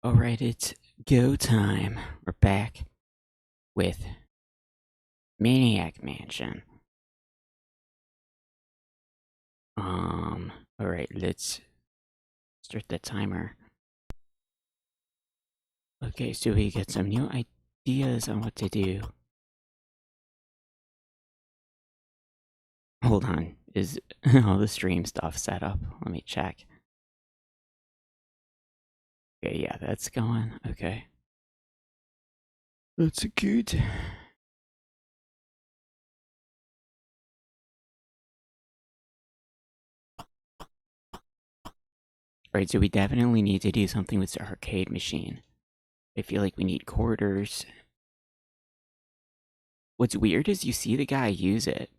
Alright, it's go time. We're back with Maniac Mansion. Alright, let's start the timer. Okay, so we got some new ideas on what to do. Hold on, is all the stream stuff set up? Let me check. Okay, yeah, that's going. Okay. That's good. Alright, so we definitely need to do something with the arcade machine. I feel like we need quarters. What's weird is you see the guy use it,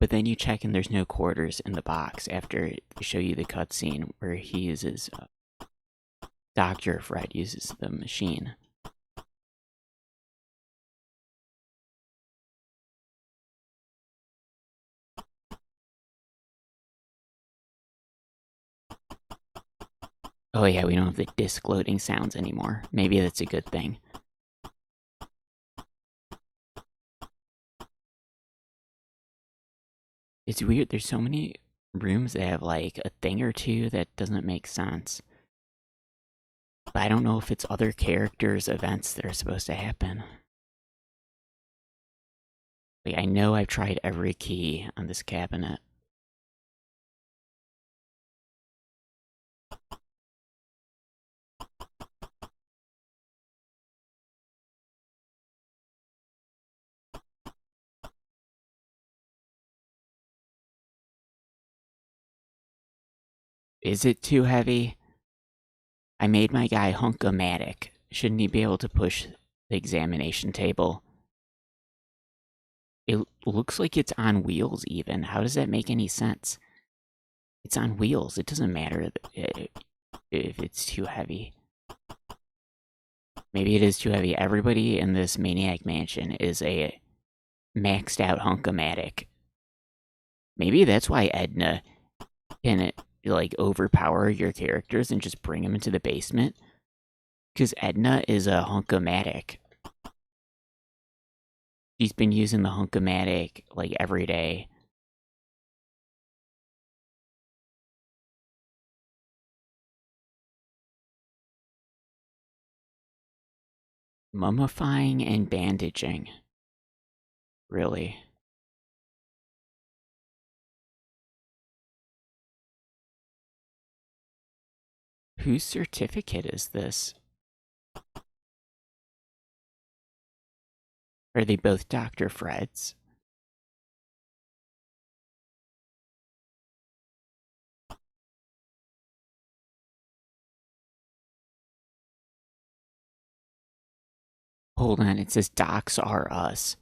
but then you check and there's no quarters in the box after they show you the cutscene where he uses, Dr. Fred uses the machine. Oh yeah, we don't have the disc loading sounds anymore. Maybe that's a good thing. It's weird, there's so many rooms that have like a thing or two that doesn't make sense. But I don't know if it's other characters' events that are supposed to happen. Like, I know I've tried every key on this cabinet. Is it too heavy? I made my guy hunk-o-matic. Shouldn't he be able to push the examination table? It looks like it's on wheels even. How does that make any sense? It's on wheels. It doesn't matter if it's too heavy. Maybe it is too heavy. Everybody in this Maniac Mansion is a maxed out hunk-o-matic. Maybe that's why Edna can, like, overpower your characters and just bring them into the basement. Because Edna is a hunk-o-matic. She's been using the hunk-o-matic, like, every day. Mummifying and bandaging. Really? Whose certificate is this? Are they both Dr. Fred's? Hold on, it says docs are us.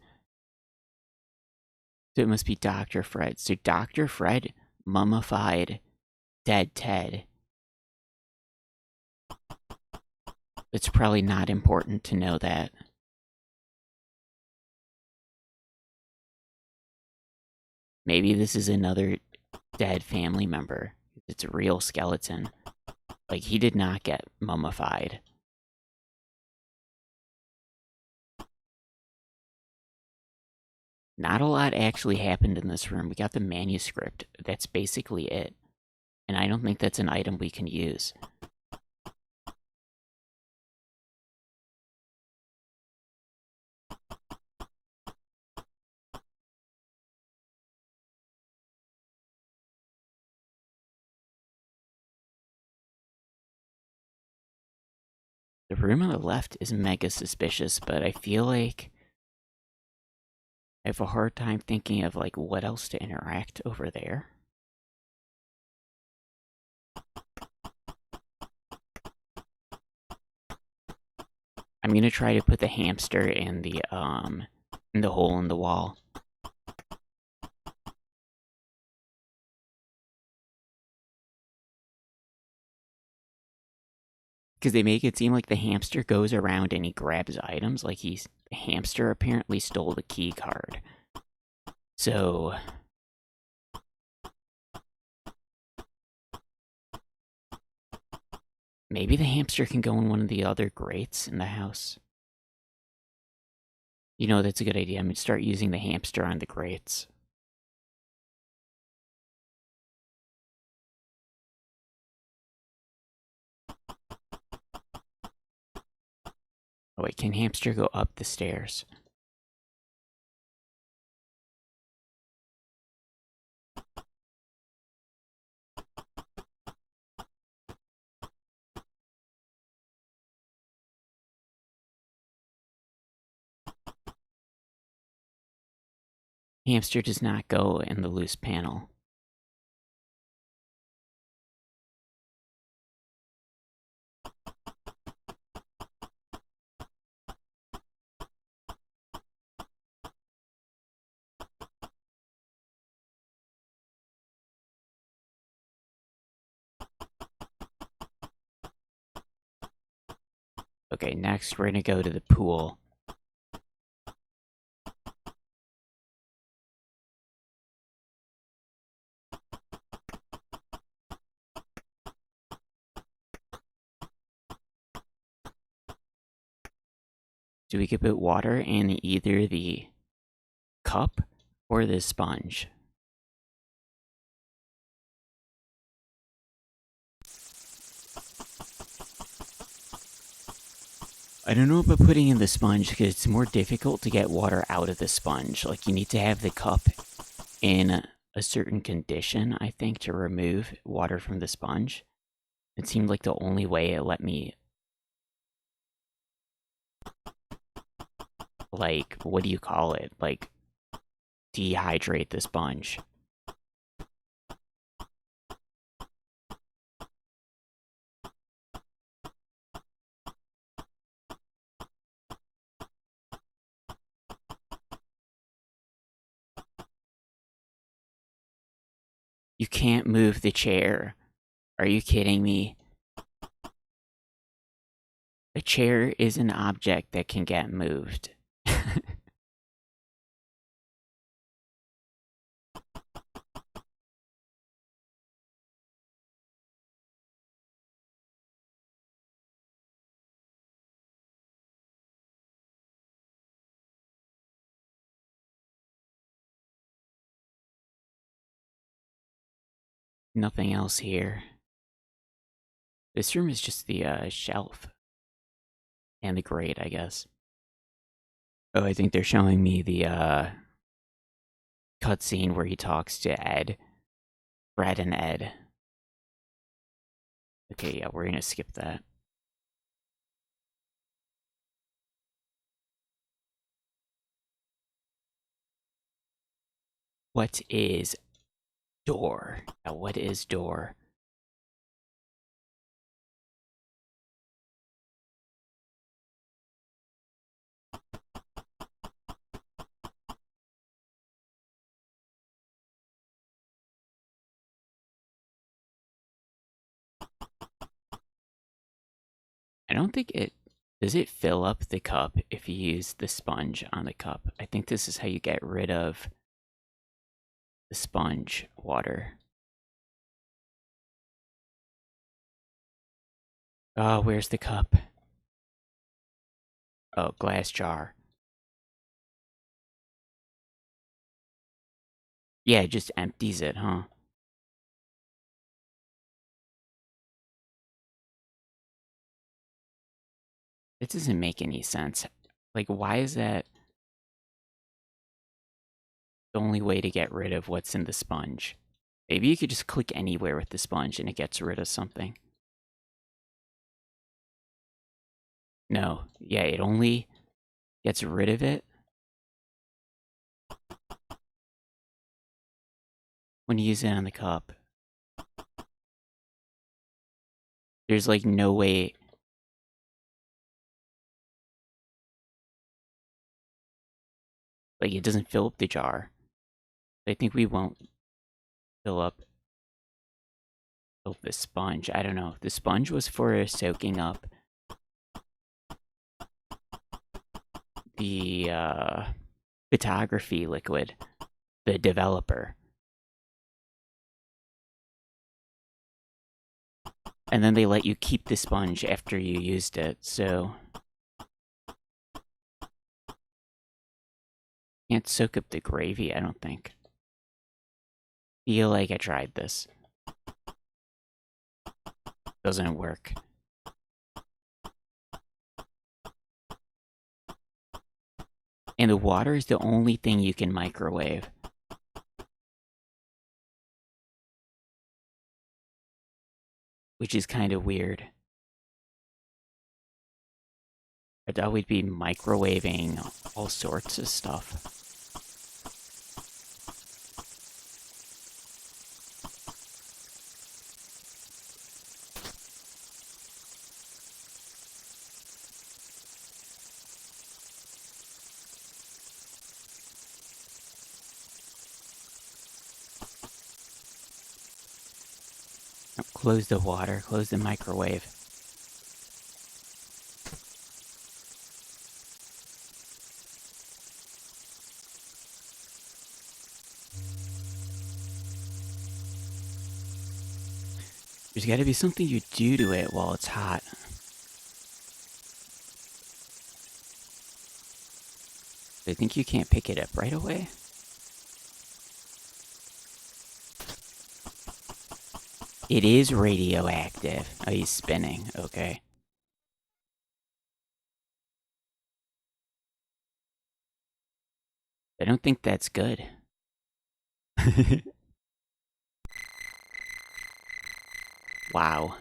So it must be Dr. Fred. So Dr. Fred mummified dead Ted. It's probably not important to know that. Maybe this is another dead family member. It's a real skeleton. Like, he did not get mummified. Not a lot actually happened in this room. We got the manuscript. That's basically it. And I don't think that's an item we can use. The room on the left is mega suspicious, but I feel like I have a hard time thinking of, like, what else to interact over there. I'm gonna try to put the hamster in the hole in the wall. Because they make it seem like the hamster goes around and he grabs items, like the hamster apparently stole the key card. So Maybe the hamster can go in one of the other grates in the house. You know, that's a good idea. I'm gonna start using the hamster on the grates. Oh wait, can hamster go up the stairs? Hamster does not go in the loose panel. Okay, next we're gonna go to the pool. So we could put water in either the cup or the sponge. I don't know about putting in the sponge because it's more difficult to get water out of the sponge. Like, you need to have the cup in a certain condition, I think, to remove water from the sponge. It seemed like the only way it let me, like, what do you call it? Like, dehydrate the sponge. You can't move the chair. Are you kidding me? A chair is an object that can get moved. Nothing else here. This room is just the shelf. And the grate, I guess. Oh, I think they're showing me the cutscene where he talks to Ed. Brad and Ed. Okay, yeah, we're gonna skip that. What is door? What is door? I don't think it... Does it fill up the cup if you use the sponge on the cup? I think this is how you get rid of the sponge water. Oh, where's the cup? Oh, glass jar. Yeah, it just empties it, huh? It doesn't make any sense. Like, why is that the only way to get rid of what's in the sponge? Maybe you could just click anywhere with the sponge and it gets rid of something. No, yeah, it only gets rid of it when you use it on the cup. There's like no way. Like, it doesn't fill up the jar. I think we won't fill up the sponge. I don't know. The sponge was for soaking up the photography liquid, the developer. And then they let you keep the sponge after you used it, so... Can't soak up the gravy, I don't think. Feel like I tried this. Doesn't work. And the water is the only thing you can microwave. Which is kind of weird. I thought we'd be microwaving all sorts of stuff. Close the water, close the microwave. There's gotta be something you do to it while it's hot. I think you can't pick it up right away. It is radioactive. Oh, he's spinning. Okay. I don't think that's good. Wow.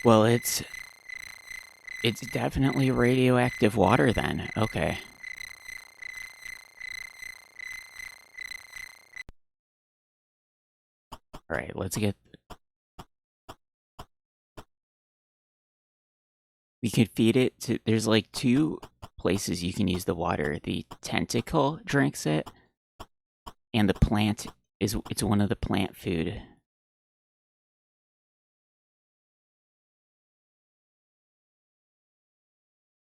Well, it's definitely radioactive water then. Okay. Alright, let's get... We could feed it to... There's like 2 places you can use the water. The tentacle drinks it, and the plant it's one of the plant food.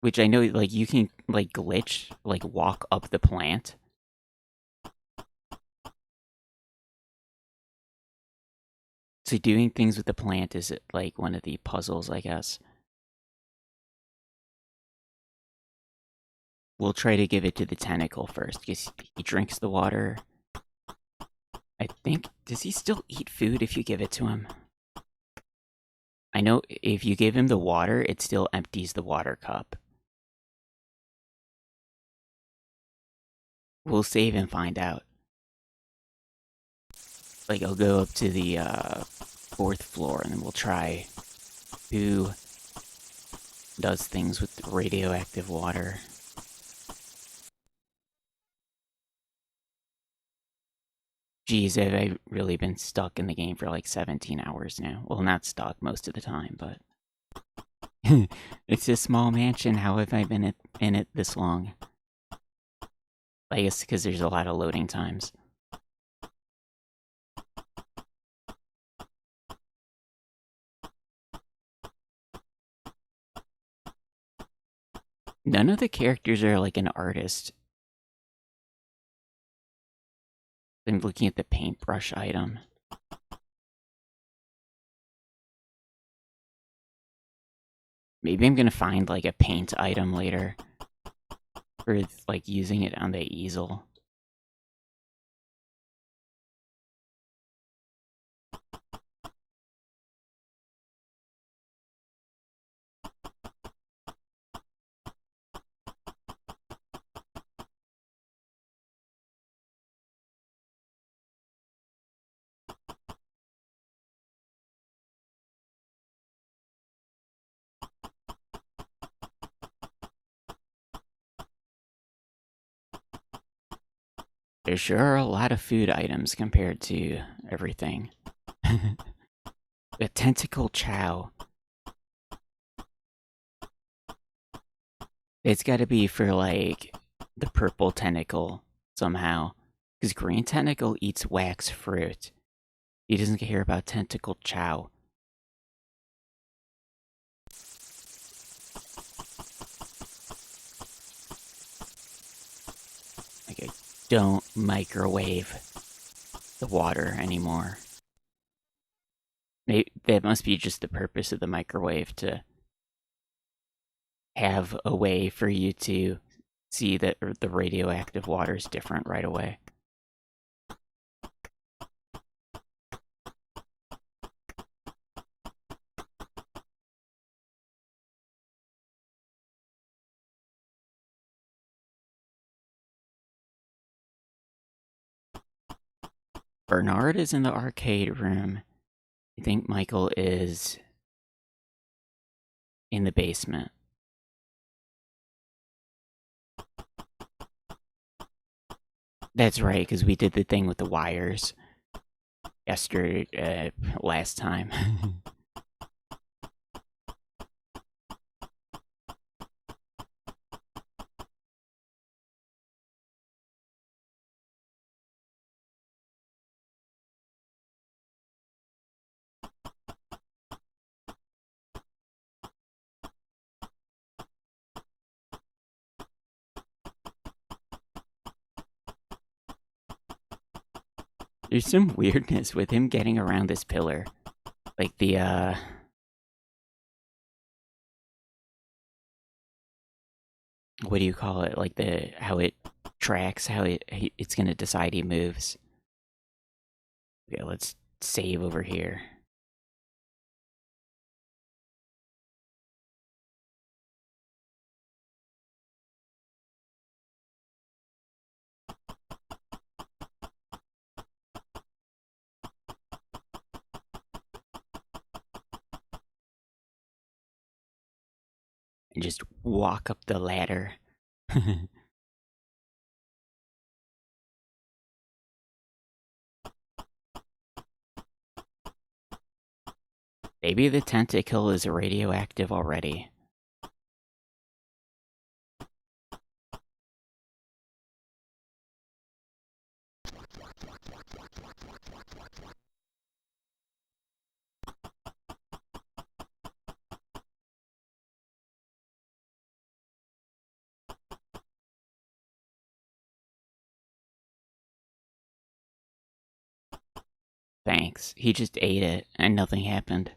Which I know, like, you can, like, glitch, like, walk up the plant. So doing things with the plant is, like, one of the puzzles, I guess. We'll try to give it to the tentacle first, because he drinks the water. I think... Does he still eat food if you give it to him? I know if you give him the water, it still empties the water cup. We'll save and find out. Like, I'll go up to the 4th floor, and then we'll try who does things with radioactive water. Geez, have I really been stuck in the game for like 17 hours now? Well, not stuck most of the time, but... It's a small mansion, how have I been in it this long? I guess because there's a lot of loading times. None of the characters are like an artist. I'm looking at the paintbrush item. Maybe I'm gonna find like a paint item later. Or like using it on the easel. There sure are a lot of food items compared to everything. A tentacle chow. It's gotta be for like the purple tentacle somehow. Because green tentacle eats wax fruit. He doesn't care about tentacle chow. Like, don't microwave. the water anymore. Maybe that must be just the purpose of the microwave, to have a way for you to see that the radioactive water is different right away. Bernard is in the arcade room. I think Michael is in the basement. That's right, because we did the thing with the wires yesterday, last time. There's some weirdness with him getting around this pillar. Like the, what do you call it? Like how it tracks, how it's gonna decide he moves. Okay, let's save over here. And just walk up the ladder. Maybe the tentacle is radioactive already. Thanks. He just ate it and nothing happened.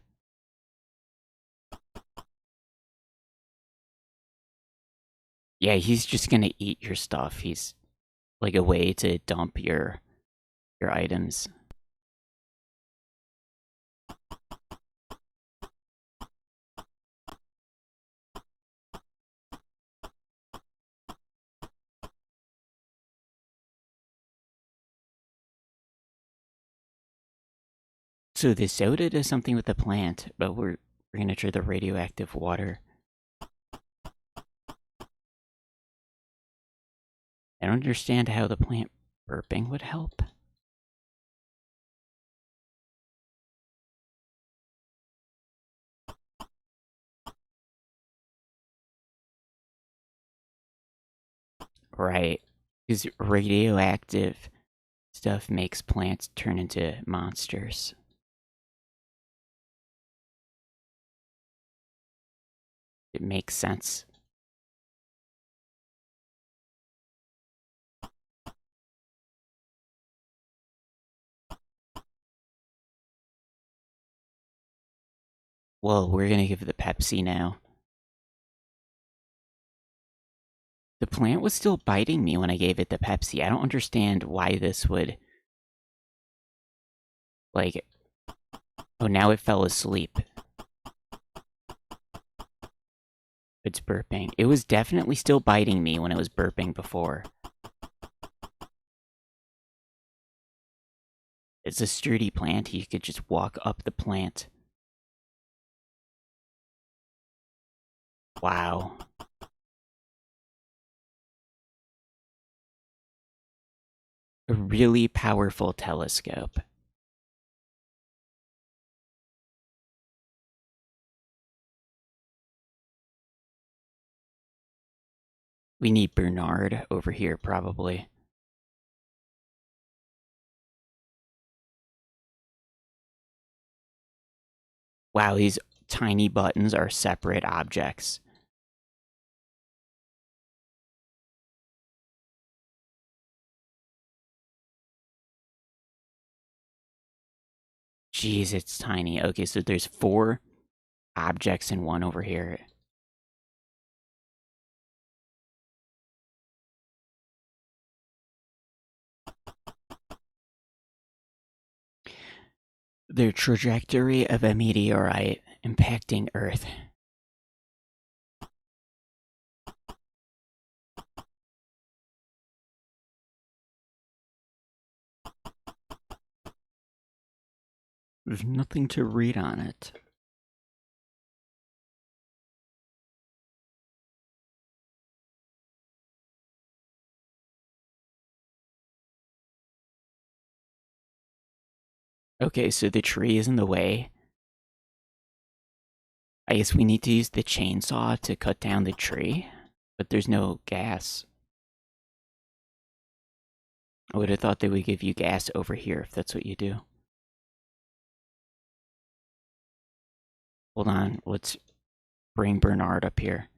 Yeah, he's just gonna eat your stuff. He's like a way to dump your items. So the soda does something with the plant, but we're gonna try the radioactive water. I don't understand how the plant burping would help. Right. Because radioactive stuff makes plants turn into monsters. It makes sense. Well, we're gonna give the Pepsi now. The plant was still biting me when I gave it the Pepsi. I don't understand why this would... Like... Oh, now it fell asleep. It's burping. It was definitely still biting me when it was burping before. It's a sturdy plant. You could just walk up the plant. Wow. A really powerful telescope. We need Bernard over here, probably. Wow, these tiny buttons are separate objects. Jeez, it's tiny. Okay, so there's 4 objects in one over here. The trajectory of a meteorite impacting Earth. There's nothing to read on it. Okay, so the tree is in the way. I guess we need to use the chainsaw to cut down the tree, but there's no gas. I would have thought they would give you gas over here if that's what you do. Hold on, let's bring Bernard up here.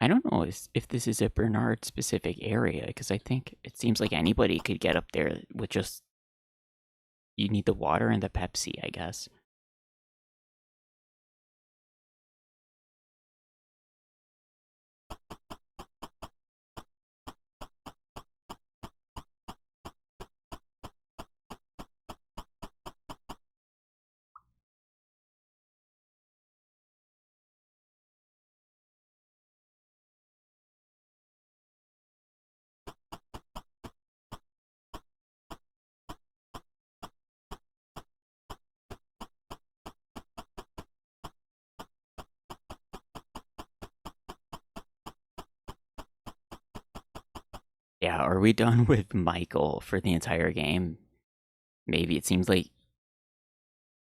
I don't know if this is a Bernard specific area, because I think it seems like anybody could get up there with just. You need the water and the Pepsi, I guess. Yeah, are we done with Michael for the entire game? Maybe it seems like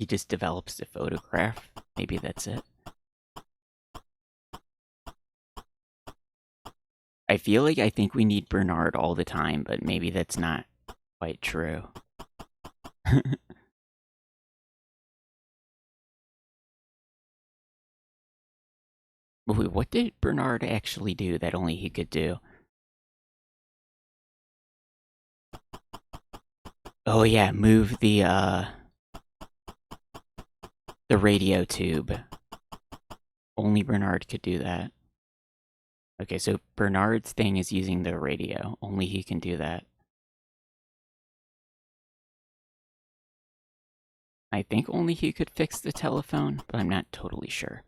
he just develops the photograph. Maybe that's it. I feel like I think we need Bernard all the time, but maybe that's not quite true. Wait, what did Bernard actually do that only he could do? Oh yeah, move the radio tube. Only Bernard could do that. Okay, so Bernard's thing is using the radio. Only he can do that. I think only he could fix the telephone, but I'm not totally sure.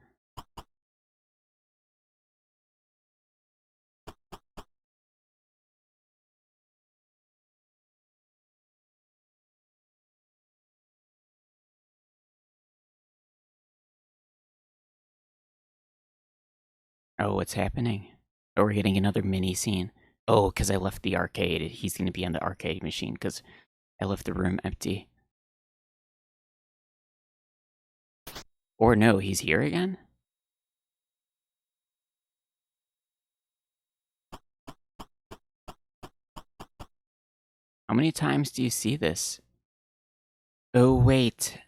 Oh, what's happening? Oh, we're getting another mini scene. Oh, because I left the arcade. He's going to be on the arcade machine because I left the room empty. Or no, he's here again? How many times do you see this? Oh, wait.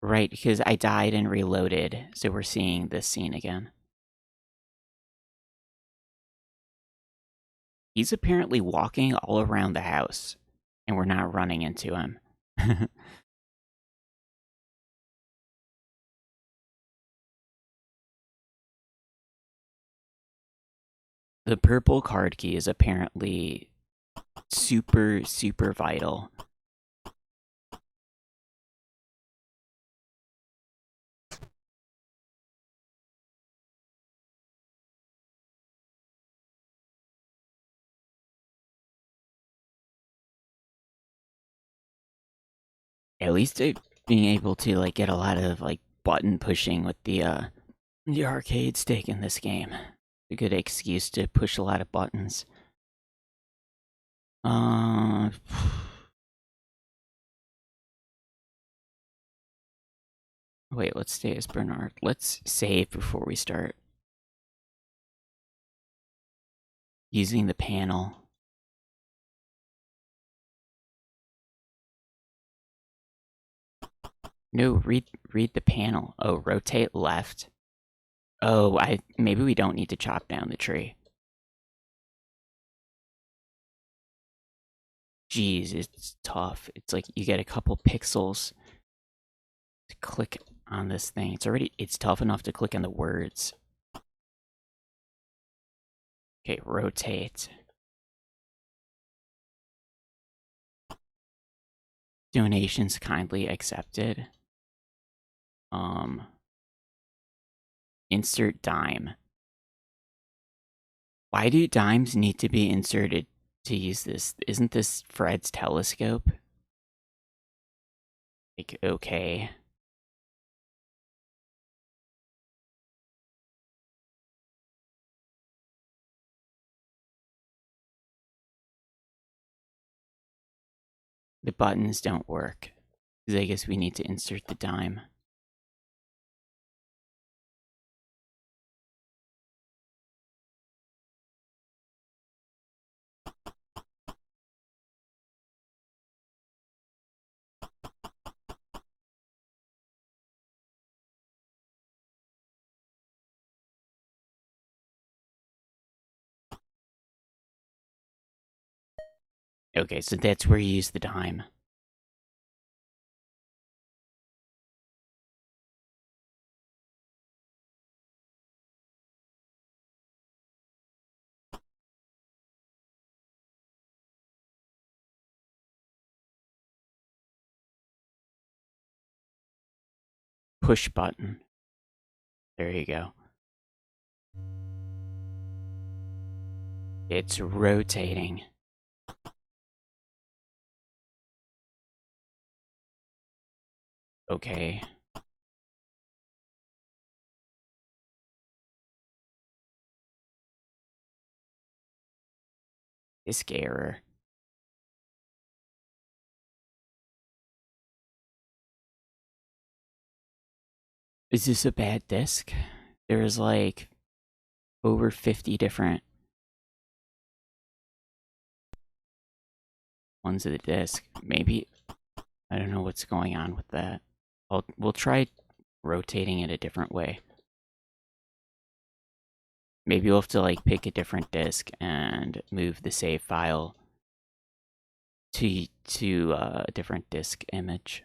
Right, because I died and reloaded, so we're seeing this scene again. He's apparently walking all around the house, and we're not running into him. The purple card key is apparently super, super vital. At least being able to like get a lot of like button pushing with the arcade stick in this game. A good excuse to push a lot of buttons. Uh, wait, let's stay as Bernard. Let's save before we start using the panel. No, read the panel. Oh, rotate left. Oh, maybe we don't need to chop down the tree. Jeez, it's tough. It's like you get a couple pixels to click on this thing. It's tough enough to click on the words. Okay, rotate. Donations kindly accepted. Insert dime. Why do dimes need to be inserted to use this? Isn't this Fred's telescope? Like, okay. The buttons don't work. Because I guess we need to insert the dime. Okay, so that's where you use the dime. Push button. There you go. It's rotating. Okay. Disk error. Is this a bad disk? There's like over 50 different ones of the disk. Maybe, I don't know what's going on with that. We'll try rotating it a different way. Maybe we'll have to like pick a different disk and move the save file to a different disk image.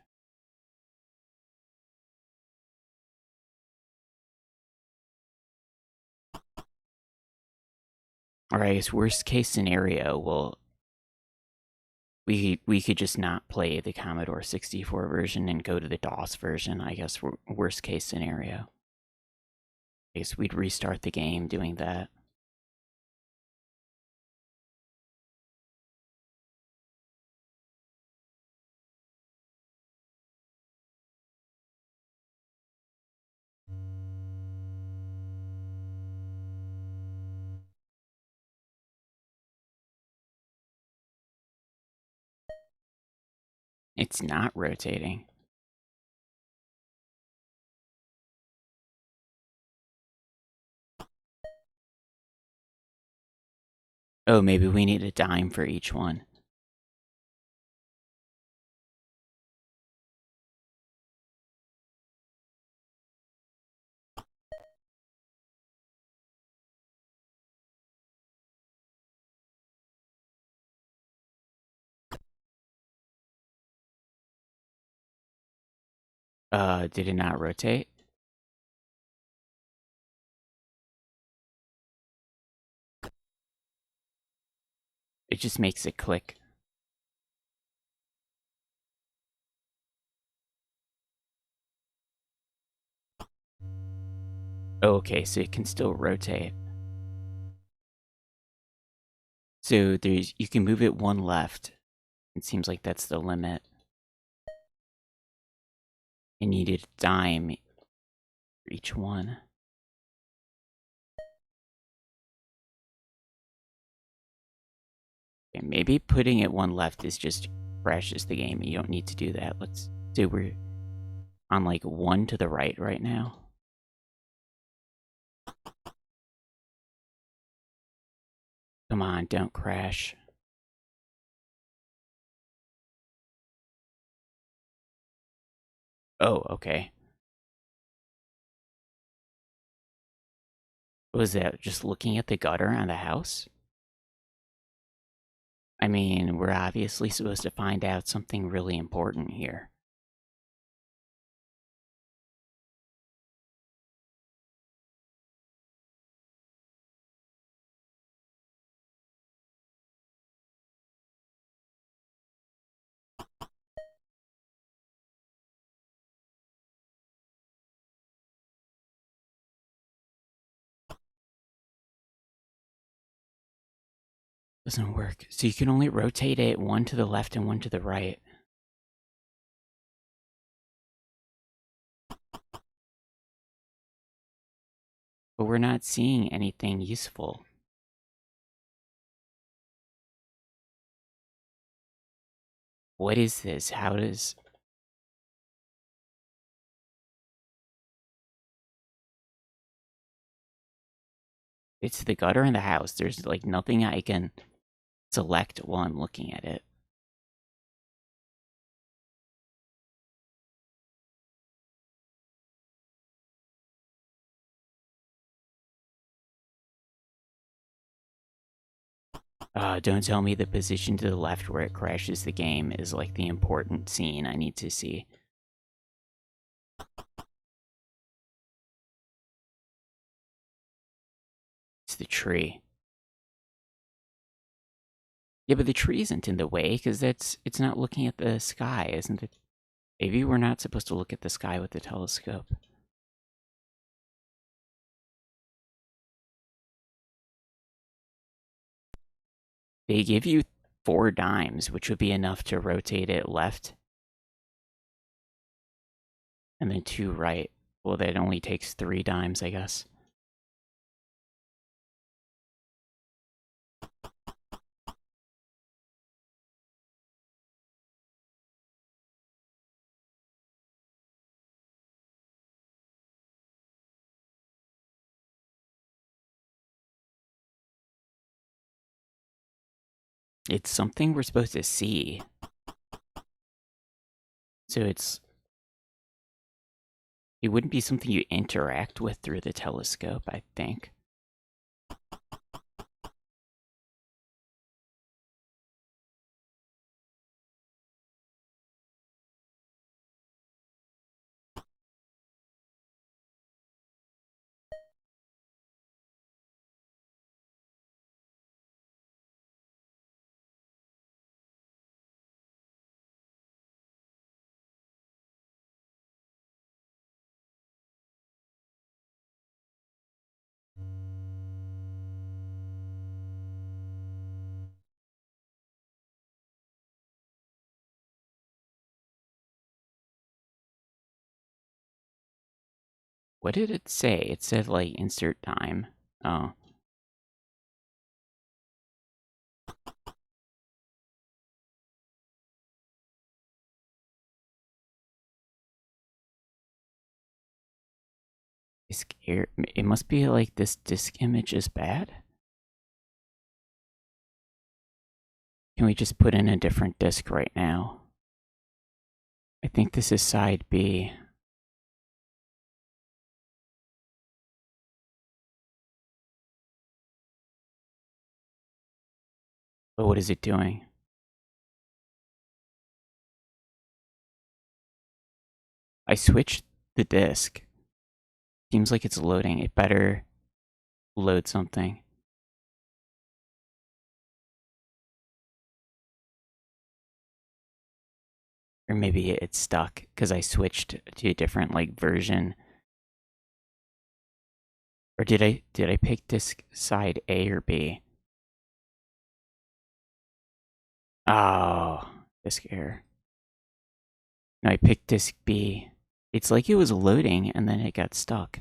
Or I guess worst case scenario, we could just not play the Commodore 64 version and go to the DOS version. I guess worst case scenario. I guess we'd restart the game doing that. It's not rotating. Oh, maybe we need a dime for each one. Did it not rotate? It just makes it click. Oh, okay, so it can still rotate. So you can move it one left. It seems like that's the limit. And you need a dime for each one. Okay, maybe putting it one left is just crashes the game. You don't need to do that. Let's do we're on like one to the right now. Come on, don't crash. Oh, okay. Was that just looking at the gutter on the house? I mean, we're obviously supposed to find out something really important here. Doesn't work. So you can only rotate it one to the left and one to the right. But we're not seeing anything useful. What is this? How does... It's the gutter in the house. There's like nothing I can select while I'm looking at it. Don't tell me the position to the left where it crashes the game is like the important scene I need to see. It's the tree. Yeah, but the tree isn't in the way because it's not looking at the sky, isn't it? Maybe we're not supposed to look at the sky with the telescope. They give you 4 dimes, which would be enough to rotate it left and then 2 right. Well, that only takes 3 dimes, I guess. It's something we're supposed to see. So it wouldn't be something you interact with through the telescope, I think. What did it say? It said, like, insert time. Oh. It must be like this disk image is bad? Can we just put in a different disk right now? I think this is side B. But what is it doing? I switched the disk. Seems like it's loading. It better load something. Or maybe it's stuck because I switched to a different like version. Or did I pick disk side A or B? Oh, disk error. No, I picked disk B. It's like it was loading and then it got stuck.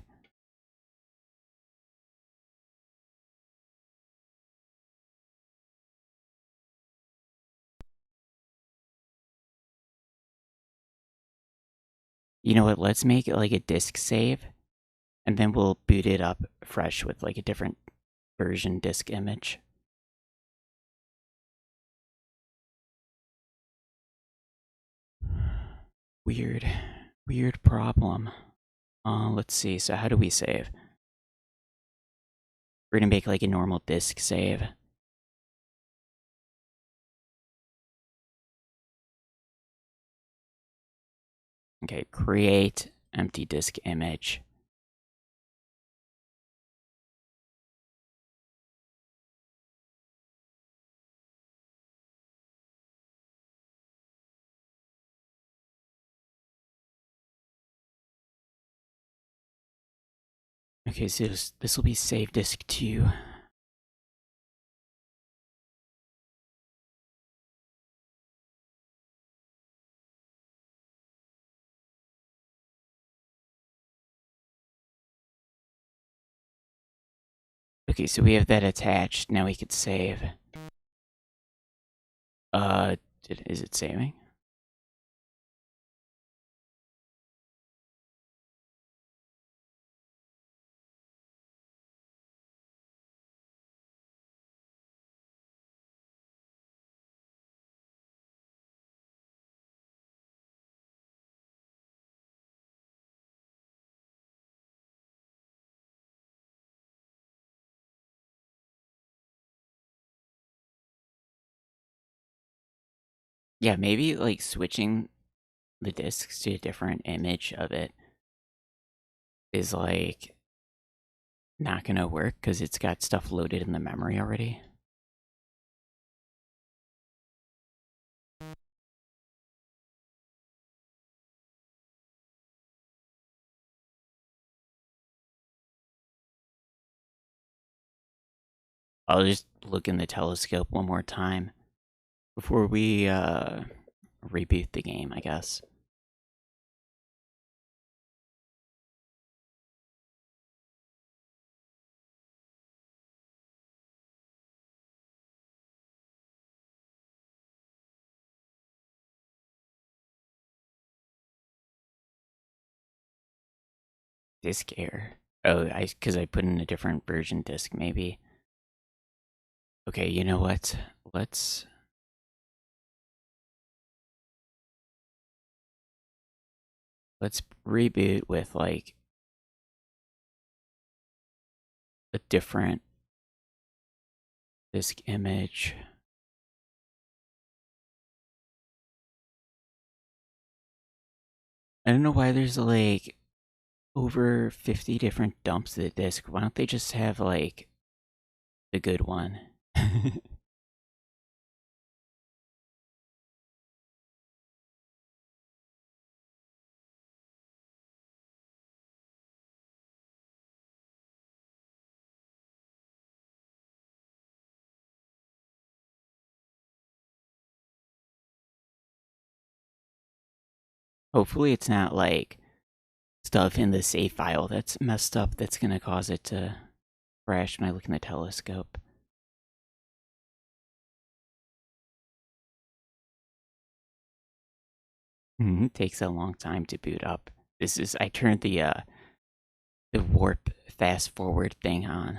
You know what? Let's make it like a disk save and then we'll boot it up fresh with like a different version disk image. Weird problem. Let's see. So how do we save? We're gonna make like a normal disk save. Okay, create empty disk image. Okay, so this will be save disk 2. Okay, so we have that attached. Now we could save. Is it saving? Yeah, maybe like switching the disks to a different image of it is like not gonna work because it's got stuff loaded in the memory already. I'll just look in the telescope one more time before we reboot the game, I guess. Disk error. Oh, because I put in a different version disk, maybe. Okay, you know what? Let's reboot with like a different disk image. I don't know why there's like over 50 different dumps of the disk. Why don't they just have like the good one? Hopefully it's not like stuff in the save file that's messed up that's gonna cause it to crash when I look in the telescope. It takes a long time to boot up. I turned the warp fast forward thing on.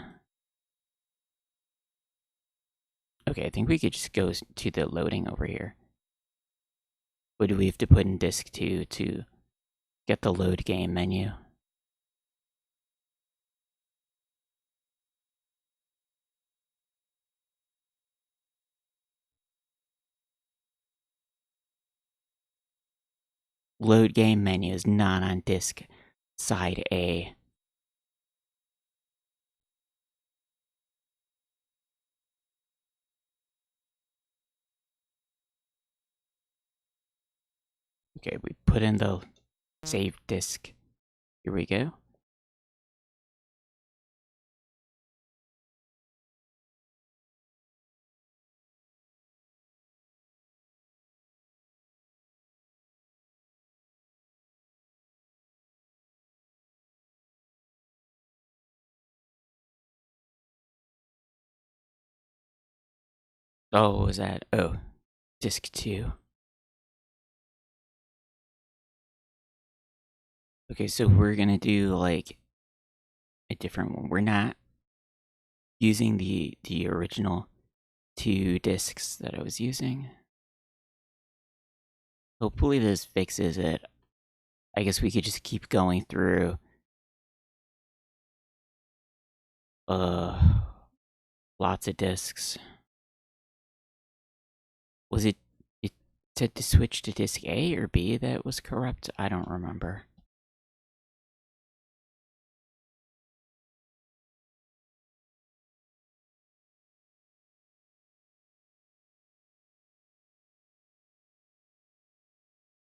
Okay, I think we could just go to the loading over here. What do we have to put in disk 2 to get the load game menu? Load game menu is not on disk side A. Okay, we put in the save disk. Here we go. Oh, what was that? Oh, disk 2. Okay, so we're gonna do like a different one. We're not using the original 2 disks that I was using. Hopefully this fixes it. I guess we could just keep going through. Lots of discs. Was it said to switch to disc A or B that was corrupt? I don't remember.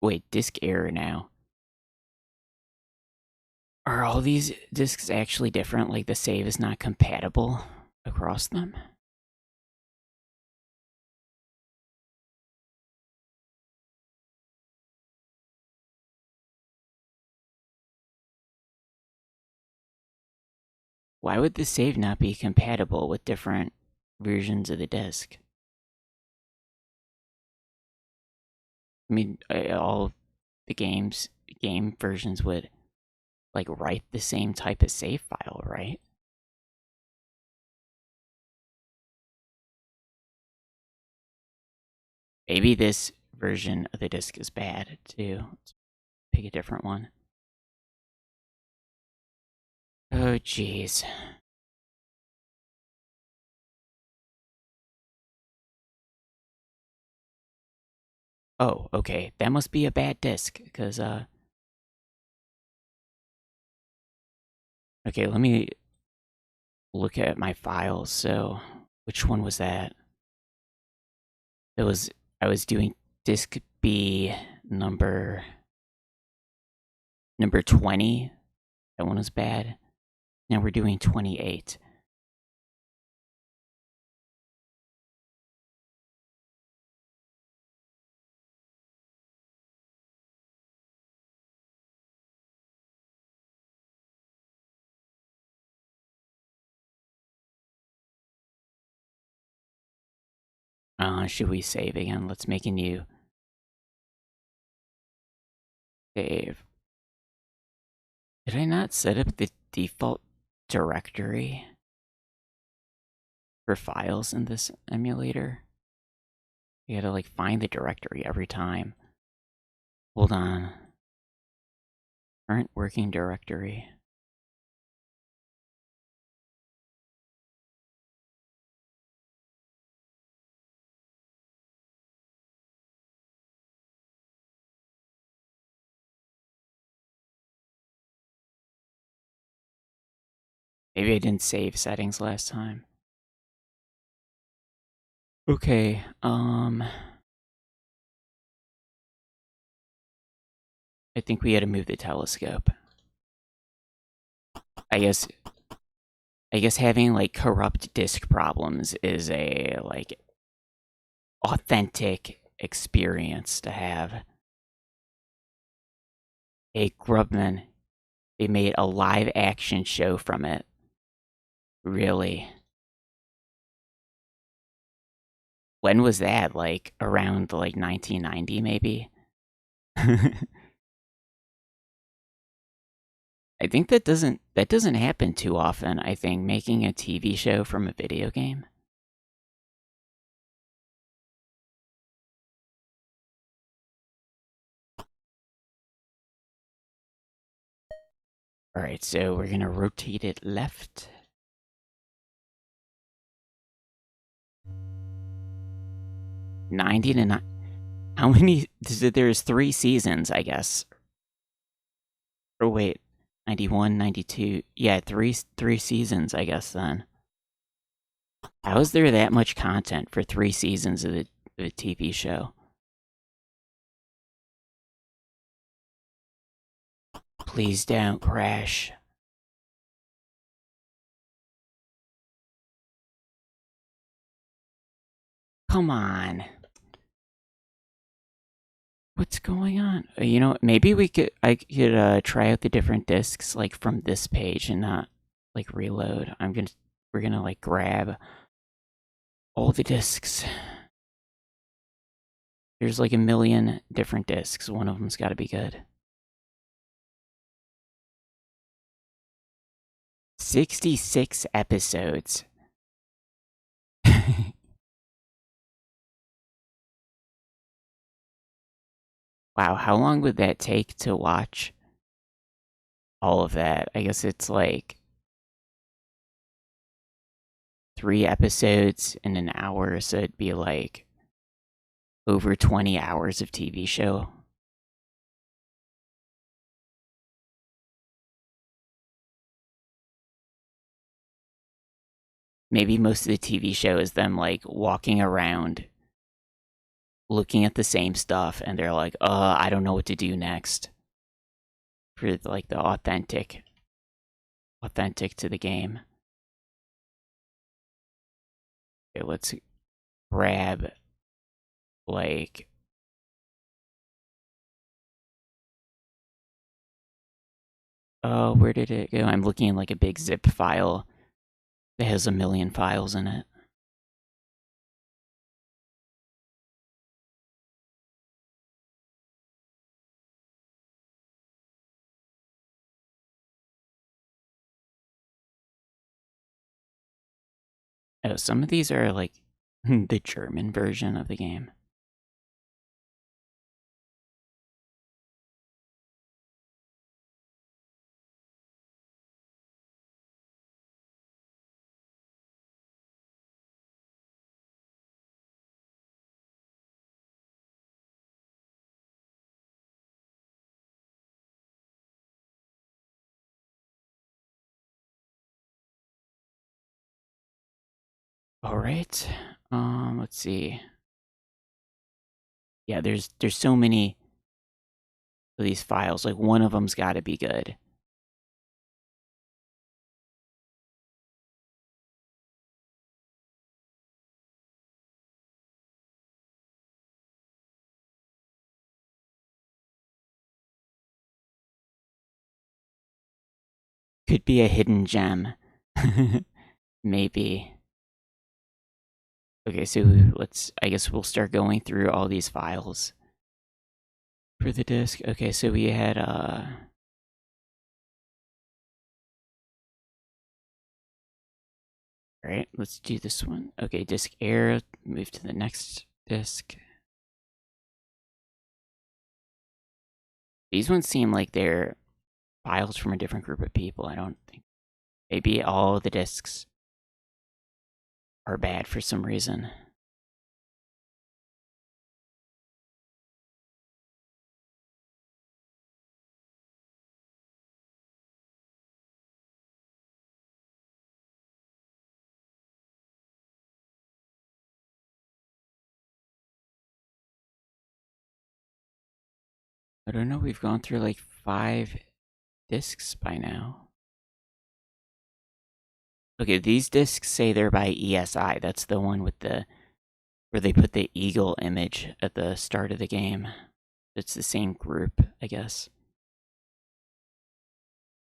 Wait, disc error now. Are all these discs actually different? Like the save is not compatible across them? Why would the save not be compatible with different versions of the disc? I mean, all the game versions would like write the same type of save file, right? Maybe this version of the disc is bad too. Let's pick a different one. Oh, jeez. Oh, okay. That must be a bad disc, because, okay, let me look at my files. So, which one was that? It was, I was doing disc B number 20. That one was bad. Now we're doing 28. Should we save again? Let's make a new save. Did I not set up the default directory for files in this emulator? You gotta like find the directory every time. Hold on. Current working directory. Maybe I didn't save settings last time. Okay, I think we had to move the telescope. I guess having like corrupt disk problems is a like authentic experience to have. A Grubman, they made a live action show from it. Really? When was that? Like around like 1990 maybe? I think that doesn't happen too often, I think, making a TV show from a video game. Alright, so we're gonna rotate it left. How many? There's 3 seasons, I guess. Or wait, 91, 92. Yeah, three seasons, I guess. Then how is there that much content for 3 seasons of the TV show? Please don't crash. Come on. What's going on? You know, maybe I could try out the different discs like from this page and not like reload. We're gonna like grab all the discs. There's like a million different discs. One of them's got to be good. 66 episodes. Wow, how long would that take to watch all of that? I guess it's like 3 episodes in an hour, so it'd be like over 20 hours of TV show. Maybe most of the TV show is them like walking around looking at the same stuff and they're like, I don't know what to do next. For like the authentic to the game. Okay, let's grab like where did it go? I'm looking at like a big zip file that has a million files in it. Oh, some of these are like the German version of the game. All right. Let's see. Yeah, there's so many of these files. Like one of them's got to be good. Could be a hidden gem. Maybe. Okay, so I guess we'll start going through all these files for the disk. Okay, so we had, alright, let's do this one. Okay, disk air, move to the next disk. These ones seem like they're files from a different group of people. I don't think. Maybe all the disks are bad for some reason. I don't know, we've gone through like 5 disks by now. Okay, these disks say they're by ESI. That's the one with the where they put the eagle image at the start of the game. It's the same group, I guess.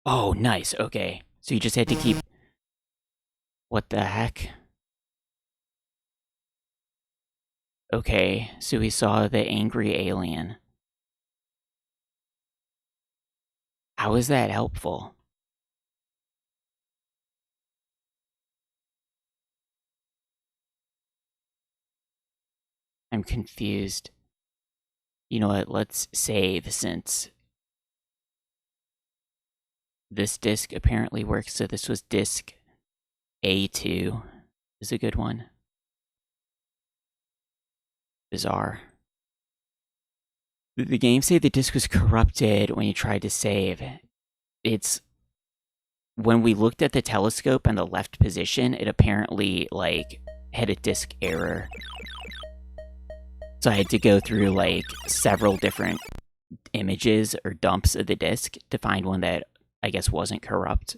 Oh, nice. Okay. So you just had to keep... What the heck? Okay, so we saw the angry alien. How is that helpful? I'm confused. You know what? Let's save since this disc apparently works. So this was disc A2. Is a good one. Bizarre. The game say the disc was corrupted when you tried to save. It's when we looked at the telescope in the left position, it apparently like had a disk error. So I had to go through like several different images or dumps of the disk to find one that I guess wasn't corrupt.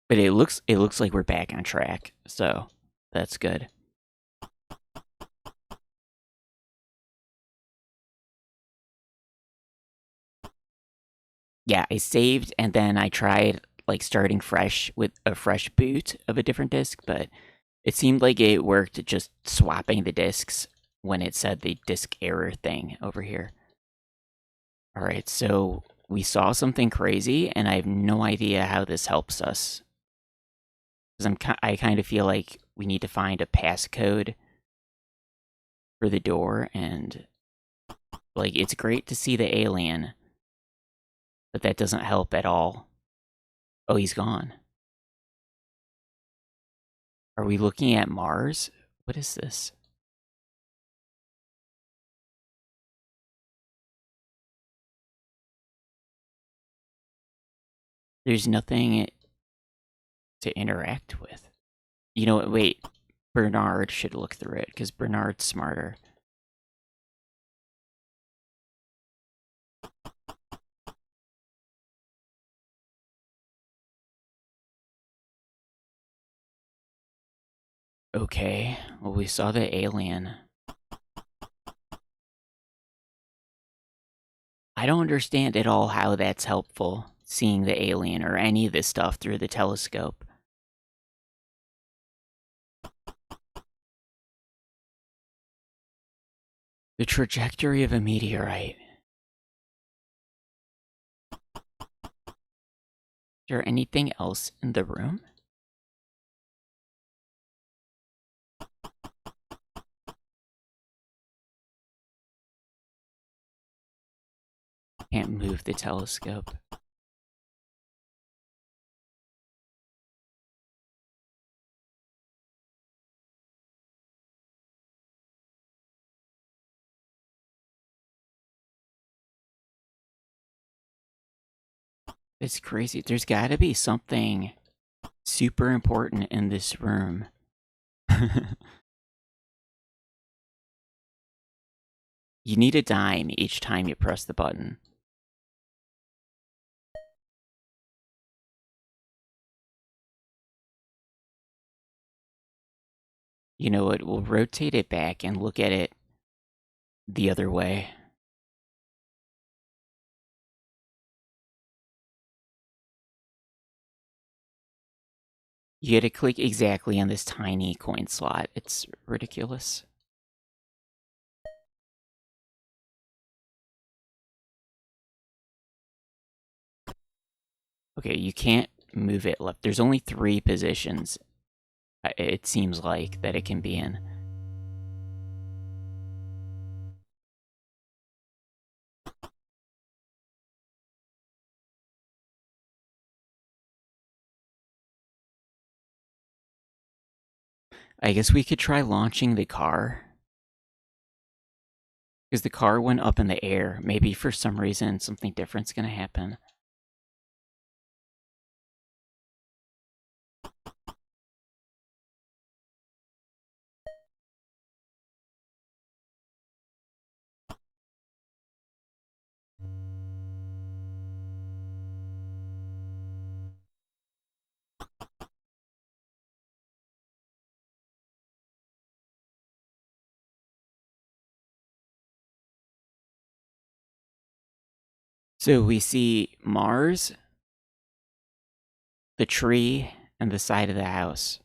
But it looks like we're back on track, so that's good. Yeah, I saved and then I tried like starting fresh with a fresh boot of a different disk, but it seemed like it worked just swapping the disks when it said the disk error thing over here. All right, so we saw something crazy and I have no idea how this helps us. Because I kind of feel like we need to find a passcode for the door, and like it's great to see the alien, but that doesn't help at all. Oh, he's gone. Are we looking at Mars? What is this? There's nothing to interact with. You know what? Wait. Bernard should look through it, because Bernard's smarter. Okay, well, we saw the alien. I don't understand at all how that's helpful, seeing the alien or any of this stuff through the telescope. The trajectory of a meteorite. Is there anything else in the room? Can't move the telescope. It's crazy. There's gotta be something super important in this room. You need a dime each time you press the button. You know what? We'll rotate it back and look at it the other way. You gotta click exactly on this tiny coin slot. It's ridiculous. Okay, you can't move it left. There's only 3 positions, it seems like, that it can be in. I guess we could try launching the car. Because the car went up in the air. Maybe for some reason something different's gonna happen. So we see Mars, the tree, and the side of the house.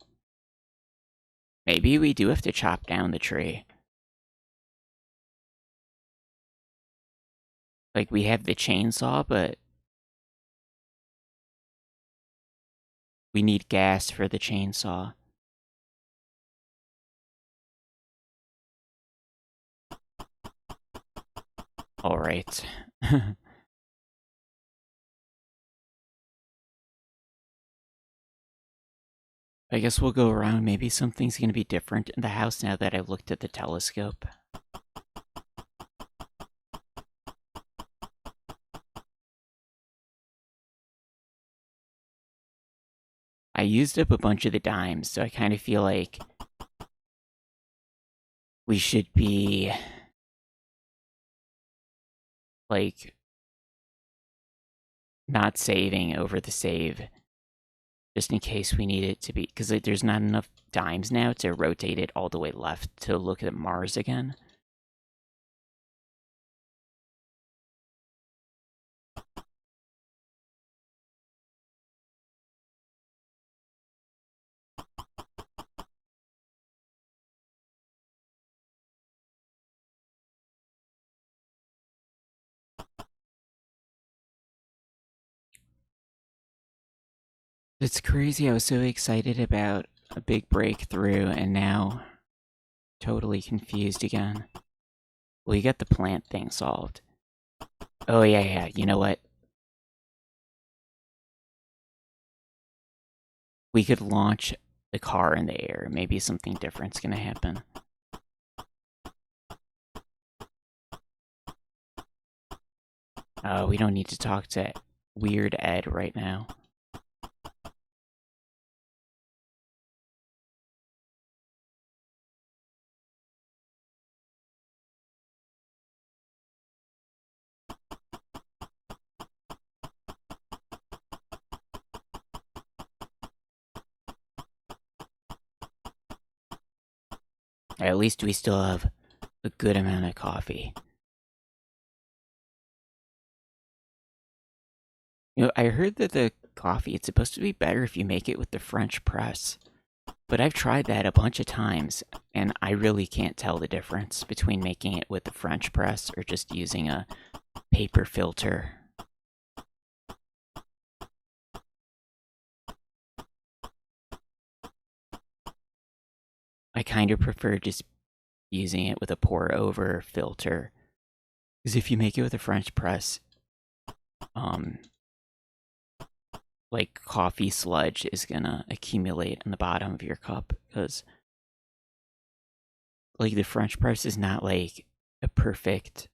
Maybe we do have to chop down the tree. Like, we have the chainsaw, but we need gas for the chainsaw. Alright. I guess we'll go around. Maybe something's gonna be different in the house now that I've looked at the telescope. I used up a bunch of the dimes, so I kind of feel like we should be, like, not saving over the save, just in case we need it to be, because there's not enough dimes now to rotate it all the way left to look at Mars again. It's crazy. I was so excited about a big breakthrough, and now totally confused again. Well, you got the plant thing solved. Oh, yeah, yeah. You know what? We could launch the car in the air. Maybe something different's gonna happen. We don't need to talk to Weird Ed right now. At least we still have a good amount of coffee. You know, I heard that the coffee, it's supposed to be better if you make it with the French press. But I've tried that a bunch of times, and I really can't tell the difference between making it with the French press or just using a paper filter. I kind of prefer just using it with a pour over filter. Because if you make it with a French press, like coffee sludge is gonna accumulate on the bottom of your cup. Because, like, the French press is not like a perfect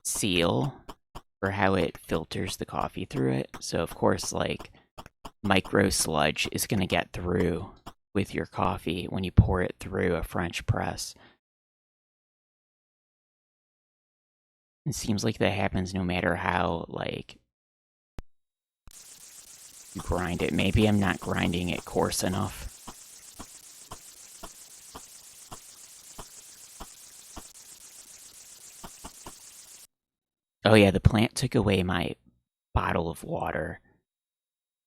seal for how it filters the coffee through it. So, of course, like, micro sludge is gonna get through with your coffee when you pour it through a French press. It seems like that happens no matter how, like, you grind it. Maybe I'm not grinding it coarse enough. Oh yeah, the plant took away my bottle of water,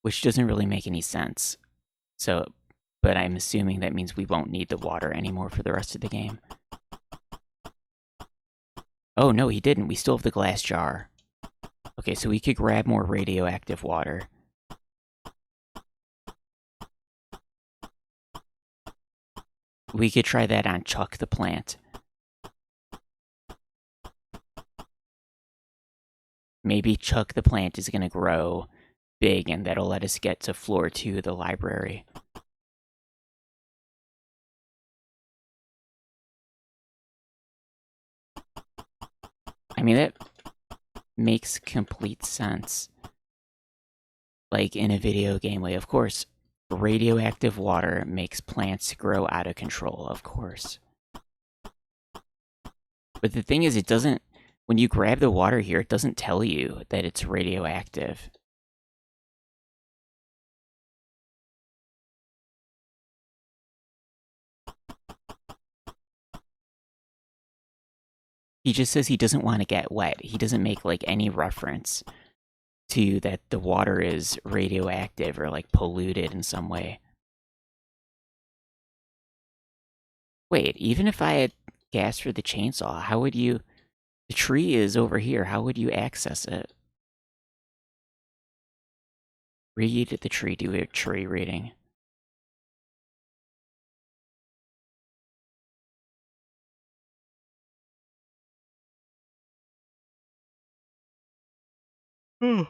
which doesn't really make any sense. So, but I'm assuming that means we won't need the water anymore for the rest of the game. Oh no, he didn't. We still have the glass jar. Okay, so we could grab more radioactive water. We could try that on Chuck the plant. Maybe Chuck the plant is gonna grow big and that'll let us get to floor 2 of the library. I mean, that makes complete sense. Like in a video game way, of course, radioactive water makes plants grow out of control, of course. But the thing is, it doesn't, when you grab the water here, it doesn't tell you that it's radioactive. He just says he doesn't want to get wet. He doesn't make like any reference to that the water is radioactive or like polluted in some way. Wait, even if I had gas for the chainsaw, how would you... The tree is over here. How would you access it? Read the tree. Do a tree reading. Oh,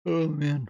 oh man.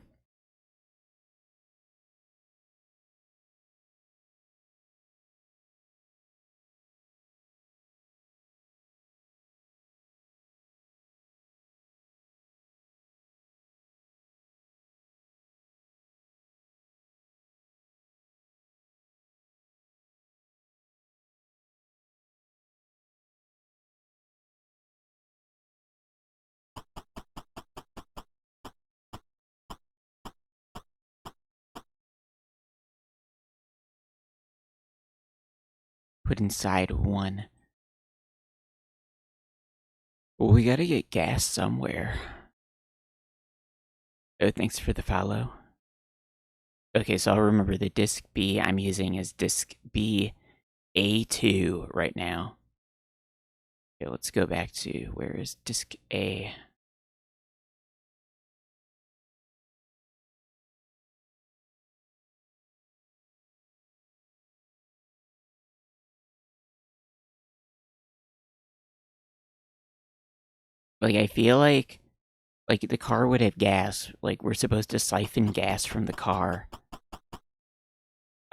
Put inside one. Well, we gotta get gas somewhere. Oh, thanks for the follow. Okay, so I'll remember the disk B I'm using is disk B A2 right now. Okay, let's go back to where is disk A? Like, I feel like the car would have gas. Like, we're supposed to siphon gas from the car.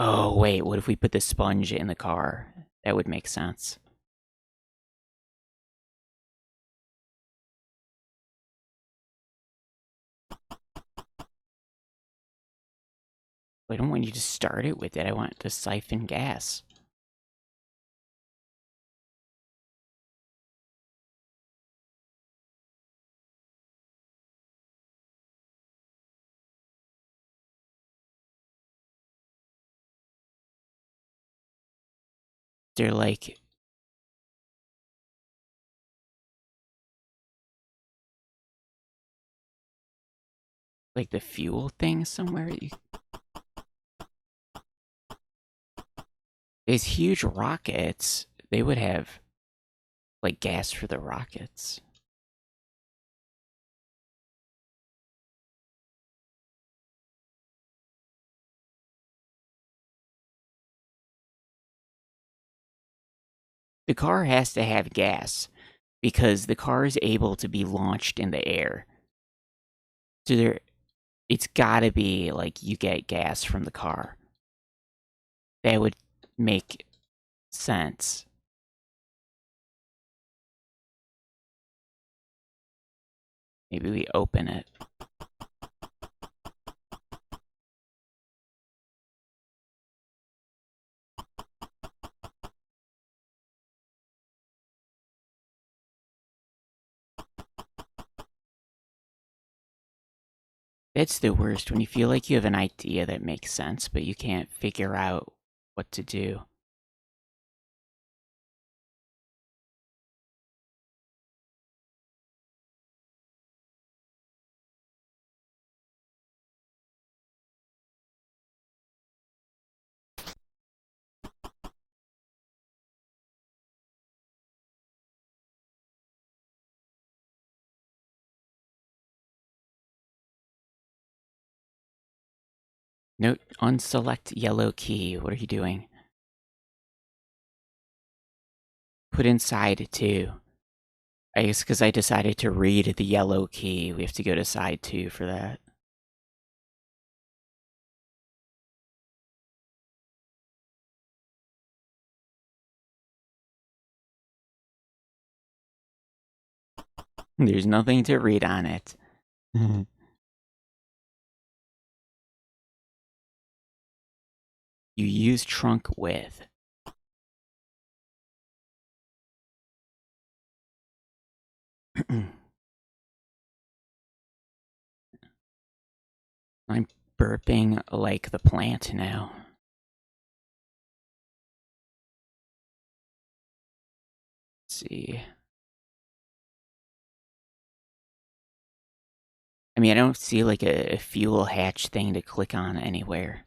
Oh, wait, what if we put the sponge in the car? That would make sense. I don't want you to start it with it. I want to siphon gas. They're like the fuel thing somewhere. These huge rockets, they would have like gas for the rockets. The car has to have gas because the car is able to be launched in the air. So it's gotta be like you get gas from the car. That would make sense. Maybe we open it. That's the worst, when you feel like you have an idea that makes sense, but you can't figure out what to do. Note, unselect yellow key. What are you doing? Put in side 2. I guess because I decided to read the yellow key, we have to go to side 2 for that. There's nothing to read on it. You use trunk with. I'm burping like the plant now. Let's see. I mean, I don't see like a fuel hatch thing to click on anywhere.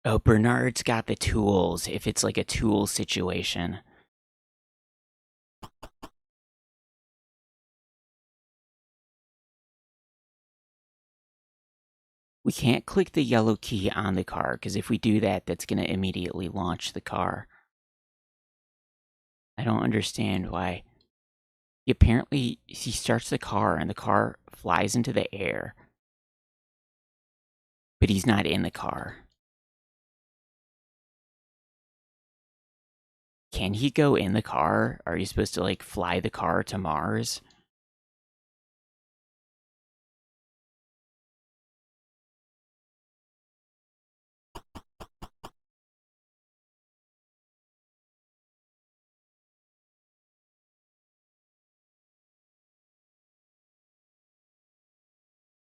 Oh, Bernard's got the tools, if it's like a tool situation. We can't click the yellow key on the car, because if we do that, that's going to immediately launch the car. I don't understand why. Apparently, he starts the car, and the car flies into the air. But he's not in the car. Can he go in the car? Are you supposed to, like, fly the car to Mars?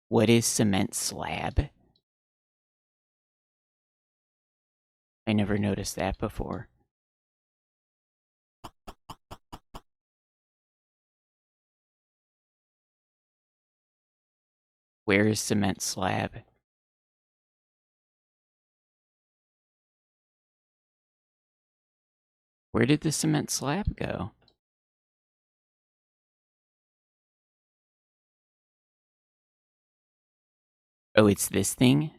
What is cement slab? I never noticed that before. Where is cement slab? Where did the cement slab go? Oh, it's this thing?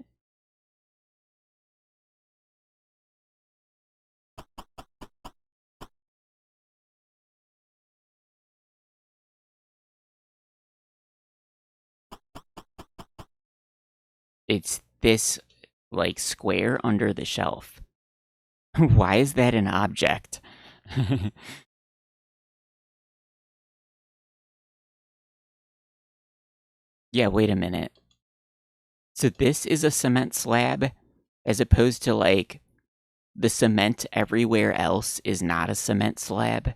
It's this like square under the shelf. Why is that an object? Yeah, wait a minute. So this is a cement slab as opposed to like the cement everywhere else is not a cement slab.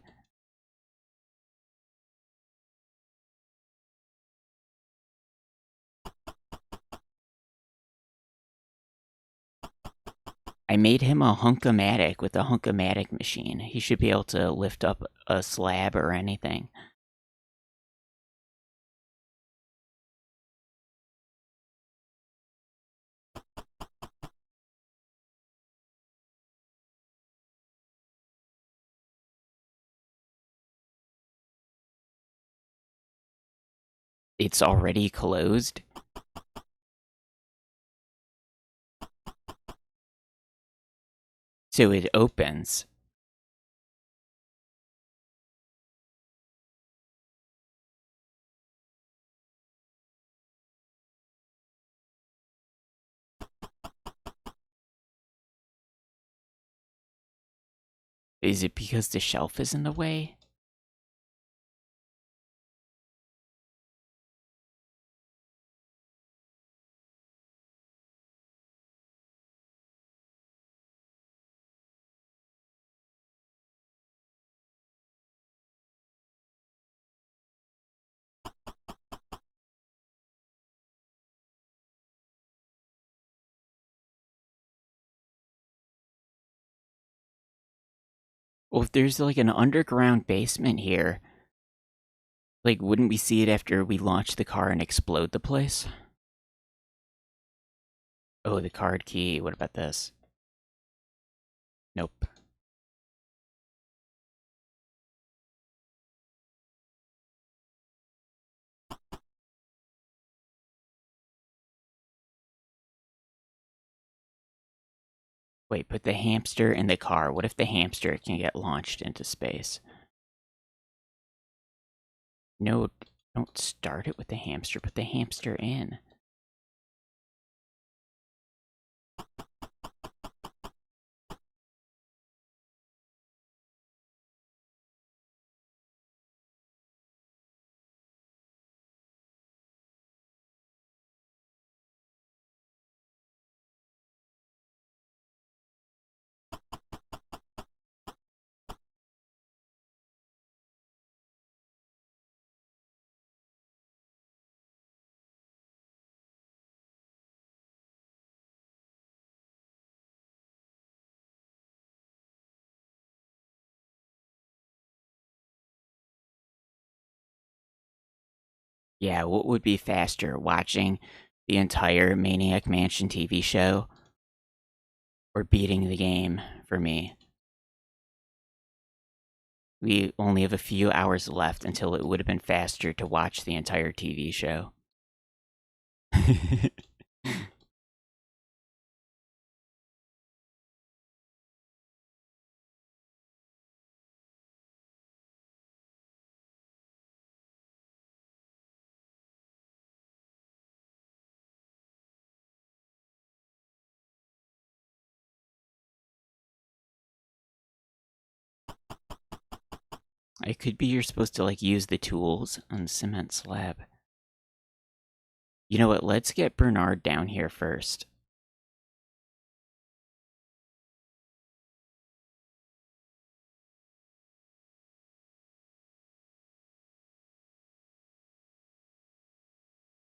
I made him a hunk-o-matic with a hunk-o-matic machine. He should be able to lift up a slab or anything. It's already closed. So it opens. Is it because the shelf is in the way? Well, if there's like an underground basement here, like wouldn't we see it after we launch the car and explode the place? Oh, the card key. What about this? Nope. Wait, put the hamster in the car. What if the hamster can get launched into space? No, don't start it with the hamster. Put the hamster in. Yeah, what would be faster, watching the entire Maniac Mansion TV show or beating the game for me? We only have a few hours left until it would have been faster to watch the entire TV show. It could be you're supposed to like use the tools on the cement slab. You know what? Let's get Bernard down here first.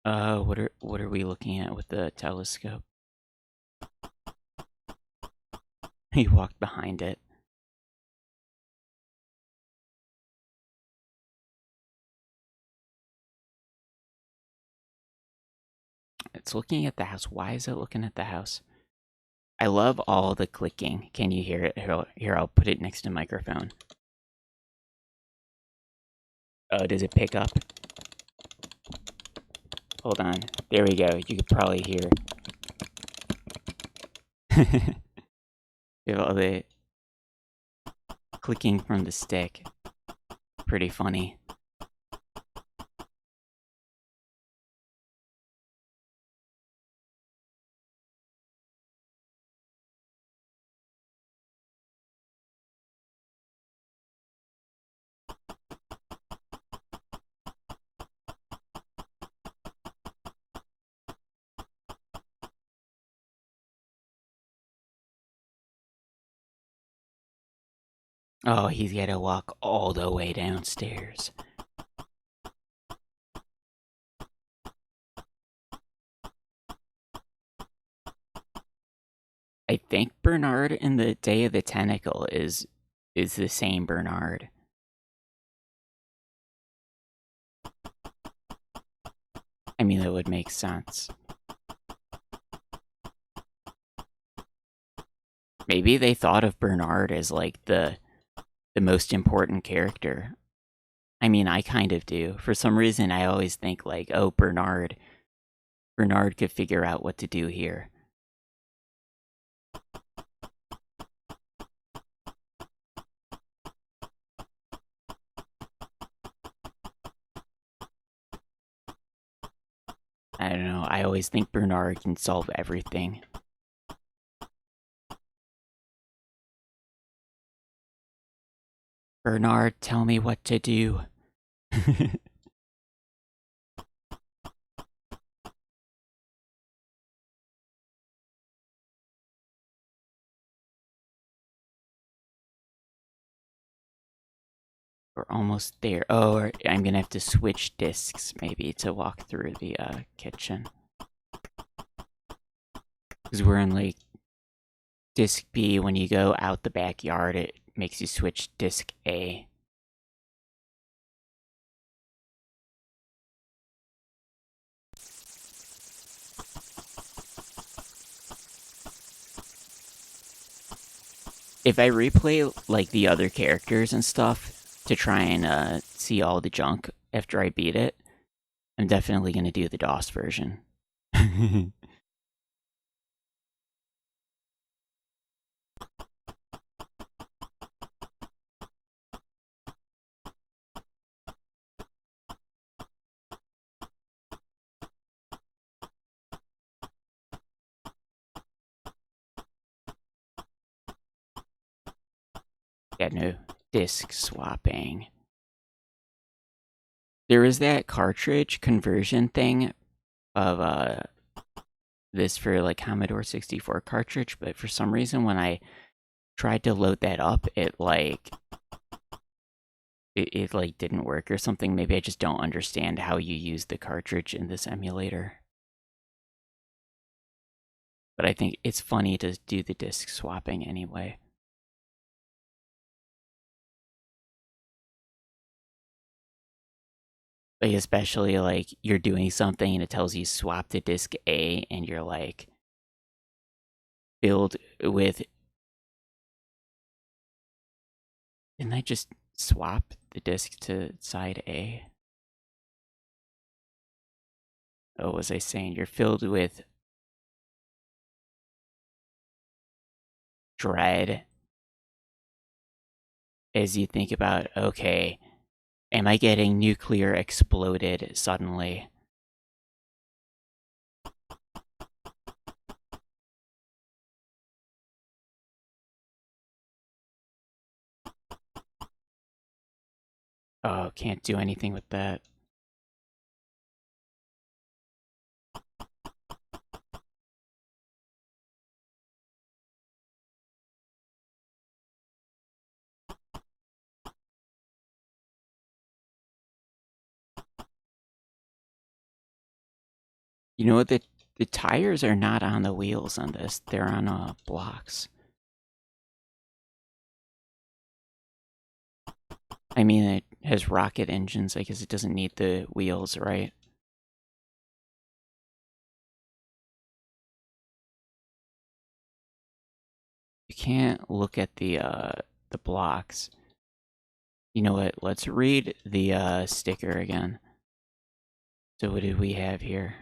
What are we looking at with the telescope? He walked behind it. It's looking at the house. Why is it looking at the house? I love all the clicking. Can you hear it? Here, I'll put it next to microphone. Oh, does it pick up? Hold on. There we go. You could probably hear. You have all the clicking from the stick. Pretty funny. Oh, he's gotta walk all the way downstairs. I think Bernard in the Day of the Tentacle is the same Bernard. I mean, that would make sense. Maybe they thought of Bernard as like the most important character. I mean, I kind of do. For some reason, I always think like, oh, Bernard could figure out what to do here. I don't know. I always think Bernard can solve everything. Bernard, tell me what to do. We're almost there. Oh, I'm gonna have to switch discs maybe to walk through the kitchen. Because we're in like disc B. When you go out the backyard, it makes you switch disc A. If I replay like the other characters and stuff to try and see all the junk after I beat it, I'm definitely gonna do the DOS version. Yeah, no disc swapping. There is that cartridge conversion thing of this for like Commodore 64 cartridge, but for some reason when I tried to load that up, it like didn't work or something. Maybe I just don't understand how you use the cartridge in this emulator. But I think it's funny to do the disc swapping anyway. Like especially like you're doing something and it tells you swap to disc A and you're like filled with, didn't I just swap the disc to side A? Oh, was I saying you're filled with dread as you think about, okay, am I getting nuclear exploded suddenly? Oh, can't do anything with that. You know what? The tires are not on the wheels on this. They're on blocks. I mean, it has rocket engines. I guess it doesn't need the wheels, right? You can't look at the blocks. You know what? Let's read the sticker again. So what did we have here?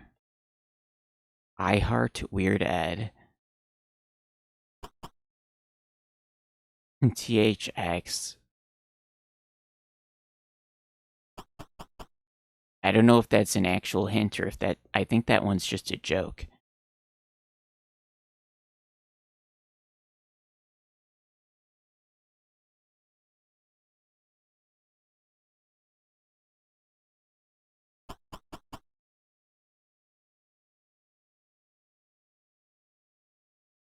I Heart Weird Ed. THX. I don't know if that's an actual hint or if that. I think that one's just a joke.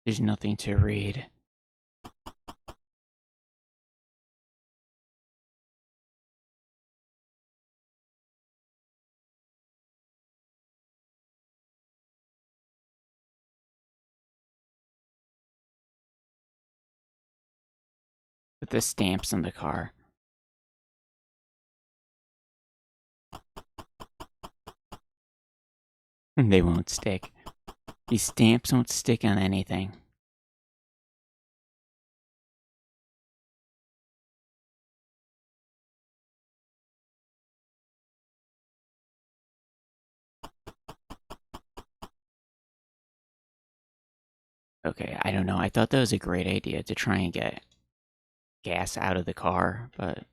There's nothing to read. Put the stamps on the car. They won't stick. These stamps won't stick on anything. Okay, I don't know. I thought that was a great idea to try and get gas out of the car, but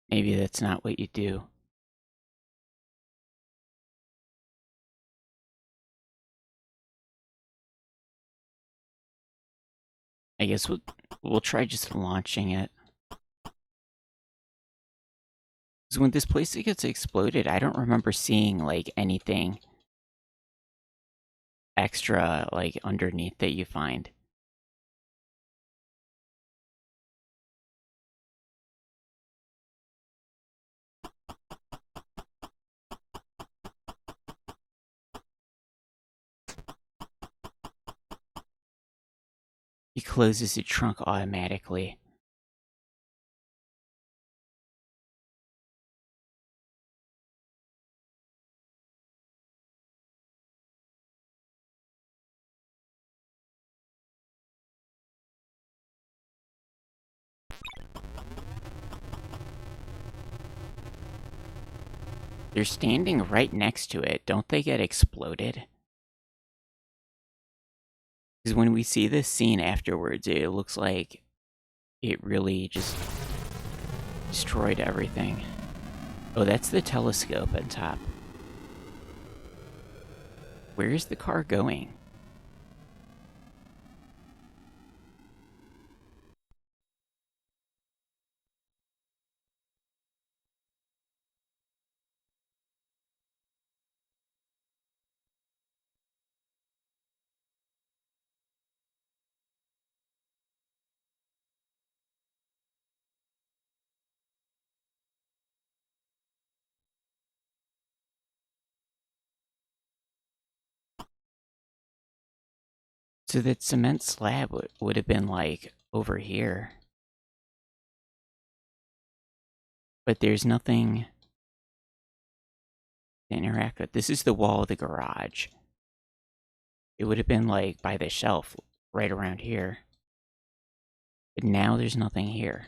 maybe that's not what you do. I guess we'll try just launching it. Because when this place gets exploded, I don't remember seeing like anything extra like underneath that you find. He closes the trunk automatically. They're standing right next to it. Don't they get exploded? Because when we see this scene afterwards, it looks like it really just destroyed everything. Oh, that's the telescope on top. Where is the car going? So that cement slab would have been like over here. But there's nothing to interact with. This is the wall of the garage. It would have been like by the shelf right around here. But now there's nothing here.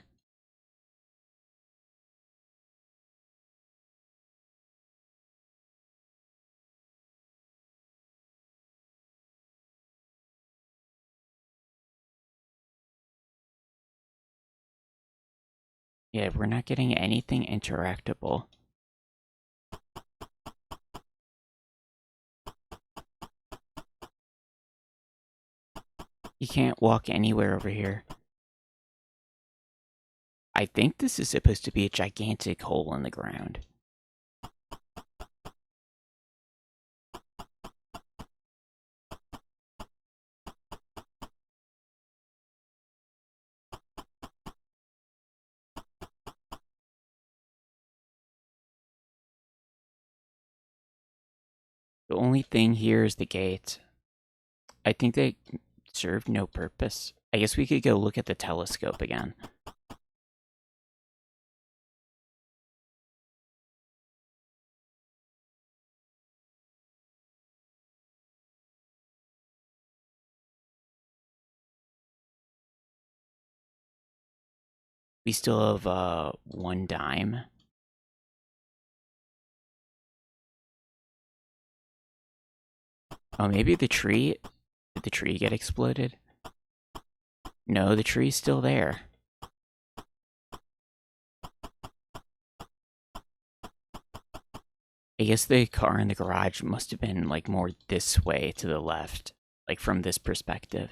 Yeah, we're not getting anything interactable. You can't walk anywhere over here. I think this is supposed to be a gigantic hole in the ground. The only thing here is the gate. I think they served no purpose. I guess we could go look at the telescope again. We still have one dime. Oh, maybe the tree. Did the tree get exploded? No, the tree's still there. I guess the car in the garage must have been like more this way to the left, like from this perspective.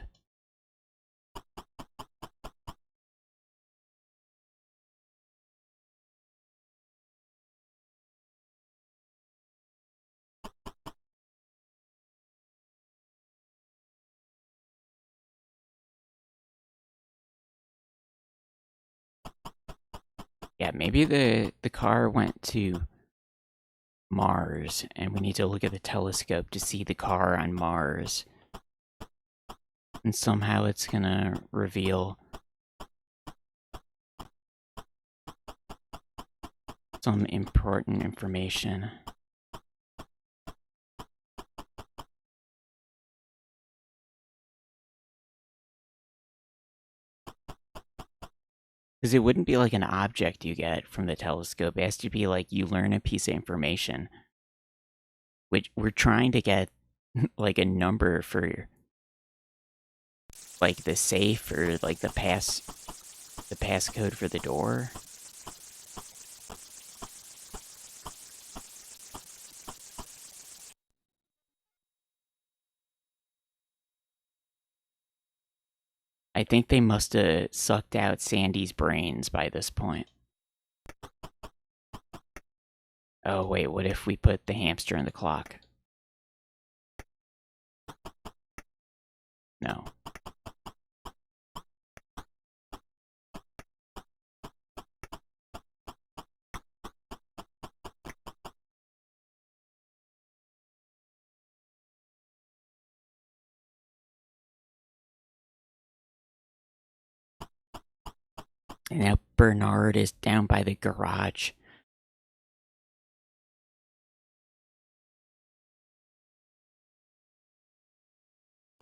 Yeah, maybe the car went to Mars, and we need to look at the telescope to see the car on Mars. And somehow it's gonna reveal some important information. Because it wouldn't be like an object you get from the telescope. It has to be like you learn a piece of information. Which we're trying to get like a number for like the safe or like the passcode for the door. I think they must have sucked out Sandy's brains by this point. Oh wait, what if we put the hamster in the clock? No. And now Bernard is down by the garage.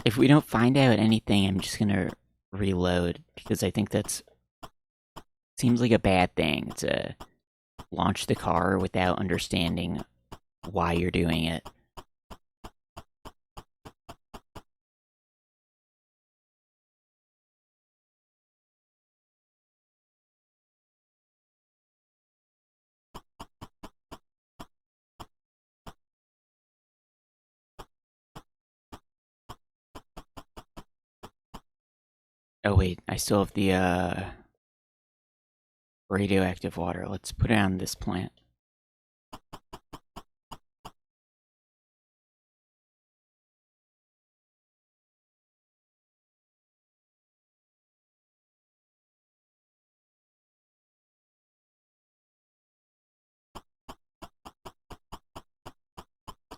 If we don't find out anything, I'm just gonna reload because I think that's seems like a bad thing to launch the car without understanding why you're doing it. Oh wait, I still have the radioactive water. Let's put it on this plant.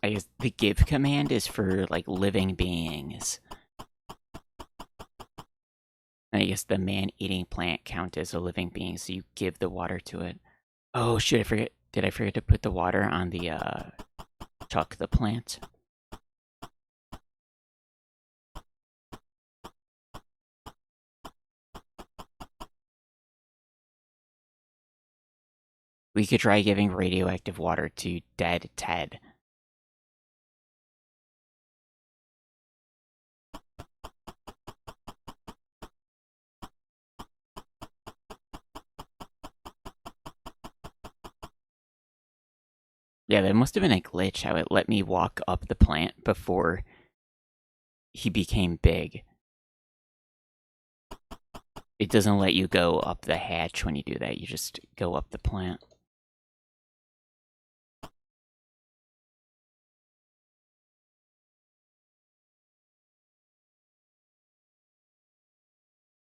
I guess the give command is for like living beings. And I guess the man-eating plant count as a living being, so you give the water to it. Oh shit, I forget. Did I forget to put the water on the Chuck the plant? We could try giving radioactive water to dead Ted. Yeah, that must have been a glitch how it let me walk up the plant before he became big. It doesn't let you go up the hatch when you do that, you just go up the plant.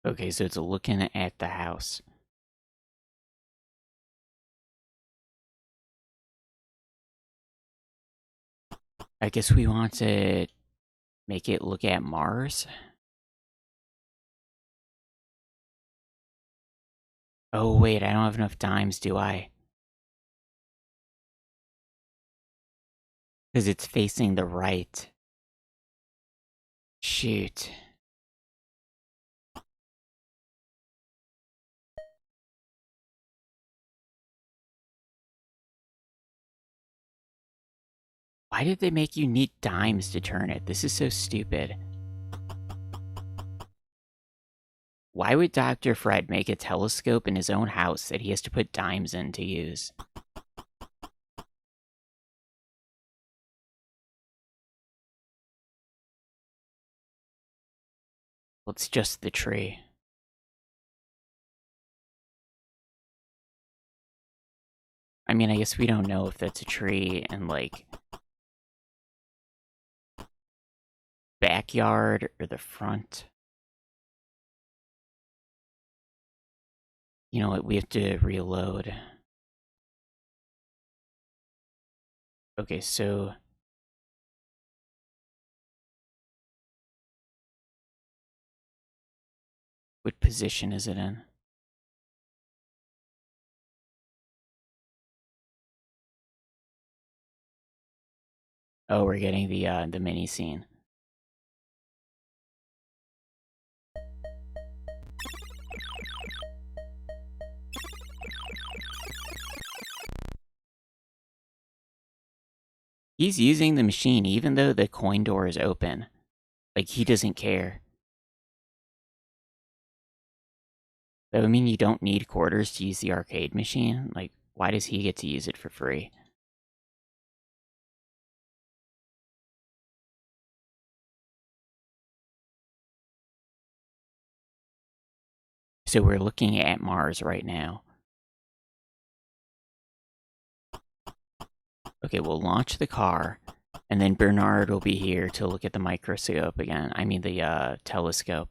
Okay, so it's looking at the house. I guess we want to make it look at Mars. Oh wait, I don't have enough dimes, do I? Because it's facing the right. Shoot. Why did they make you need dimes to turn it? This is so stupid. Why would Dr. Fred make a telescope in his own house that he has to put dimes in to use? Well, it's just the tree. I mean, I guess we don't know if that's a tree in, like, backyard or the front. You know what, we have to reload. Okay, so What position is it in? Oh, we're getting the mini scene. He's using the machine even though the coin door is open. Like, he doesn't care. That would mean you don't need quarters to use the arcade machine. Like, why does he get to use it for free? So we're looking at Mars right now. Okay, we'll launch the car, and then Bernard will be here to look at the microscope again. I mean the telescope.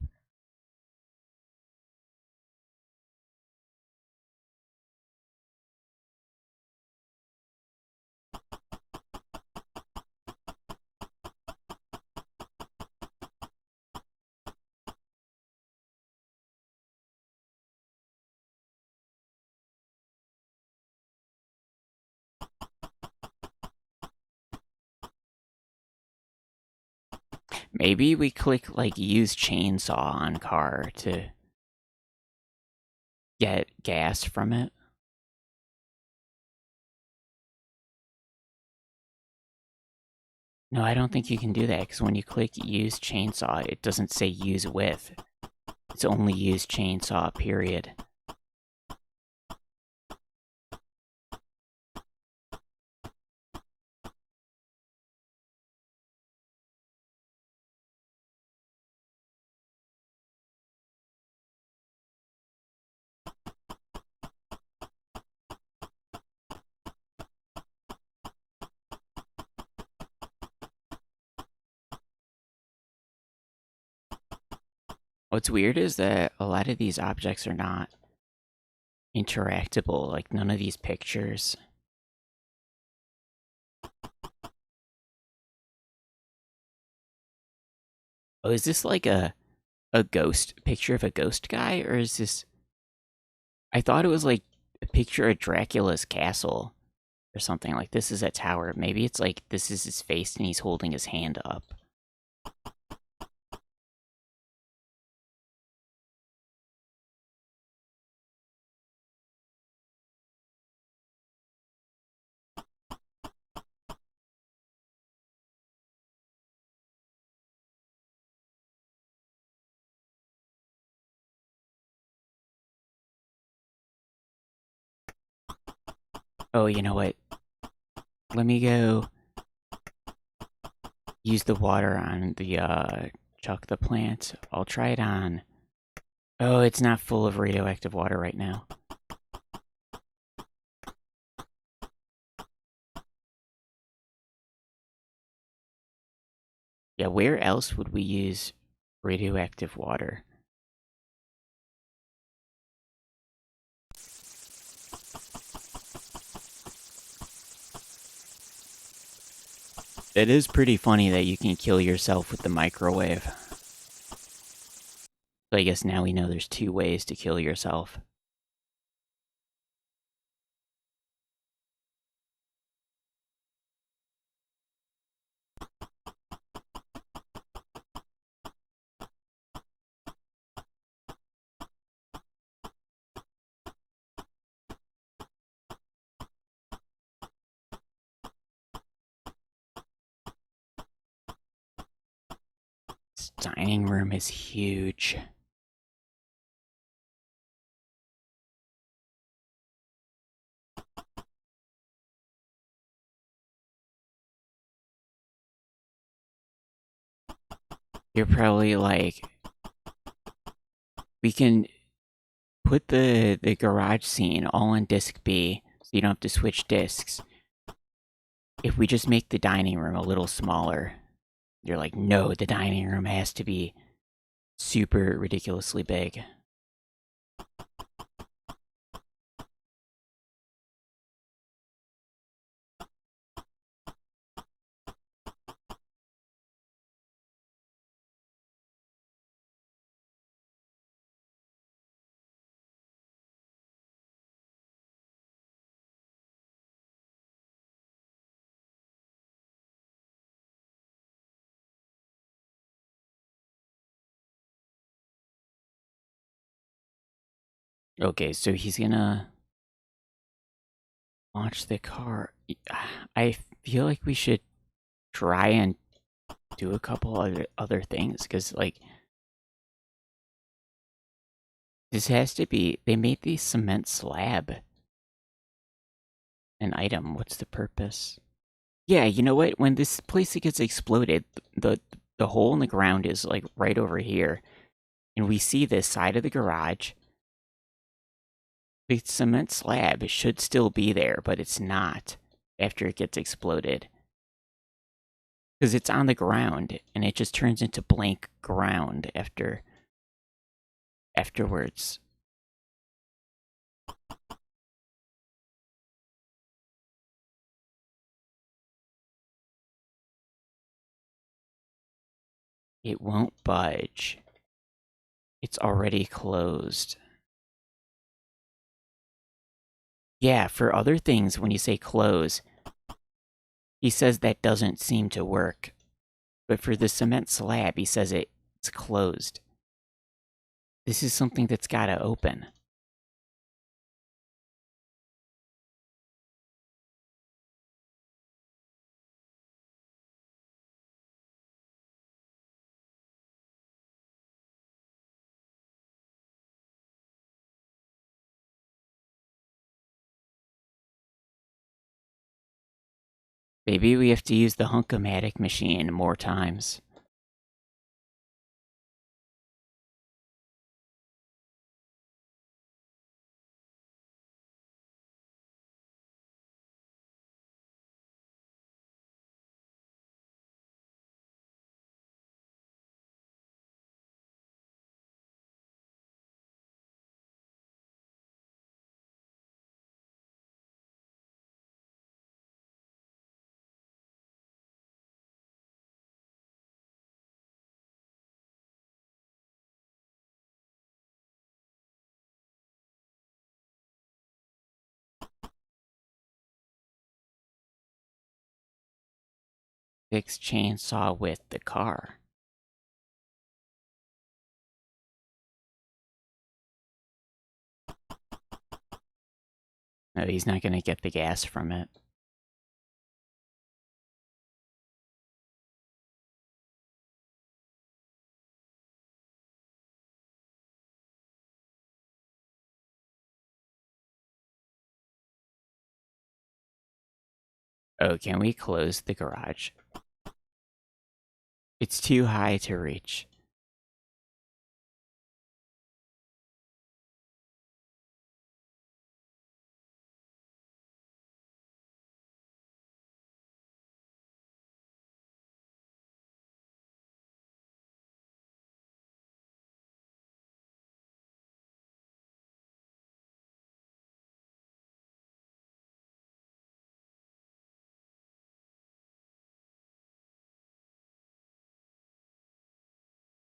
Maybe we click, like, use chainsaw on car to get gas from it. No, I don't think you can do that, because when you click use chainsaw, it doesn't say use with. It's only use chainsaw, period. What's weird is that a lot of these objects are not interactable, like none of these pictures. Oh, is this like a ghost picture of a ghost guy, or is this... I thought it was like a picture of Dracula's castle or something. Like, this is a tower. Maybe it's like this is his face and he's holding his hand up. Oh, you know what? Let me go use the water on the chuck the plant. I'll try it on... Oh, it's not full of radioactive water right now. Yeah, where else would we use radioactive water? It is pretty funny that you can kill yourself with the microwave. So I guess now we know there's 2 ways to kill yourself. This dining room is huge. You're probably like, we can put the garage scene all on disc B, so you don't have to switch discs. If we just make the dining room a little smaller, you're like, no, the dining room has to be super ridiculously big. Okay, so he's gonna launch the car. I feel like we should try and do a couple other things because, like, this has to be. They made the cement slab an item. What's the purpose? Yeah, you know what? When this place gets exploded, the hole in the ground is like right over here, and we see this side of the garage. The cement slab should still be there, but it's not after it gets exploded. Because it's on the ground, and it just turns into blank ground afterwards. It won't budge. It's already closed. Yeah, for other things, when you say close, he says that doesn't seem to work. But for the cement slab, he says it's closed. This is something that's gotta open. Maybe we have to use the Hunk-O-Matic machine more times. Fix chainsaw with the car. No, he's not gonna get the gas from it. Oh, can we close the garage? It's too high to reach.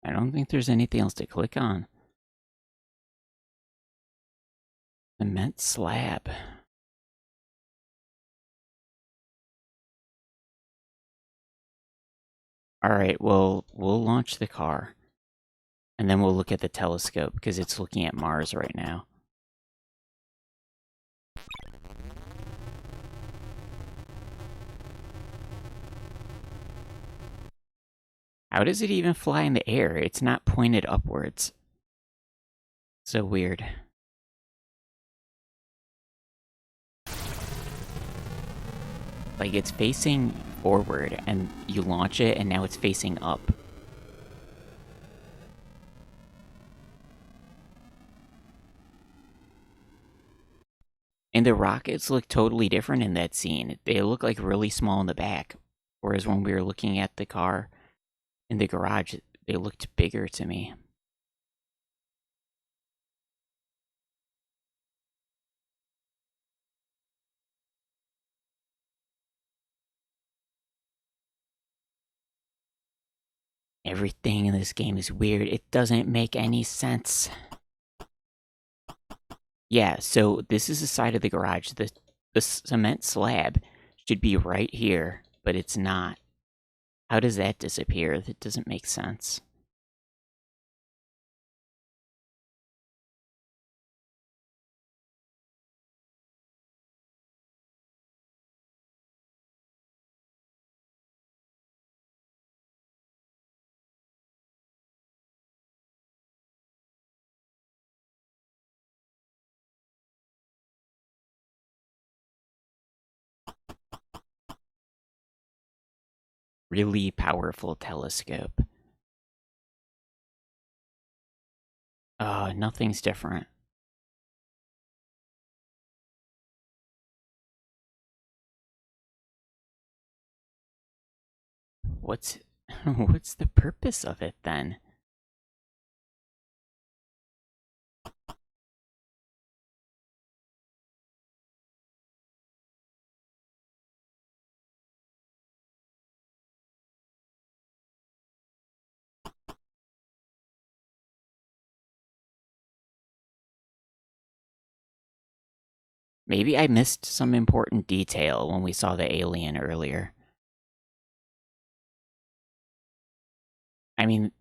I don't think there's anything else to click on. Cement slab. Alright, well, we'll launch the car. And then we'll look at the telescope, because it's looking at Mars right now. How does it even fly in the air? It's not pointed upwards. So weird. Like, it's facing forward, and you launch it, and now it's facing up. And the rockets look totally different in that scene. They look like really small in the back. Whereas when we were looking at the car in the garage, they looked bigger to me. Everything in this game is weird. It doesn't make any sense. Yeah, so this is the side of the garage. The cement slab should be right here, but it's not. How does that disappear? That doesn't make sense. really powerful telescope. Nothing's different. What's what's the purpose of it then? Maybe I missed some important detail when we saw the alien earlier. I mean,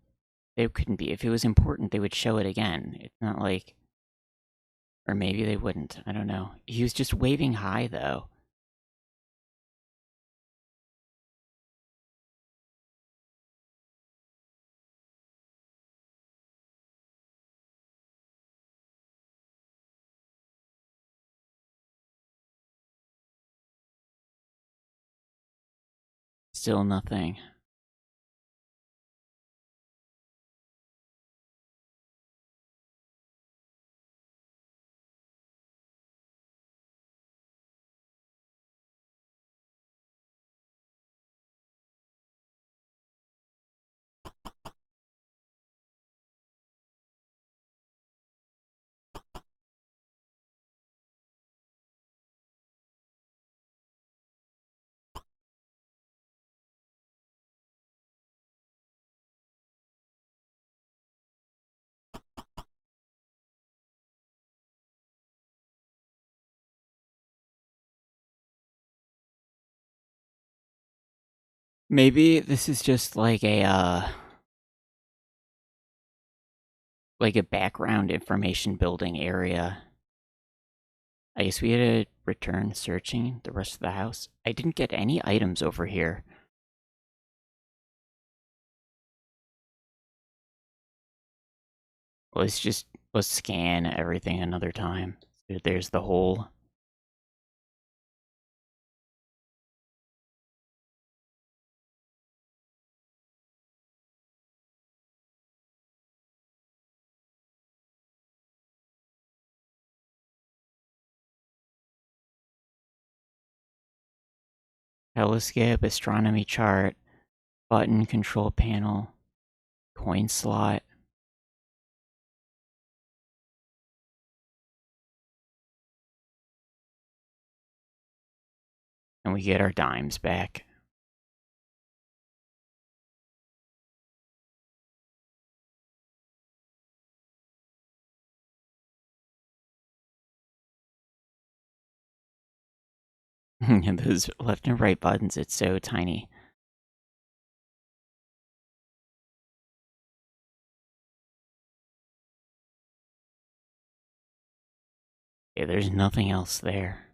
they couldn't be. If it was important, they would show it again. It's not like. Or maybe they wouldn't. I don't know. He was just waving high, though. Still nothing. Maybe this is just like a background information building area. I guess we had to return searching the rest of the house. I didn't get any items over here. Let's scan everything another time. There's the hole. Telescope, astronomy chart, button control panel, coin slot. And we get our dimes back. And those left and right buttons, it's so tiny. Yeah, there's nothing else there.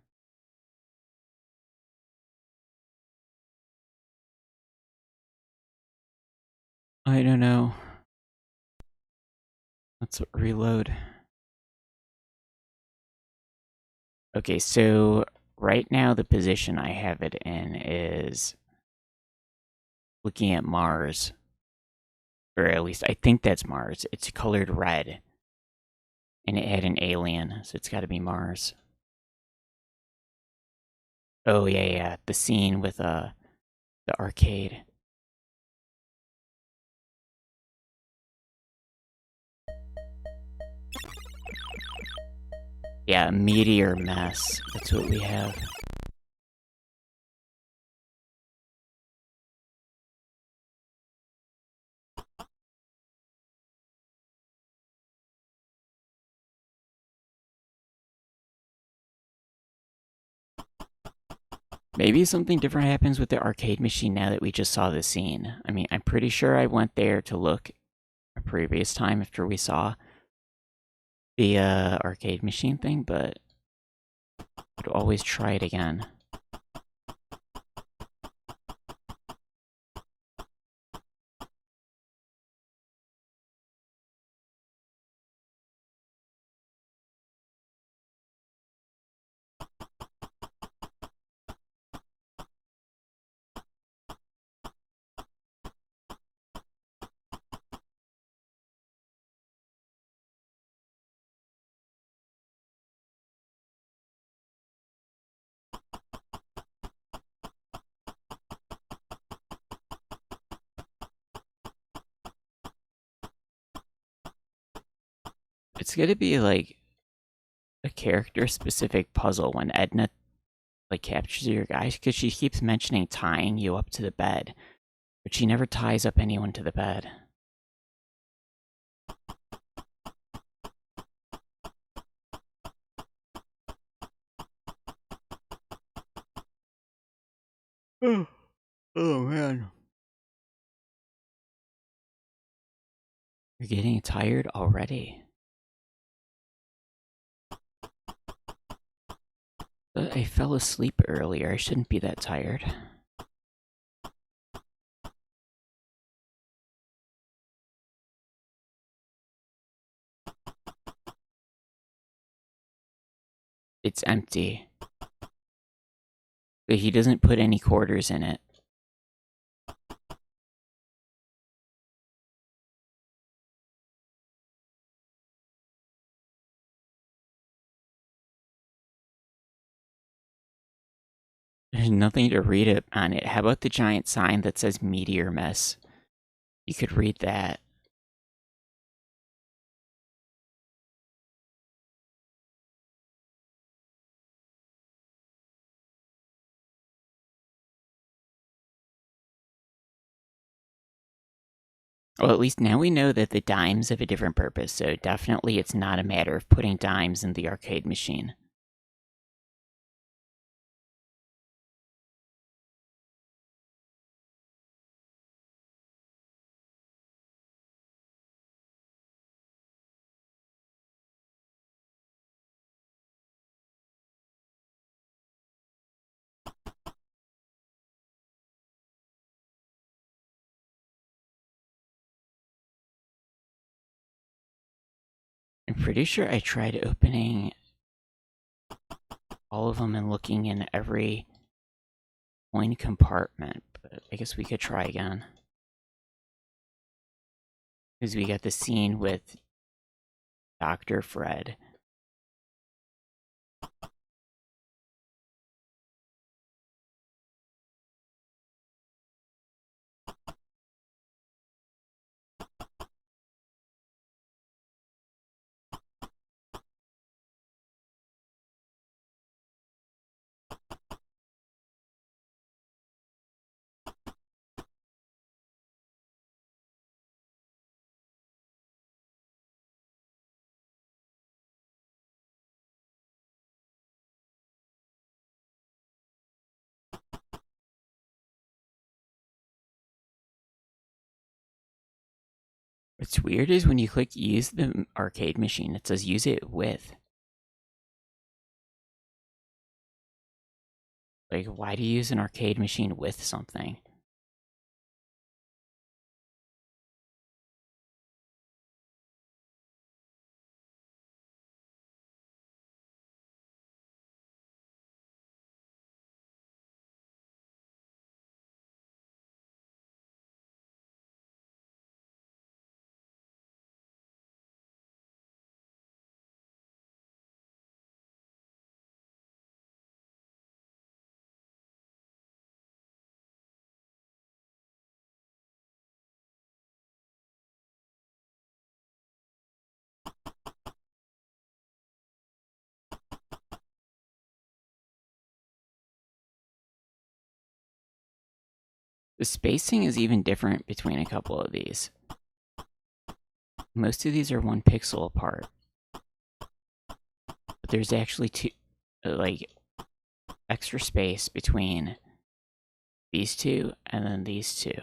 I don't know. Let's reload. Okay, so right now the position I have it in is looking at Mars. Or at least I think that's Mars. It's colored red. And it had an alien, so it's gotta be Mars. Oh yeah. The scene with the arcade. Yeah, meteor mess. That's what we have. Maybe something different happens with the arcade machine now that we just saw the scene. I mean, I'm pretty sure I went there to look a previous time after we saw the arcade machine thing, but I'd always try it again. It's gonna be like a character-specific puzzle when Edna like captures your guys, because she keeps mentioning tying you up to the bed, but she never ties up anyone to the bed. Oh, oh man. You're getting tired already. I fell asleep earlier. I shouldn't be that tired. It's empty. But he doesn't put any quarters in it. There's nothing to read it on it. How about the giant sign that says meteor mess? You could read that. Well, at least now we know that the dimes have a different purpose, so definitely it's not a matter of putting dimes in the arcade machine. I'm pretty sure I tried opening all of them and looking in every coin compartment, but I guess we could try again. Because we got the scene with Dr. Fred. What's weird is when you click use the arcade machine, it says use it with. Like, why do you use an arcade machine with something? The spacing is even different between a couple of these. Most of these are 1 pixel apart. But there's actually two, like, extra space between these two and then these two.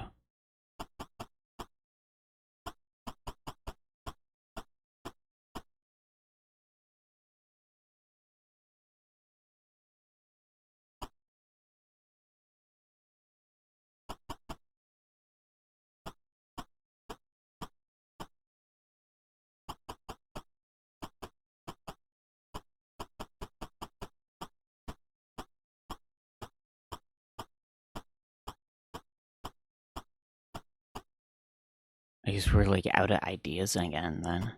I guess we're like out of ideas again then.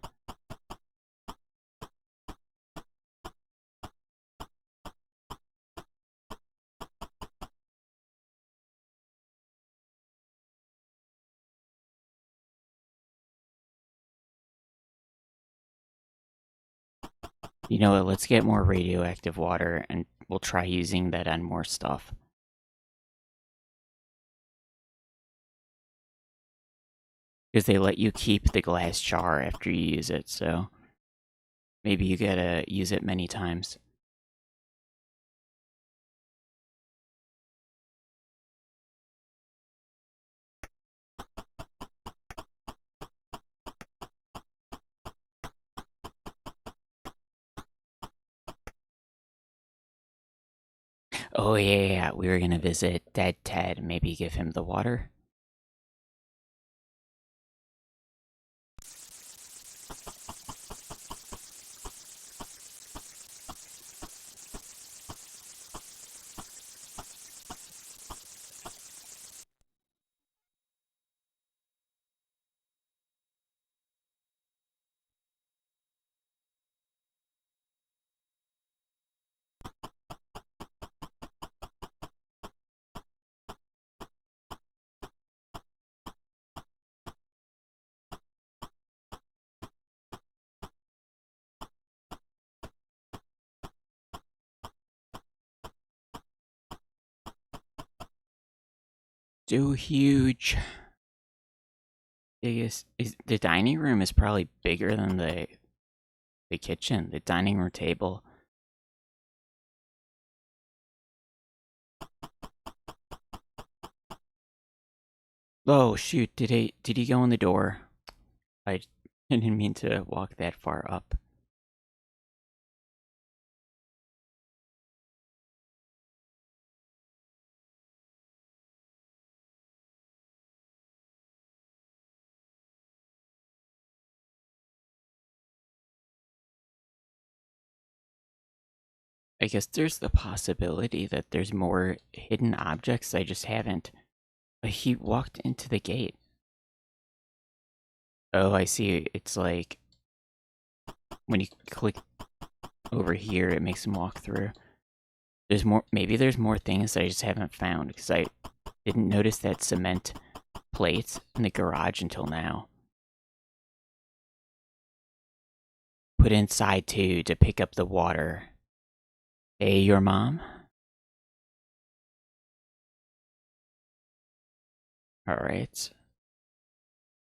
You know what? Let's get more radioactive water and we'll try using that on more stuff. Because they let you keep the glass jar after you use it, so maybe you gotta use it many times. Oh yeah, we were gonna visit Dead Ted. Maybe give him the water. So huge. Biggest is the dining room is probably bigger than the kitchen. The dining room table. Oh shoot! Did he go in the door? I didn't mean to walk that far up. I guess there's the possibility that there's more hidden objects I just haven't. He walked into the gate. Oh, I see. It's like when you click over here, it makes him walk through. There's more. Maybe there's more things that I just haven't found because I didn't notice that cement plate in the garage until now. Put inside too to pick up the water. Hey, your mom? Alright.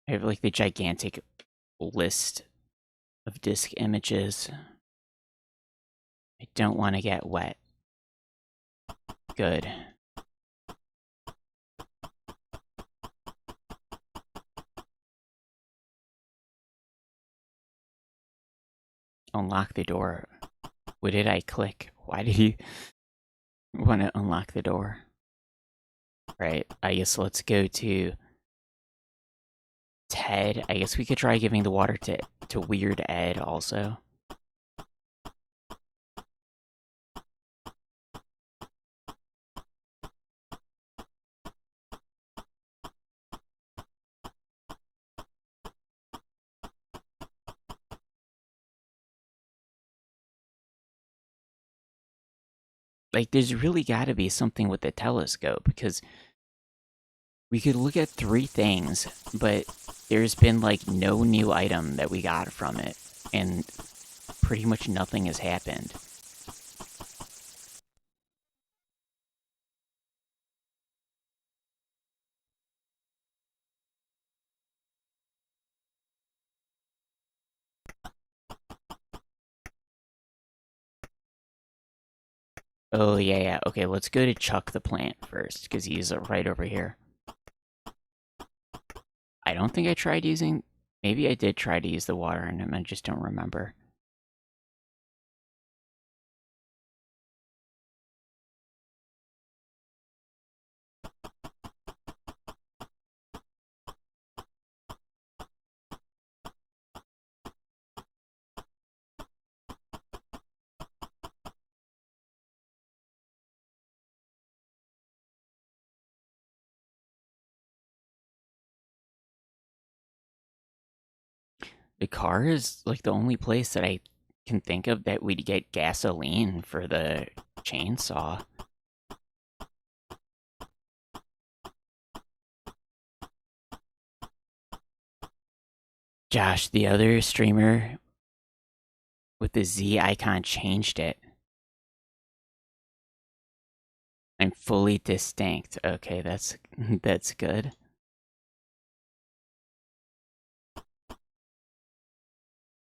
I have like the gigantic list of disk images. I don't want to get wet. Good. Unlock the door. What did I click? Why did you want to unlock the door? Right, I guess let's go to Ted. I guess we could try giving the water to Weird Ed also. Like, there's really gotta be something with the telescope, because we could look at 3 things, but there's been, like, no new item that we got from it, and pretty much nothing has happened. Oh, yeah, yeah. Okay, let's go to Chuck the plant first, because he's right over here. I don't think I tried using... Maybe I did try to use the water on him, I just don't remember. The car is, like, the only place that I can think of that we'd get gasoline for the chainsaw. Josh, the other streamer With the Z icon changed it. I'm fully distinct. Okay, that's that's good.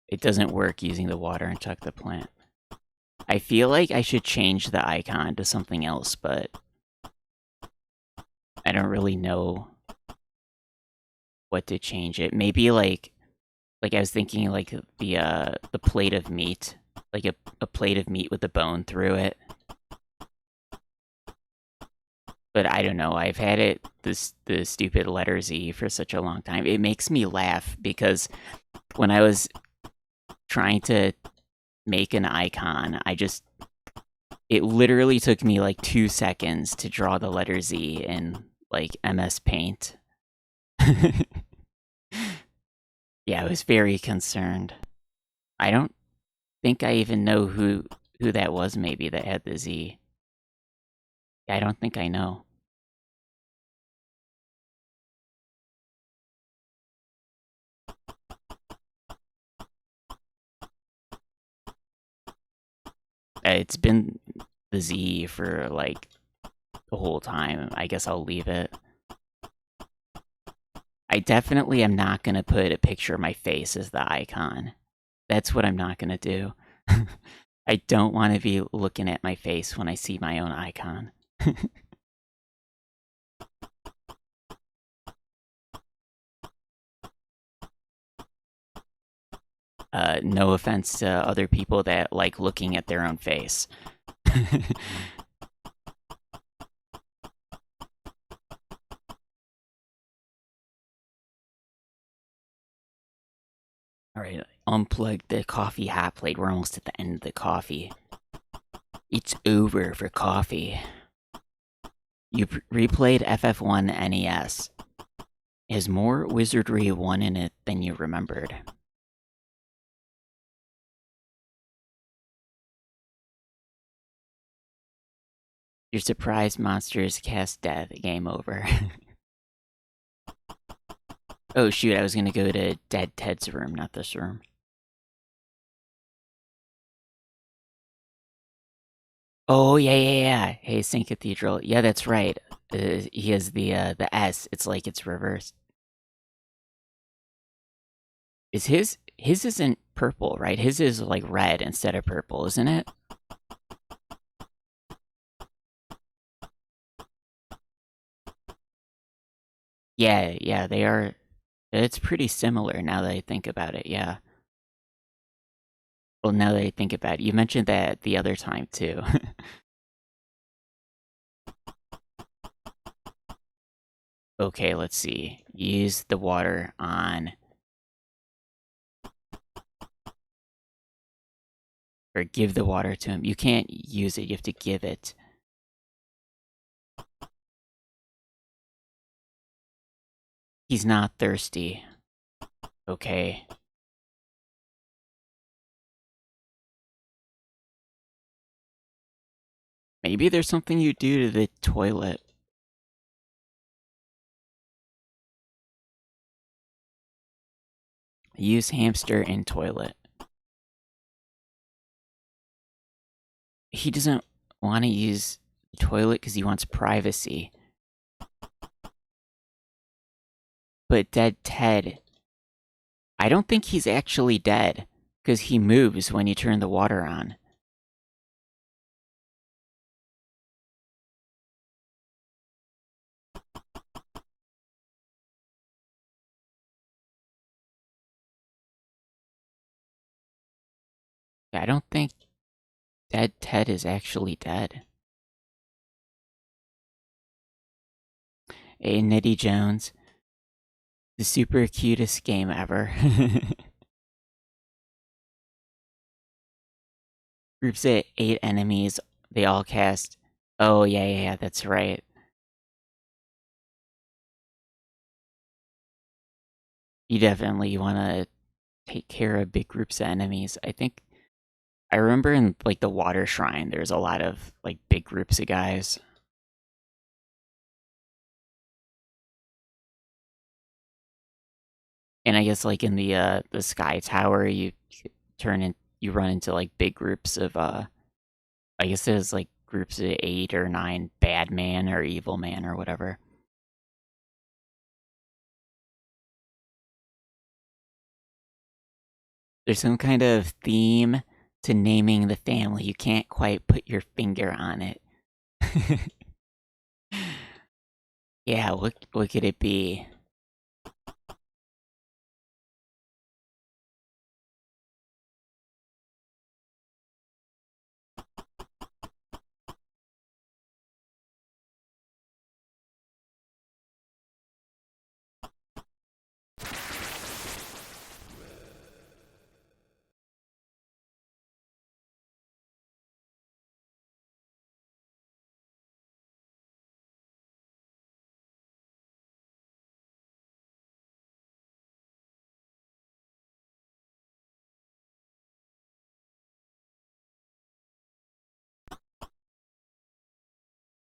It doesn't work using the water and chuck the plant. I feel like I should change the icon to something else, but I don't really know what to change it. Maybe like I was thinking like the plate of meat, like a plate of meat with a bone through it. But I don't know. I've had the stupid letter Z for such a long time. It makes me laugh because when I was trying to make an icon, it literally took me like 2 seconds to draw the letter Z in like MS Paint. Yeah, I was very concerned. I don't think I even know who that was maybe that had the Z. I don't think I know. It's been the Z for like the whole time. I guess I'll leave it. I definitely am not gonna put a picture of my face as the icon. That's what I'm not gonna do. I don't want to be looking at my face when I see my own icon. No offense to other people that like looking at their own face. Alright, unplug the coffee hot plate. We're almost at the end of the coffee. It's over for coffee. You replayed FF1 NES. It has more Wizardry 1 in it than you remembered. Your surprise monsters cast death. Game over. Oh shoot, I was gonna go to Dead Ted's room, not this room. Oh yeah. Hey, Saint Cathedral. Yeah, that's right. He has the S. It's like it's reversed. Is his isn't purple, right? His is like red instead of purple, isn't it? Yeah, they are. It's pretty similar now that I think about it. Yeah. Well, now that I think about it, you mentioned that the other time too. Okay, let's see. Use the water on, or give the water to him. You can't use it, you have to give it. He's not thirsty. Okay. Maybe there's something you do to the toilet. Use hamster in toilet. He doesn't want to use the toilet because he wants privacy. But Dead Ted, I don't think he's actually dead because he moves when you turn the water on. I don't think Dead Ted is actually dead. Hey, Nitty Jones, the super cutest game ever. Groups of 8 enemies, they all cast. Oh, yeah, that's right. You definitely want to take care of big groups of enemies. I think I remember in like the Water Shrine, there's a lot of like big groups of guys. And I guess like in the Sky Tower, you turn in you run into like big groups of I guess there's like groups of 8 or 9 bad man or evil man or whatever. There's some kind of theme to naming the family. You can't quite put your finger on it. Yeah, what could it be?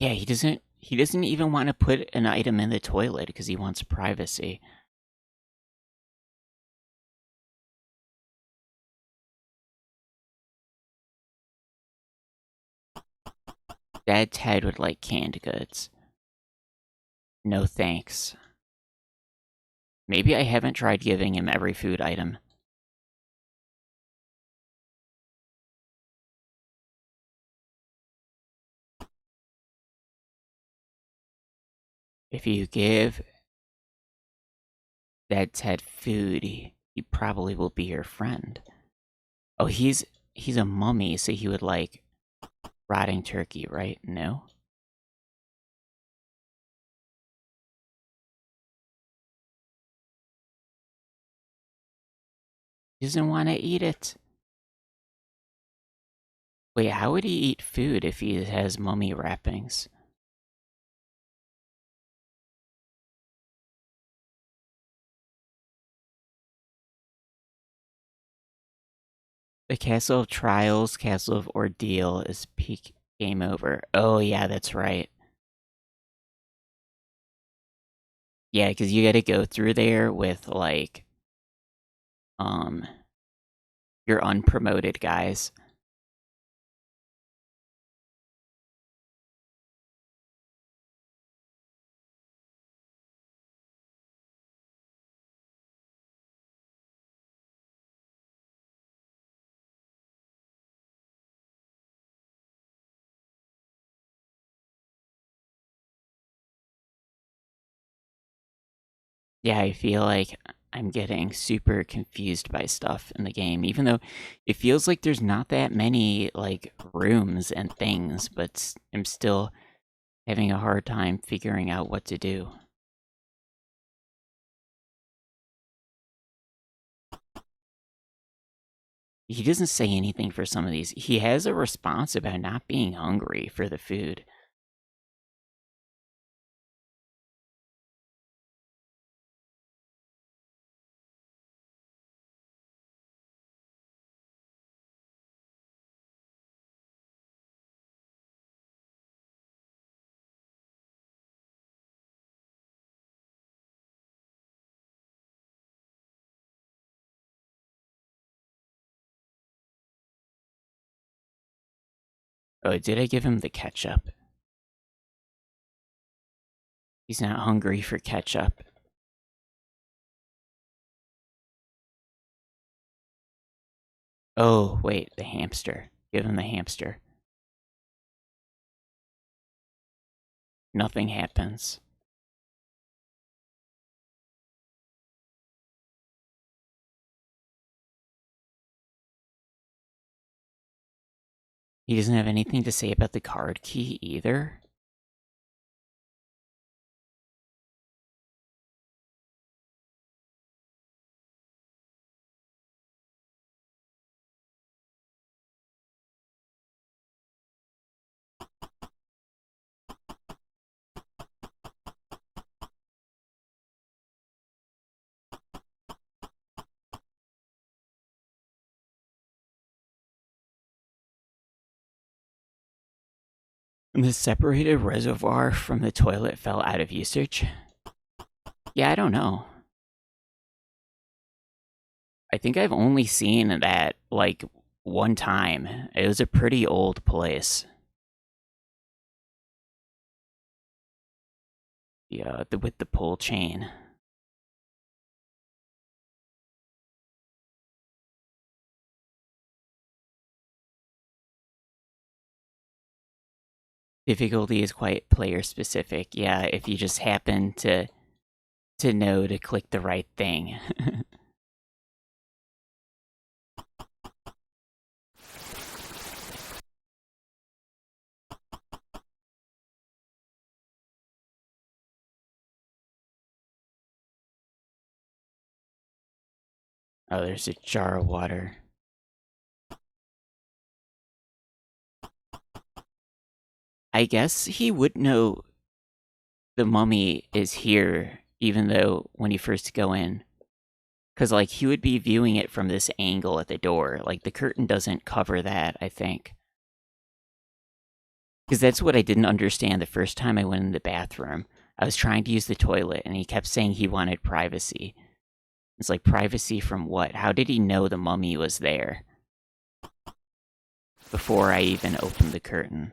Yeah, he doesn't even want to put an item in the toilet because he wants privacy. Dad Ted would like canned goods. No thanks. Maybe I haven't tried giving him every food item. If you give Dad Ted food, he probably will be your friend. Oh, he's a mummy, so he would like rotting turkey, right? No? He doesn't want to eat it. Wait, how would he eat food if he has mummy wrappings? The Castle of Trials, Castle of Ordeal is peak game over. Oh, yeah, that's right. Yeah, because you gotta go through there with, like, um, your unpromoted guys. Yeah, I feel like I'm getting super confused by stuff in the game, even though it feels like there's not that many, like, rooms and things, but I'm still having a hard time figuring out what to do. He doesn't say anything for some of these. He has a response about not being hungry for the food. Oh, did I give him the ketchup? He's not hungry for ketchup. Oh, wait, the hamster. Give him the hamster. Nothing happens. He doesn't have anything to say about the card key either. The separated reservoir from the toilet fell out of usage. Yeah, I don't know. I think I've only seen that, like, one time. It was a pretty old place. Yeah, with the pull chain. Difficulty is quite player specific. Yeah, if you just happen to know to click the right thing. Oh, there's a jar of water. I guess he would know the mummy is here, even though when you first go in. Because, like, he would be viewing it from this angle at the door. Like, the curtain doesn't cover that, I think. Because that's what I didn't understand the first time I went in the bathroom. I was trying to use the toilet, and he kept saying he wanted privacy. It's like, privacy from what? How did he know the mummy was there before I even opened the curtain?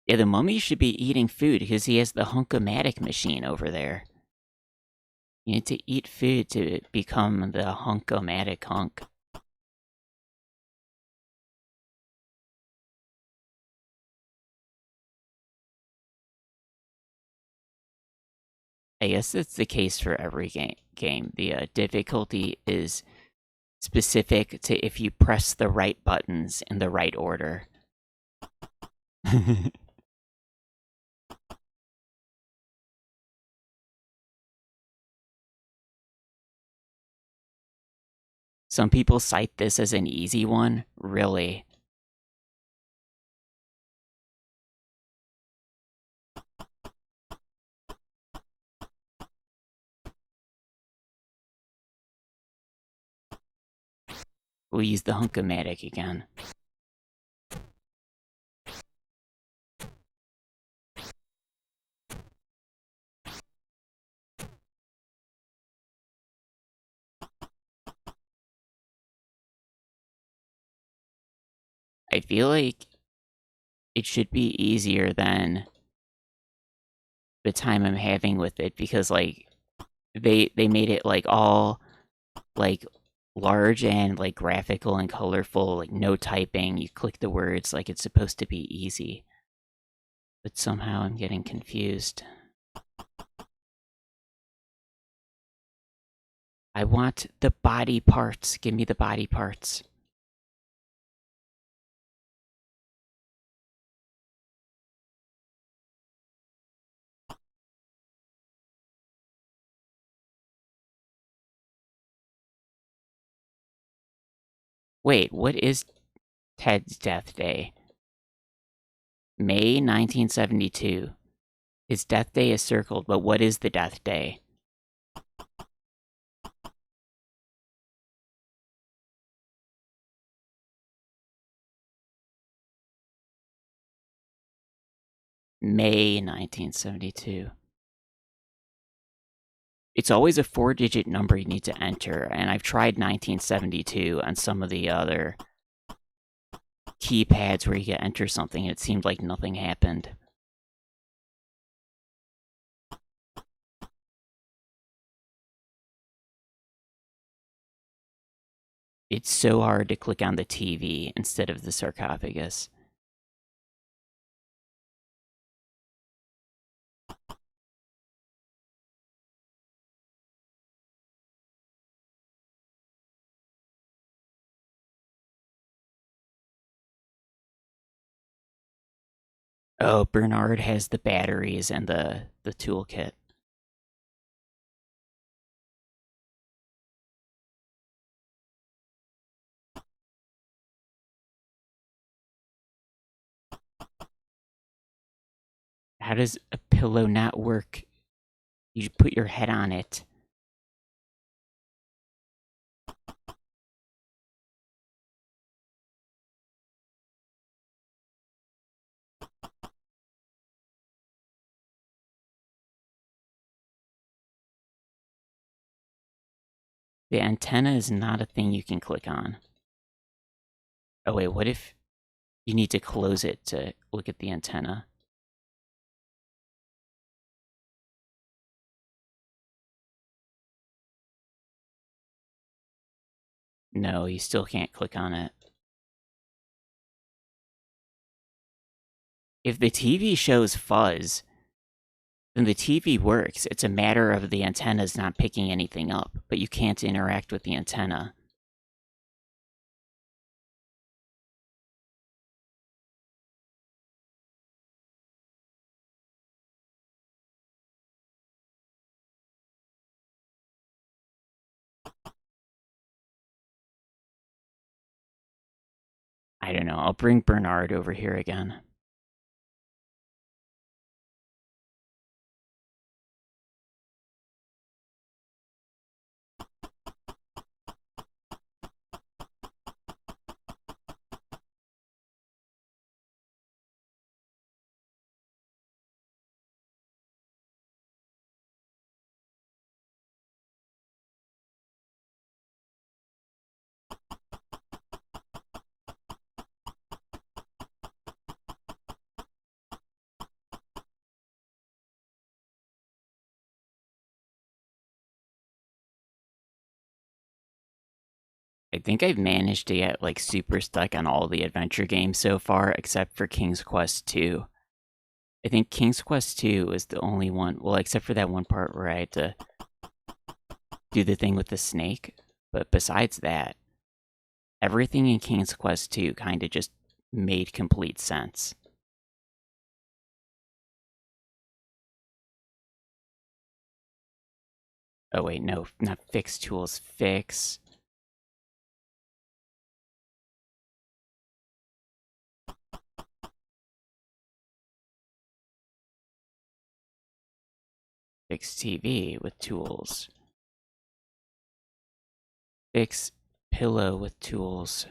Yeah, the mummy should be eating food because he has the hunk-o-matic machine over there. You need to eat food to become the hunk-o-matic hunk. I guess that's the case for every game. The difficulty is specific to if you press the right buttons in the right order. Some people cite this as an easy one. Really? We'll use the hunk-o-matic again. I feel like it should be easier than the time I'm having with it because, like, they made it like all like large and like graphical and colorful, like no typing. You click the words like it's supposed to be easy. But somehow I'm getting confused. I want the body parts. Give me the body parts. Wait, what is Ted's death day? May 1972. His death day is circled, but what is the death day? May 1972. It's always a 4-digit number you need to enter, and I've tried 1972 on some of the other keypads where you can enter something, and it seemed like nothing happened. It's so hard to click on the TV instead of the sarcophagus. Oh, Bernard has the batteries and the toolkit. How does a pillow not work? You put your head on it. The antenna is not a thing you can click on. Oh wait, what if you need to close it to look at the antenna? No, you still can't click on it. If the TV shows fuzz, then the TV works. It's a matter of the antenna's not picking anything up, but you can't interact with the antenna. I don't know. I'll bring Bernard over here again. I think I've managed to get like super stuck on all the adventure games so far, except for King's Quest 2. I think King's Quest 2 is the only one, well, except for that one part where I had to do the thing with the snake. But besides that, everything in King's Quest 2 kind of just made complete sense. Oh wait, no, not fix tools, fix. Fix TV with tools. Fix pillow with tools.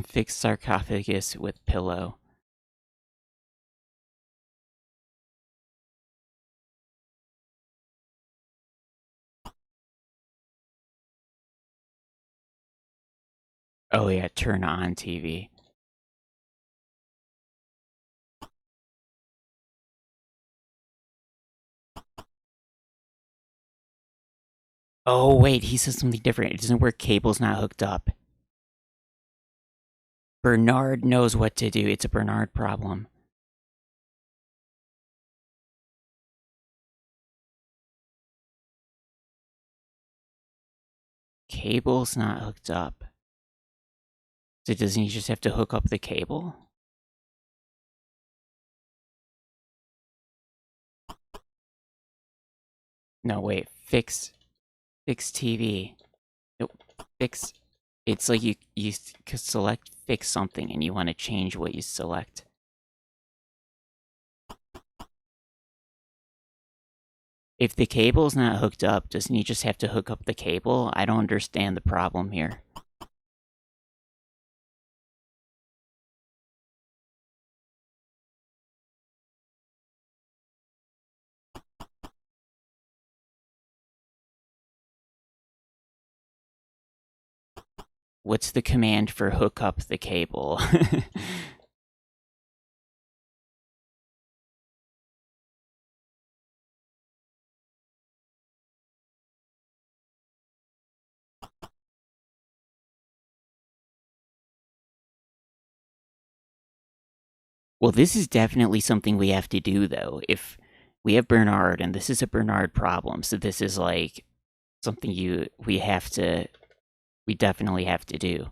Fix sarcophagus with pillow. Oh yeah, turn on TV. Oh wait, he says something different. It doesn't work, cable's not hooked up. Bernard knows what to do. It's a Bernard problem. Cable's not hooked up. So doesn't he just have to hook up the cable? No, wait. Fix TV. Nope. Fix. It's like you select fix something and you want to change what you select. If the cable's not hooked up, doesn't he just have to hook up the cable? I don't understand the problem here. What's the command for hook up the cable? Well, this is definitely something we have to do, though. If we have Bernard, and this is a Bernard problem, so this is like something we definitely have to do.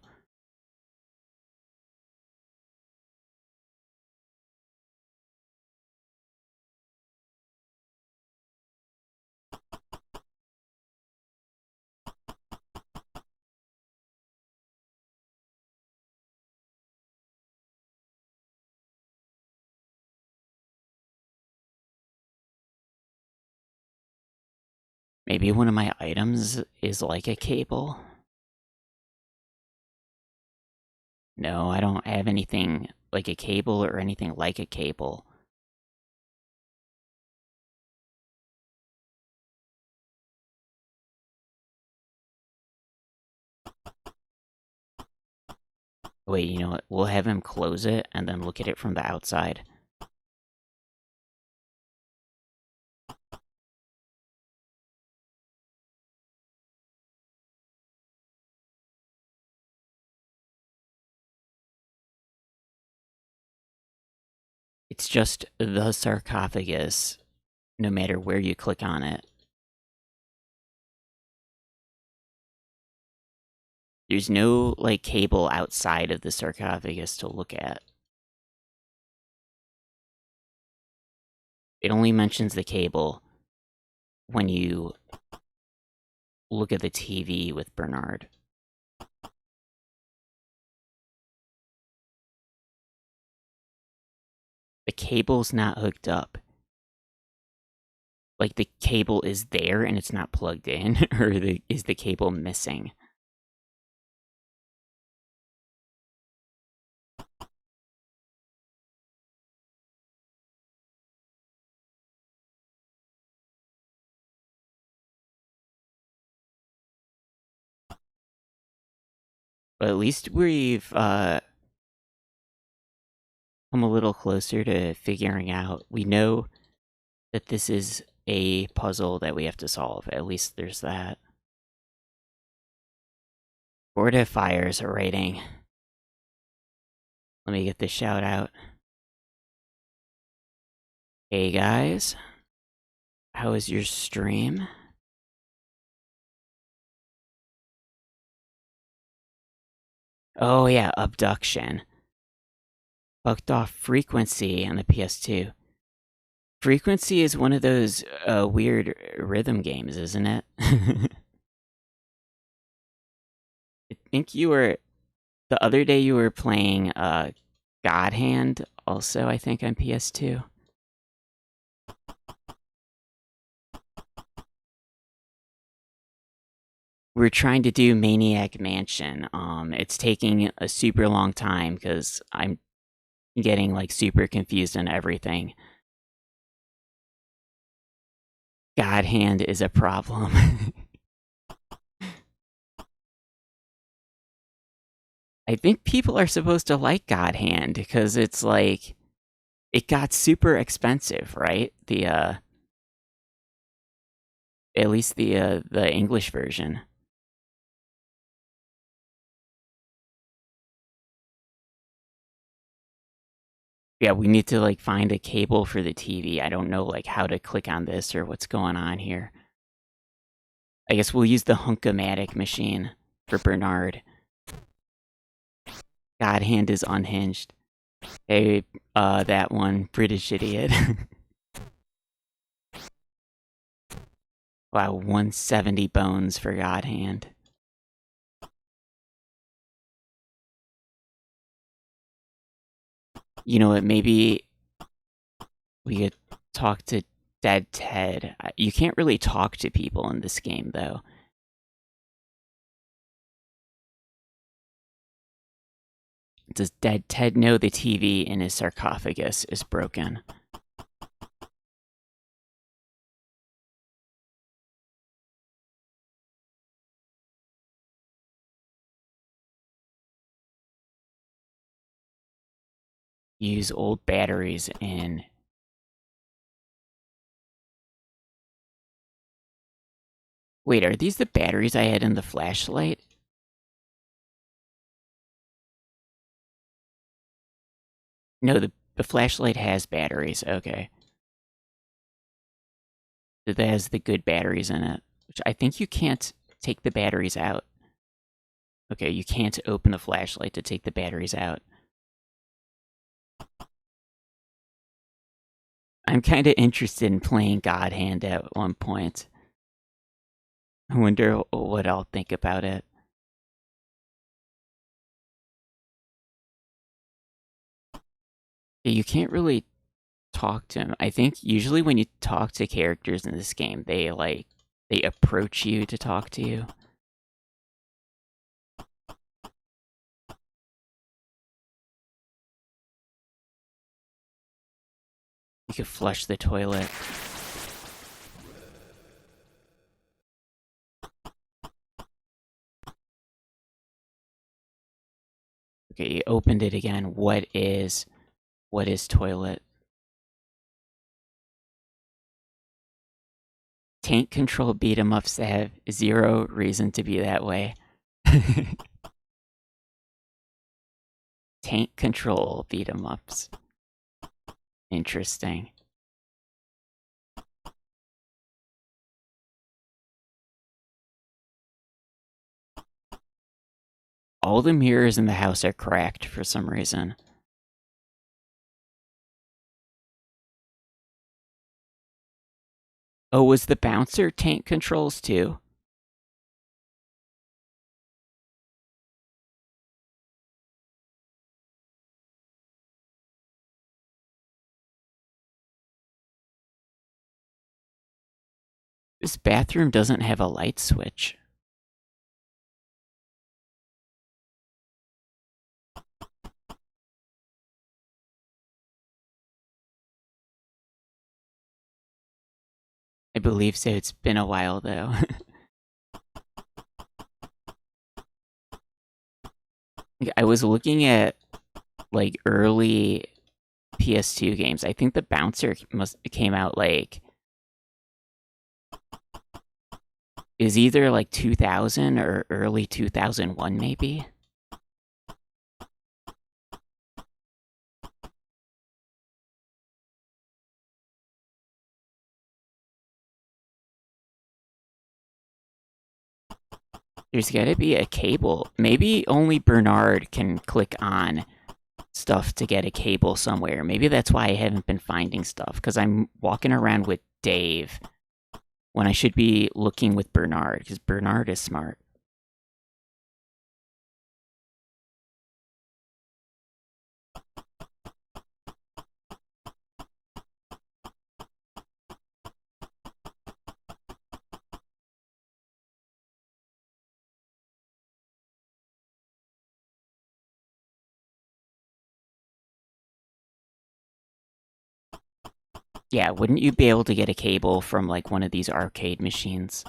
Maybe one of my items is like a cable? No, I don't have anything like a cable or anything like a cable. Wait, you know what? We'll have him close it and then look at it from the outside. It's just the sarcophagus, no matter where you click on it. There's no, like, cable outside of the sarcophagus to look at. It only mentions the cable when you look at the TV with Bernard. The cable's not hooked up. Like, the cable is there and it's not plugged in, or is the cable missing? But at least we've come a little closer to figuring out. We know that this is a puzzle that we have to solve. At least there's that. Fortifiers are rating. Let me get this shout out. Hey guys, how was your stream? Oh yeah, abduction. Bucked off frequency on the PS2. Frequency is one of those weird rhythm games, isn't it? I think you were the other day you were playing God Hand also, I think on PS2. We're trying to do Maniac Mansion. It's taking a super long time because I'm getting like super confused on everything. God Hand is a problem. I think people are supposed to like God Hand because it's like it got super expensive, right? The at least the English version. Yeah, we need to like find a cable for the TV. I don't know like how to click on this or what's going on here. I guess we'll use the Hunkomatic machine for Bernard. God Hand is unhinged. Hey, that one, British idiot. Wow, 170 bones for God Hand. You know what, maybe we could talk to Dead Ted. You can't really talk to people in this game, though. Does Dead Ted know the TV in his sarcophagus is broken? Use old batteries in. Wait, are these the batteries I had in the flashlight? No, the flashlight has batteries. Okay. That has the good batteries in it. Which I think you can't take the batteries out. Okay, you can't open the flashlight to take the batteries out. I'm kind of interested in playing God Hand at one point. I wonder what I'll think about it. Yeah, you can't really talk to him. I think usually when you talk to characters in this game, they approach you to talk to you. You could flush the toilet. Okay, you opened it again. What is toilet? Tank control beat 'em ups have zero reason to be that way. Tank control beat 'em ups. Interesting. All the mirrors in the house are cracked for some reason. Oh, was the bouncer tank controls too? This bathroom doesn't have a light switch. I believe so. It's been a while though. I was looking at like early PS2 games. I think the bouncer must came out like is either like 2000 or early 2001 maybe. There's got to be a cable. Maybe only Bernard can click on stuff to get a cable somewhere. Maybe that's why I haven't been finding stuff, because I'm walking around with Dave when I should be looking with Bernard, because Bernard is smart. Yeah, wouldn't you be able to get a cable from like one of these arcade machines?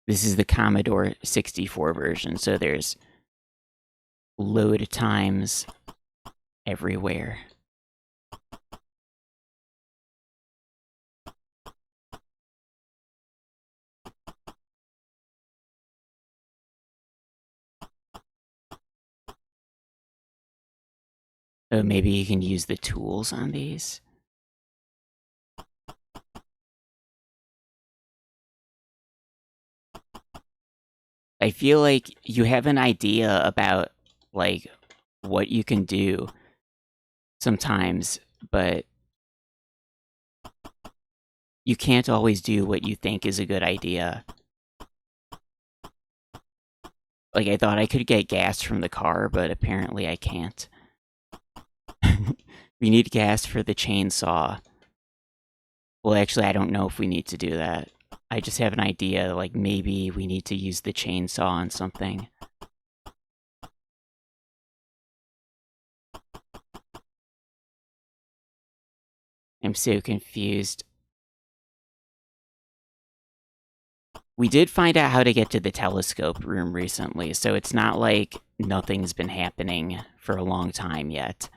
This is the Commodore 64 version, so there's load times everywhere. Oh, maybe you can use the tools on these? I feel like you have an idea about like what you can do sometimes, but you can't always do what you think is a good idea. Like I thought I could get gas from the car, but apparently I can't. We need gas for the chainsaw. Well, actually, I don't know if we need to do that. I just have an idea, like maybe we need to use the chainsaw on something. I'm so confused. We did find out how to get to the telescope room recently, so it's not like nothing's been happening for a long time yet.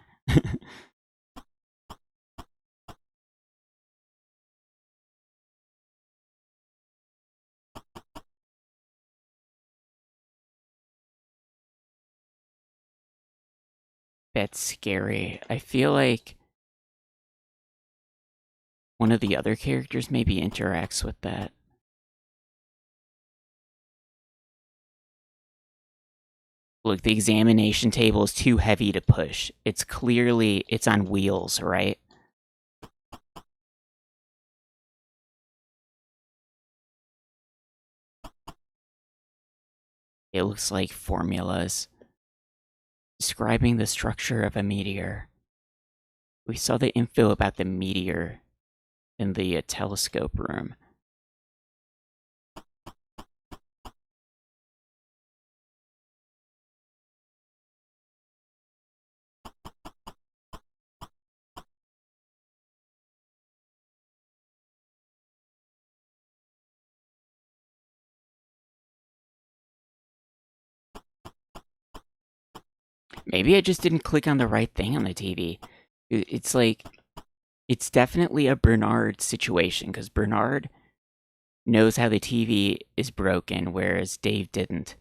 That's scary. I feel like one of the other characters maybe interacts with that. Look, the examination table is too heavy to push. It's clearly, it's on wheels, right? It looks like formulas. Describing the structure of a meteor. We saw the info about the meteor in the telescope room. Maybe I just didn't click on the right thing on the TV. It's like, it's definitely a Bernard situation, because Bernard knows how the TV is broken, whereas Dave didn't.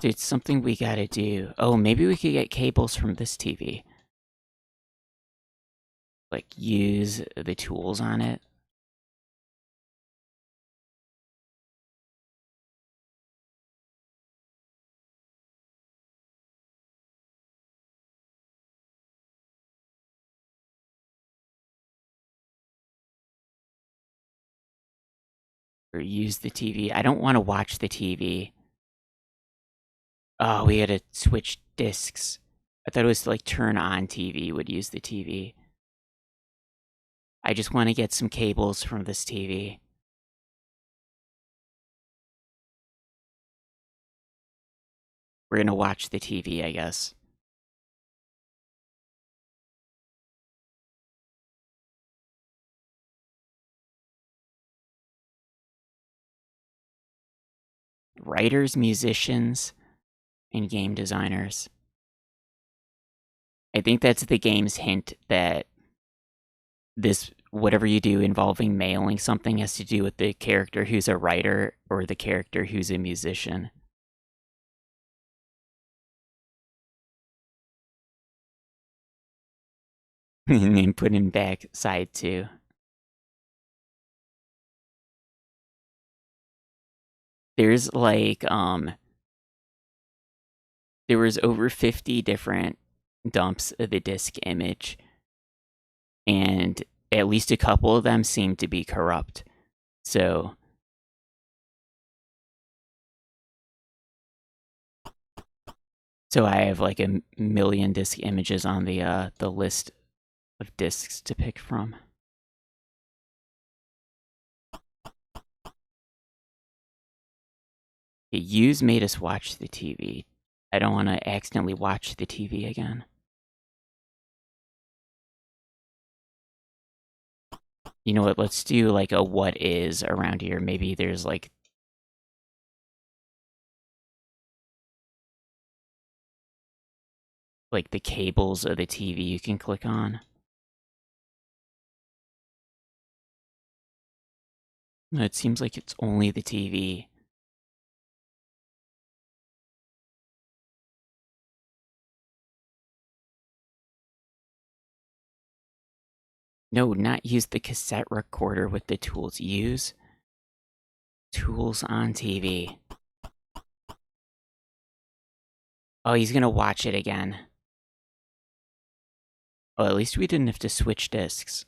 Dude, it's something we gotta do. Oh, maybe we could get cables from this TV. Like, use the tools on it. Or use the TV. I don't want to watch the TV. Oh, we gotta switch discs. I thought it was to, like, turn on TV would use the TV. I just want to get some cables from this TV. We're gonna watch the TV, I guess. Writers, musicians, and game designers. I think that's the game's hint that this, whatever you do involving mailing something, has to do with the character who's a writer or the character who's a musician. And then put in back side 2. There's like there was over 50 different dumps of the disk image, and at least a couple of them seem to be corrupt. So I have like a million disk images on the list of disks to pick from. Yous made us watch the TV. I don't want to accidentally watch the TV again. You know what? Let's do like a what is around here. Maybe there's like the cables of the TV you can click on. It seems like it's only the TV. No, not use the cassette recorder with the tools. Use tools on TV. Oh, he's gonna watch it again. Oh, at least we didn't have to switch discs.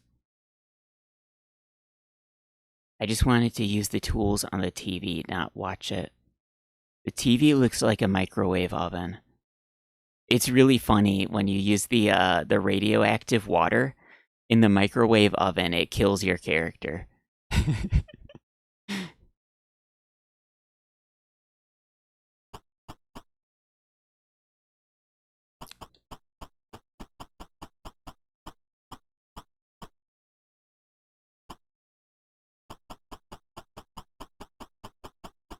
I just wanted to use the tools on the TV, not watch it. The TV looks like a microwave oven. It's really funny when you use the radioactive water in the microwave oven, it kills your character.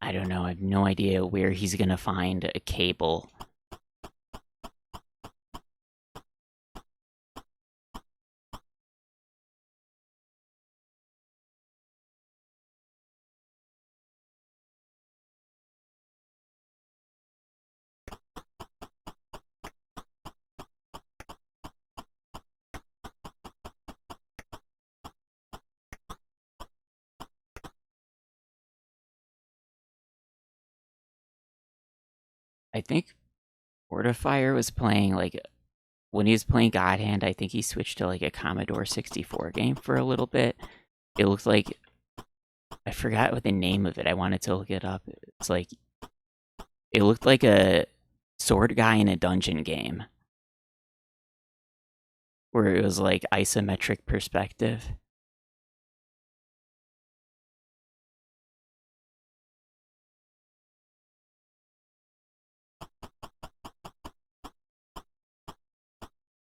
I don't know, I have no idea where he's gonna find a cable. I think Fortifier was playing like, when he was playing God Hand, I think he switched to like a Commodore 64 game for a little bit. It looked like, I forgot what the name of it. I wanted to look it up. It's like, it looked like a sword guy in a dungeon game where it was like isometric perspective.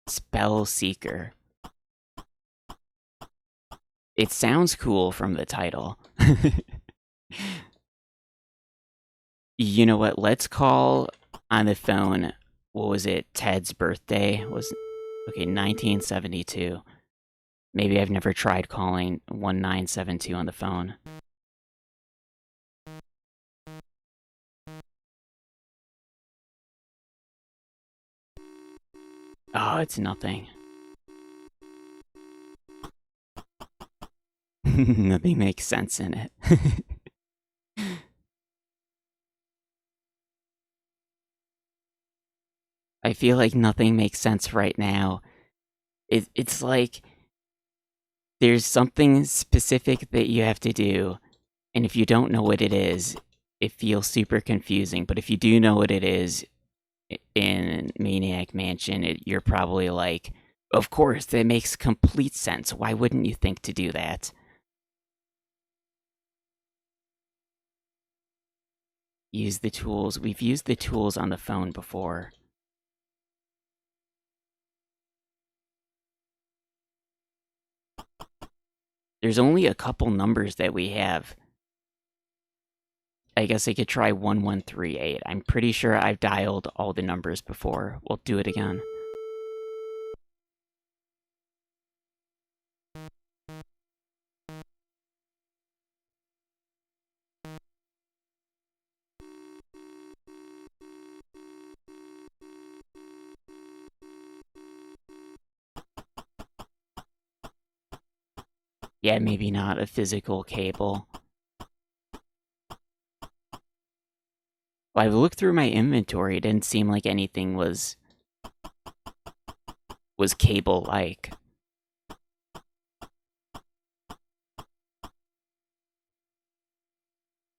Spell Seeker. It sounds cool from the title. You know what? Let's call on the phone. What was it? Ted's birthday was okay, 1972. Maybe I've never tried calling 1972 on the phone. Oh, it's nothing. Nothing makes sense in it. I feel like nothing makes sense right now. It's like there's something specific that you have to do, and if you don't know what it is, it feels super confusing. But if you do know what it is in Maniac Mansion, you're probably like, of course, that makes complete sense. Why wouldn't you think to do that? Use the tools. We've used the tools on the phone before. There's only a couple numbers that we have. I guess I could try 1138. I'm pretty sure I've dialed all the numbers before. We'll do it again. Yeah, maybe not a physical cable. Well, I've looked through my inventory. It didn't seem like anything was cable-like.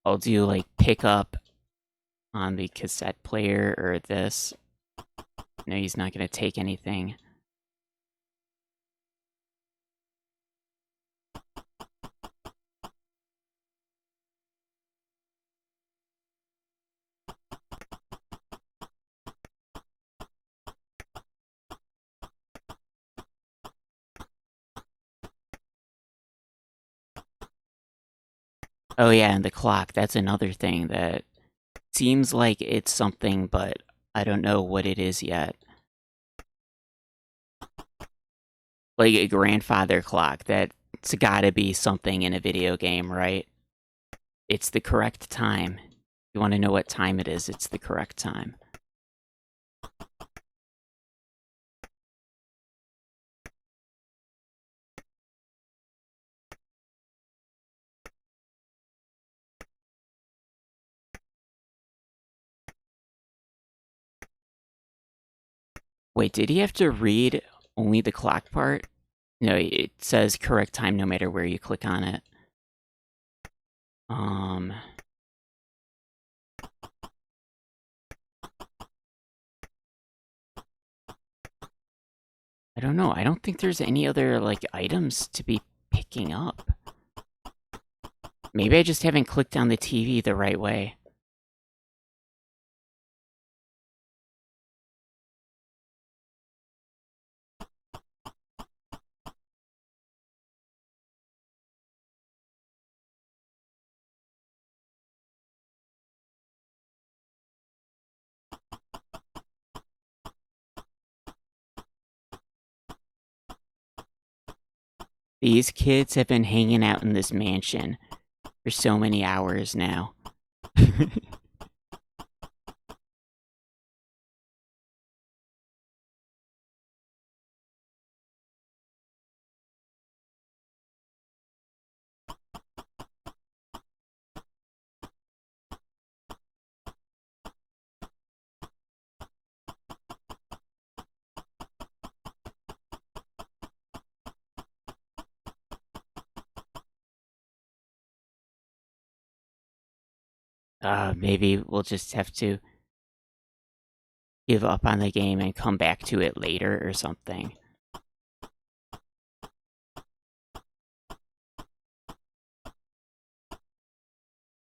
I'll do like pick up on the cassette player or this. No, he's not gonna take anything. Oh yeah, and the clock. That's another thing that seems like it's something, but I don't know what it is yet. Like a grandfather clock. That's gotta be something in a video game, right? It's the correct time. You want to know what time it is, it's the correct time. Wait, did he have to read only the clock part? No, it says correct time no matter where you click on it. I don't know. I don't think there's any other, like, items to be picking up. Maybe I just haven't clicked on the TV the right way. These kids have been hanging out in this mansion for so many hours now. Maybe we'll just have to give up on the game and come back to it later or something.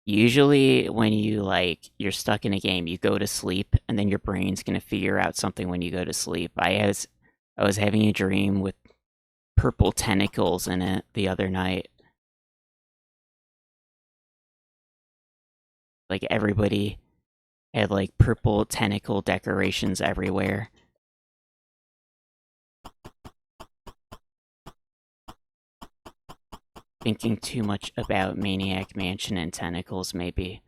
Usually when you're stuck in a game, you go to sleep and then your brain's gonna figure out something when you go to sleep. I was having a dream with purple tentacles in it the other night. Like everybody had like purple tentacle decorations everywhere. Thinking too much about Maniac Mansion and tentacles, maybe.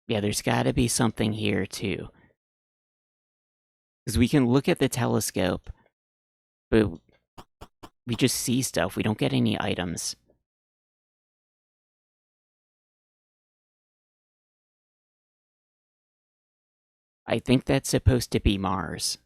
Yeah, there's gotta be something here, too. Because we can look at the telescope, but we just see stuff. We don't get any items. I think that's supposed to be Mars.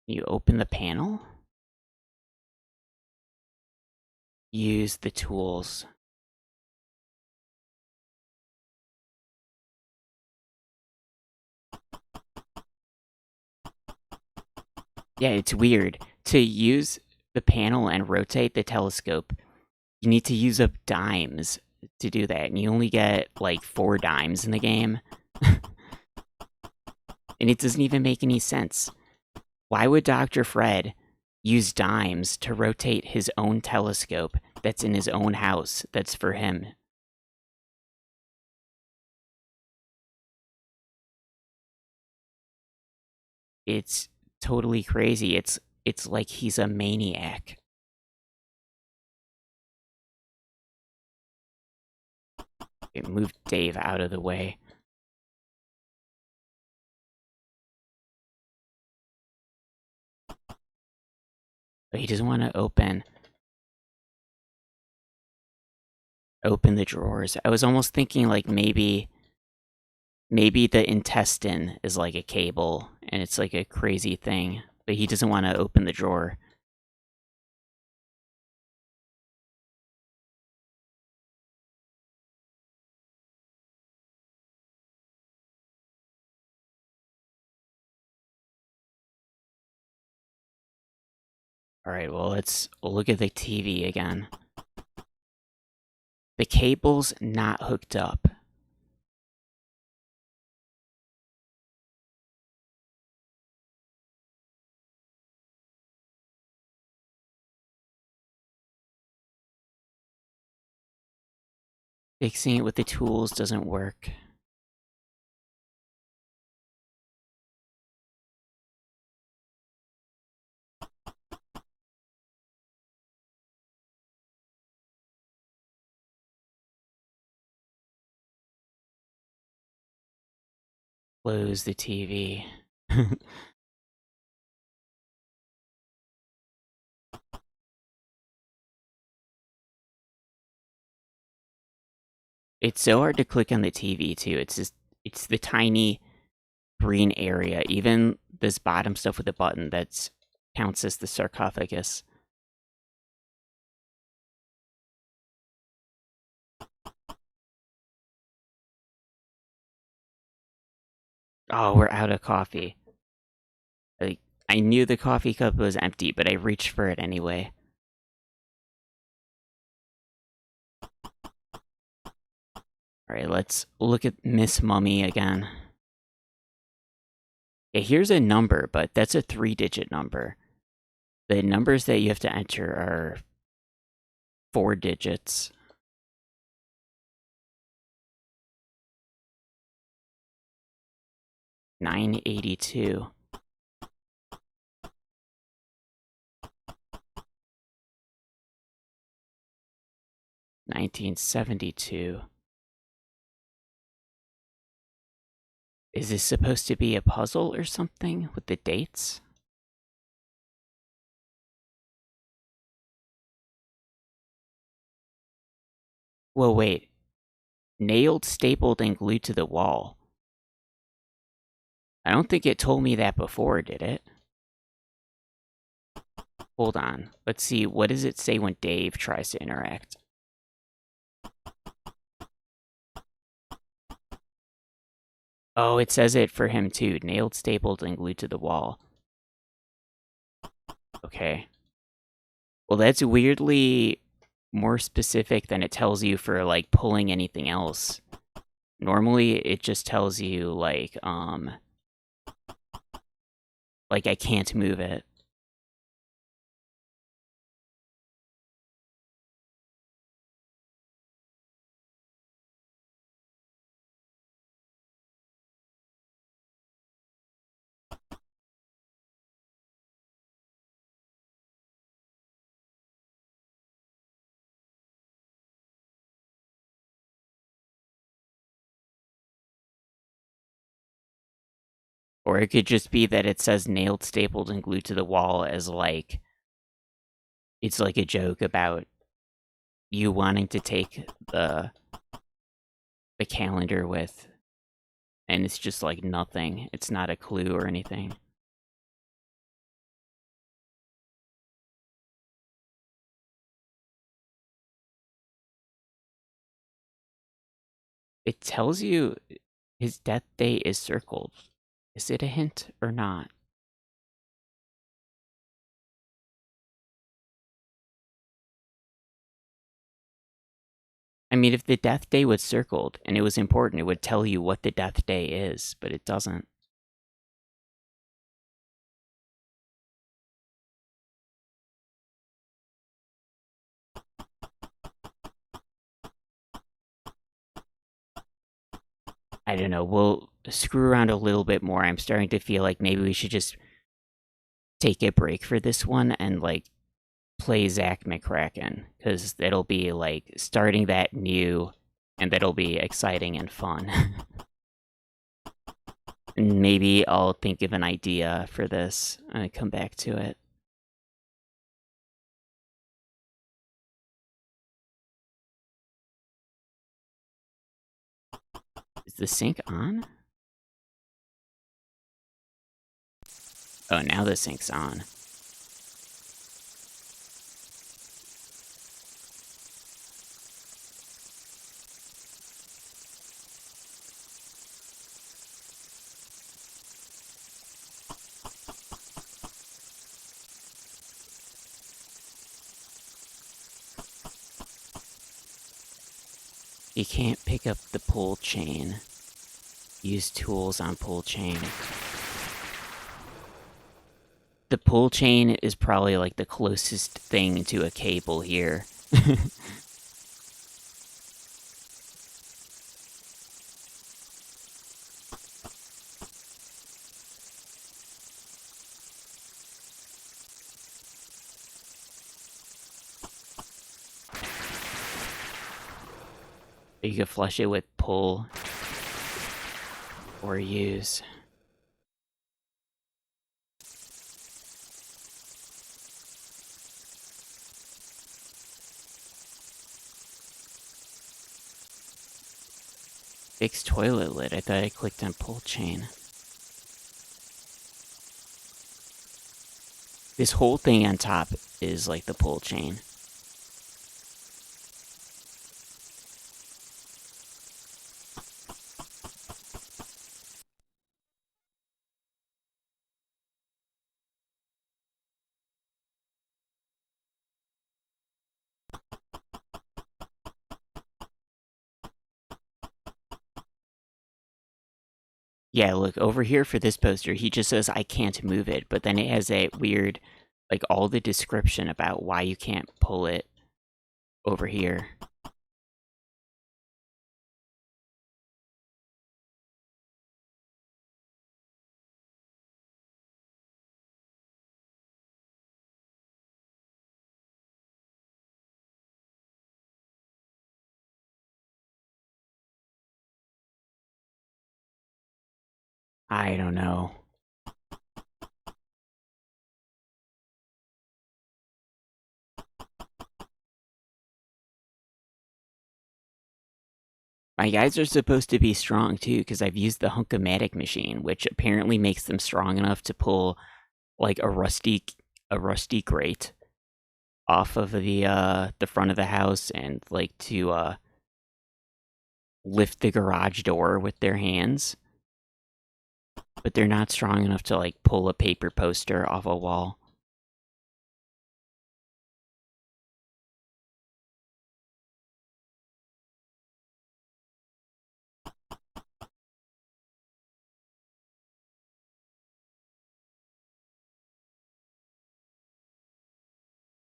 You open the panel? Use the tools. Yeah, it's weird. To use the panel and rotate the telescope, you need to use up dimes to do that, and you only get like 4 dimes in the game. And it doesn't even make any sense. Why would Dr. Fred use dimes to rotate his own telescope that's in his own house that's for him? It's totally crazy. It's like he's a maniac. It moved Dave out of the way. But he doesn't want to open the drawers. I was almost thinking like maybe the intestine is like a cable and it's like a crazy thing, but he doesn't want to open the drawer. Alright, well, let's look at the TV again. The cable's not hooked up. Fixing it with the tools doesn't work. Close the TV. It's so hard to click on the TV too. It's the tiny green area. Even this bottom stuff with the button that counts as the sarcophagus. Oh, we're out of coffee. Like, I knew the coffee cup was empty, but I reached for it anyway. Alright, let's look at Miss Mummy again. Yeah, here's a number, but that's a 3-digit number. The numbers that you have to enter are 4 digits. $982. 1972. Is this supposed to be a puzzle or something with the dates? Well, wait. Nailed, stapled, and glued to the wall. I don't think it told me that before, did it? Hold on. Let's see. What does it say when Dave tries to interact? Oh, it says it for him too. Nailed, stapled, and glued to the wall. Okay. Well, that's weirdly more specific than it tells you for, like, pulling anything else. Normally, it just tells you, like, I can't move it. Or it could just be that it says nailed, stapled, and glued to the wall as, like, it's like a joke about you wanting to take the calendar with, and it's just like nothing. It's not a clue or anything. It tells you his death date is circled. Is it a hint or not? I mean, if the death day was circled and it was important, it would tell you what the death day is, but it doesn't. I don't know. We'll screw around a little bit more. I'm starting to feel like maybe we should just take a break for this one and, like, play Zach McCracken, because that'll be, like, starting that new, and that'll be exciting and fun. And maybe I'll think of an idea for this and come back to it. Is the sync on? Oh, now the sync's on. You can't pick up the pull chain. Use tools on pull chain. The pull chain is probably, like, the closest thing to a cable here. You can flush it with pull or use. Fix toilet lid. I thought I clicked on pull chain. This whole thing on top is like the pull chain. Yeah, look, over here for this poster, he just says, I can't move it, but then it has that weird, like, all the description about why you can't pull it over here. I don't know. My guys are supposed to be strong too, because I've used the Hunkomatic machine, which apparently makes them strong enough to pull like a rusty grate off of the front of the house and like to lift the garage door with their hands. But they're not strong enough to like pull a paper poster off a wall.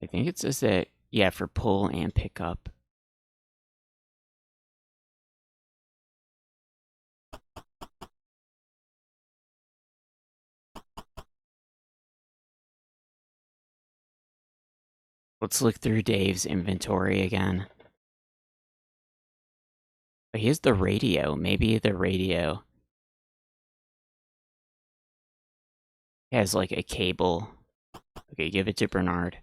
I think it says that, yeah, for pull and pick up. Let's look through Dave's inventory again. But here's the radio. Maybe the radio has like a cable. Okay, give it to Bernard.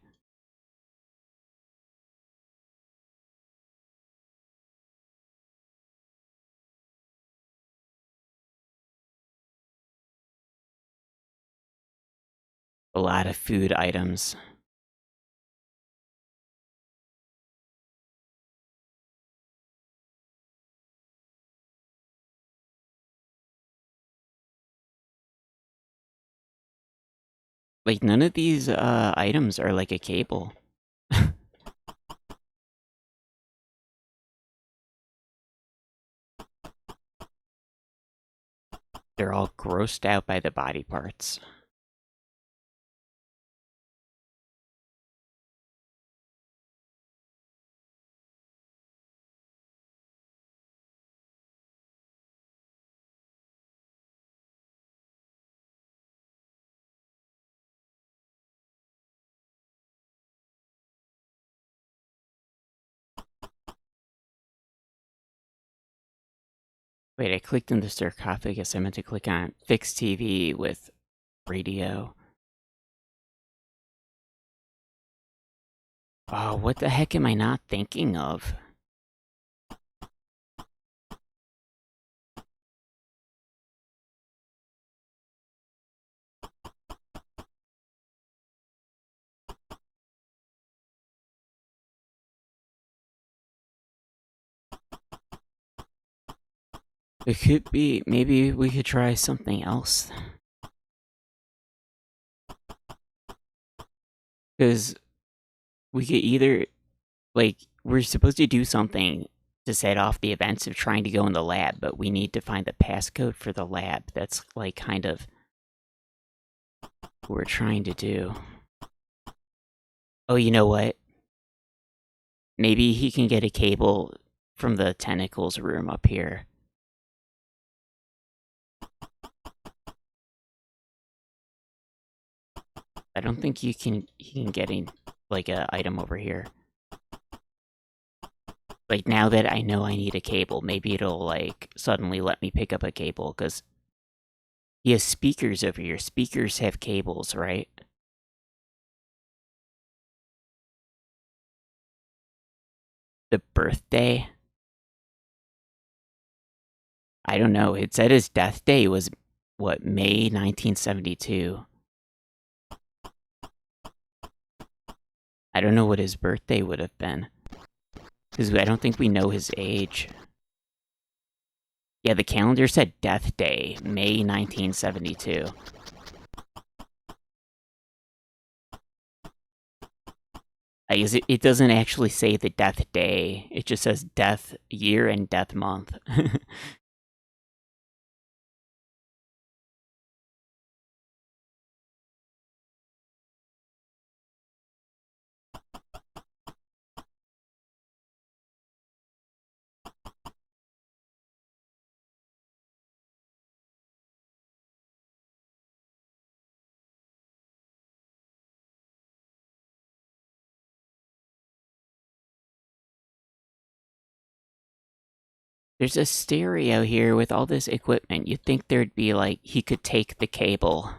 A lot of food items. Like, none of these items are like a cable. They're all grossed out by the body parts. Wait, I clicked in the sarcophagus. I meant to click on fixed TV with radio. Oh, what the heck am I not thinking of? It could be, maybe we could try something else. Because we could either, like, we're supposed to do something to set off the events of trying to go in the lab, but we need to find the passcode for the lab. That's, like, kind of what we're trying to do. Oh, you know what? Maybe he can get a cable from the tentacles room up here. I don't think he can get in, like, a item over here. Like, now that I know I need a cable, maybe it'll, like, suddenly let me pick up a cable, because he has speakers over here. Speakers have cables, right? The birthday? I don't know. It said his death day was, what, May 1972? I don't know what his birthday would have been. Because I don't think we know his age. Yeah, the calendar said death day, May 1972. I guess it doesn't actually say the death day. It just says death year and death month. There's a stereo here with all this equipment. You'd think there'd be like, he could take the cable.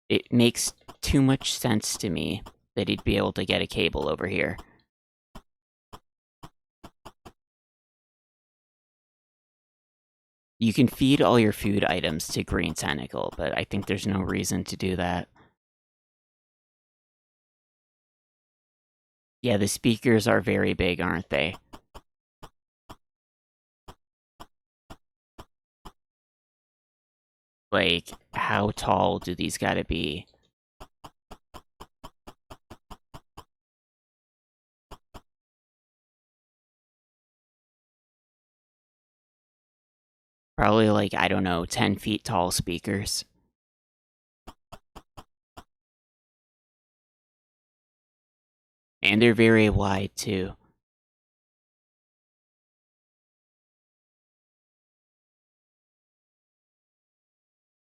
It makes too much sense to me that he'd be able to get a cable over here. You can feed all your food items to Green Tentacle, but I think there's no reason to do that. Yeah, the speakers are very big, aren't they? Like, how tall do these gotta be? Probably like, I don't know, 10 feet tall speakers. And they're very wide, too.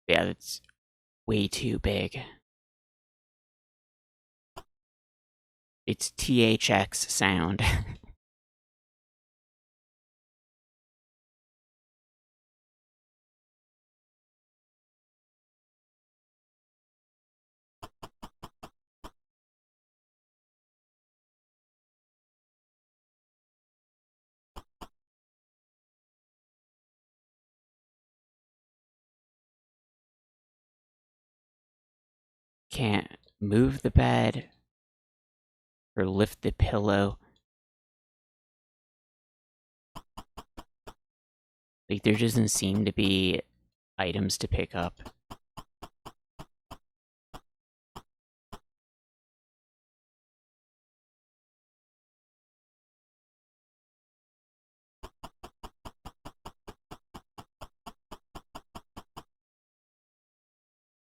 Yeah, that's way too big. It's THX sound. Can't move the bed or lift the pillow. Like, there doesn't seem to be items to pick up.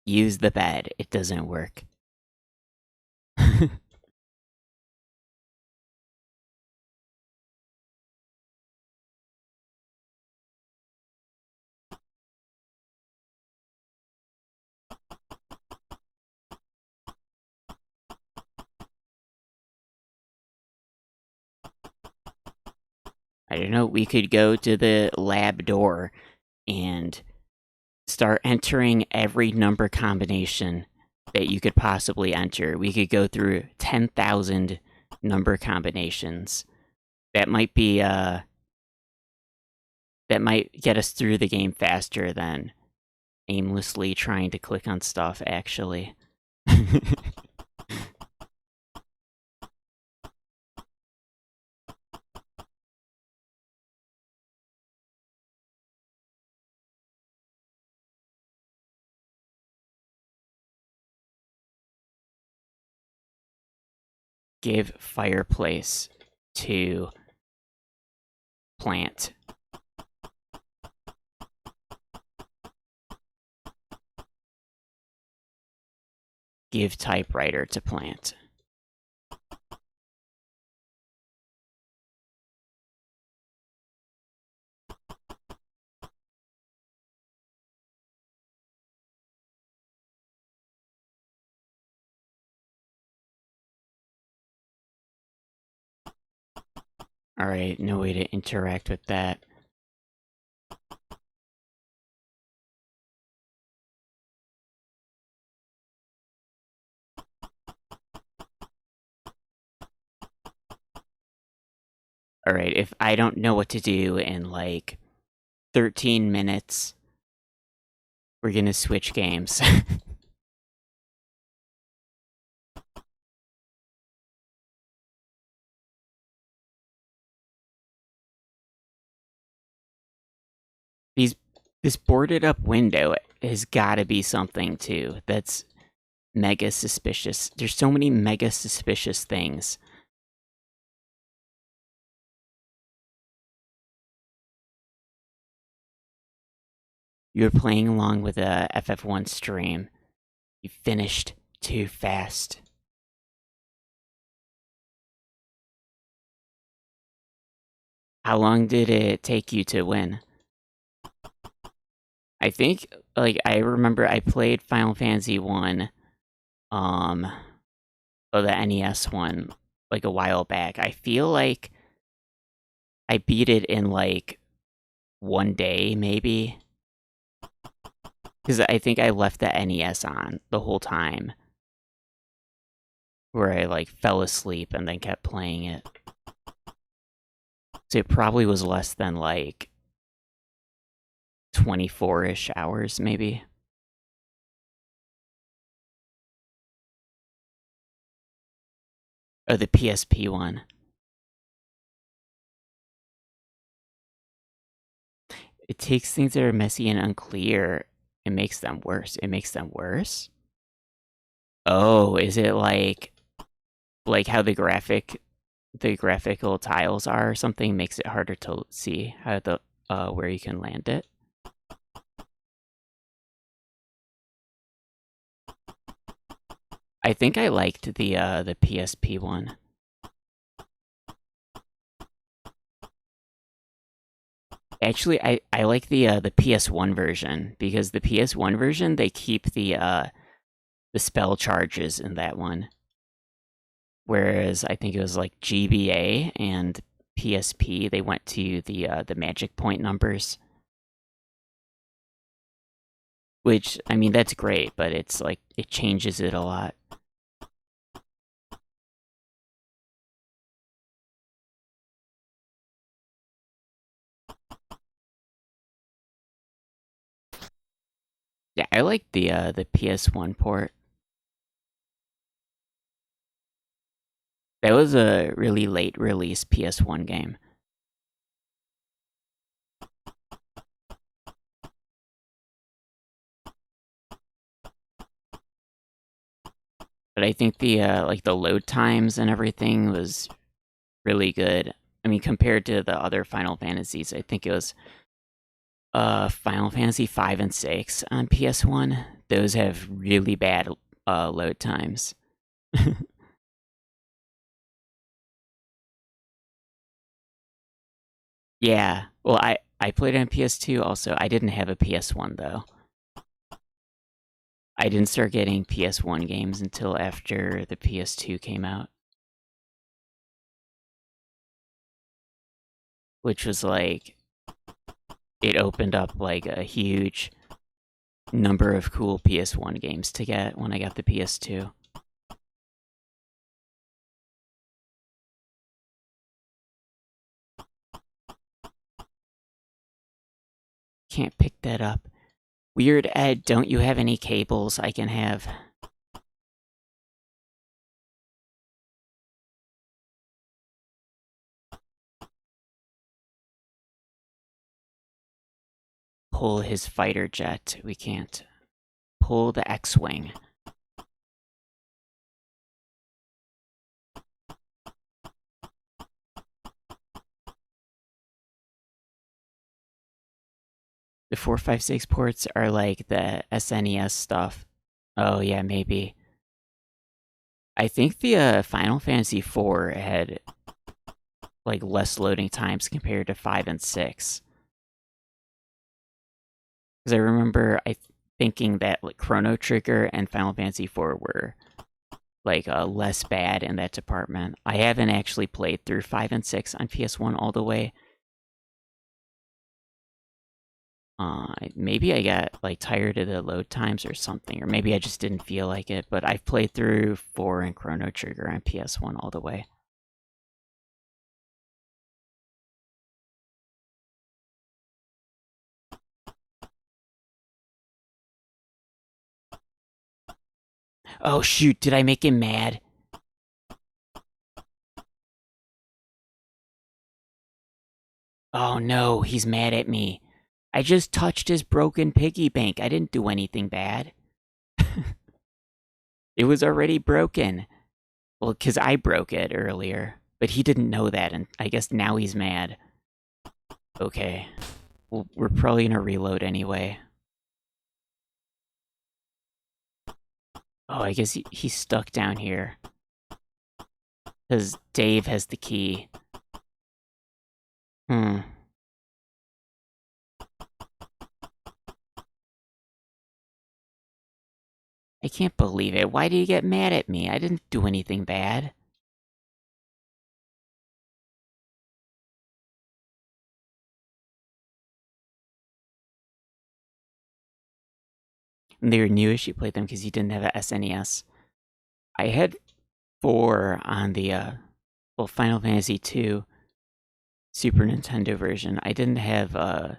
Use the bed. It doesn't work. I don't know, we could go to the lab door and start entering every number combination that you could possibly enter. We could go through 10,000 number combinations. That might be, that might get us through the game faster than aimlessly trying to click on stuff, actually. Give fireplace to plant. Give typewriter to plant. Alright, no way to interact with that. Alright, if I don't know what to do in like 13 minutes, we're gonna switch games. This boarded up window has gotta be something too. That's mega suspicious. There's so many mega suspicious things. You're playing along with a FF1 stream. You finished too fast. How long did it take you to win? I think, like, I remember I played Final Fantasy 1, or the NES one, like, a while back. I feel like I beat it in, like, one day, maybe? Because I think I left the NES on the whole time, where I like fell asleep and then kept playing it. So it probably was less than like 24-ish hours, maybe. Oh, the PSP one. It takes things that are messy and unclear and makes them worse. It makes them worse? Oh, is it like how the graphical tiles are or something makes it harder to see how the where you can land it? I think I liked the PSP one. Actually, I like the PS1 version because the PS1 version they keep the spell charges in that one, whereas I think it was like GBA and PSP they went to the magic point numbers, which I mean that's great, but it's like it changes it a lot. Yeah, I like the PS1 port. That was a really late release PS1 game. But I think the like the load times and everything was really good. I mean, compared to the other Final Fantasies, I think it was Final Fantasy 5 and 6 on PS1. Those have really bad load times. Yeah. Well, I played on PS2 also. I didn't have a PS1 though. I didn't start getting PS1 games until after the PS2 came out, which was like it opened up like a huge number of cool PS1 games to get when I got the PS2. Can't pick that up. Weird Ed, don't you have any cables I can have? Pull his fighter jet. We can't. Pull the X-Wing. The 456 ports are like the SNES stuff. Oh yeah, maybe. I think the Final Fantasy 4 had like less loading times compared to 5 and 6. Because I remember thinking that like Chrono Trigger and Final Fantasy 4 were like less bad in that department. I haven't actually played through 5 and 6 on PS1 all the way. Maybe I got like tired of the load times or something, or maybe I just didn't feel like it. But I've played through 4 and Chrono Trigger on PS1 all the way. Oh shoot! Did I make him mad? Oh no, he's mad at me. I just touched his broken piggy bank. I didn't do anything bad. It was already broken. Well, because I broke it earlier, but he didn't know that, and I guess now he's mad. Okay. Well, we're probably gonna reload anyway. Oh, I guess he's stuck down here. Because Dave has the key. Hmm. I can't believe it. Why do you get mad at me? I didn't do anything bad. and they were newish. You played them because you didn't have a SNES. I had 4 on the Final Fantasy 2 Super Nintendo version. I didn't have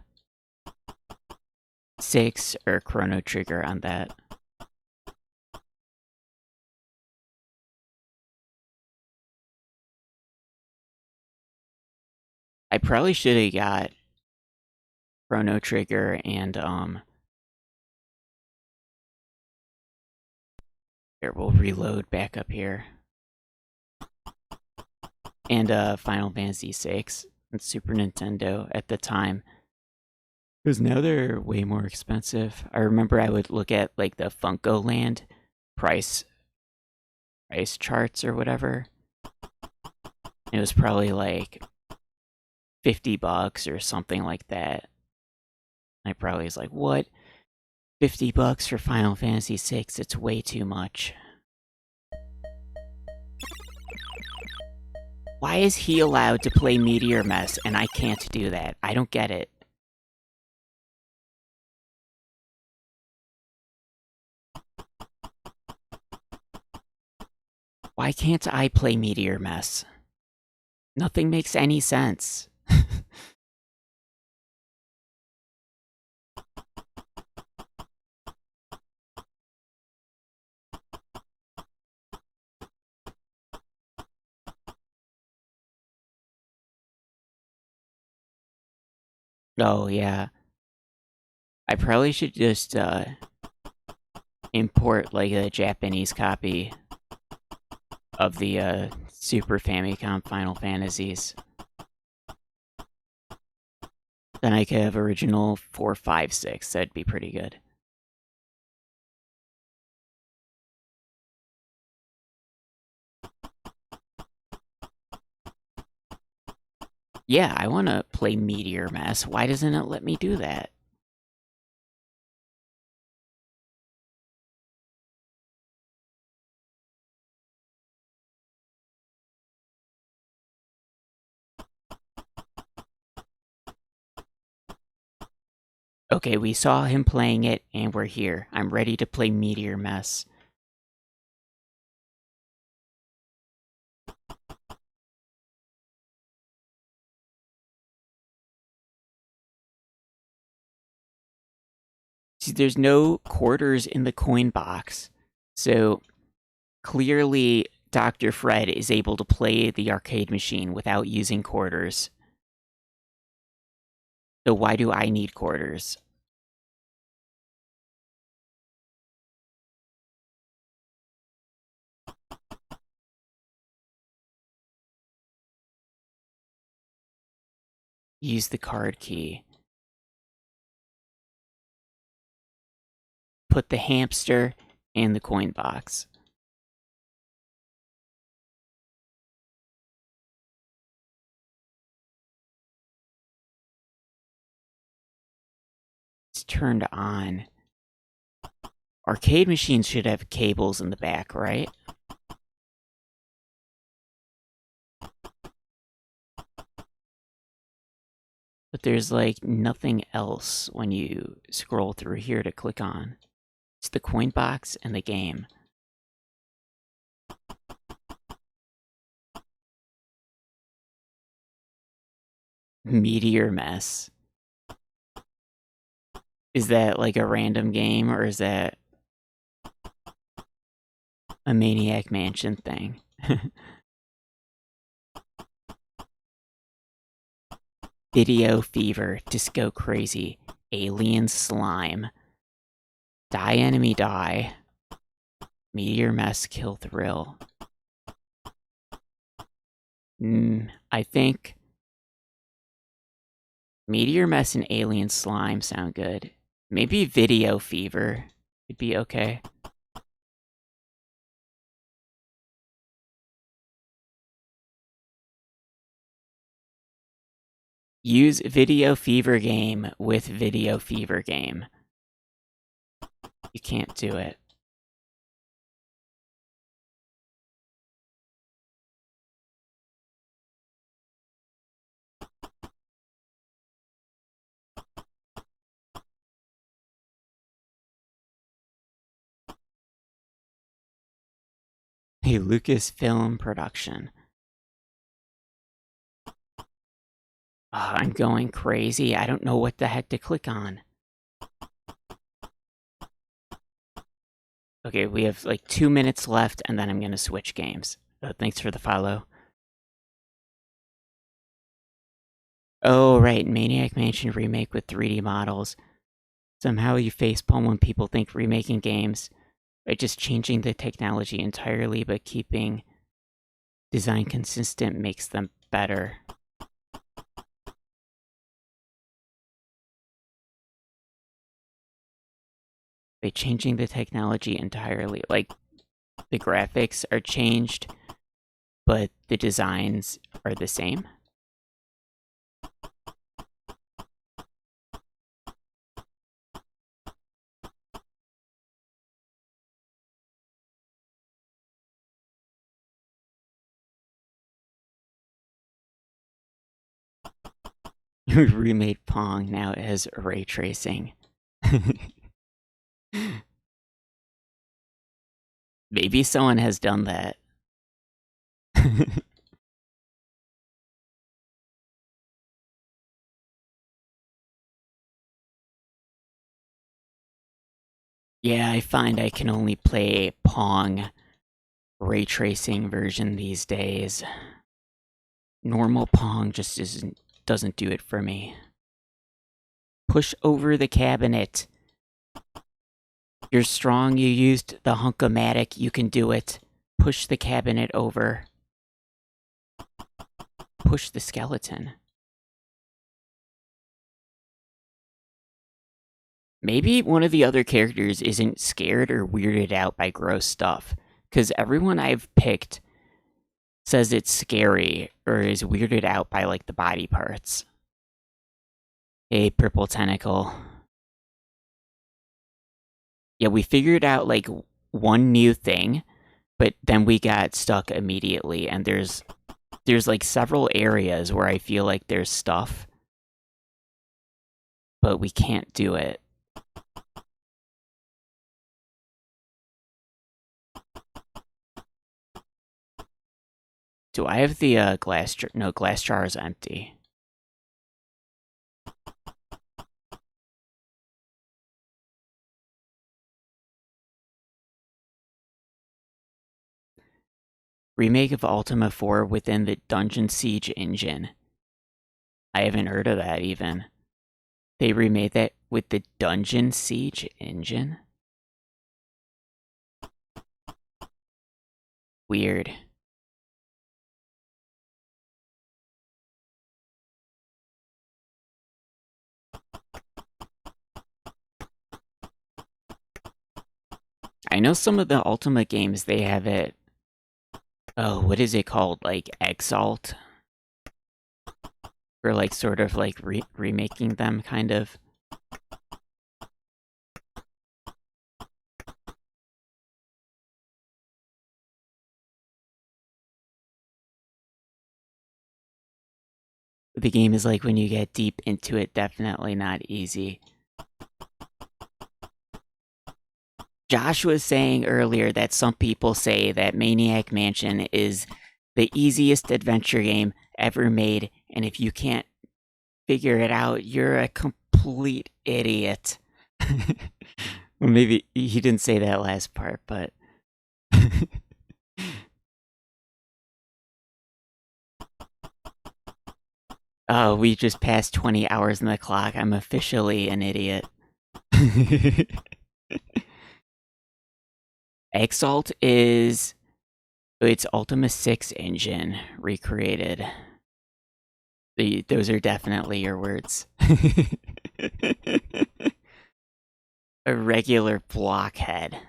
6 or Chrono Trigger on that. I probably should have got Chrono Trigger and here, we'll reload back up here. And Final Fantasy 6 and Super Nintendo at the time. Because now they're way more expensive. I remember I would look at like the Funko Land price charts or whatever. It was probably like $50 or something like that. I probably was like, what? $50 for Final Fantasy 6? It's way too much. Why is he allowed to play Meteor Mess and I can't do that? I don't get it. Why can't I play Meteor Mess? Nothing makes any sense. Oh, yeah. I probably should just import like a Japanese copy of the Super Famicom Final Fantasies. Then I could have original 4, 5, 6. That'd be pretty good. Yeah, I want to play Meteor Mass. Why doesn't it let me do that? Okay, we saw him playing it, and we're here. I'm ready to play Meteor Mess. See, there's no quarters in the coin box, so clearly Dr. Fred is able to play the arcade machine without using quarters. So why do I need quarters? Use the card key. Put the hamster in the coin box. It's turned on. Arcade machines should have cables in the back, right? But there's like nothing else when you scroll through here to click on. It's the coin box and the game. Meteor Mess. Is that like a random game or is that a Maniac Mansion thing? Video Fever, Disco Crazy, Alien Slime, Die Enemy Die, Meteor Mess Kill Thrill. I think Meteor Mess and Alien Slime sound good. Maybe Video Fever would be okay. Use Video Fever game with Video Fever game. You can't do it. A Lucasfilm production. I'm going crazy. I don't know what the heck to click on. Okay, we have like 2 minutes left, and then I'm gonna switch games. Thanks for the follow. Oh, right, Maniac Mansion remake with 3D models. Somehow you facepalm when people think remaking games by just changing the technology entirely but keeping design consistent makes them better. By changing the technology entirely, like the graphics are changed, but the designs are the same. Remade Pong, now it has ray tracing. Maybe someone has done that. Yeah, I find I can only play Pong ray tracing version these days. Normal Pong just doesn't do it for me. Push over the cabinet. You're strong, you used the Hunk-O-Matic, you can do it. Push the cabinet over. Push the skeleton. Maybe one of the other characters isn't scared or weirded out by gross stuff, because everyone I've picked says it's scary or is weirded out by like the body parts. A purple tentacle. Yeah, we figured out like one new thing, but then we got stuck immediately, and there's like several areas where I feel like there's stuff, but we can't do it. Do I have the glass jar? No, glass jar is empty. Remake of Ultima 4 within the Dungeon Siege engine. I haven't heard of that even. They remade that with the Dungeon Siege engine? Weird. I know some of the Ultima games, they have it. Oh, what is it called? Like Exalt? Or like sort of like remaking them, kind of. The game is like when you get deep into it, definitely not easy. Josh was saying earlier that some people say that Maniac Mansion is the easiest adventure game ever made, and if you can't figure it out, you're a complete idiot. Well, maybe he didn't say that last part, but. Oh, we just passed 20 hours on the clock. I'm officially an idiot. Exalt is it's Ultima 6 engine recreated. Those are definitely your words. A regular blockhead.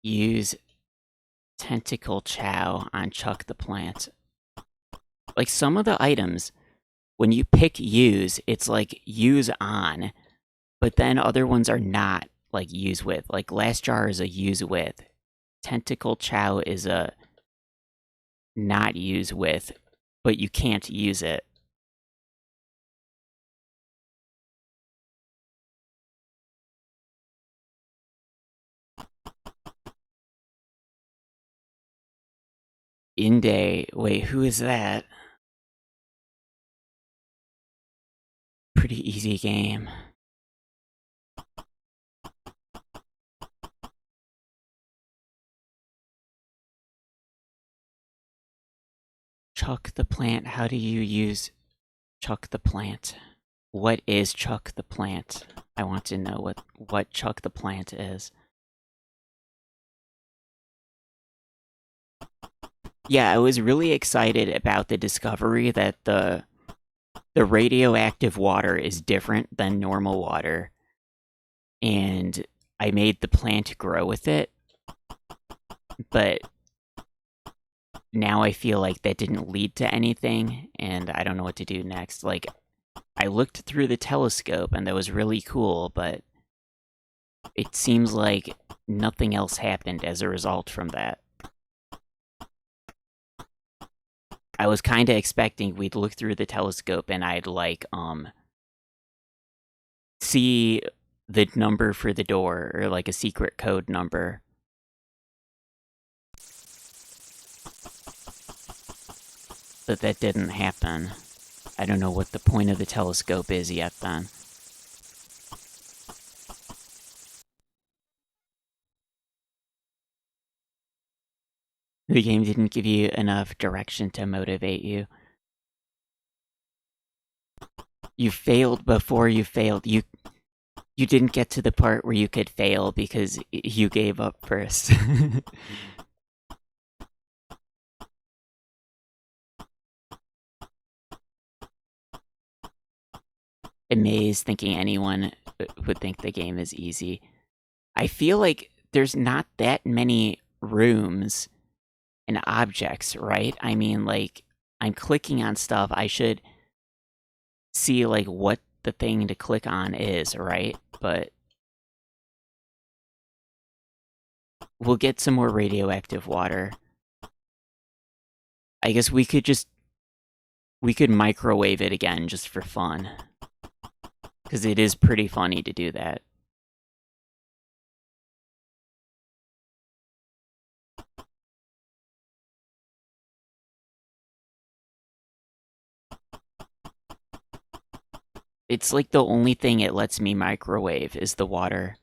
Use tentacle chow on Chuck the Plant. Like some of the items, when you pick use, it's like use on, but then other ones are not like use with. Like glass jar is a use with. Tentacle chow is a not use with, but you can't use it. Inde. Wait, who is that? Pretty easy game. Chuck the plant. How do you use Chuck the plant? What is Chuck the plant? I want to know what Chuck the plant is. Yeah, I was really excited about the discovery that the radioactive water is different than normal water. And I made the plant grow with it. But now I feel like that didn't lead to anything, and I don't know what to do next. Like, I looked through the telescope, and that was really cool, but it seems like nothing else happened as a result from that. I was kind of expecting we'd look through the telescope and I'd, like, see the number for the door, or, like, a secret code number. But that didn't happen. I don't know what the point of the telescope is yet then. The game didn't give you enough direction to motivate you. You failed before you failed. You didn't get to the part where you could fail because you gave up first. Amazed thinking anyone would think the game is easy. I feel like there's not that many rooms and objects, right? I mean, like, I'm clicking on stuff. I should see, like, what the thing to click on is, right? But we'll get some more radioactive water. I guess we could microwave it again just for fun. Because it is pretty funny to do that. It's like the only thing it lets me microwave is the water.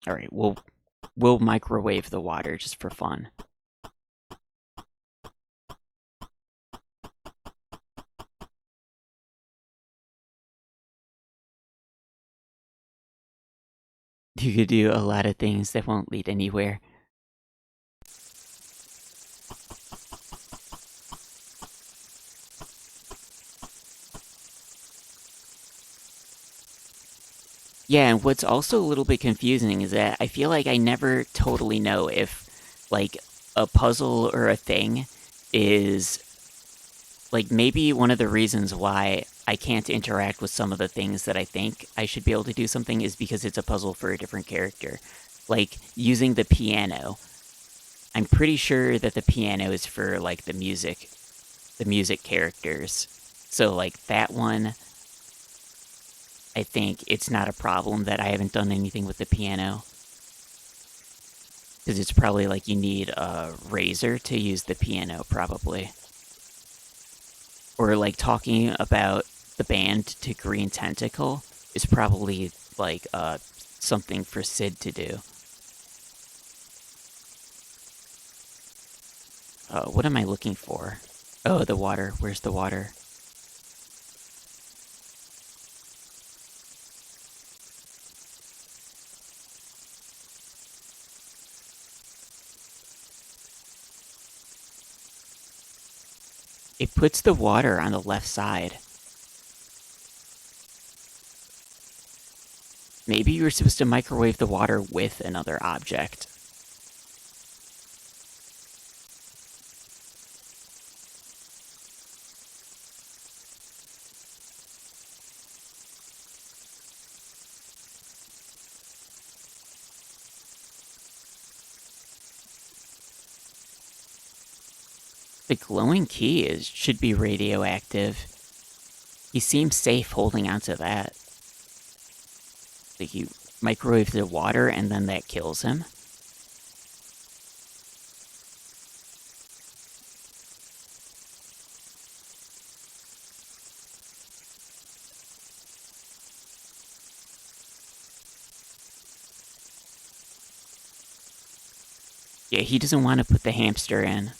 Alright, we'll microwave the water just for fun. You could do a lot of things that won't lead anywhere. Yeah, and what's also a little bit confusing is that I feel like I never totally know if, like, a puzzle or a thing is, like, maybe one of the reasons why I can't interact with some of the things that I think I should be able to do something is because it's a puzzle for a different character. Like, using the piano. I'm pretty sure that the piano is for, like, the music characters. So, like, that one, I think it's not a problem that I haven't done anything with the piano. Because it's probably like you need a razor to use the piano, probably. Or like talking about the band to Green Tentacle is probably like something for Sid to do. What am I looking for? Oh, the water. Where's the water? It puts the water on the left side. Maybe you were supposed to microwave the water with another object. The glowing key should be radioactive. He seems safe holding onto that. Like you microwave the water and then that kills him. Yeah, he doesn't want to put the hamster in.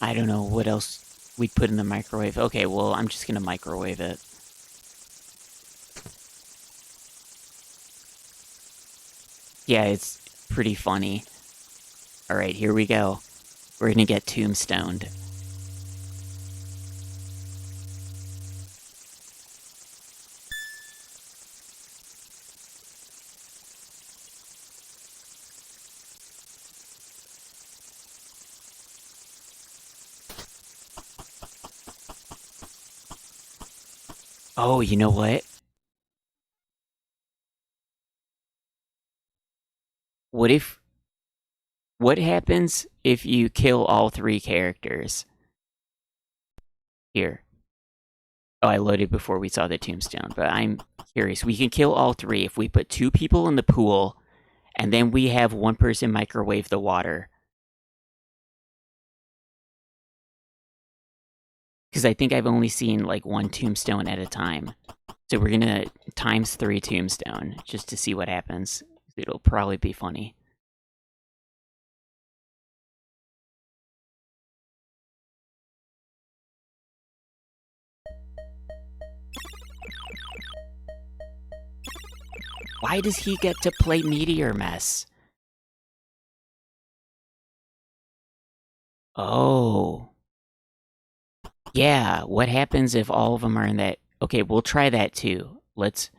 I don't know what else we'd put in the microwave. Okay, well, I'm just gonna microwave it. Yeah, it's pretty funny. Alright, here we go. We're gonna get tombstoned. Oh, you know what? What if... What happens if you kill all 3 characters? Here. Oh, I loaded before we saw the tombstone, but I'm curious. We can kill all 3 if we put 2 people in the pool, and then we have 1 person microwave the water. Because I think I've only seen, like, 1 tombstone at a time. So we're gonna times 3 tombstone, just to see what happens. It'll probably be funny. Why does he get to play Meteor Mess? Oh. Yeah, what happens if all of them are in that... Okay, we'll try that too. Let's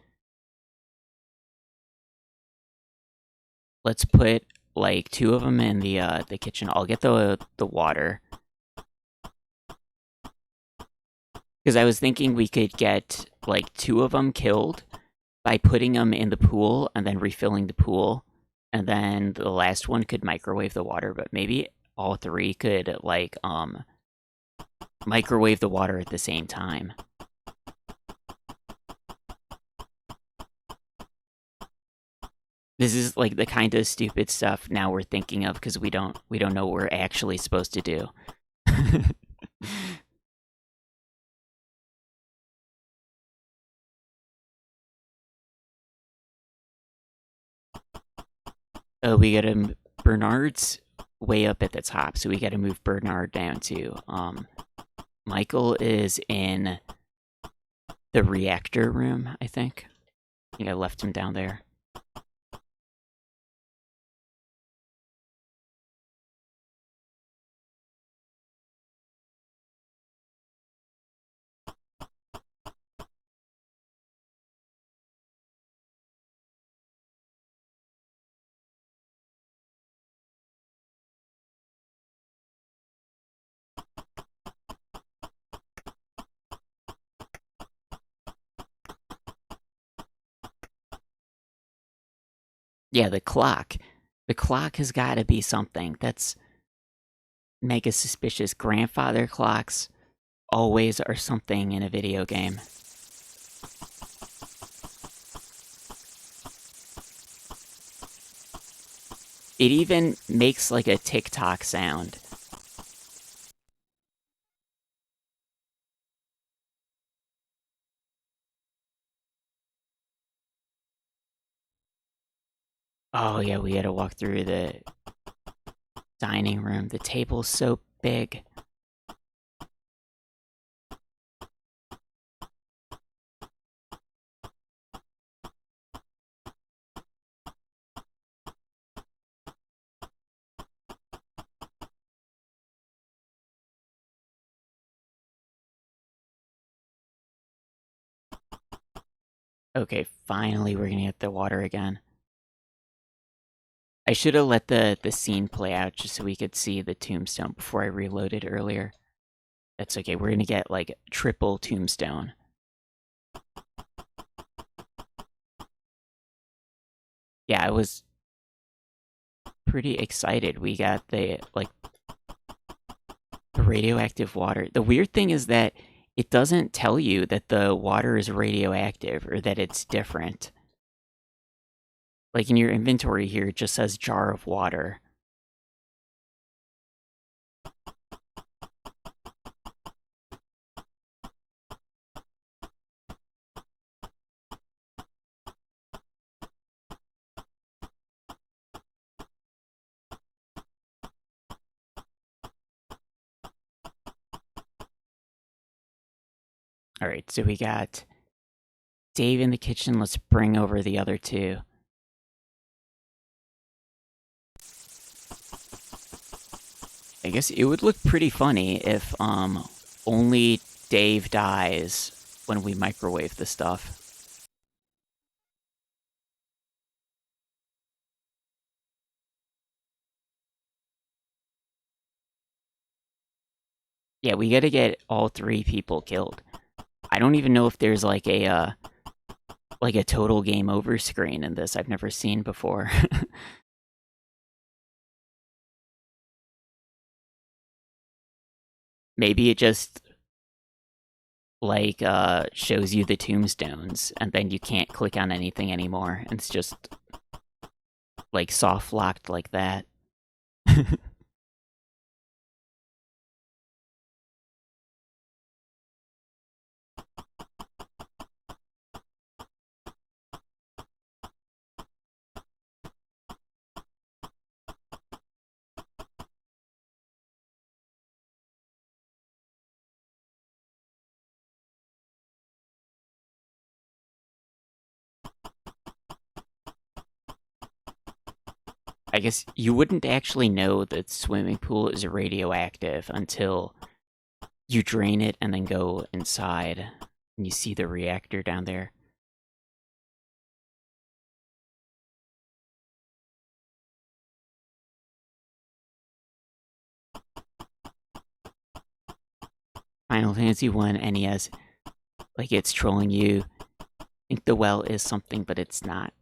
put, like, 2 of them in the kitchen. I'll get the water. Because I was thinking we could get, like, 2 of them killed by putting them in the pool and then refilling the pool. And then the last one could microwave the water, but maybe all 3 could, like, microwave the water at the same time. This is, like, the kind of stupid stuff now we're thinking of because we don't know what we're actually supposed to do. Oh, we gotta... Bernard's way up at the top, so we gotta move Bernard down too. Michael is in the reactor room, I think. I think I left him down there. Yeah, the clock. The clock has gotta be something. That's mega suspicious. Grandfather clocks always are something in a video game. It even makes, like, a TikTok sound. Oh yeah, we gotta walk through the dining room. The table's so big. Okay, finally we're gonna get the water again. I should have let the scene play out just so we could see the tombstone before I reloaded earlier. That's okay, we're gonna get, like, triple tombstone. Yeah, I was pretty excited. We got the, like... The radioactive water. The weird thing is that it doesn't tell you that the water is radioactive or that it's different. Like in your inventory here, it just says jar of water. All right, so we got Dave in the kitchen. Let's bring over the other two. I guess it would look pretty funny if only Dave dies when we microwave the stuff. Yeah, we gotta get all three people killed. I don't even know if there's like a total game over screen in this. I've never seen before. Maybe it just like shows you the tombstones and then you can't click on anything anymore. And it's just like soft locked like that. I guess you wouldn't actually know that swimming pool is radioactive until you drain it and then go inside and you see the reactor down there. Final Fantasy 1 NES, like it's trolling you. Think the well is something, but it's not.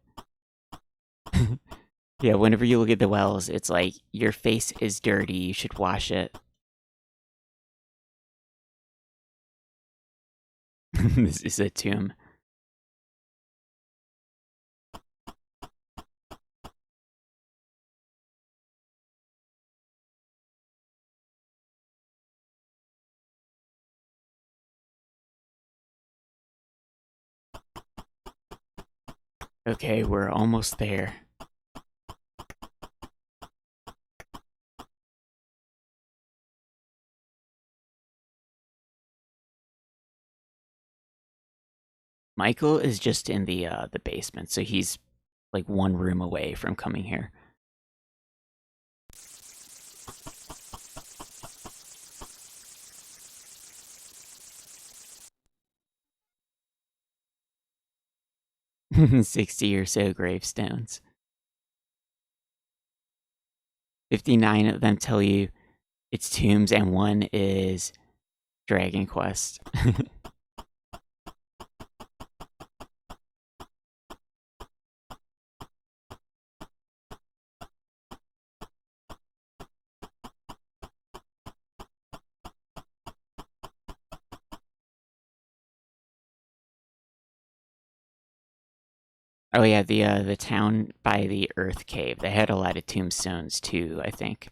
Yeah, whenever you look at the wells, it's like, your face is dirty, you should wash it. This is a tomb. Okay, we're almost there. Michael is just in the basement, so he's like one room away from coming here. $60 or so gravestones. 59 of them tell you it's tombs, and one is Dragon Quest. Oh yeah, the town by the Earth Cave. They had a lot of tombstones too, I think.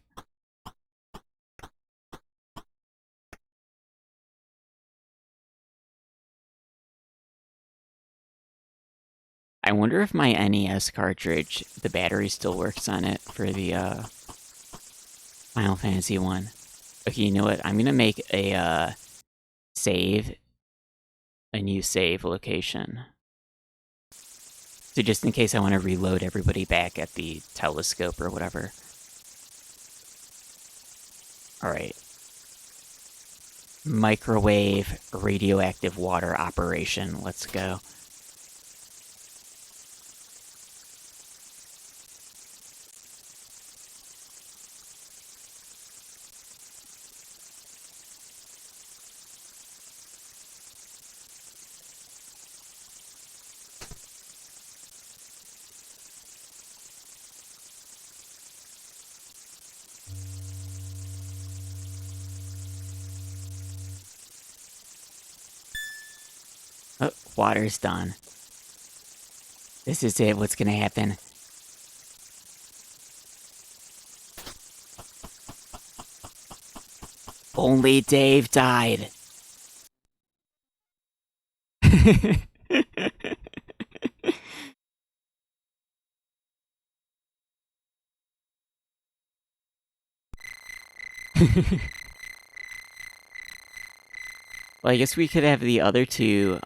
I wonder if my NES cartridge, the battery still works on it for the Final Fantasy 1. Okay, you know what? I'm gonna make a save, a new save location. So just in case I want to reload everybody back at the telescope or whatever. Alright. Microwave radioactive water operation. Let's go. Water's done. This is it. What's gonna happen? Only Dave died. Well, I guess we could have the other two,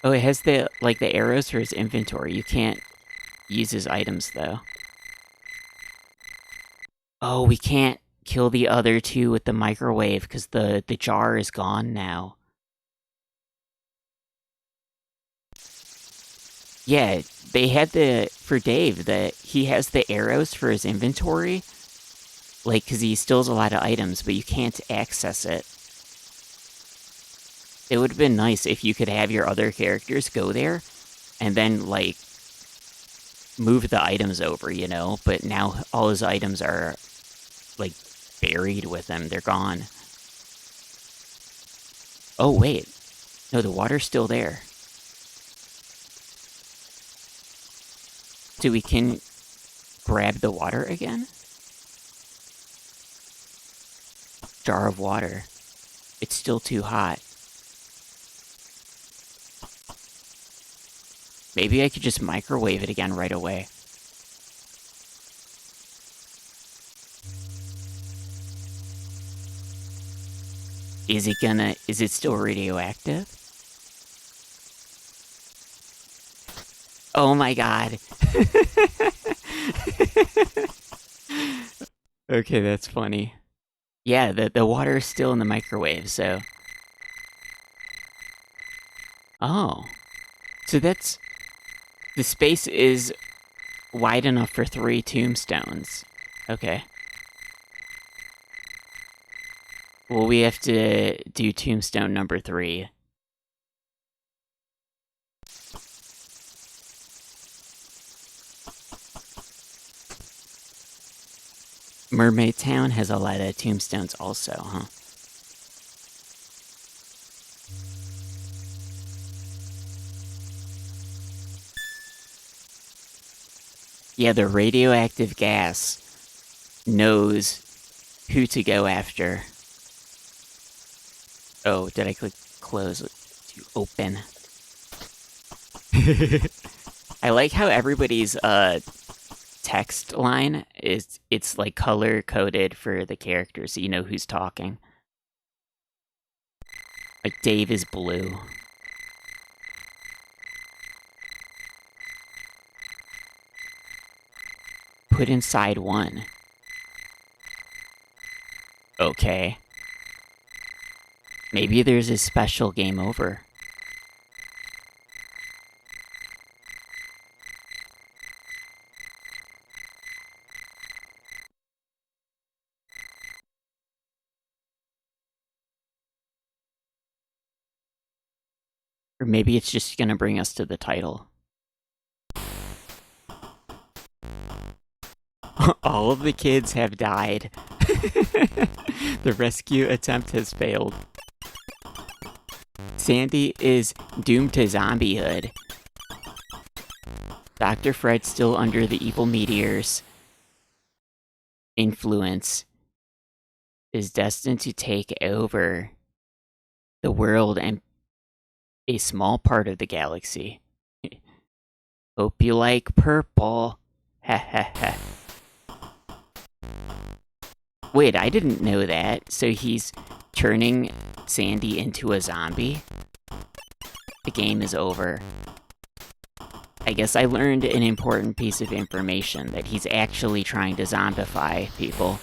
Oh, it has the, like, the arrows for his inventory. You can't use his items, though. Oh, we can't kill the other two with the microwave, because the jar is gone now. Yeah, they had for Dave, he has the arrows for his inventory, like, because he steals a lot of items, but you can't access it. It would have been nice if you could have your other characters go there, and then, like, move the items over, you know? But now all his items are, like, buried with him. They're gone. Oh, wait. No, the water's still there. So we can grab the water again? Jar of water. It's still too hot. Maybe I could just microwave it again right away. Is it still radioactive? Oh my god. Okay, that's funny. Yeah, the water is still in the microwave, so... Oh. So that's... The space is wide enough for 3 tombstones. Okay. Well, we have to do tombstone number 3. Mermaid Town has a lot of tombstones also, huh? Yeah, the radioactive gas knows who to go after. Oh, did I click close to open? I like how everybody's text line it's like color coded for the characters so you know who's talking. Like Dave is blue. Put inside 1. Okay. Maybe there's a special game over. Or maybe it's just gonna bring us to the title. All of the kids have died. The rescue attempt has failed. Sandy is doomed to zombiehood. Dr. Fred's still under the evil meteor's influence, is destined to take over the world and a small part of the galaxy. Hope you like purple. Ha ha ha. Wait, I didn't know that. So he's turning Sandy into a zombie? The game is over. I guess I learned an important piece of information, that he's actually trying to zombify people.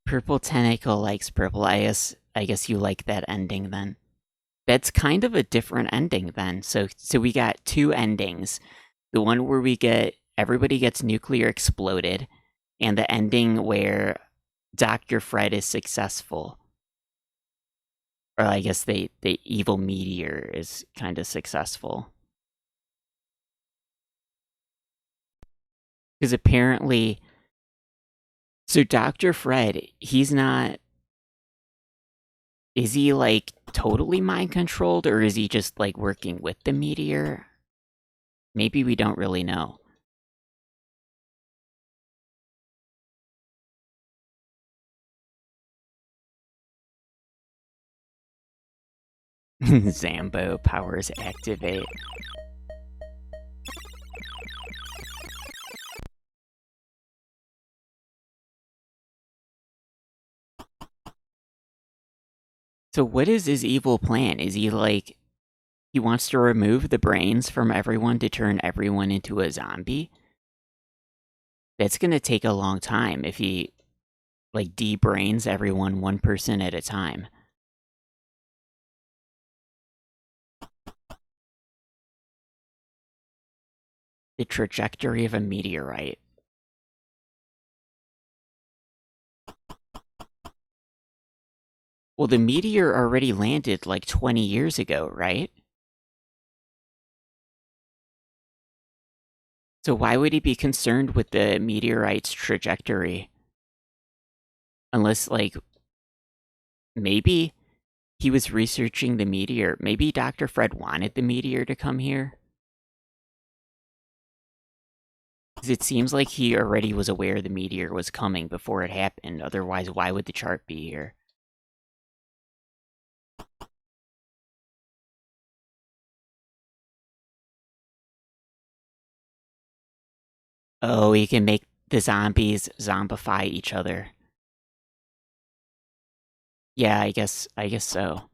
Purple Tentacle likes purple. I guess you like that ending then. That's kind of a different ending then. So we got 2 endings. The one where everybody gets nuclear exploded, and the ending where Dr. Fred is successful. Or I guess the evil meteor is kind of successful. Because apparently, so Dr. Fred, he's not. Is he like totally mind controlled, or is he just like working with the meteor? Maybe we don't really know. Zambo powers activate. So what is his evil plan? Is he like he wants to remove the brains from everyone to turn everyone into a zombie? That's gonna take a long time if he like de-brains everyone one person at a time. The trajectory of a meteorite. Well, the meteor already landed like 20 years ago, right? So why would he be concerned with the meteorite's trajectory? Unless, like, maybe he was researching the meteor. Maybe Dr. Fred wanted the meteor to come here? 'Cause it seems like he already was aware the meteor was coming before it happened. Otherwise, why would the chart be here? Oh, he can make the zombies zombify each other. Yeah, I guess so.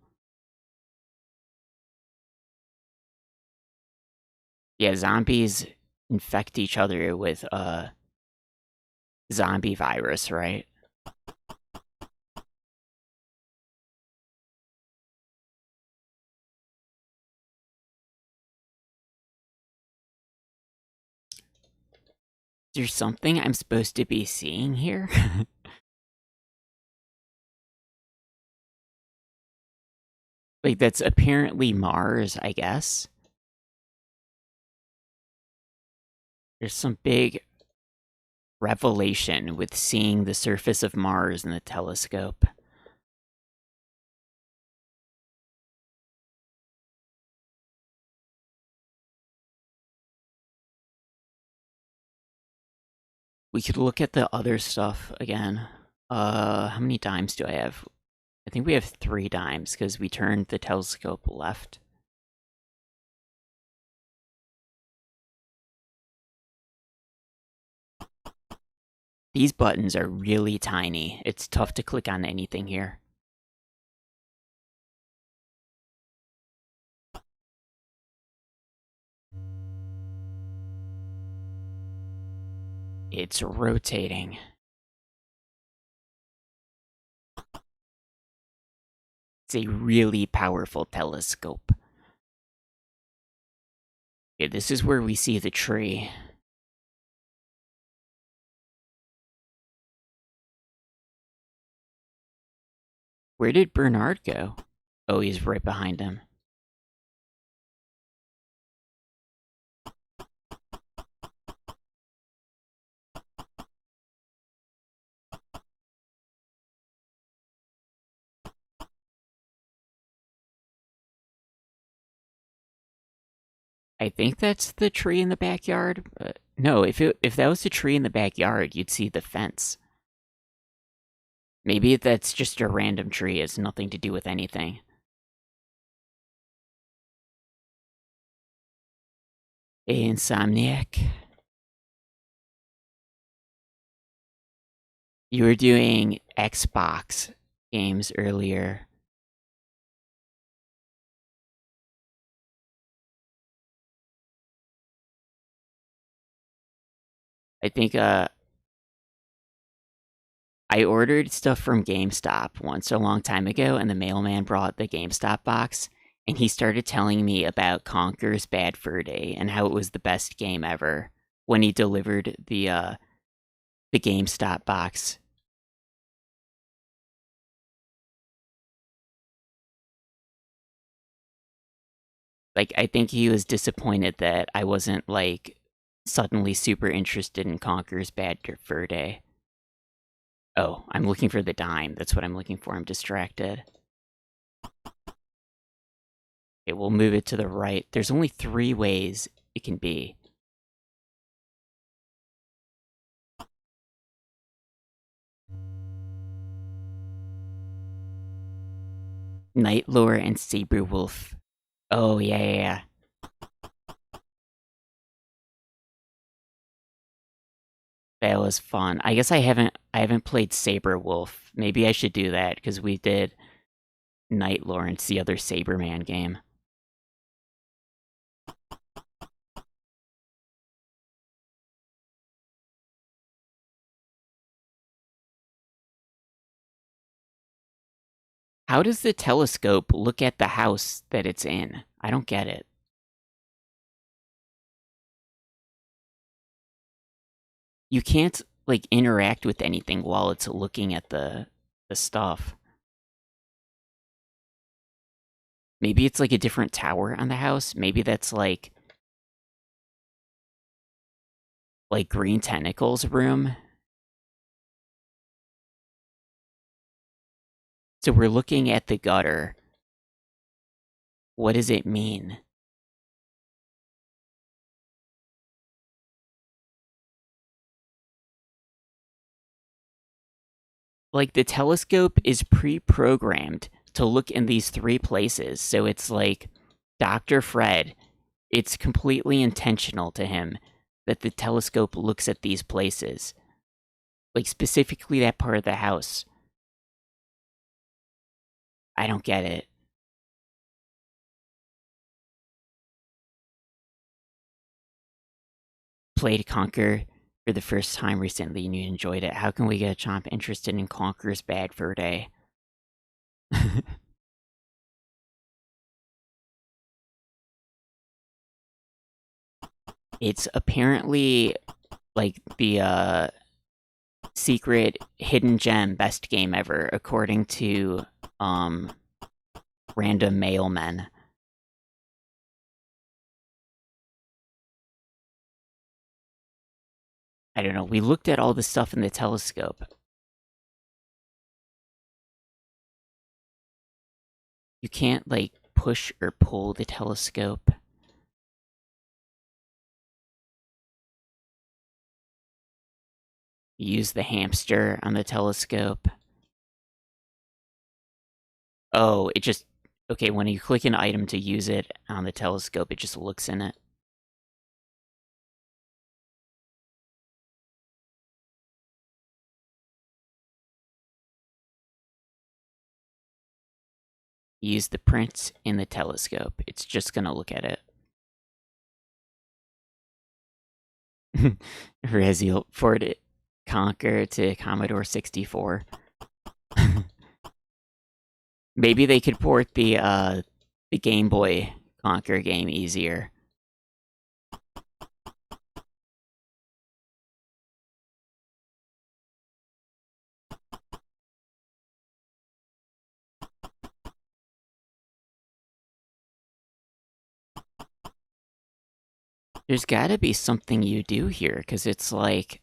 Yeah, zombies infect each other with zombie virus, right? Is there something I'm supposed to be seeing here? Like, that's apparently Mars, I guess. There's some big revelation with seeing the surface of Mars in the telescope. We could look at the other stuff again. How many dimes do I have? I think we have 3 dimes because we turned the telescope left. These buttons are really tiny. It's tough to click on anything here. It's rotating. It's a really powerful telescope. Okay, this is where we see the tree. Where did Bernard go? Oh, he's right behind him. I think that's the tree in the backyard. But no, if that was the tree in the backyard, you'd see the fence. Maybe that's just a random tree. It's nothing to do with anything. Insomniac. You were doing Xbox games earlier. I think I ordered stuff from GameStop once a long time ago, and the mailman brought the GameStop box, and he started telling me about Conker's Bad Fur Day and how it was the best game ever when he delivered the GameStop box. Like, I think he was disappointed that I wasn't like suddenly super interested in Conker's Bad Fur Day. Oh, I'm looking for the dime. That's what I'm looking for. I'm distracted. Okay, we'll move it to the right. There's only 3 ways it can be. Night Lore and Saber Wolf. Oh, yeah. That was fun. I guess I haven't played Saber Wolf. Maybe I should do that, because we did Night Lore, and it's the other Saberman game. How does the telescope look at the house that it's in? I don't get it. You can't, like, interact with anything while it's looking at the stuff. Maybe it's like a different tower on the house. Maybe that's like Green Tentacle's room. So we're looking at the gutter. What does it mean? Like, the telescope is pre-programmed to look in these 3 places. So it's like Dr. Fred, it's completely intentional to him that the telescope looks at these places. Like, specifically that part of the house. I don't get it. Played Conquer for the first time recently and you enjoyed it. How can we get a chomp interested in Conquer's Bad Fur Day? It's apparently like the secret hidden gem best game ever, according to random mailmen. I don't know. We looked at all the stuff in the telescope. You can't, like, push or pull the telescope. Use the hamster on the telescope. Oh, it just... Okay, when you click an item to use it on the telescope, it just looks in it. Use the print in the telescope. It's just gonna look at it. Resil port it Conquer to Commodore 64. Maybe they could port the Game Boy Conquer game easier. There's gotta be something you do here, because it's like...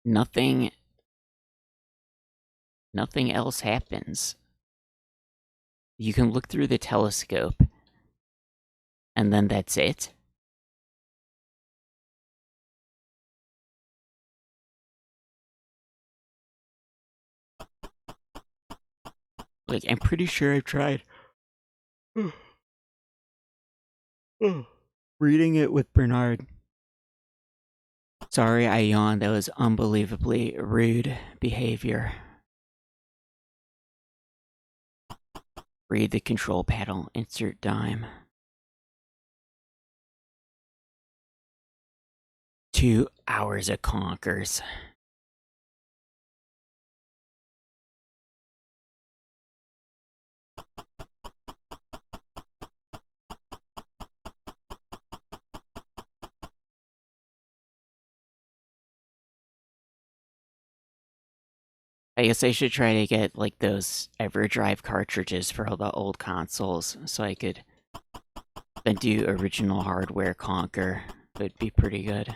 Nothing else happens. You can look through the telescope, and then that's it. Like, I'm pretty sure I've tried reading it with Bernard. Sorry, I yawned. That was unbelievably rude behavior. Read the control panel. Insert dime. 2 hours of conkers. I guess I should try to get, like, those EverDrive cartridges for all the old consoles, so I could then do original hardware Conker. would be pretty good.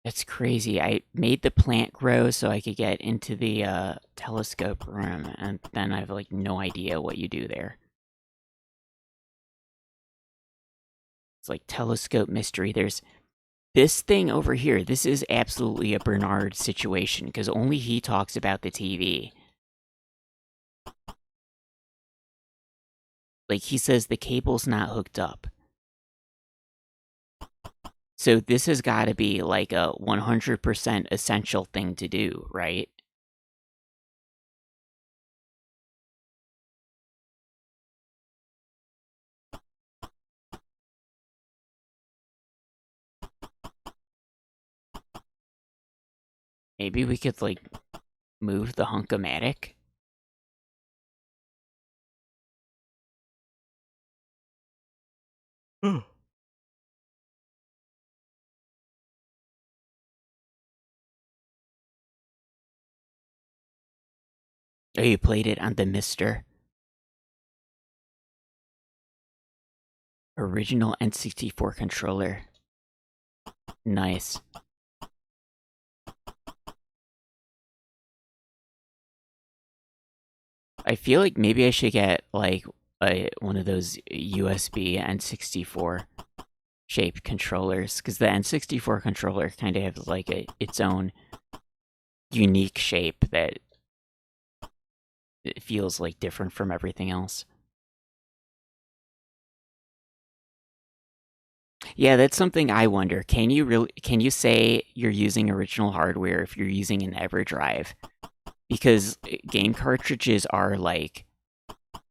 That's crazy. I made the plant grow so I could get into the telescope room, and then I have like no idea what you do there. It's like telescope mystery. There's this thing over here. This is absolutely a Bernard situation because only he talks about the TV. Like he says the cable's not hooked up. So this has got to be like a 100% essential thing to do, right? Maybe we could like move the hunk-o-matic. Oh, you played it on the Mister. Original N64 controller. Nice. I feel like maybe I should get like one of those USB N64 shaped controllers because the N64 controller kind of has like its own unique shape that it feels like different from everything else. Yeah, that's something I wonder. Can you say you're using original hardware if you're using an EverDrive? Because game cartridges are like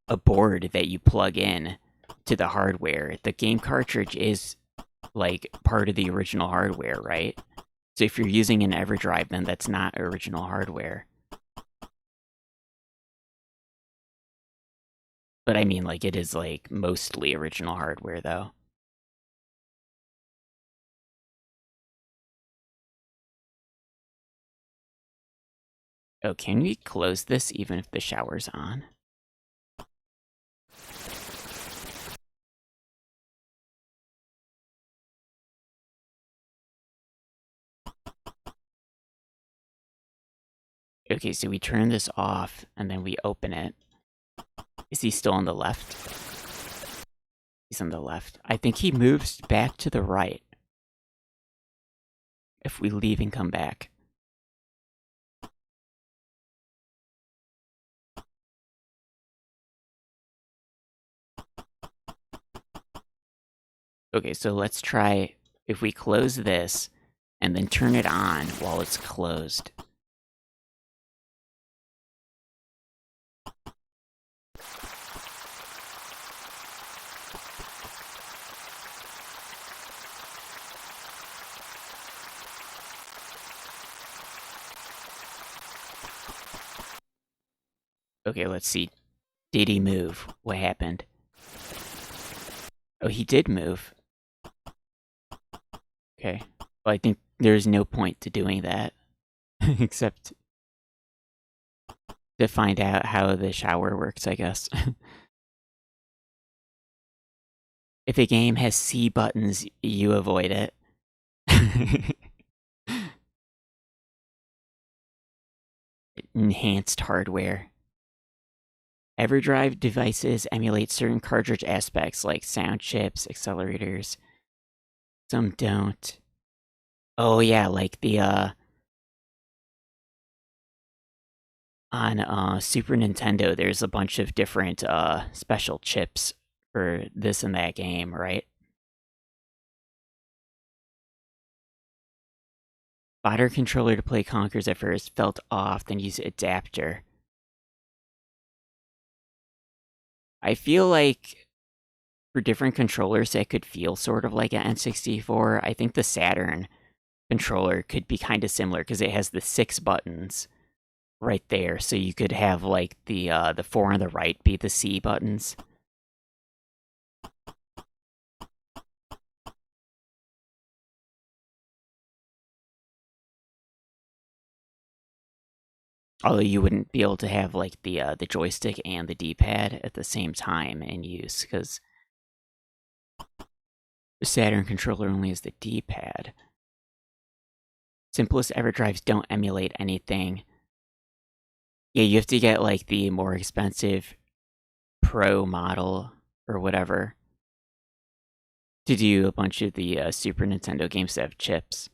a board that you plug in to the hardware. The game cartridge is like part of the original hardware, right? So if you're using an EverDrive, then that's not original hardware. But I mean, like, it is like mostly original hardware, though. Oh, can we close this even if the shower's on? Okay, so we turn this off and then we open it. Is he still on the left? He's on the left. I think he moves back to the right if we leave and come back. Okay, so let's try if we close this and then turn it on while it's closed. Okay, let's see. Did he move? What happened? Oh, he did move. Okay. Well, I think there's no point to doing that. Except to find out how the shower works, I guess. If a game has C buttons, you avoid it. Enhanced hardware. EverDrive devices emulate certain cartridge aspects like sound chips, accelerators. Some don't. Oh yeah, like the on Super Nintendo, there's a bunch of different special chips for this and that game, right? Fodder controller to play Conkers at first, felt off, then use adapter. I feel like for different controllers that could feel sort of like an N64, I think the Saturn controller could be kind of similar because it has the 6 buttons right there. So you could have like the 4 on the right be the C buttons. Although you wouldn't be able to have like the joystick and the D-pad at the same time in use, because the Saturn controller only has the D-pad. Simplest ever drives don't emulate anything. Yeah, you have to get like the more expensive Pro model or whatever to do a bunch of the Super Nintendo games that have chips.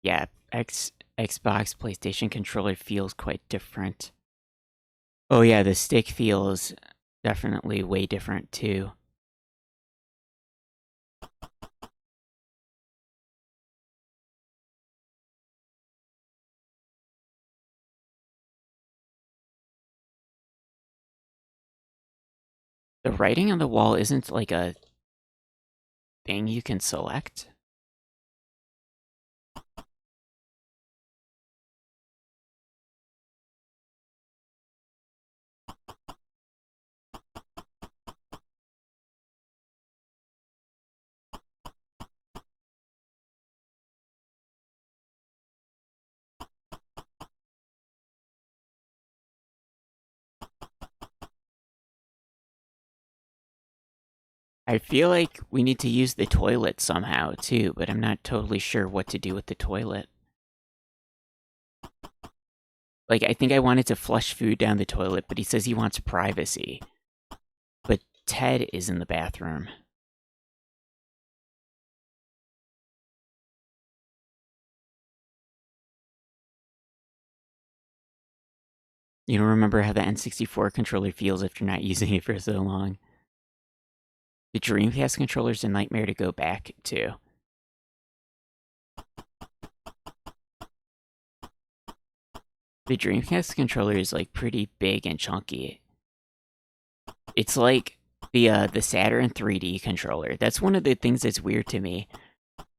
Yeah, Xbox, PlayStation controller feels quite different. Oh yeah, the stick feels definitely way different too. The writing on the wall isn't like a thing you can select. I feel like we need to use the toilet somehow too, but I'm not totally sure what to do with the toilet. Like, I think I wanted to flush food down the toilet, but he says he wants privacy. But Ted is in the bathroom. You don't remember how the N64 controller feels after not using it for so long. The Dreamcast controller's a nightmare to go back to. The Dreamcast controller is like pretty big and chunky. It's like the Saturn 3D controller. That's one of the things that's weird to me.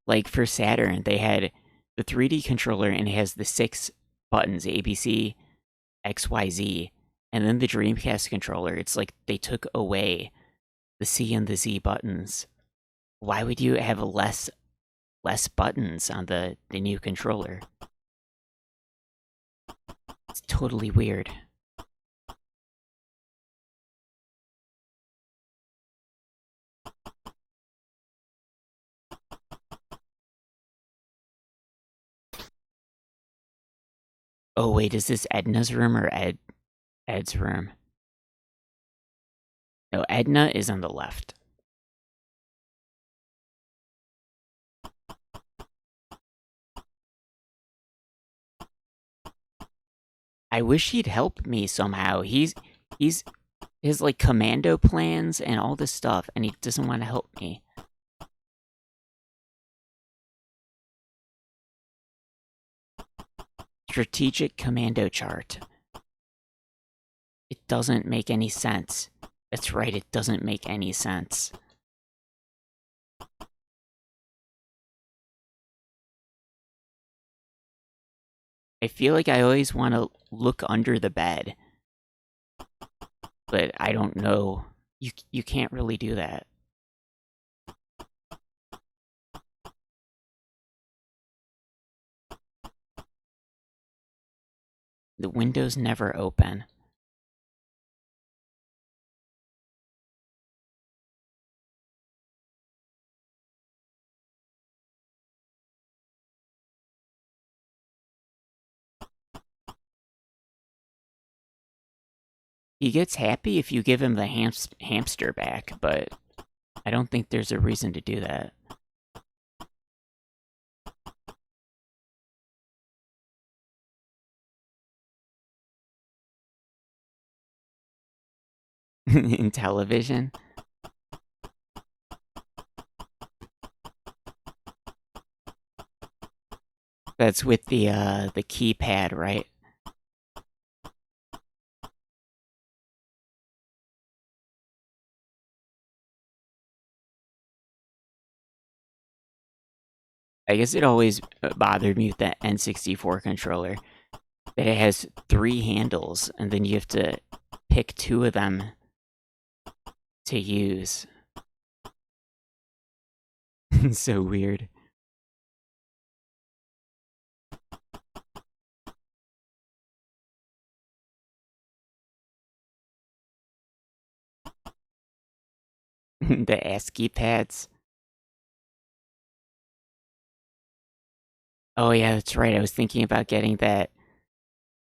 Like for Saturn, they had the 3D controller and it has the 6 buttons, A, B, C, X, Y, Z. And then the Dreamcast controller, it's like they took away the C and the Z buttons. Why would you have less buttons on the new controller? It's totally weird. Oh wait, is this Edna's room or Ed's room? No, Edna is on the left. I wish he'd help me somehow. He's his like commando plans and all this stuff, and he doesn't want to help me. Strategic commando chart. It doesn't make any sense. That's right, it doesn't make any sense. I feel like I always want to look under the bed, but I don't know. You can't really do that. The windows never open. He gets happy if you give him the hamster back, but I don't think there's a reason to do that. In television. That's with the keypad, right? I guess it always bothered me with that N64 controller that it has 3 handles, and then you have to pick 2 of them to use. So weird. The ASCII pads. Oh yeah, that's right. I was thinking about getting that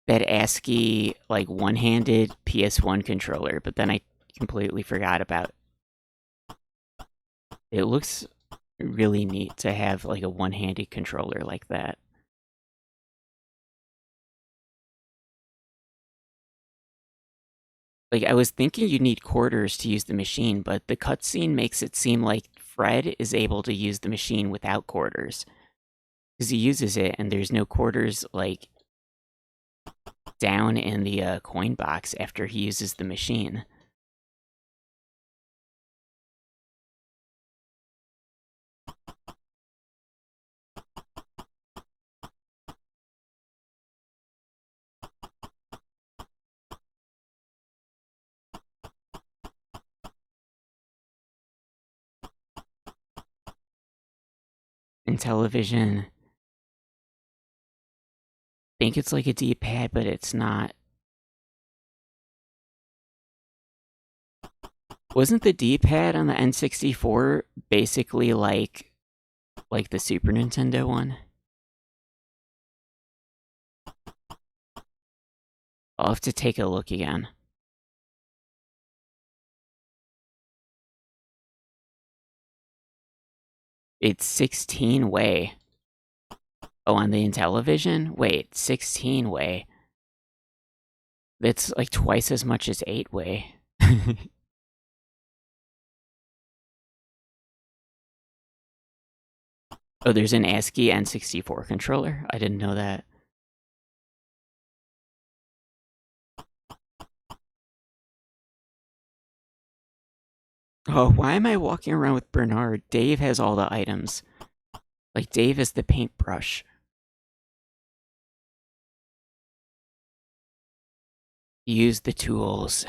ASCII like one-handed PS1 controller, but then I completely forgot about it. It looks really neat to have like a one-handed controller like that. Like I was thinking you need quarters to use the machine, but the cutscene makes it seem like Fred is able to use the machine without quarters. Because he uses it and there's no quarters like down in the coin box after he uses the machine. In television, I think it's like a D-pad, but it's not. Wasn't the D-pad on the N64 basically like the Super Nintendo one? I'll have to take a look again. It's 16 way. Oh, on the Intellivision? Wait, 16 way. That's like twice as much as 8 way. Oh, there's an ASCII N64 controller? I didn't know that. Oh, why am I walking around with Bernard? Dave has all the items. Like, Dave is the paintbrush. Use the tools.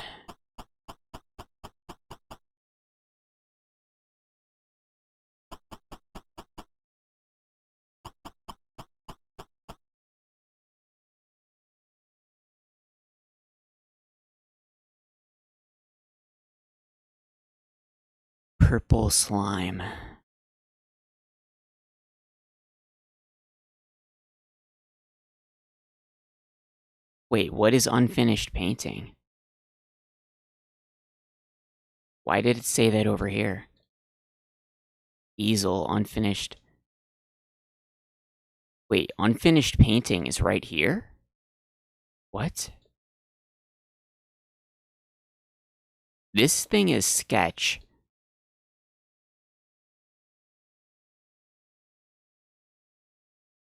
Purple slime. Wait, what is unfinished painting? Why did it say that over here? Easel, unfinished. Wait, unfinished painting is right here? What? This thing is sketch.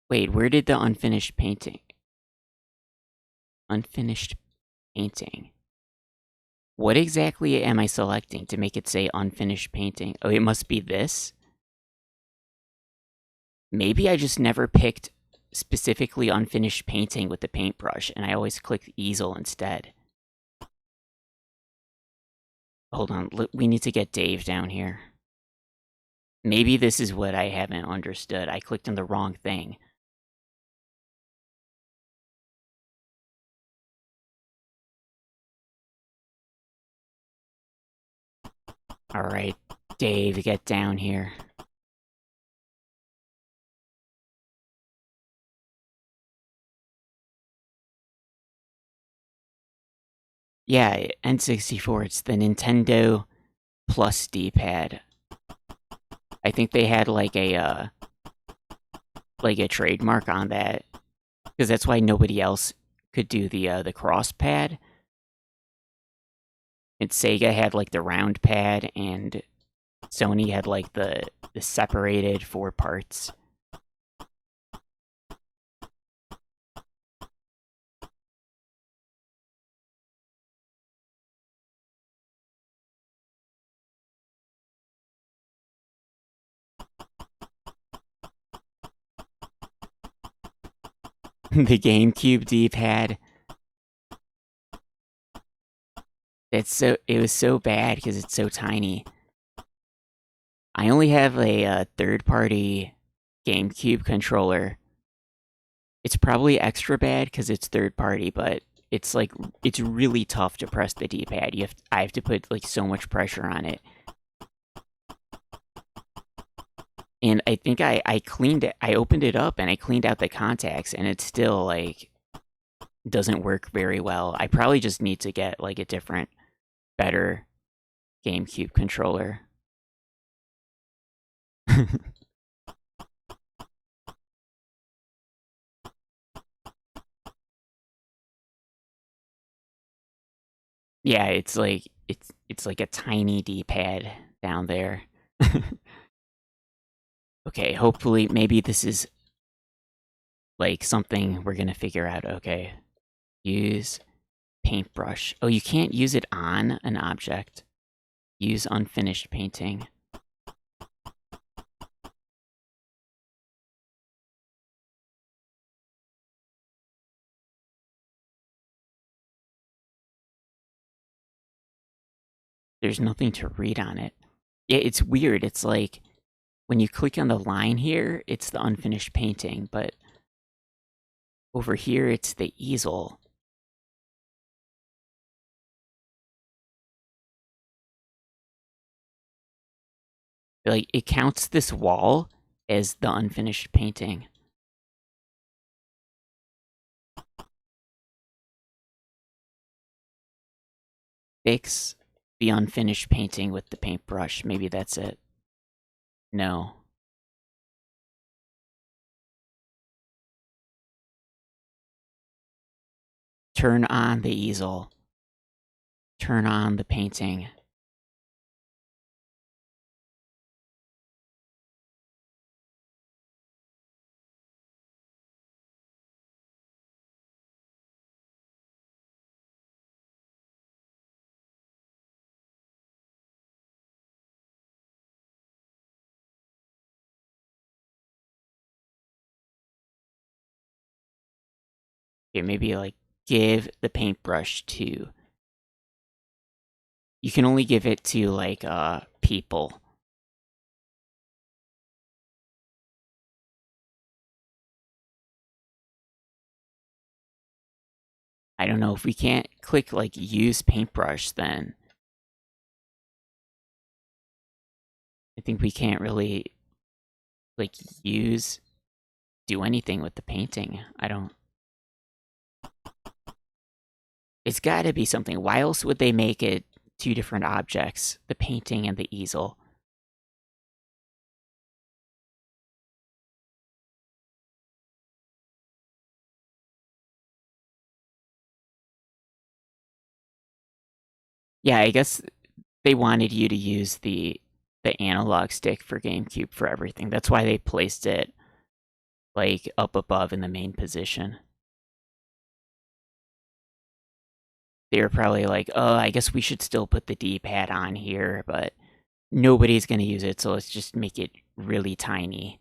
Wait, where did the unfinished painting? Unfinished painting. What exactly am I selecting to make it say unfinished painting? Oh, it must be this? Maybe I just never picked specifically unfinished painting with the paintbrush, and I always clicked easel instead. Hold on, we need to get Dave down here. Maybe this is what I haven't understood. I clicked on the wrong thing. Alright, Dave, get down here. Yeah, N64, it's the Nintendo Plus D-pad. I think they had like a trademark on that, because that's why nobody else could do the cross pad. And Sega had like the round pad, and Sony had like the separated 4 parts. The GameCube D-pad. It was so bad because it's so tiny. I only have a third-party GameCube controller. It's probably extra bad because it's third-party, but it's like it's really tough to press the D-pad. I have to put like so much pressure on it. And I think I cleaned it. I opened it up and I cleaned out the contacts, and it still like doesn't work very well. I probably just need to get like a different, better GameCube controller. Yeah, it's like a tiny D-pad down there. Okay, hopefully maybe this is like something we're gonna figure out. Okay, use paintbrush. Oh, you can't use it on an object. Use unfinished painting. There's nothing to read on it. Yeah, it's weird. It's like when you click on the line here, it's the unfinished painting, but over here it's the easel. Like it counts this wall as the unfinished painting. Fix the unfinished painting with the paintbrush. Maybe that's it. No. Turn on the easel. Turn on the painting. Okay, maybe like give the paintbrush to. You can only give it to like people. I don't know if we can't click like use paintbrush, then I think we can't really like do anything with the painting. I don't. It's got to be something. Why else would they make it two different objects, the painting and the easel? Yeah, I guess they wanted you to use the analog stick for GameCube for everything. That's why they placed it like up above in the main position. They were probably like, "Oh, I guess we should still put the D-pad on here, but nobody's going to use it, so let's just make it really tiny."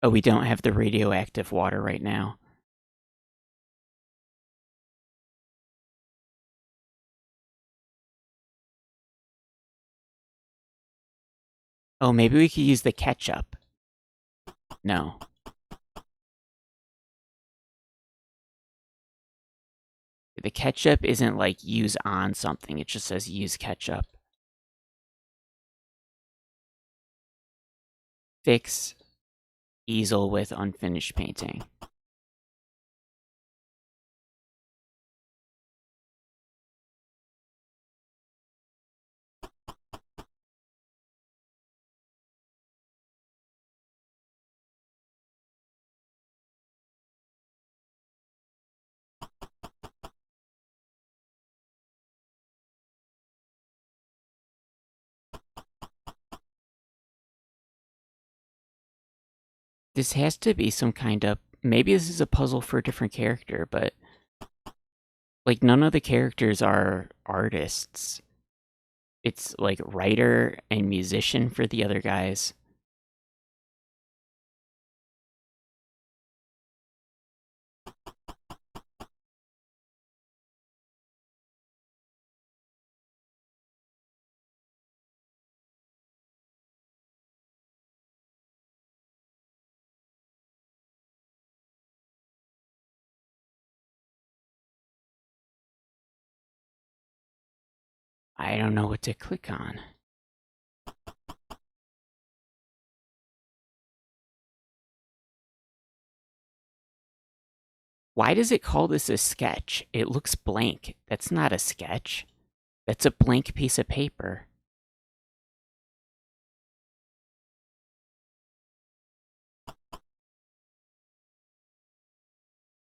Oh, we don't have the radioactive water right now. Oh, maybe we could use the ketchup. No. The ketchup isn't like use on something, it just says use ketchup. Fix easel with unfinished painting. This has to be some kind of. Maybe this is a puzzle for a different character, but like none of the characters are artists. It's like writer and musician for the other guys. I don't know what to click on. Why does it call this a sketch? It looks blank. That's not a sketch. That's a blank piece of paper.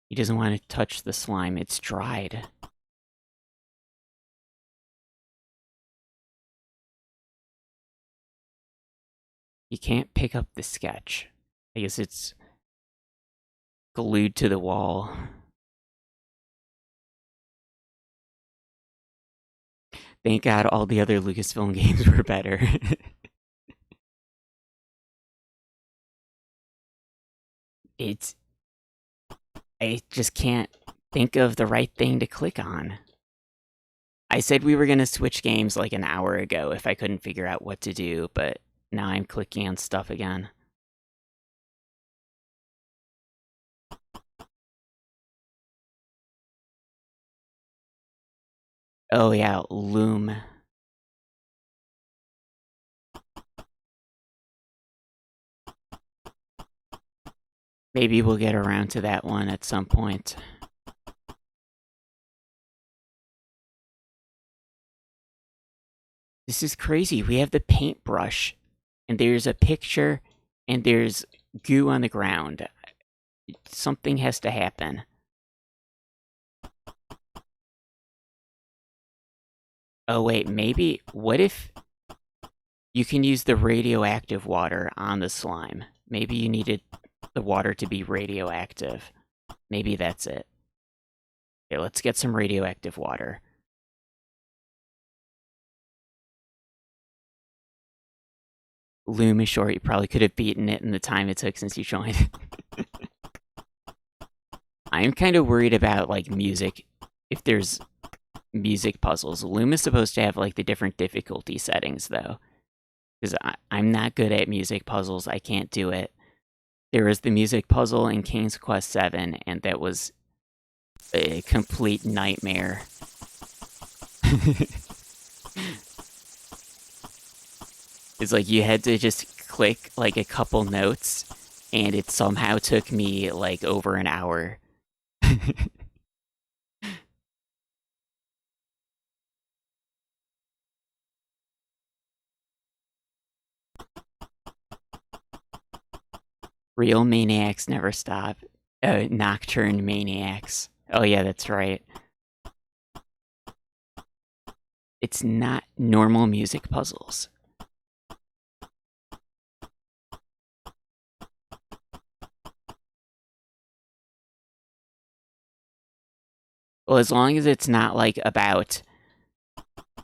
He doesn't want to touch the slime. It's dried. You can't pick up the sketch. I guess it's glued to the wall. Thank God all the other Lucasfilm games were better. I just can't think of the right thing to click on. I said we were gonna switch games like an hour ago if I couldn't figure out what to do, but now I'm clicking on stuff again. Oh yeah, Loom. Maybe we'll get around to that one at some point. This is crazy. We have the paintbrush, and there's a picture, and there's goo on the ground. Something has to happen. Oh wait, maybe, what if you can use the radioactive water on the slime? Maybe you needed the water to be radioactive. Maybe that's it. Okay, let's get some radioactive water. Loom is short. You probably could have beaten it in the time it took since you joined. I'm kind of worried about, like, music. If there's music puzzles. Loom is supposed to have, like, the different difficulty settings, though. Because I'm not good at music puzzles. I can't do it. There was the music puzzle in King's Quest VII, and that was a complete nightmare. It's like you had to just click like a couple notes, and it somehow took me like over an hour. Real maniacs never stop. Nocturne maniacs. Oh yeah, that's right. It's not normal music puzzles. Well, as long as it's not like about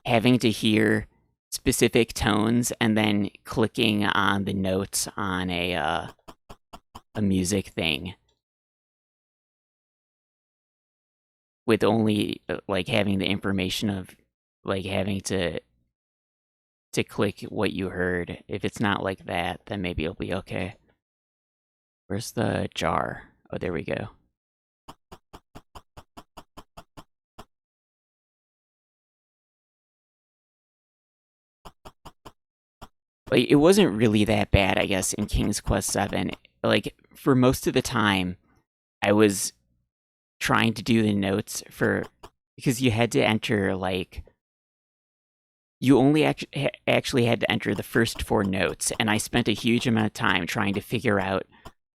having to hear specific tones and then clicking on the notes on a music thing. With only like having the information of like having to click what you heard. If it's not like that, then maybe it'll be okay. Where's the jar? Oh, there we go. Like, it wasn't really that bad, I guess, in King's Quest VII. Like, for most of the time, I was trying to do the notes for... Because you had to enter, like... You only actually had to enter the first 4 notes, and I spent a huge amount of time trying to figure out,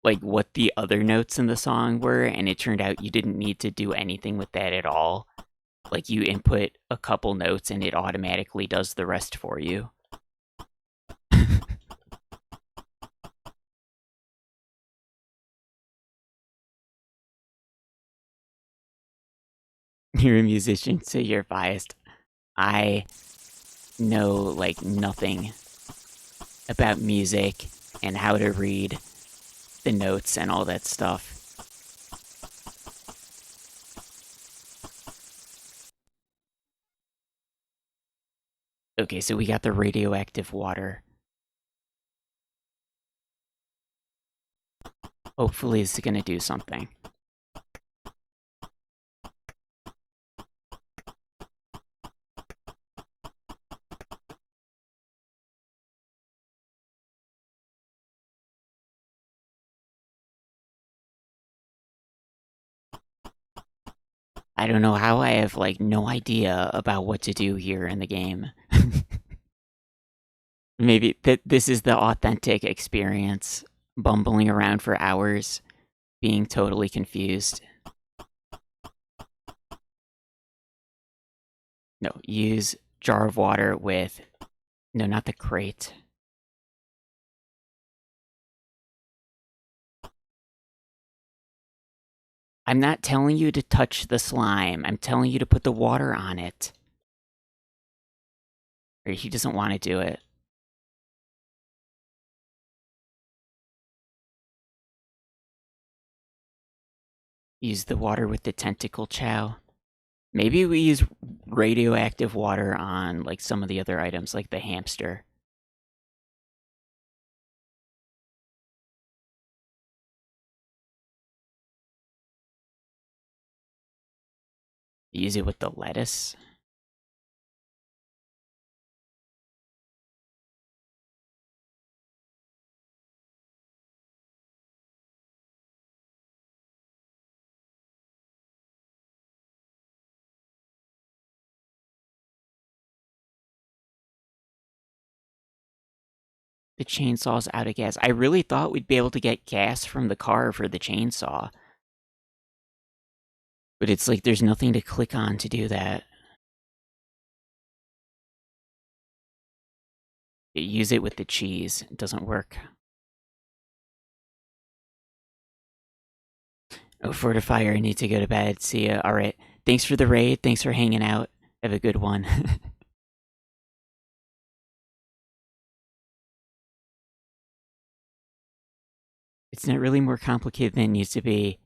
like, what the other notes in the song were, and it turned out you didn't need to do anything with that at all. Like, you input a couple notes, and it automatically does the rest for you. You're a musician, so you're biased. I know, like, nothing about music and how to read the notes and all that stuff. Okay, so we got the radioactive water. Hopefully it's gonna do something. I don't know how I have, like, no idea about what to do here in the game. Maybe this is the authentic experience, bumbling around for hours, being totally confused. No, use jar of water with... No, not the crate. I'm not telling you to touch the slime. I'm telling you to put the water on it. Or he doesn't want to do it. Use the water with the tentacle chow. Maybe we use radioactive water on, like, some of the other items, like the hamster. Use it with the lettuce. The chainsaw's out of gas. I really thought we'd be able to get gas from the car for the chainsaw. But it's like there's nothing to click on to do that. Use it with the cheese. It doesn't work. Oh, Fortifier, I need to go to bed. See ya. Alright. Thanks for the raid. Thanks for hanging out. Have a good one. It's not really more complicated than it needs to be.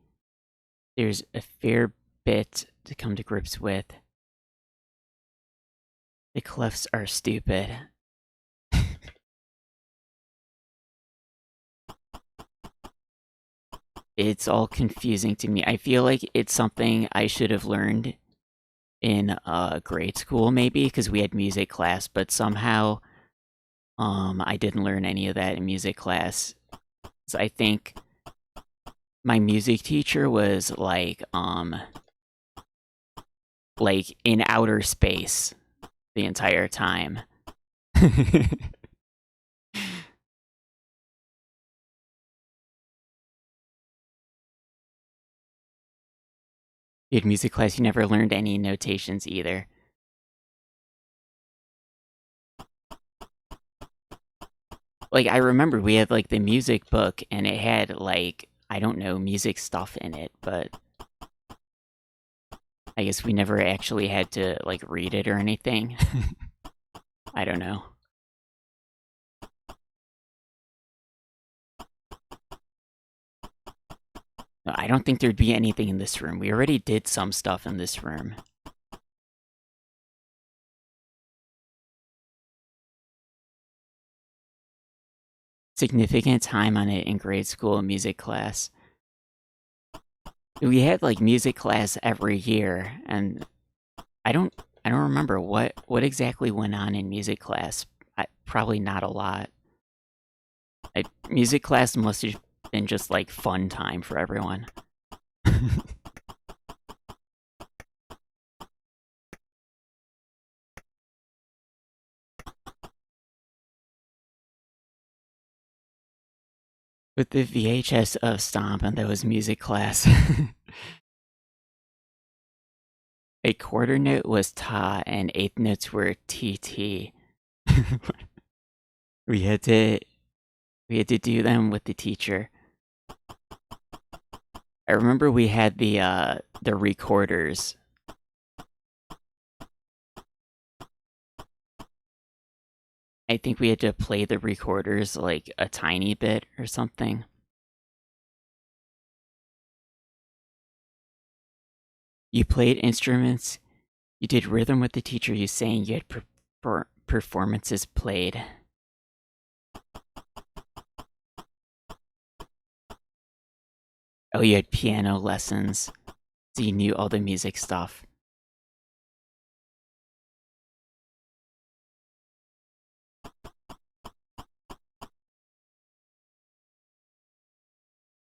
There's a fair bit to come to grips with. The clefts are stupid. It's all confusing to me. I feel like it's something I should have learned in grade school, maybe, because we had music class, but somehow I didn't learn any of that in music class. So I think my music teacher was like in outer space the entire time. You had music class, you never learned any notations either. Like, I remember we had, like, the music book, and it had, like, I don't know, music stuff in it, but I guess we never actually had to, like, read it or anything. I don't know. No, I don't think there'd be anything in this room. We already did some stuff in this room. Significant time on it in grade school music class. We had, like, music class every year, and I don't remember what exactly went on in music class. Probably not a lot. Music class must have been just, like, fun time for everyone. With the VHS of Stomp, and that was music class. A quarter note was ta, and eighth notes were tt. we had to do them with the teacher. I remember we had the recorders. I think we had to play the recorders like a tiny bit or something. You played instruments. You did rhythm with the teacher. You sang. You had performances played. Oh, you had piano lessons. So you knew all the music stuff.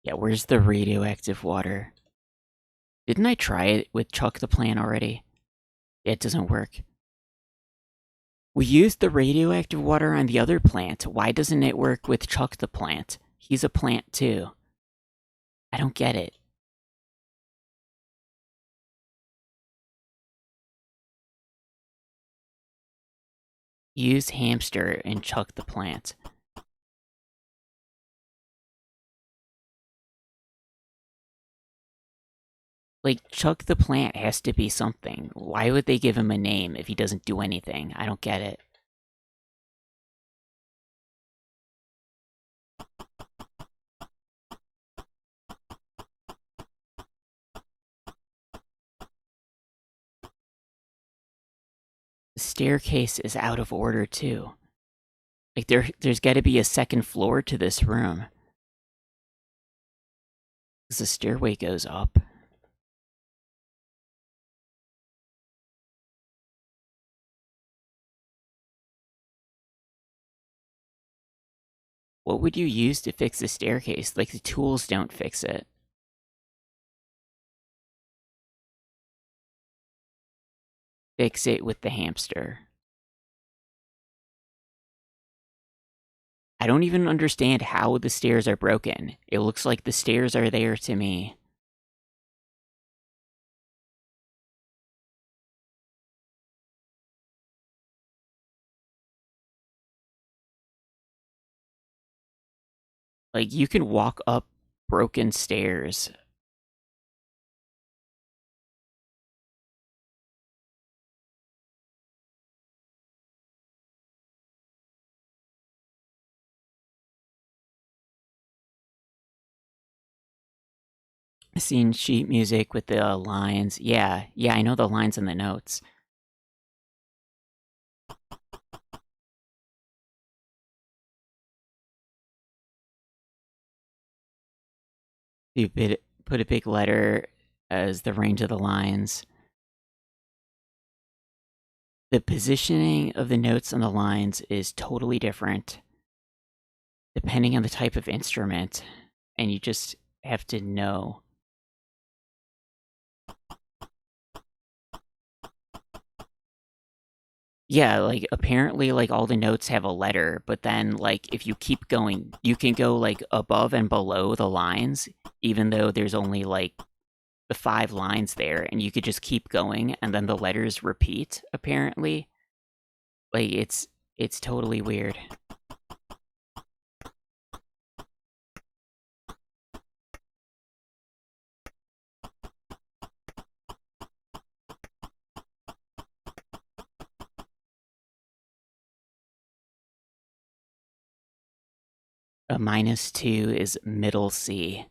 Yeah, where's the radioactive water? Didn't I try it with Chuck the Plant already? It doesn't work. We used the radioactive water on the other plant. Why doesn't it work with Chuck the Plant? He's a plant too. I don't get it. Use hamster and Chuck the Plant. Like, Chuck the Plant has to be something. Why would they give him a name if he doesn't do anything? I don't get it. The staircase is out of order too. Like, there's gotta be a second floor to this room. Because the stairway goes up. What would you use to fix the staircase? Like, the tools don't fix it. Fix it with the hamster. I don't even understand how the stairs are broken. It looks like the stairs are there to me. Like, you can walk up broken stairs. Scene sheet music with the lines. Yeah, I know the lines and the notes. You put a big letter as the range of the lines. The positioning of the notes on the lines is totally different depending on the type of instrument, and you just have to know. Yeah, like, apparently, like, all the notes have a letter, but then, like, if you keep going, you can go, like, above and below the lines, even though there's only, like, the 5 lines there, and you could just keep going, and then the letters repeat, apparently. Like, it's totally weird. A -2 is middle C.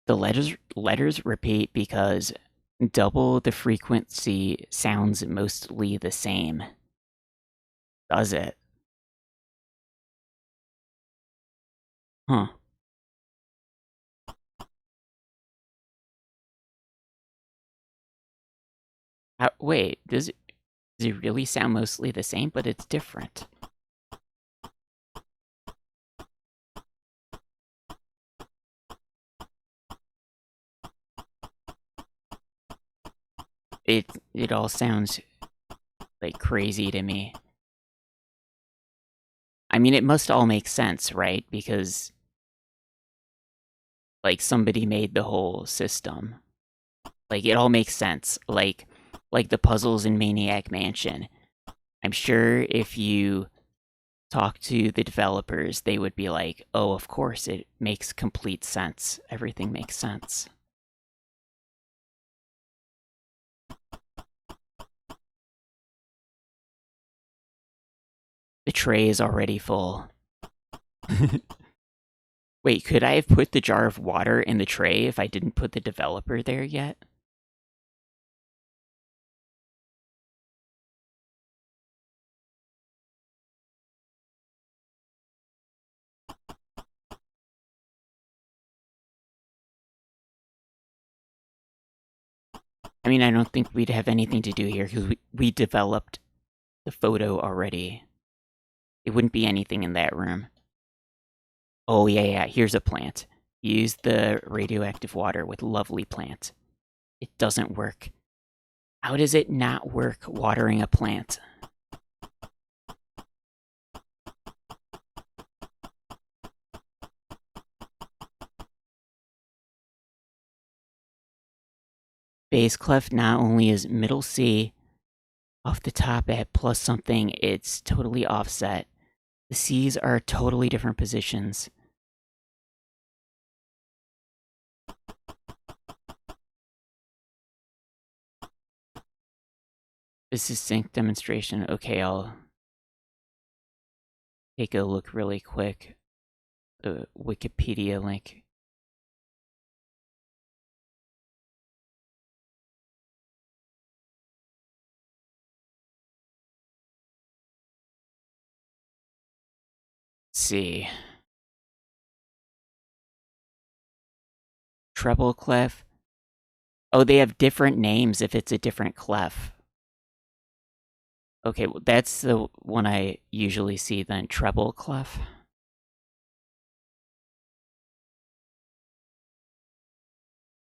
The letters repeat because double the frequency sounds mostly the same. Does it? Huh. Wait, does it really sound mostly the same? But it's different. It all sounds like crazy to me. I mean, it must all make sense, right? Because, like, somebody made the whole system. Like, it all makes sense. Like the puzzles in Maniac Mansion. I'm sure if you talk to the developers, they would be like, oh, of course, it makes complete sense. Everything makes sense. The tray is already full. Wait, could I have put the jar of water in the tray if I didn't put the developer there yet? I mean, I don't think we'd have anything to do here because we developed the photo already. It wouldn't be anything in that room. Oh, yeah, yeah, here's a plant. Use the radioactive water with lovely plant. It doesn't work. How does it not work watering a plant? Bass clef not only is middle C off the top at plus something, it's totally offset. The C's are totally different positions. This is sync demonstration. Okay, I'll take a look really quick. The Wikipedia link. Let's see. Treble clef. Oh, they have different names if it's a different clef. Okay, well, that's the one I usually see then, treble clef.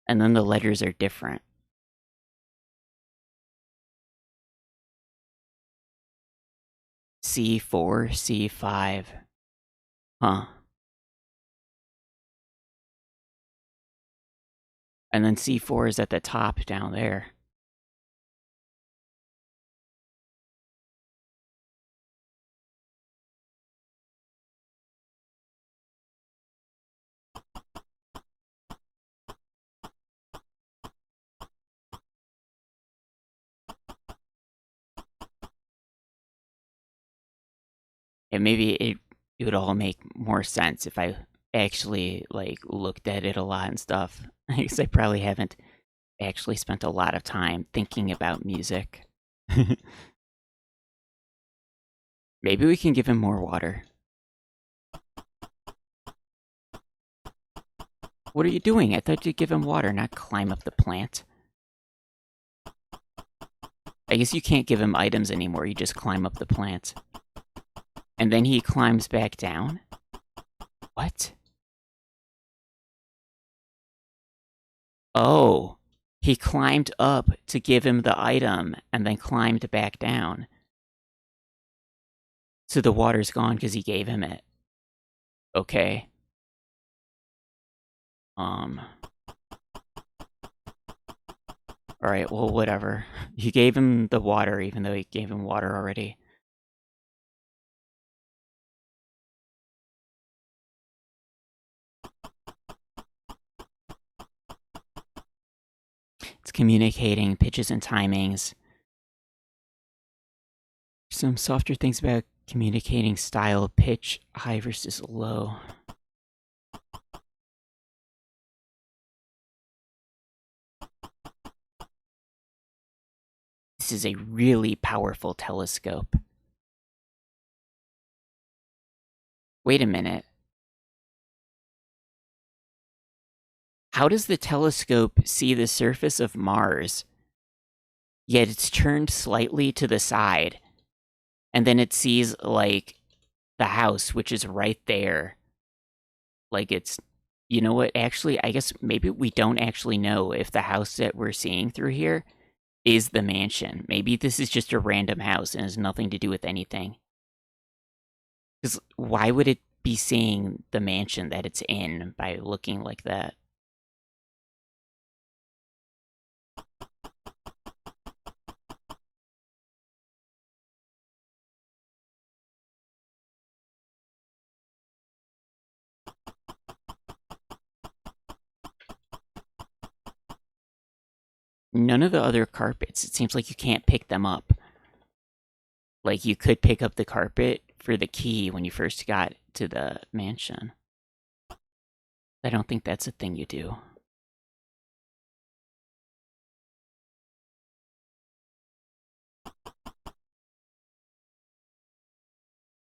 And then the letters are different. C4, C5. Huh. And then C4 is at the top down there. And maybe it would all make more sense if I actually like looked at it a lot and stuff. Because I probably haven't actually spent a lot of time thinking about music. Maybe we can give him more water. What are you doing? I thought you'd give him water, not climb up the plant. I guess you can't give him items anymore, you just climb up the plant. And then he climbs back down? What? Oh, he climbed up to give him the item and then climbed back down. So the water's gone because he gave him it. Okay. Alright, well, whatever. He gave him the water, even though he gave him water already. It's communicating pitches and timings. Some softer things about communicating style, pitch, high versus low. This is a really powerful telescope. Wait a minute. How does the telescope see the surface of Mars, yet it's turned slightly to the side, and then it sees, like, the house, which is right there? Like, it's... You know what? Actually, I guess maybe we don't actually know if the house that we're seeing through here is the mansion. Maybe this is just a random house and has nothing to do with anything. Because why would it be seeing the mansion that it's in by looking like that? None of the other carpets, it seems like you can't pick them up. Like, you could pick up the carpet for the key when you first got to the mansion. I don't think that's a thing you do.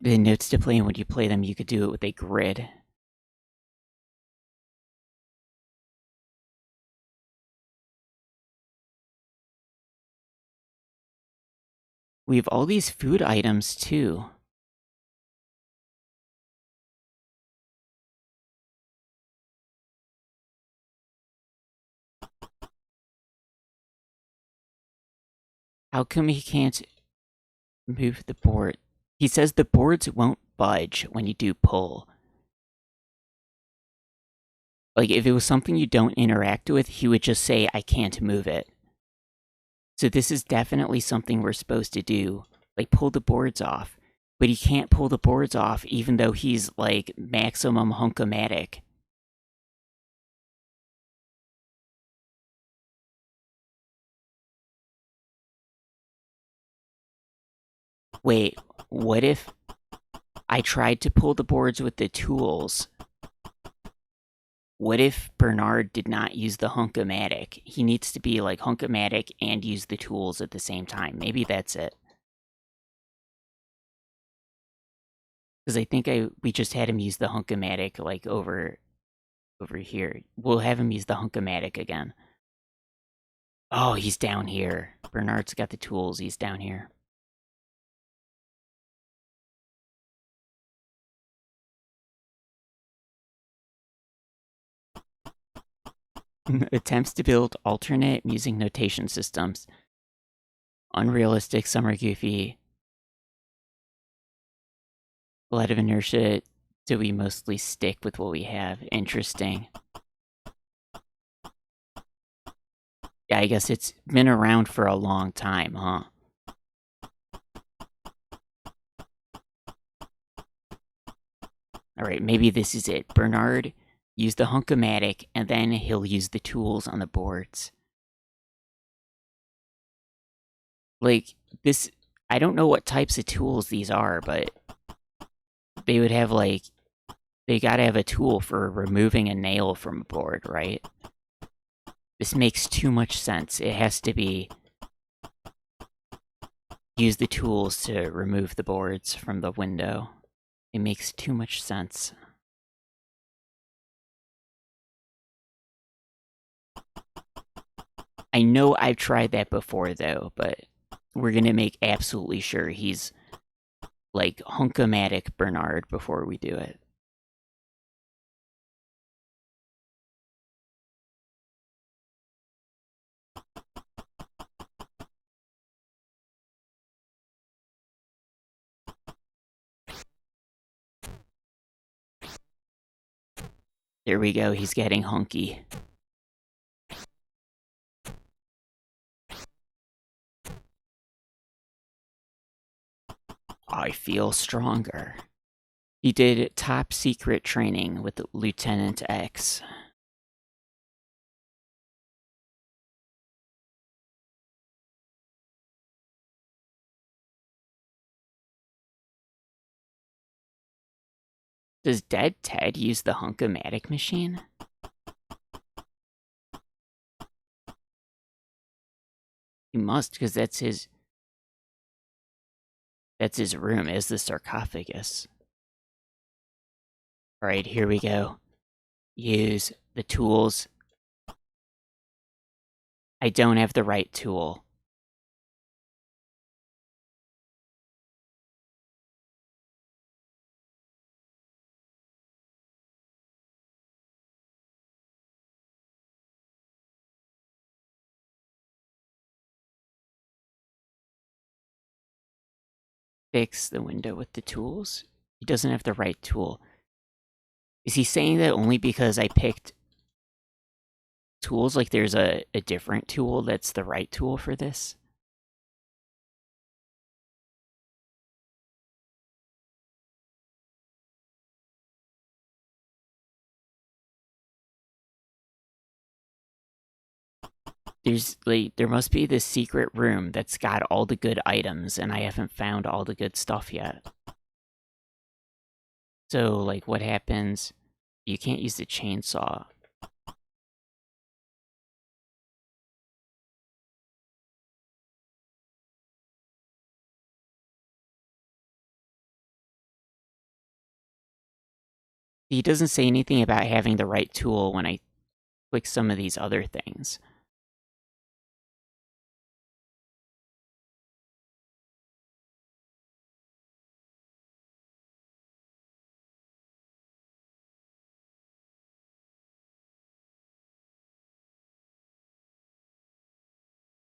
The notes to play, and when you play them, you could do it with a grid. We have all these food items, too. How come he can't move the board? He says the boards won't budge when you do pull. Like, if it was something you don't interact with, he would just say, I can't move it. So this is definitely something we're supposed to do. Like, pull the boards off. But he can't pull the boards off even though he's, like, maximum hunkomatic. Wait, what if I tried to pull the boards with the tools? What if Bernard did not use the hunkomatic? He needs to be, like, hunkomatic and use the tools at the same time. Maybe that's it. Because I think we just had him use the hunkomatic, like, over here. We'll have him use the hunkomatic again. Oh, he's down here. Bernard's got the tools. He's down here. Attempts to build alternate music notation systems. Unrealistic, some are goofy. A lot of inertia. Do we mostly stick with what we have? Interesting. Yeah, I guess it's been around for a long time, huh? Alright, maybe this is it. Bernard, use the hunkomatic, and then he'll use the tools on the boards. Like, this... I don't know what types of tools these are, but... they would have, like... they gotta have a tool for removing a nail from a board, right? This makes too much sense. It has to be... use the tools to remove the boards from the window. It makes too much sense. I know I've tried that before, though, but we're gonna make absolutely sure he's, like, hunkomatic Bernard before we do it. There we go, he's getting hunky. I feel stronger. He did top secret training with Lieutenant X. Does Dead Ted use the hunkomatic machine? He must, because that's his room, is the sarcophagus. Alright, here we go. Use the tools. I don't have the right tool. Fix the window with the tools? He doesn't have the right tool. Is he saying that only because I picked tools? Like there's a different tool that's the right tool for this? There's, like, there must be this secret room that's got all the good items, and I haven't found all the good stuff yet. So, like, what happens? You can't use the chainsaw. He doesn't say anything about having the right tool when I click some of these other things.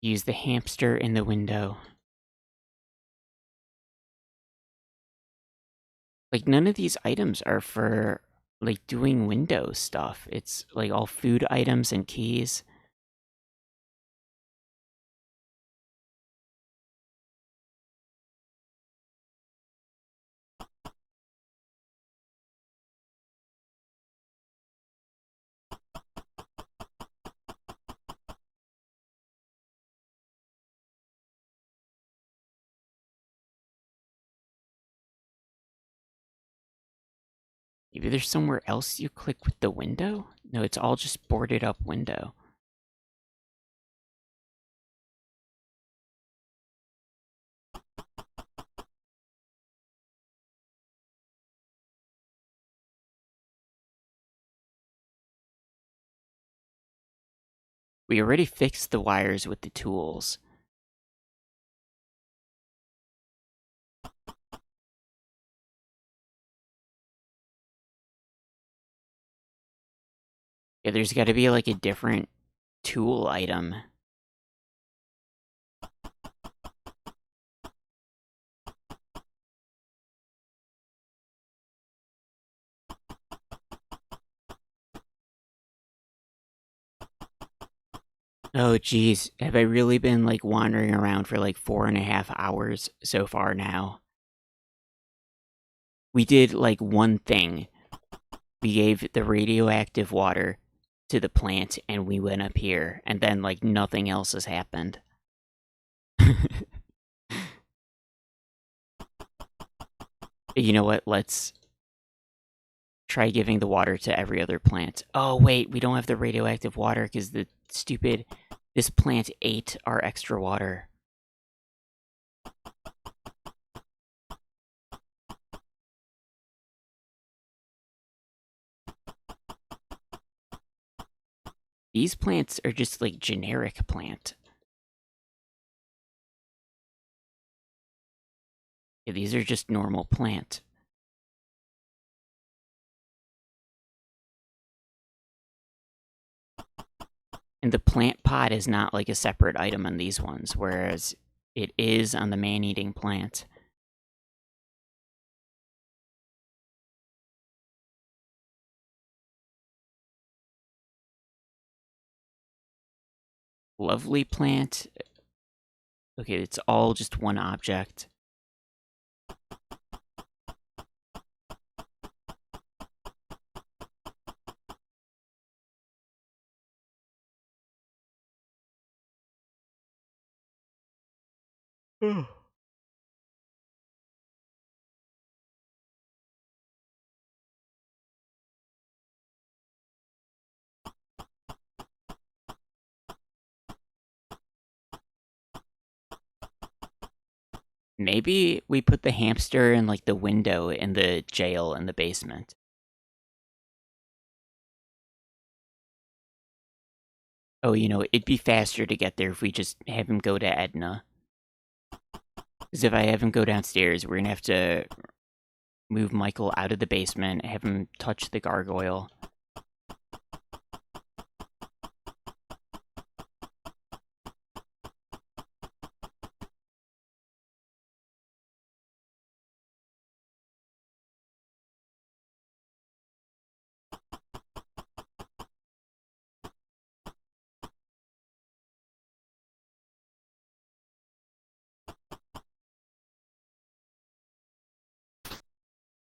Use the hamster in the window. Like, none of these items are for, like, doing window stuff. It's, like, all food items and keys. Maybe there's somewhere else you click with the window? No, it's all just boarded up window. We already fixed the wires with the tools. Yeah, there's gotta be like a different tool item. Oh geez, have I really been like wandering around for like 4.5 hours so far now? We did like one thing. We gave the radioactive water to the plant and we went up here and then like nothing else has happened. You know what? Let's try giving the water to every other plant. Oh wait, we don't have the radioactive water because this plant ate our extra water. These plants are just like generic plant. Yeah, these are just normal plant. And the plant pot is not like a separate item on these ones, whereas it is on the man-eating plant. Lovely plant. Okay, it's all just one object. Maybe we put the hamster in like the window in the jail in the basement. Oh, you know, it'd be faster to get there if we just have him go to Edna. Because if I have him go downstairs, we're gonna have to move Michael out of the basement, have him touch the gargoyle.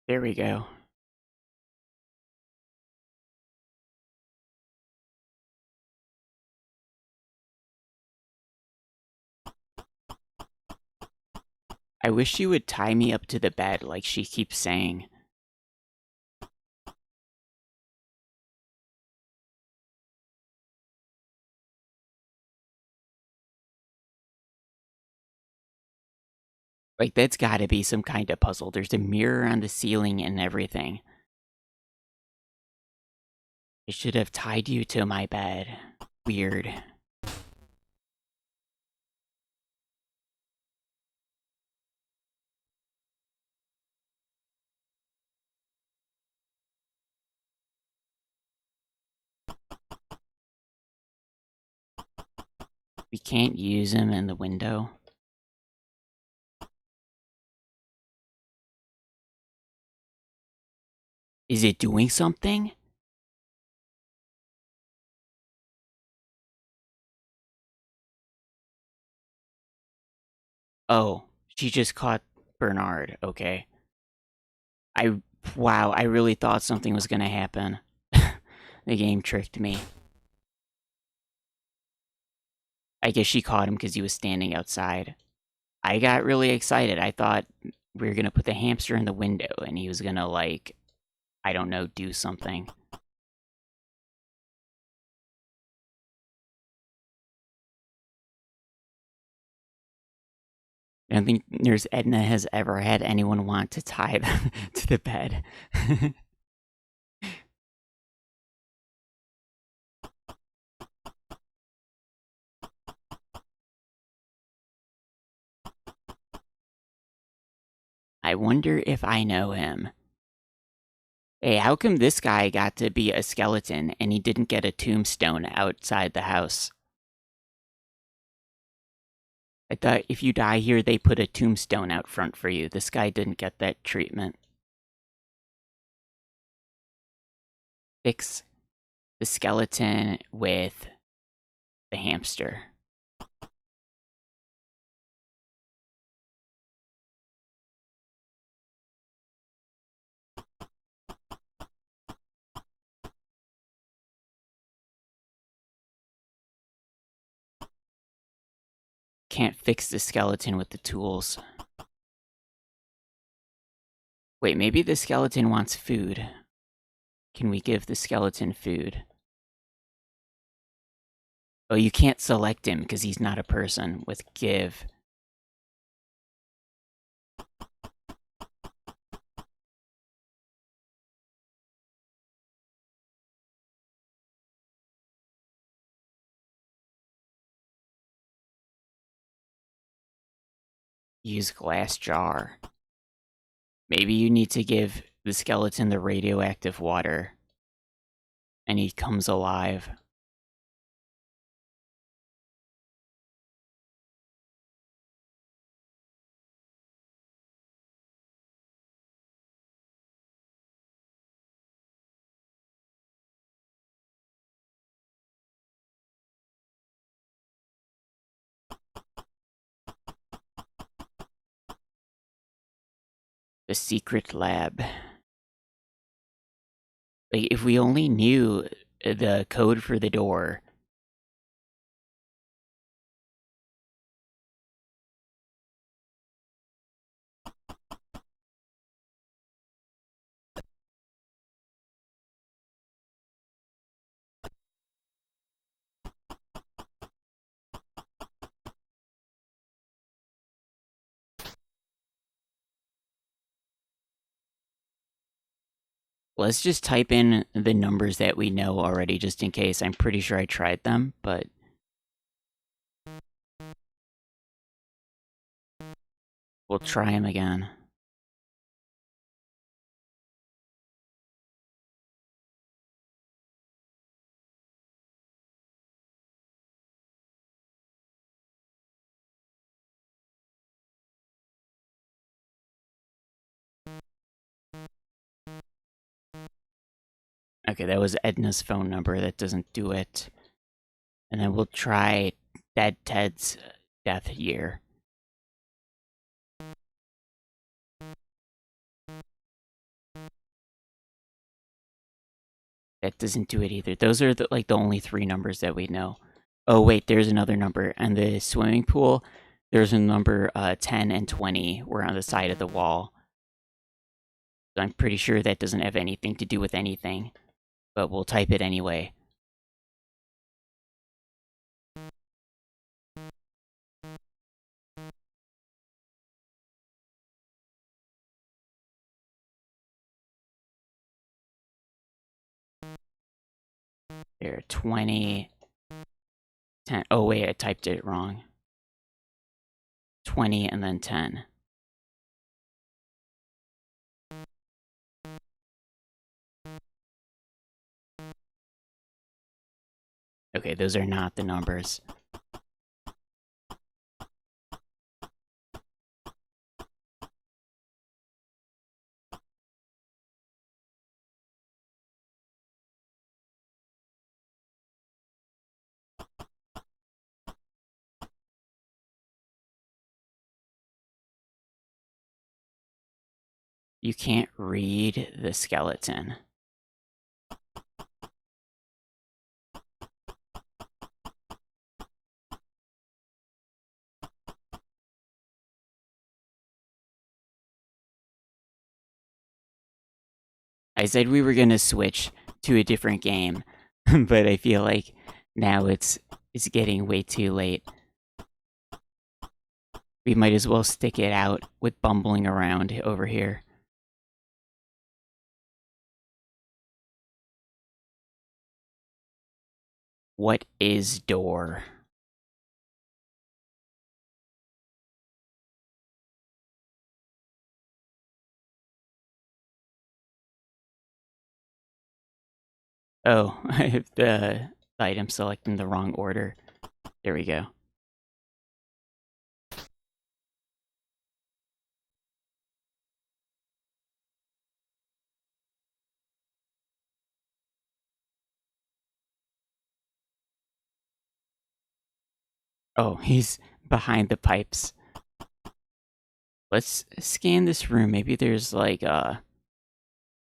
There we go. I wish she would tie me up to the bed like she keeps saying. Like, that's gotta be some kind of puzzle. There's a mirror on the ceiling and everything. I should have tied you to my bed. Weird. We can't use him in the window. Is it doing something? Oh, she just caught Bernard. Okay. I wow, I really thought something was gonna happen. The game tricked me. I guess she caught him because he was standing outside. I got really excited. I thought we were gonna put the hamster in the window and he was gonna, like, I don't know, do something. I don't think Nurse Edna has ever had anyone want to tie them to the bed. I wonder if I know him. Hey, how come this guy got to be a skeleton and he didn't get a tombstone outside the house? I thought if you die here, they put a tombstone out front for you. This guy didn't get that treatment. Fix the skeleton with the hamster. Can't fix the skeleton with the tools. Wait, maybe the skeleton wants food. Can we give the skeleton food? Oh, you can't select him because he's not a person with give. Use glass jar. Maybe you need to give the skeleton the radioactive water and he comes alive. The secret lab. Like, if we only knew the code for the door. Let's just type in the numbers that we know already, just in case. I'm pretty sure I tried them, but we'll try them again. Okay, that was Edna's phone number. That doesn't do it. And then we'll try Dead Ted's death year. That doesn't do it either. Those are like the only three numbers that we know. Oh wait, there's another number. And the swimming pool, there's a number 10 and 20 were on the side of the wall. So I'm pretty sure that doesn't have anything to do with anything. But we'll type it anyway. There, 20, 10. Oh wait, I typed it wrong. 20 and then 10. Okay, those are not the numbers. You can't read the skeleton. I said we were gonna switch to a different game, but I feel like now it's getting way too late. We might as well stick it out with bumbling around over here. What is door? Oh, I have the item select in the wrong order. There we go. Oh, he's behind the pipes. Let's scan this room. Maybe there's like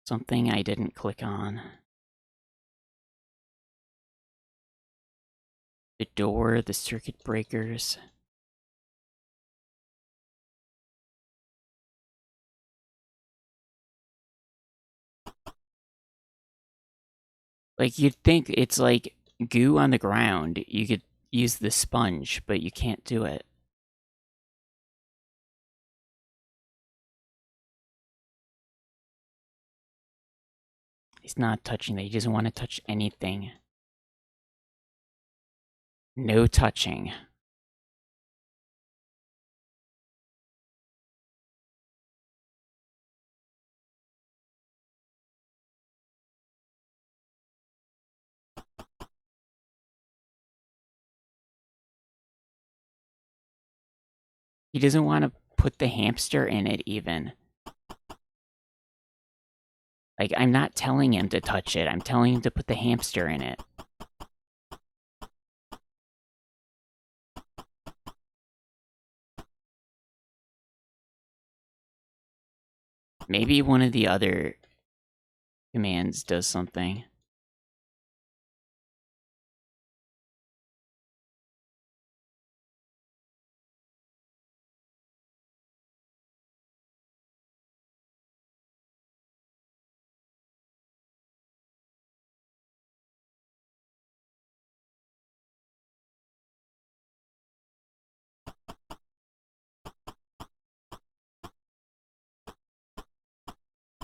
something I didn't click on. The door, the circuit breakers. Like, you'd think it's like goo on the ground. You could use the sponge, but you can't do it. He's not touching that. He doesn't want to touch anything. No touching. He doesn't want to put the hamster in it, even. Like, I'm not telling him to touch it. I'm telling him to put the hamster in it. Maybe one of the other commands does something.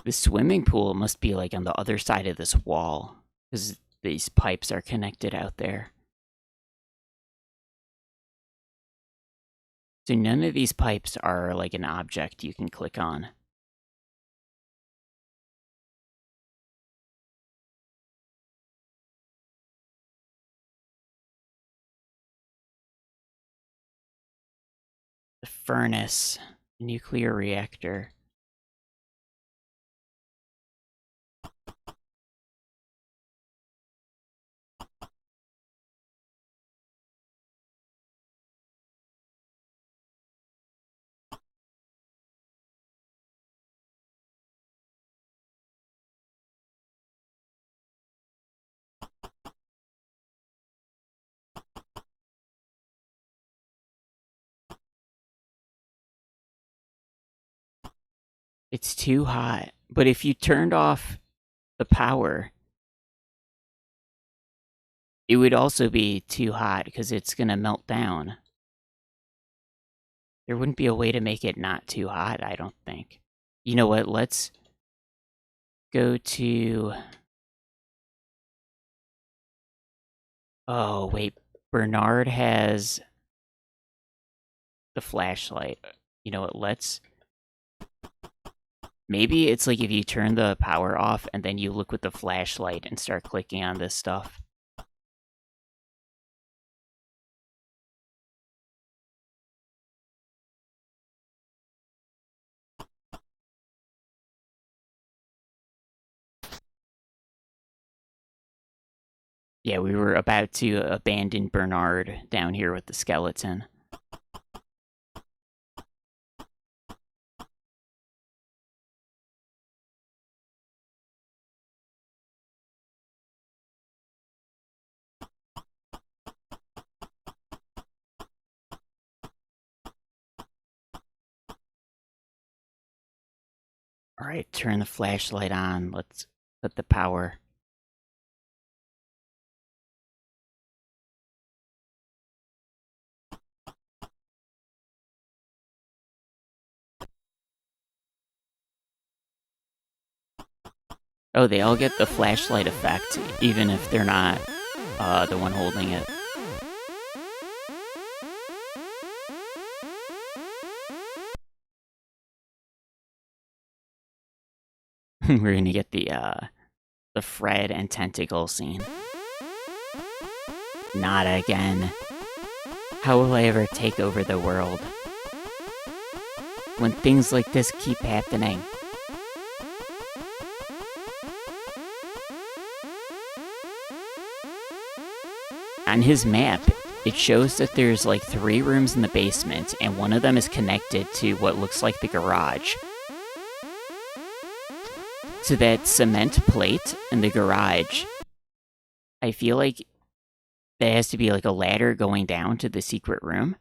The swimming pool must be like on the other side of this wall, because these pipes are connected out there. So none of these pipes are like an object you can click on. The furnace, nuclear reactor. It's too hot. But if you turned off the power, it would also be too hot because it's gonna melt down. There wouldn't be a way to make it not too hot, I don't think. You know what? Let's go to... Oh, wait. Bernard has the flashlight. You know what? Let's... Maybe it's like if you turn the power off and then you look with the flashlight and start clicking on this stuff. Yeah, we were about to abandon Bernard down here with the skeleton. Alright, turn the flashlight on. Let's put the power. Oh, they all get the flashlight effect, even if they're not the one holding it. We're gonna get the Fred and Tentacle scene. Not again. How will I ever take over the world? When things like this keep happening. On his map, it shows that there's like 3 rooms in the basement, and one of them is connected to what looks like the garage. So that cement plate in the garage, I feel like there has to be like a ladder going down to the secret room,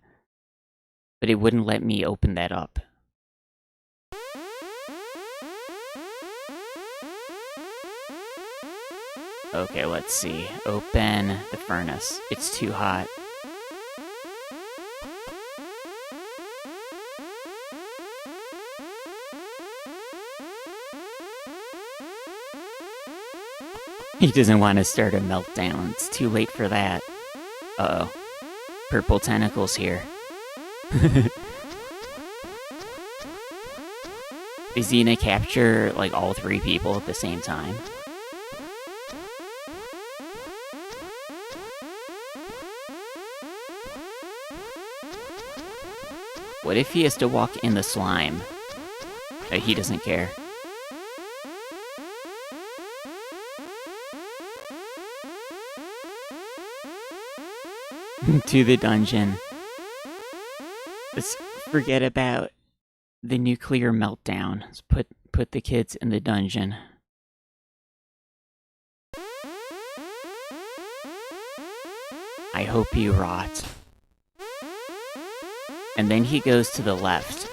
but it wouldn't let me open that up. Okay, let's see. Open the furnace. It's too hot. He doesn't want to start a meltdown. It's too late for that. Uh-oh. Purple tentacles here. Is he gonna capture, like, all 3 people at the same time? What if he has to walk in the slime? He doesn't care. To the dungeon. Let's forget about the nuclear meltdown. Let's put the kids in the dungeon. I hope he rots. And then he goes to the left.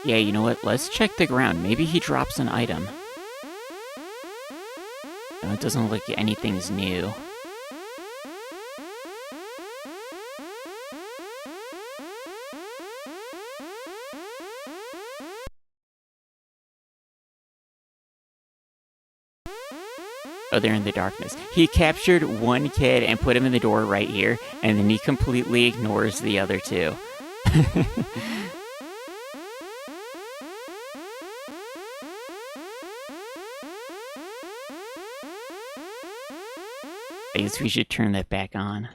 Yeah, you know what? Let's check the ground. Maybe he drops an item. No, it doesn't look like anything's new. Oh, they're in the darkness. He captured one kid and put him in the door right here, and then he completely ignores the other 2. I guess we should turn that back on.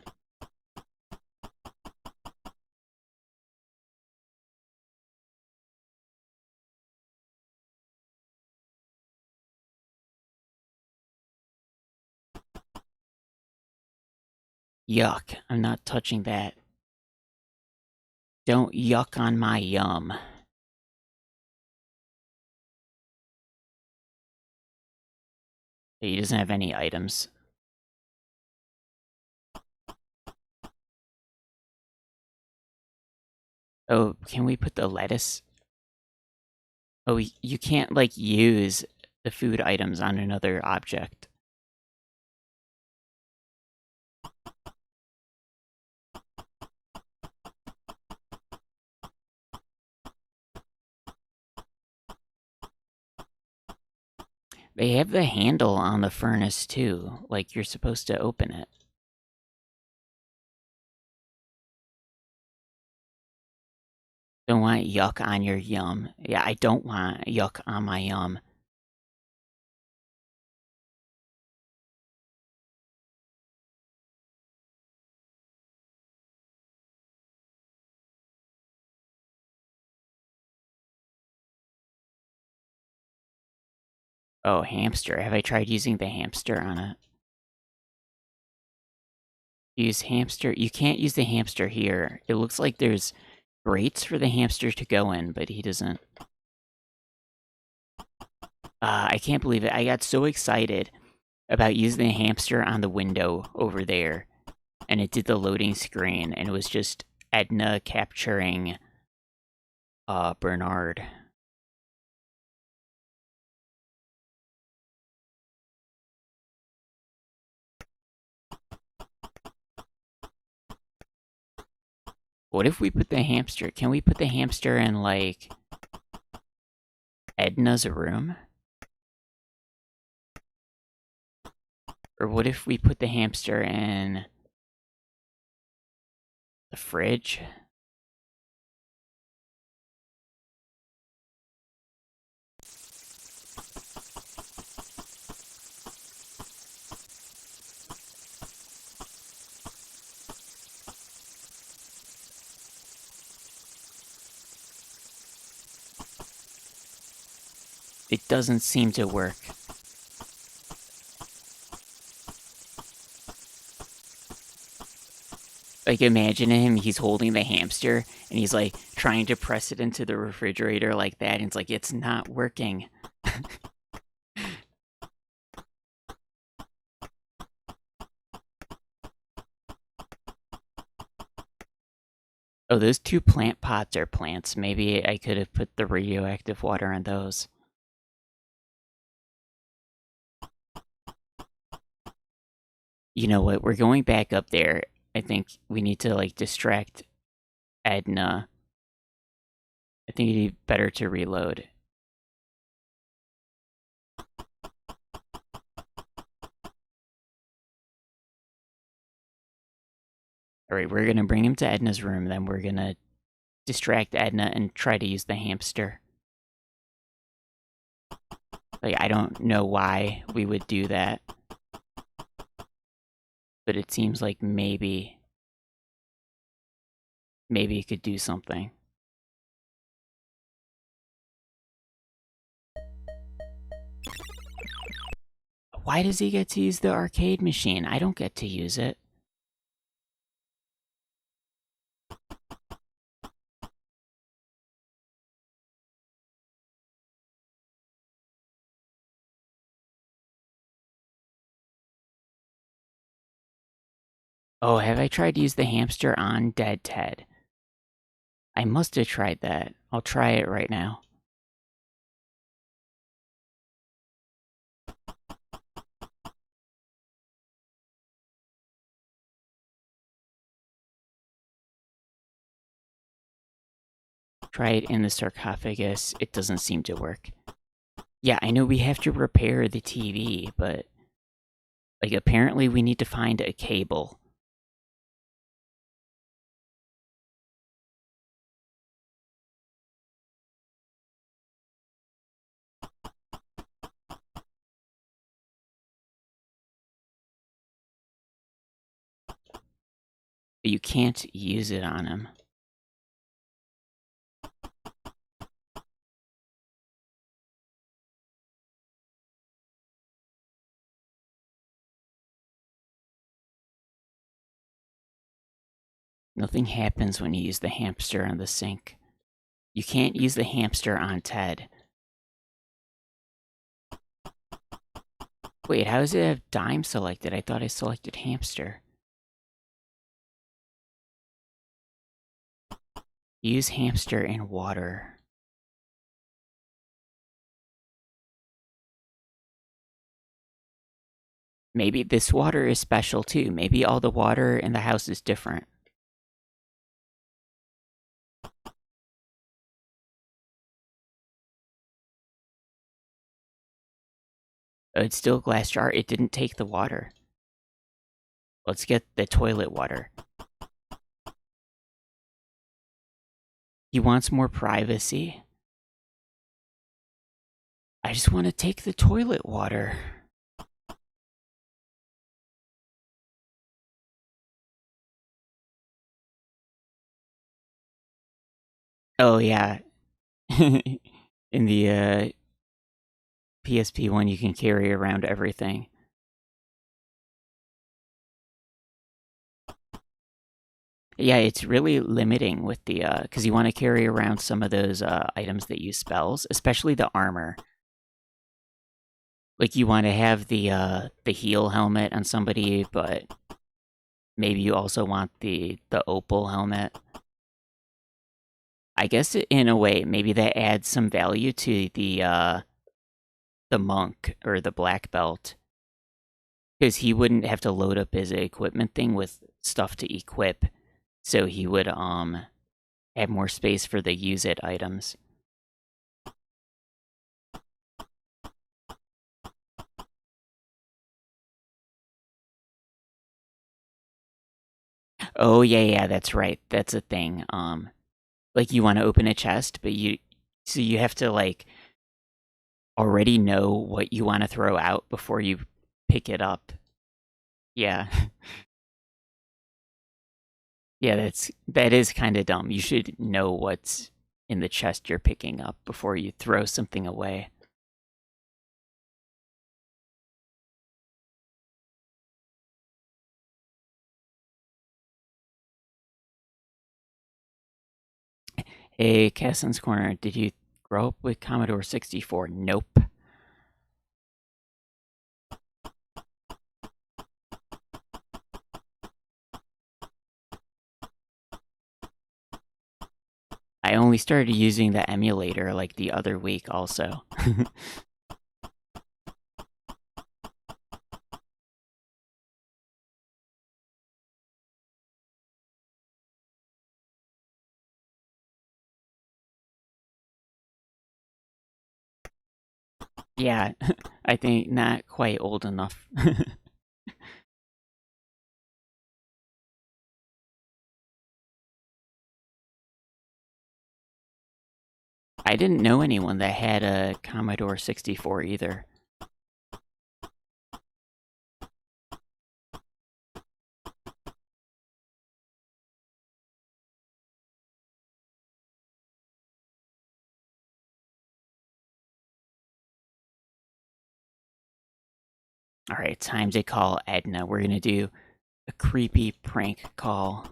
Yuck, I'm not touching that. Don't yuck on my yum. He doesn't have any items. Oh, can we put the lettuce? Oh, you can't, like, use the food items on another object. They have the handle on the furnace, too. Like, you're supposed to open it. Don't want yuck on your yum. Yeah, I don't want yuck on my yum. Oh, hamster. Have I tried using the hamster on it? Use hamster. You can't use the hamster here. It looks like there's grates for the hamster to go in, but he doesn't. I can't believe it. I got so excited about using the hamster on the window over there, and it did the loading screen, and it was just Edna capturing Bernard. What if we put the hamster? Can we put the hamster in, like, Edna's room? Or what if we put the hamster in the fridge? It doesn't seem to work. Like, imagine him, he's holding the hamster, and he's, like, trying to press it into the refrigerator like that, and it's like, it's not working. Oh, those two plant pots are plants. Maybe I could have put the radioactive water on those. You know what? We're going back up there. I think we need to, like, distract Edna. I think it'd be better to reload. Alright, we're gonna bring him to Edna's room, then we're gonna distract Edna and try to use the hamster. Like, I don't know why we would do that. But it seems like maybe it could do something. Why does he get to use the arcade machine? I don't get to use it. Oh, have I tried to use the hamster on Dead Ted? I must have tried that. I'll try it right now. Try it in the sarcophagus. It doesn't seem to work. Yeah, I know we have to repair the TV, but, like, apparently we need to find a cable. But you can't use it on him. Nothing happens when you use the hamster on the sink. You can't use the hamster on Ted. Wait, how does it have dime selected? I thought I selected hamster. Use hamster in water. Maybe this water is special too. Maybe all the water in the house is different. It's still a glass jar. It didn't take the water. Let's get the toilet water. He wants more privacy. I just want to take the toilet water. Oh, yeah. In the PSP one, you can carry around everything. Yeah, it's really limiting with the, because you want to carry around some of those items that use spells, especially the armor. Like you want to have the heel helmet on somebody, but maybe you also want the opal helmet. I guess in a way, maybe that adds some value to the monk or the black belt, because he wouldn't have to load up his equipment thing with stuff to equip, so he would have more space for the use it items. Oh yeah, that's right. That's a thing. Like you want to open a chest, but you have to like already know what you want to throw out before you pick it up. Yeah. Yeah, that is kind of dumb. You should know what's in the chest you're picking up before you throw something away. Hey, Cassin's Corner, did you grow up with Commodore 64? Nope. I only started using the emulator like the other week also. Yeah, I think not quite old enough. I didn't know anyone that had a Commodore 64 either. Alright, time to call Edna. We're gonna do a creepy prank call.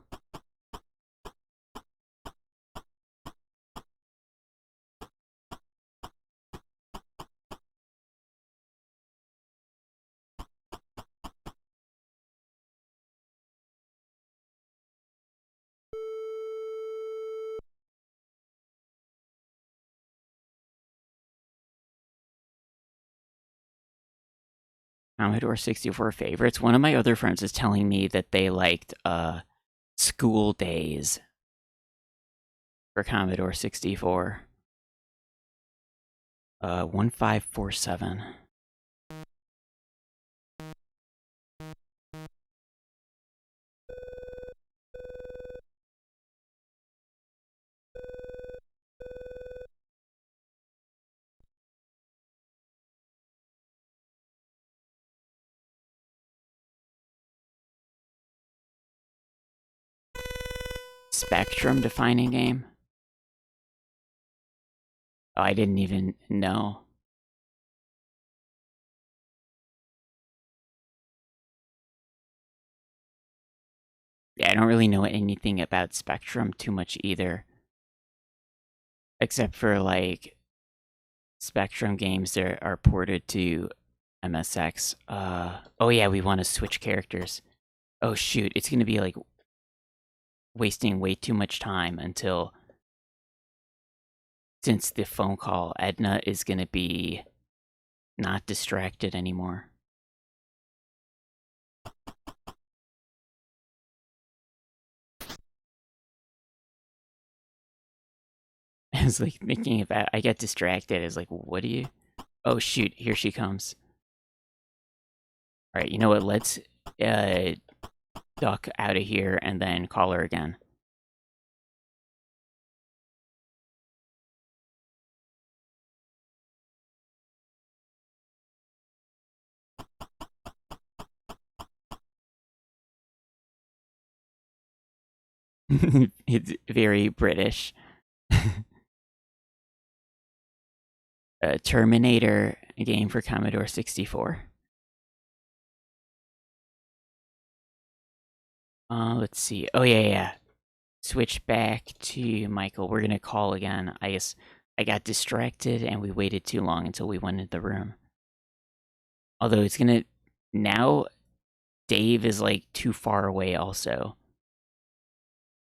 Commodore 64 favorites. One of my other friends is telling me that they liked School Days for Commodore 64. 1547. Spectrum defining game? Oh, I didn't even know. Yeah, I don't really know anything about Spectrum too much either. Except for like Spectrum games that are ported to MSX. Oh yeah, we want to switch characters. Oh shoot, it's gonna be like wasting way too much time until, since the phone call, Edna is gonna be not distracted anymore. I was like thinking about, I get distracted. I was like, what do you? Oh shoot, here she comes. All right, you know what? Let's uh, duck out of here and then call her again. It's very British. Terminator, a game for Commodore 64. Let's see. Oh yeah. Switch back to Michael. We're gonna call again. I guess I got distracted and we waited too long until we went into the room. Although it's gonna now Dave is like too far away also.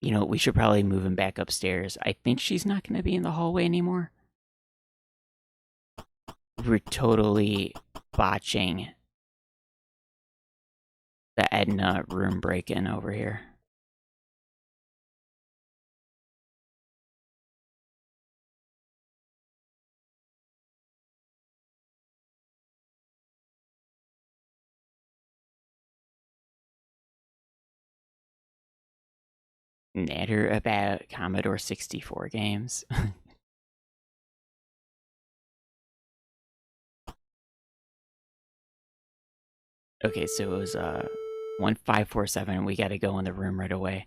You know, we should probably move him back upstairs. I think she's not gonna be in the hallway anymore. We're totally botching the Edna room break-in over here. Natter about Commodore 64 games. Okay, so it was 1547. We gotta go in the room right away.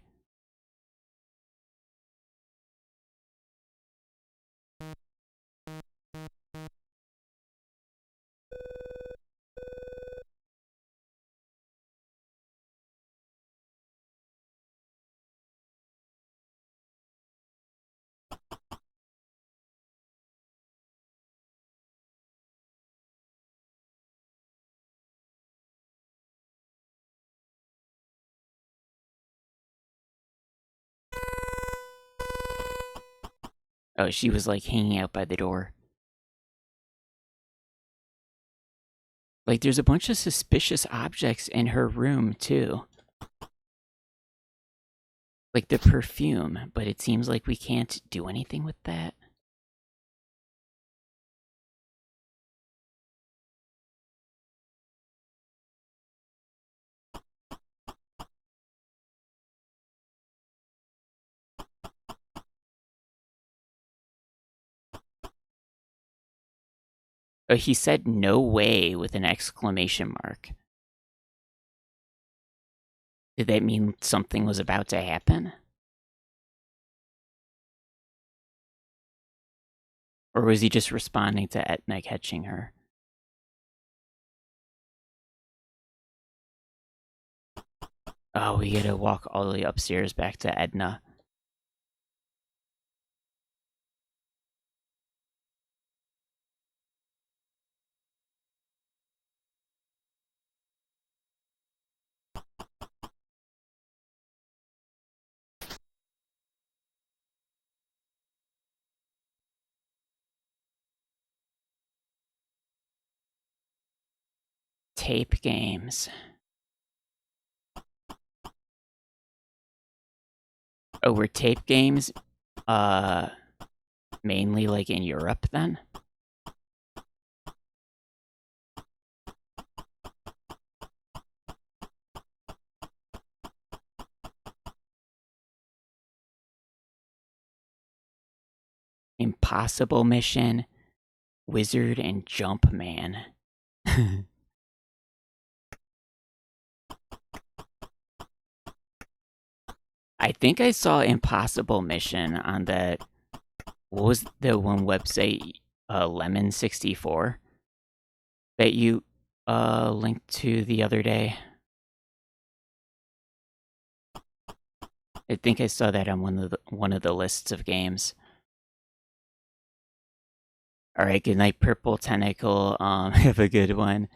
Oh, she was like hanging out by the door. Like, there's a bunch of suspicious objects in her room, too. Like the perfume, but it seems like we can't do anything with that. Oh, he said no way with an exclamation mark. Did that mean something was about to happen? Or was he just responding to Etna catching her? Oh, we gotta walk all the way upstairs back to Edna. Tape games. Oh, were tape games mainly like in Europe then? Impossible Mission, Wizard and Jumpman. I think I saw Impossible Mission on the what was the one website, Lemon 64 that you linked to the other day. I think I saw that on one of the lists of games. All right, good night, Purple Tentacle. Have a good one.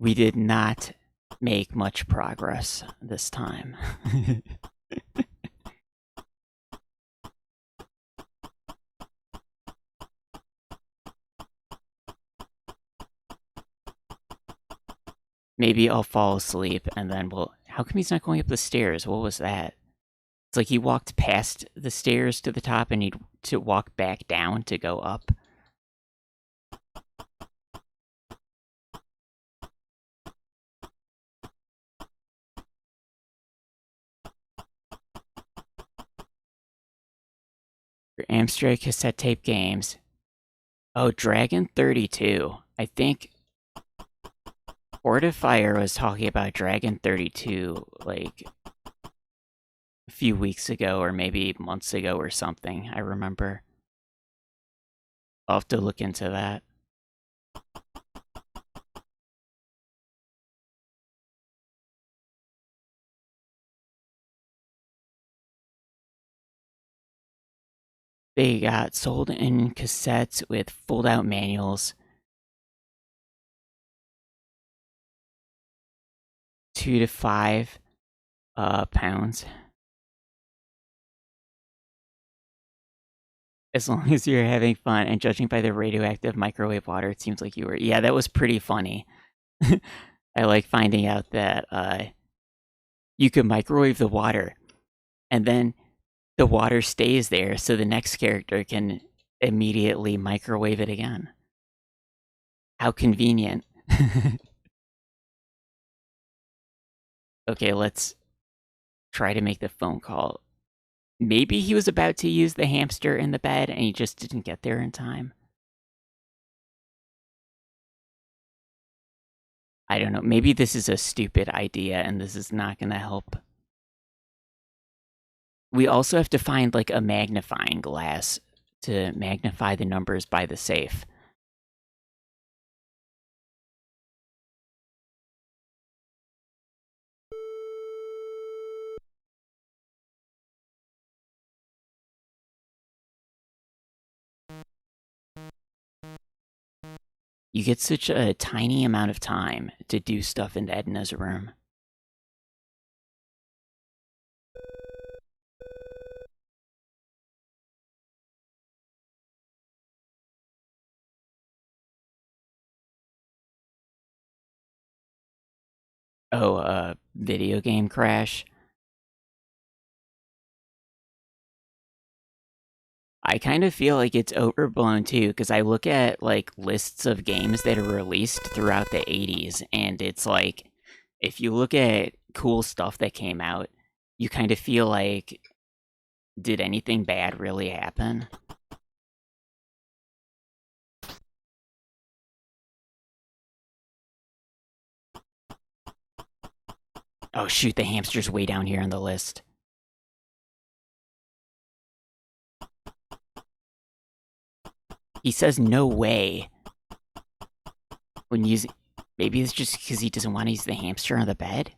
We did not make much progress this time. Maybe I'll fall asleep and then we'll. How come he's not going up the stairs? What was that? It's like he walked past the stairs to the top and he'd to walk back down to go up. For Amstrad cassette tape games. Oh, Dragon 32. I think Fortifier was talking about Dragon 32 like a few weeks ago or maybe months ago or something. I remember. I'll have to look into that. They got sold in cassettes with fold out manuals. 2 to 5 pounds. As long as you're having fun, and judging by the radioactive microwave water, it seems like you were. Yeah, that was pretty funny. I like finding out that you could microwave the water, and then the water stays there, so the next character can immediately microwave it again. How convenient. Okay, let's try to make the phone call. Maybe he was about to use the hamster in the bed and he just didn't get there in time. I don't know. Maybe this is a stupid idea and this is not going to help. We also have to find like a magnifying glass to magnify the numbers by the safe. You get such a tiny amount of time to do stuff in Edna's room. Oh, video game crash. I kind of feel like it's overblown too, because I look at like lists of games that are released throughout the 80s, and it's like, if you look at cool stuff that came out, you kind of feel like, did anything bad really happen? Oh shoot, the hamster's way down here on the list. He says no way when using. Maybe it's just because he doesn't want to use the hamster on the bed?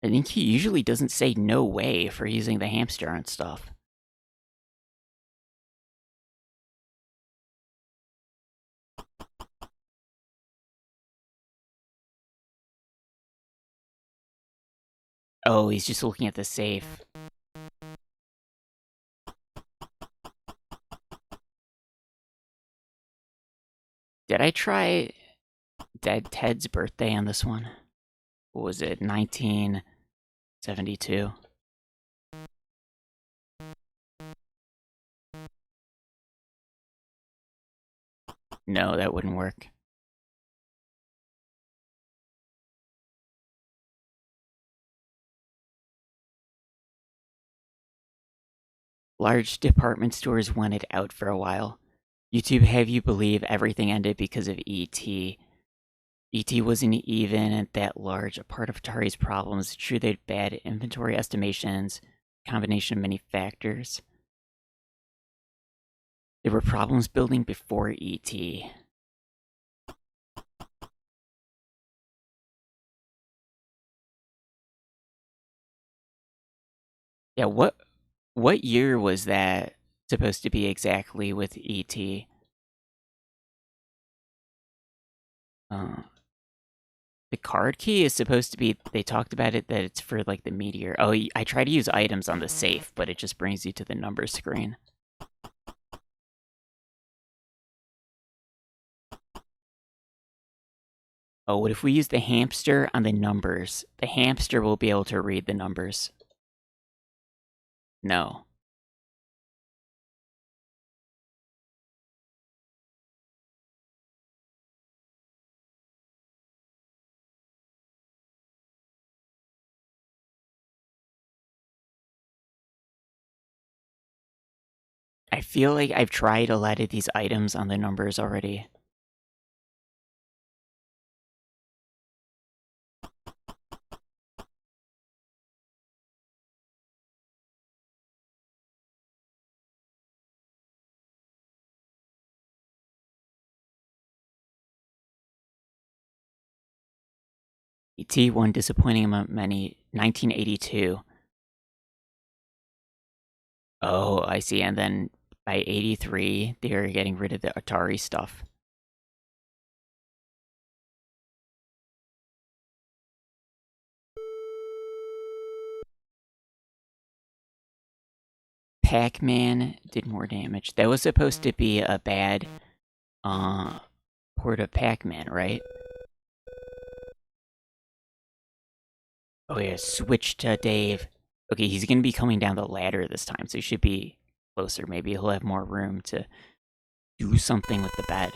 I think he usually doesn't say no way for using the hamster on stuff. Oh, he's just looking at the safe. Did I try Dead Ted's birthday on this one? What was it, 1972? No, that wouldn't work. Large department stores wanted out for a while. YouTube have you believe everything ended because of E.T. E.T. wasn't even that large a part of Atari's problems. True, they had bad inventory estimations, combination of many factors. There were problems building before E.T. Yeah, what year was that supposed to be exactly with E.T.? The card key is supposed to be, they talked about it, that it's for like the meteor. Oh, I try to use items on the safe, but it just brings you to the number screen. Oh, what if we use the hamster on the numbers? The hamster will be able to read the numbers. No. I feel like I've tried a lot of these items on the numbers already. ET one disappointing among many, 1982. Oh, I see. And then by 83, they're getting rid of the Atari stuff. Pac-Man did more damage. That was supposed to be a bad port of Pac-Man, right? Oh yeah, switch to Dave. Okay, he's gonna be coming down the ladder this time, so he should be closer. Maybe he'll have more room to do something with the bed.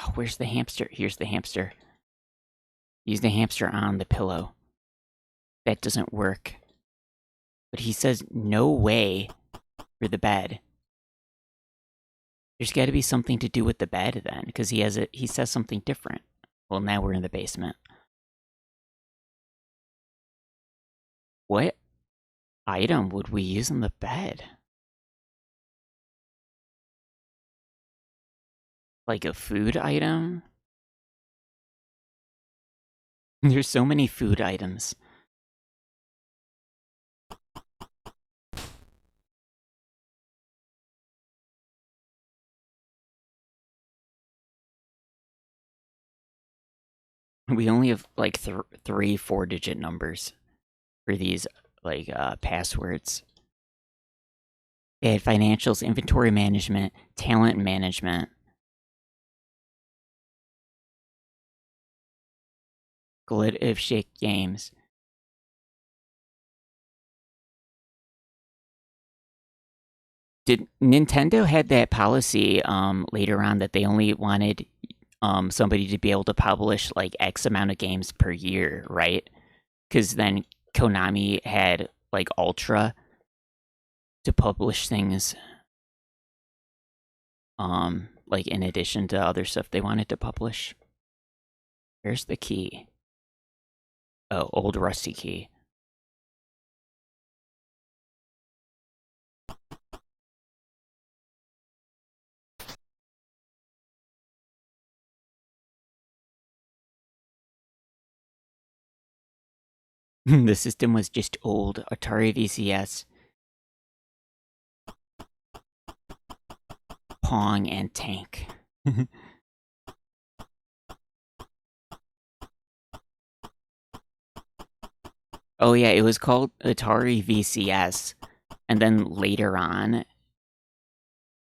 Oh, where's the hamster? Here's the hamster. Use the hamster on the pillow. That doesn't work. But he says no way for the bed. There's got to be something to do with the bed then, because he says something different. Well, now we're in the basement. What item would we use on the bed? Like a food item? There's so many food items. We only have like 4-digit numbers for these like passwords. They had financials, inventory management, talent management, glit of shake games. Did Nintendo had that policy later on that they only wanted somebody to be able to publish like X amount of games per year, right? Because then Konami had like Ultra to publish things like in addition to other stuff they wanted to publish. Where's the key? Oh, old rusty key. The system was just old. Atari VCS, Pong, and Tank. Oh yeah, it was called Atari VCS, and then later on,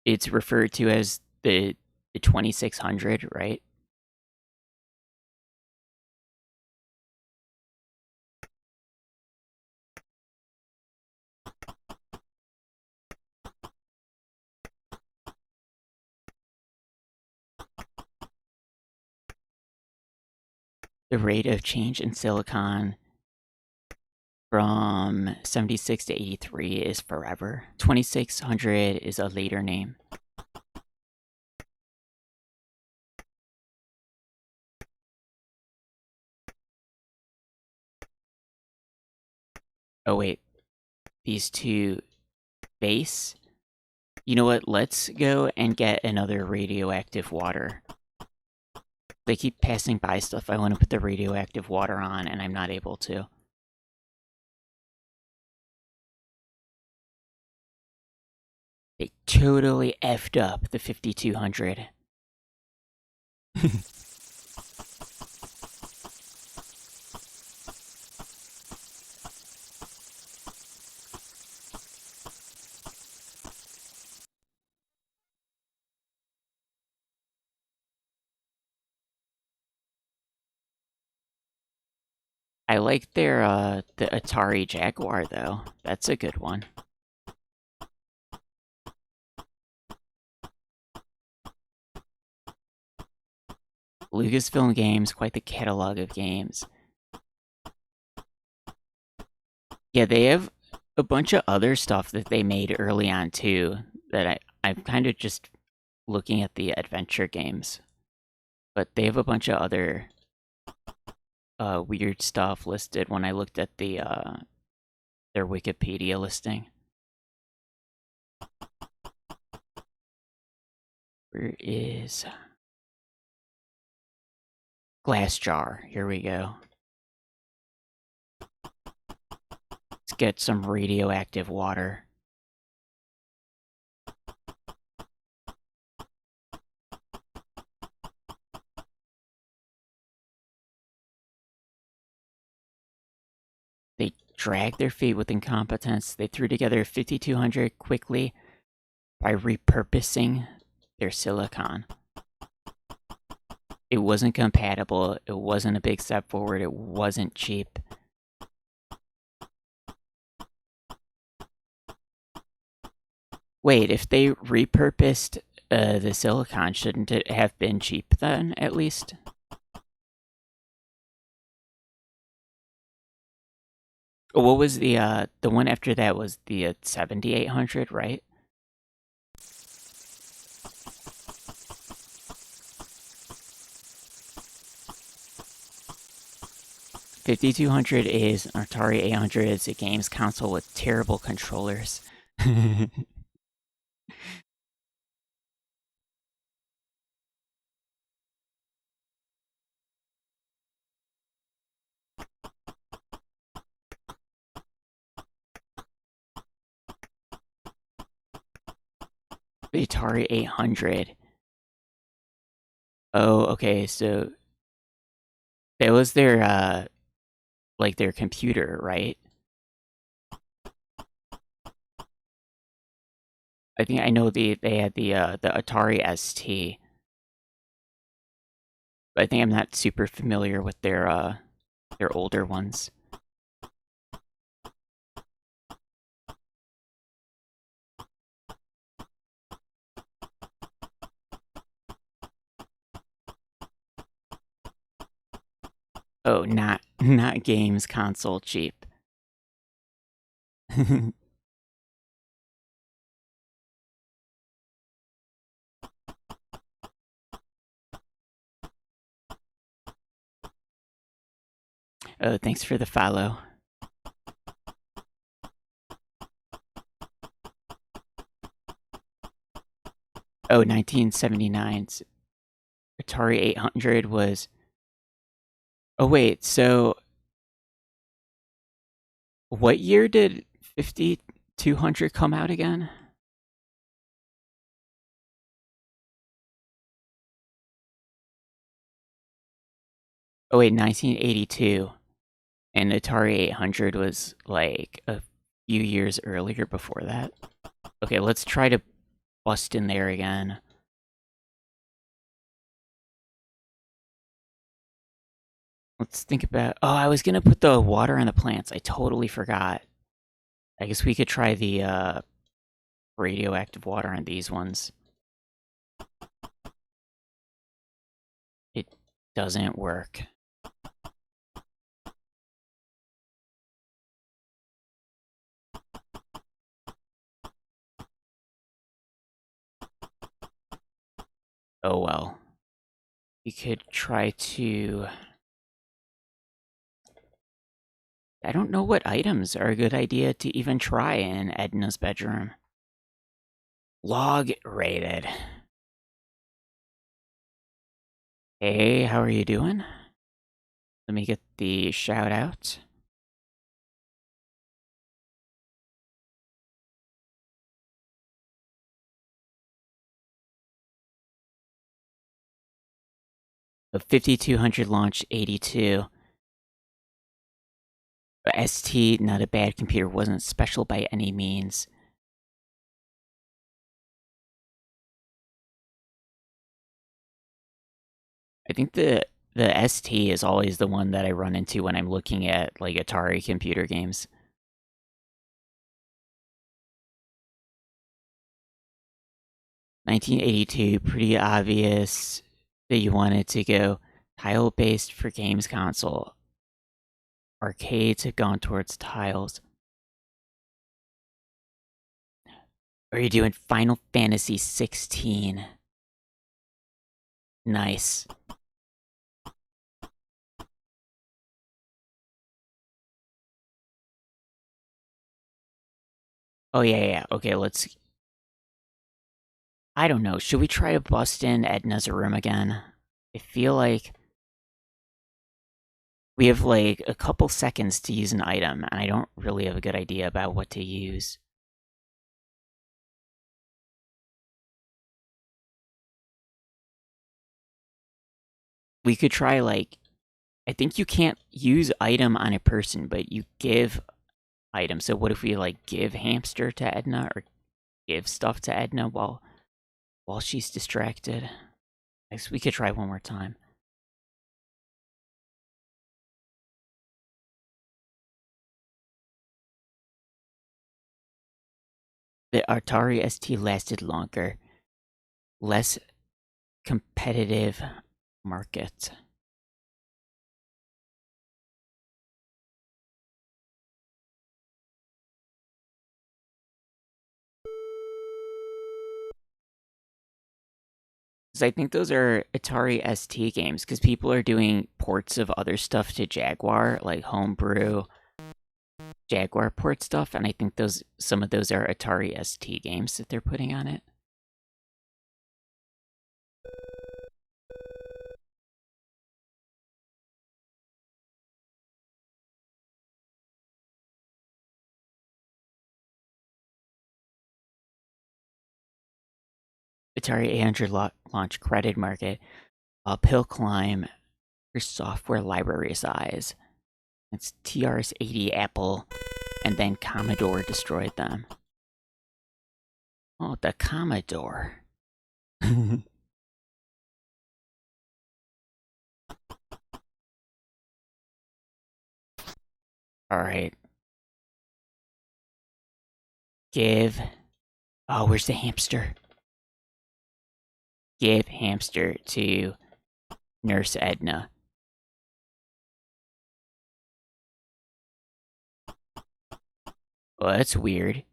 it's referred to as the 2600, right? The rate of change in silicon from 76 to 83 is forever. 2600 is a later name. Oh wait, these two base. You know what? Let's go and get another radioactive water. They keep passing by stuff I want to put the radioactive water on, and I'm not able to. They totally effed up the 5200. I like their the Atari Jaguar though. That's a good one. Lucasfilm Games, quite the catalog of games. Yeah, they have a bunch of other stuff that they made early on too that I'm kind of just looking at the adventure games. But they have a bunch of other weird stuff listed when I looked at the their Wikipedia listing. Where is Glass Jar? Here we go. get some radioactive water. They dragged their feet with incompetence. They threw together 5200 quickly by repurposing their silicon. It wasn't compatible. It wasn't a big step forward. It wasn't cheap. Wait, if they repurposed the silicon, shouldn't it have been cheap then, at least? What was the one after that was the 7800, right? $5,200 is an Atari 800. It's a games console with terrible controllers. The Atari 800. Oh, okay, so that was their like their computer, right? I think I know they had the Atari ST. But I think I'm not super familiar with their older ones. Oh, not games console cheap. Oh, thanks for the follow. Oh, 1979. Atari 800 was. Oh, wait, so what year did 5200 come out again? Oh, wait, 1982. And Atari 800 was like a few years earlier before that. Okay, let's try to bust in there again. Let's think about. Oh, I was gonna put the water on the plants. I totally forgot. I guess we could try the radioactive water on these ones. It doesn't work. Oh well. We could try to. I don't know what items are a good idea to even try in Edna's bedroom. Log rated. Hey, how are you doing? Let me get the shout out. The 5200 launch 82. ST, not a bad computer, wasn't special by any means. I think the ST is always the one that I run into when I'm looking at like Atari computer games. $1982, pretty obvious that you wanted to go tile-based for games console. Arcades have gone towards tiles. Are you doing Final Fantasy 16? Nice. Oh yeah. Okay, let's. I don't know. Should we try to bust in Edna's room again? I feel like We have like a couple seconds to use an item, and I don't really have a good idea about what to use. We could try like, I think you can't use item on a person, but you give item. So what if we like give hamster to Edna or give stuff to Edna while she's distracted? I guess we could try one more time. The Atari ST lasted longer, less competitive market. Because I think those are Atari ST games, because people are doing ports of other stuff to Jaguar, like homebrew Jaguar port stuff, and I think some of those are Atari ST games that they're putting on it. Atari 800 launch credit market, uphill climb for software library size. It's TRS-80 Apple, and then Commodore destroyed them. Oh, the Commodore. Alright. Give. Oh, where's the hamster? Give hamster to Nurse Edna. Oh, that's weird.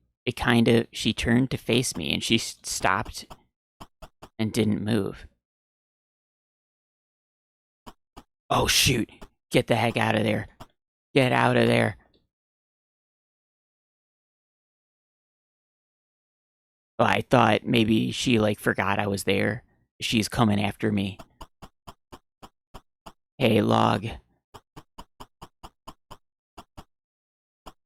She turned to face me and she stopped and didn't move. Oh, shoot. Get the heck out of there. Get out of there. Oh, I thought maybe she, like, forgot I was there. She's coming after me. Hey, Log.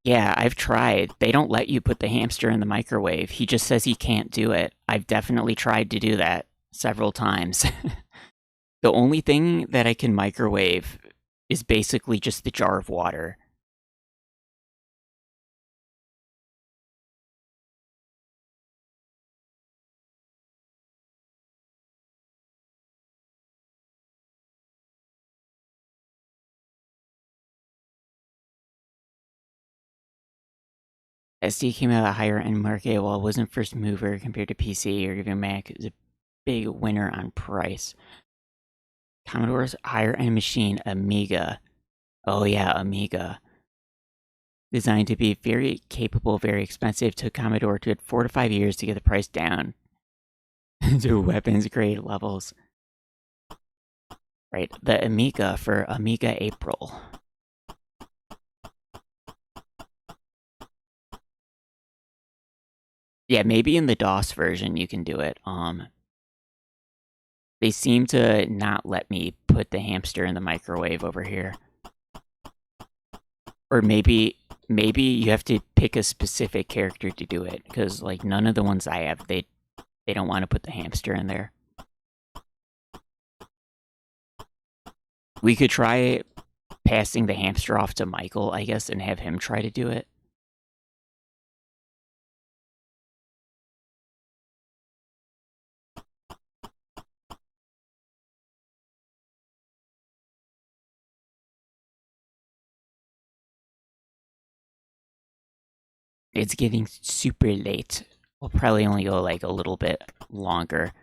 Yeah, I've tried. They don't let you put the hamster in the microwave. He just says he can't do it. I've definitely tried to do that several times. The only thing that I can microwave is basically just the jar of water. SD came out a higher end market while it wasn't first mover compared to PC or even Mac. It was a big winner on price. Commodore's higher end machine, Amiga. Oh yeah, Amiga. Designed to be very capable, very expensive, took Commodore to 4 to 5 years to get the price down to weapons grade levels. Right, the Amiga for Amiga April. Yeah, maybe in the DOS version you can do it. They seem to not let me put the hamster in the microwave over here. Or maybe you have to pick a specific character to do it, because like none of the ones I have, they don't want to put the hamster in there. We could try passing the hamster off to Michael, I guess, and have him try to do it. It's getting super late. We'll probably only go like a little bit longer.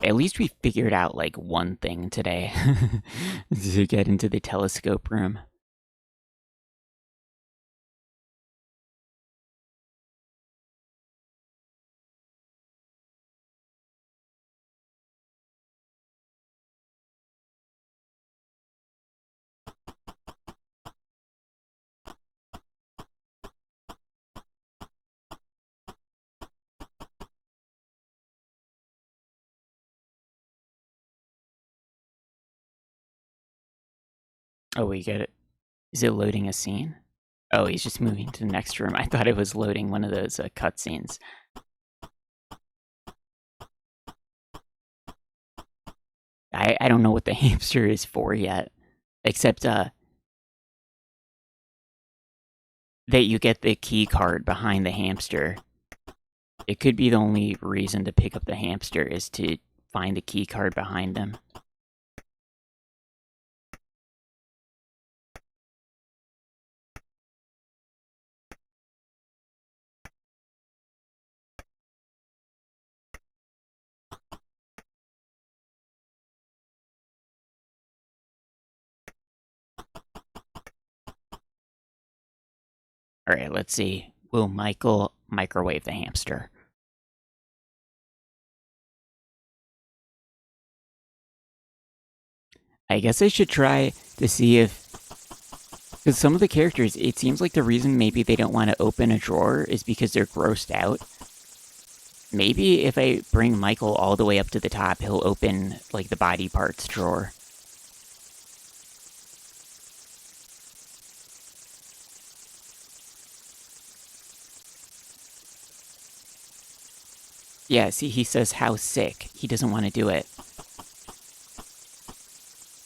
At least we figured out like one thing today to get into the telescope room. Oh, we get it. Is it loading a scene? Oh, he's just moving to the next room. I thought it was loading one of those cutscenes. I don't know what the hamster is for yet, except that you get the key card behind the hamster. It could be the only reason to pick up the hamster is to find the key card behind him. All right, let's see. Will Michael microwave the hamster? I guess I should try to see if, because some of the characters, it seems like the reason maybe they don't want to open a drawer is because they're grossed out. Maybe if I bring Michael all the way up to the top, he'll open, like, the body parts drawer. Yeah, see, he says how sick. He doesn't want to do it.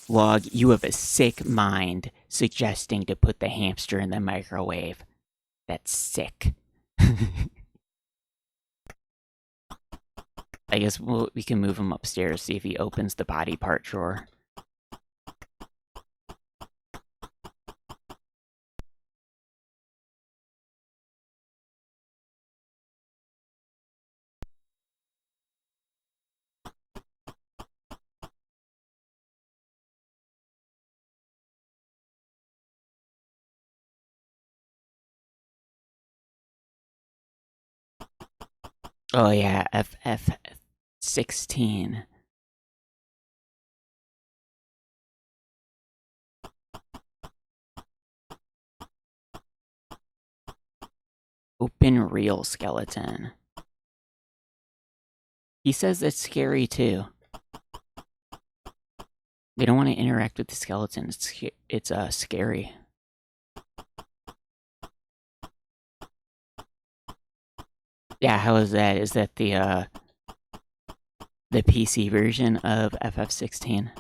Log, you have a sick mind suggesting to put the hamster in the microwave. That's sick. I guess we can move him upstairs, see if he opens the body part drawer. Oh yeah, FF16. Open real skeleton. He says that's scary too. They don't want to interact with the skeleton. It's scary. Yeah, how is that? Is that the PC version of FF16?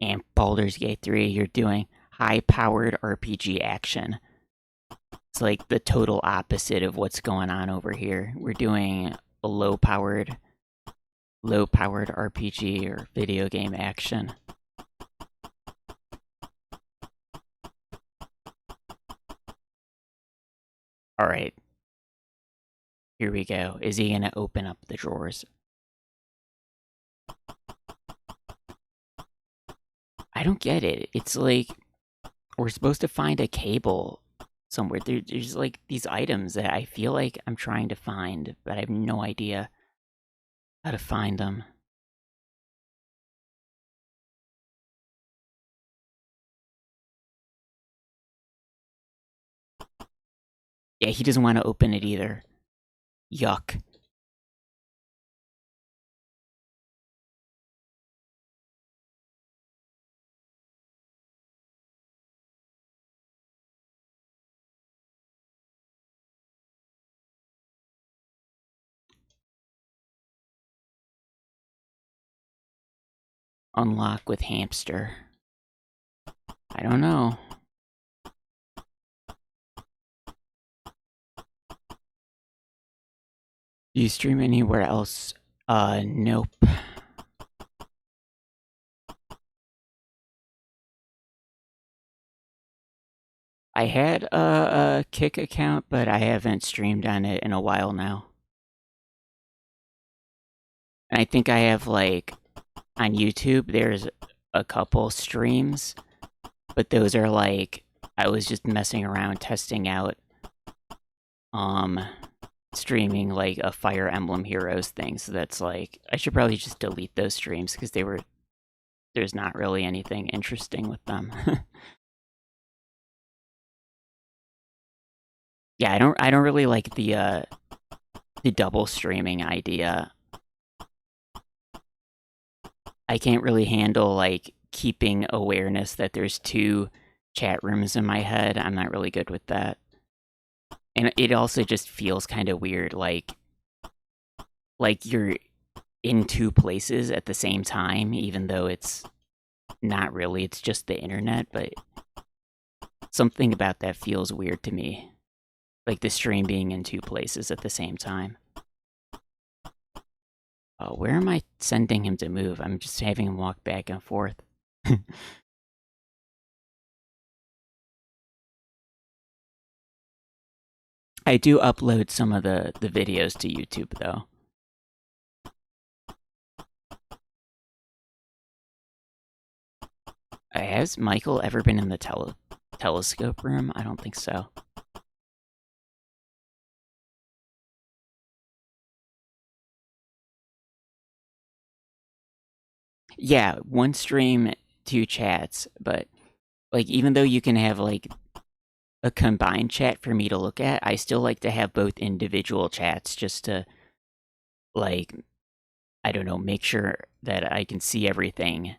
And Baldur's Gate 3, you're doing high-powered RPG action. It's like the total opposite of what's going on over here. We're doing a low-powered RPG or video game action. All right. Here we go. Is he going to open up the drawers? I don't get it. It's like we're supposed to find a cable somewhere. There's like these items that I feel like I'm trying to find, but I have no idea how to find them. Yeah, he doesn't want to open it either. Yuck. Unlock with hamster. I don't know. Do you stream anywhere else? Nope. I had a Kick account, but I haven't streamed on it in a while now. And I think I have, like, on YouTube, there's a couple streams, but those are like, I was just messing around, testing out, streaming like a Fire Emblem Heroes thing. So that's like, I should probably just delete those streams because there's not really anything interesting with them. Yeah, I don't really like the double streaming idea. I can't really handle like keeping awareness that there's two chat rooms in my head. I'm not really good with that. And it also just feels kind of weird, like you're in two places at the same time, even though it's not really, it's just the internet, but something about that feels weird to me. Like the stream being in two places at the same time. Oh, where am I sending him to move? I'm just having him walk back and forth. I do upload some of the videos to YouTube, though. Has Michael ever been in the telescope room? I don't think so. Yeah, one stream, two chats, but like even though you can have like a combined chat for me to look at, I still like to have both individual chats just to like I don't know, make sure that I can see everything.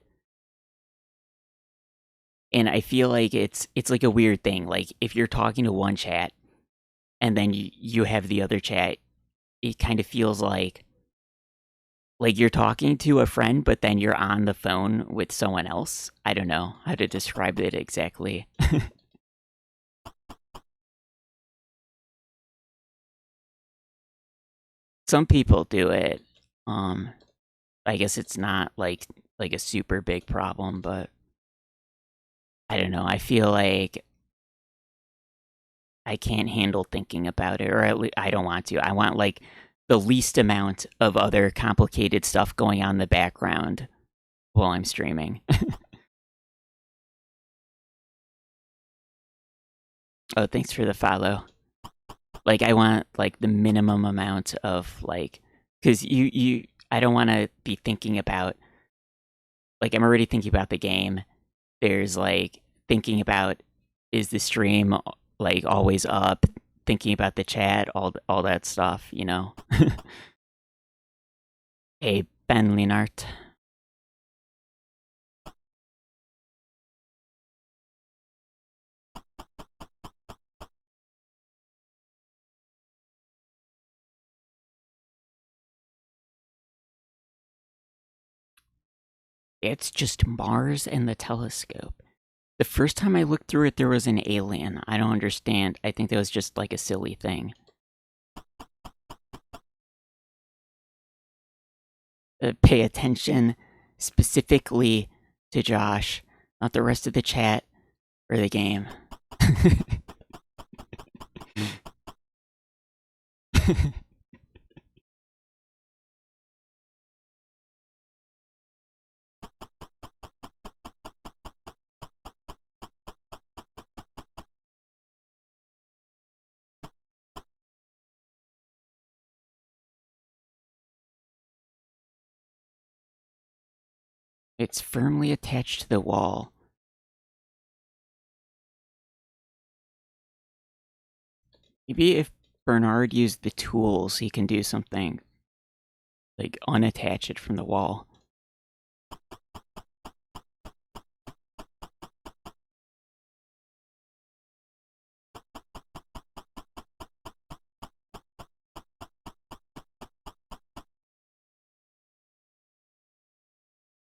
And I feel like it's like a weird thing. Like if you're talking to one chat and then you have the other chat, it kind of feels like you're talking to a friend, but then you're on the phone with someone else. I don't know how to describe it exactly. Some people do it. Um, I guess it's not like a super big problem, but I don't know. I feel like I can't handle thinking about it, or at least I don't want to. I want like the least amount of other complicated stuff going on in the background while I'm streaming. Oh, thanks for the follow. Like I want like the minimum amount of like because I don't want to be thinking about like I'm already thinking about the game. There's like thinking about is the stream like always up, thinking about the chat, all that stuff, you know. Hey Ben Linart. It's just Mars and the telescope. The first time I looked through it, there was an alien. I don't understand. I think that was just like a silly thing. Pay attention specifically to Josh, not the rest of the chat or the game. It's firmly attached to the wall. Maybe if Bernard used the tools, he can do something like unattach it from the wall.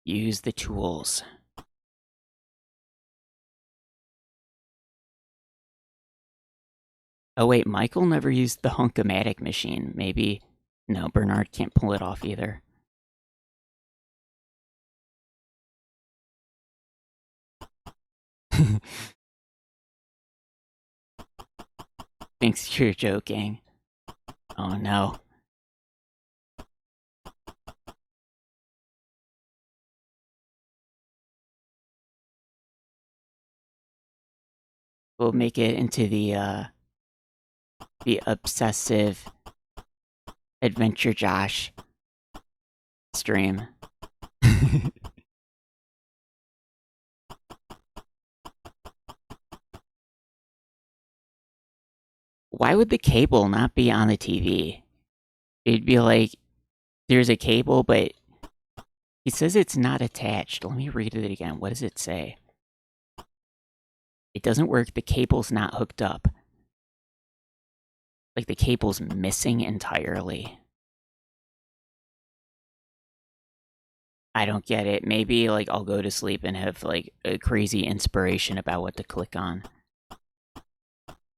Use the tools. Oh wait, Michael never used the Hunkomatic machine. Maybe no, Bernard can't pull it off either. Thinks you're joking. Oh no. We'll make it into the obsessive Adventure Josh stream. Why would the cable not be on the TV? It'd be like there's a cable, but He says it's not attached. Let me read it again. What does it say? It doesn't work. The cable's not hooked up. Like the cable's missing entirely. I don't get it. Maybe like I'll go to sleep and have like a crazy inspiration about what to click on.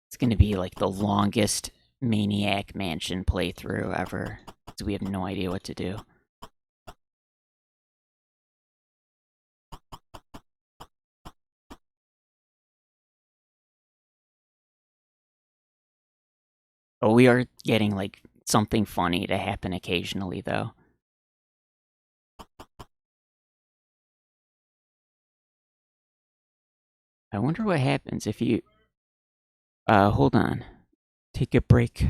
It's gonna be like the longest Maniac Mansion playthrough ever. So we have no idea what to do. Oh, we are getting like something funny to happen occasionally though. I wonder what happens if you hold on. Take a break.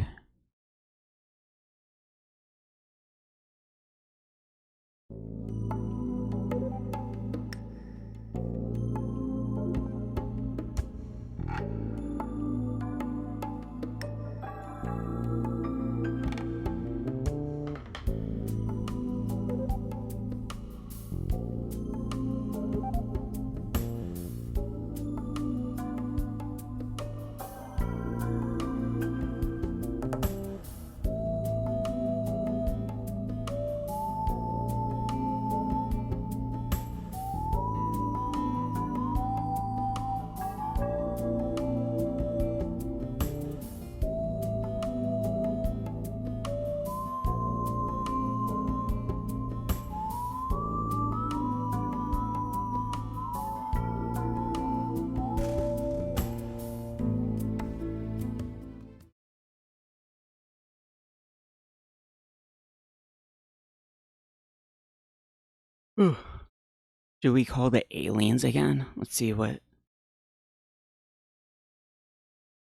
Should we call the aliens again? Let's see what.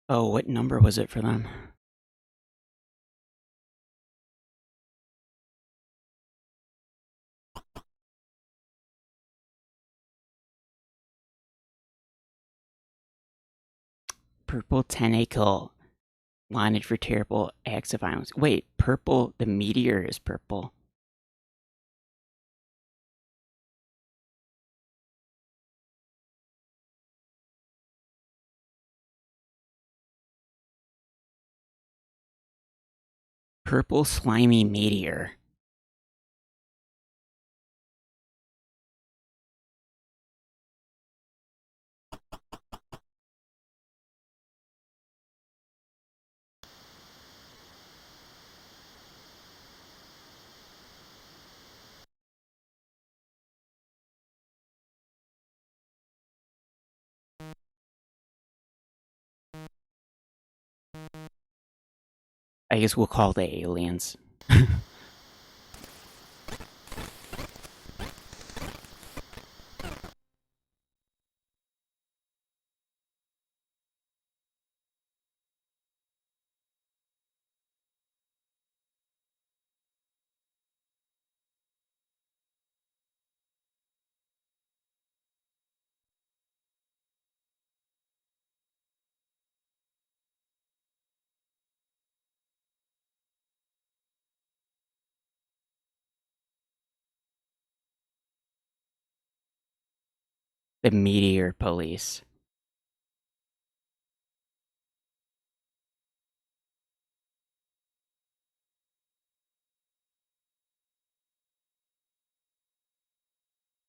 Oh, what number was it for them? Purple tentacle. Wanted for terrible acts of violence. Wait, purple. The meteor is purple. Purple slimy meteor. I guess we'll call the aliens. The meteor police.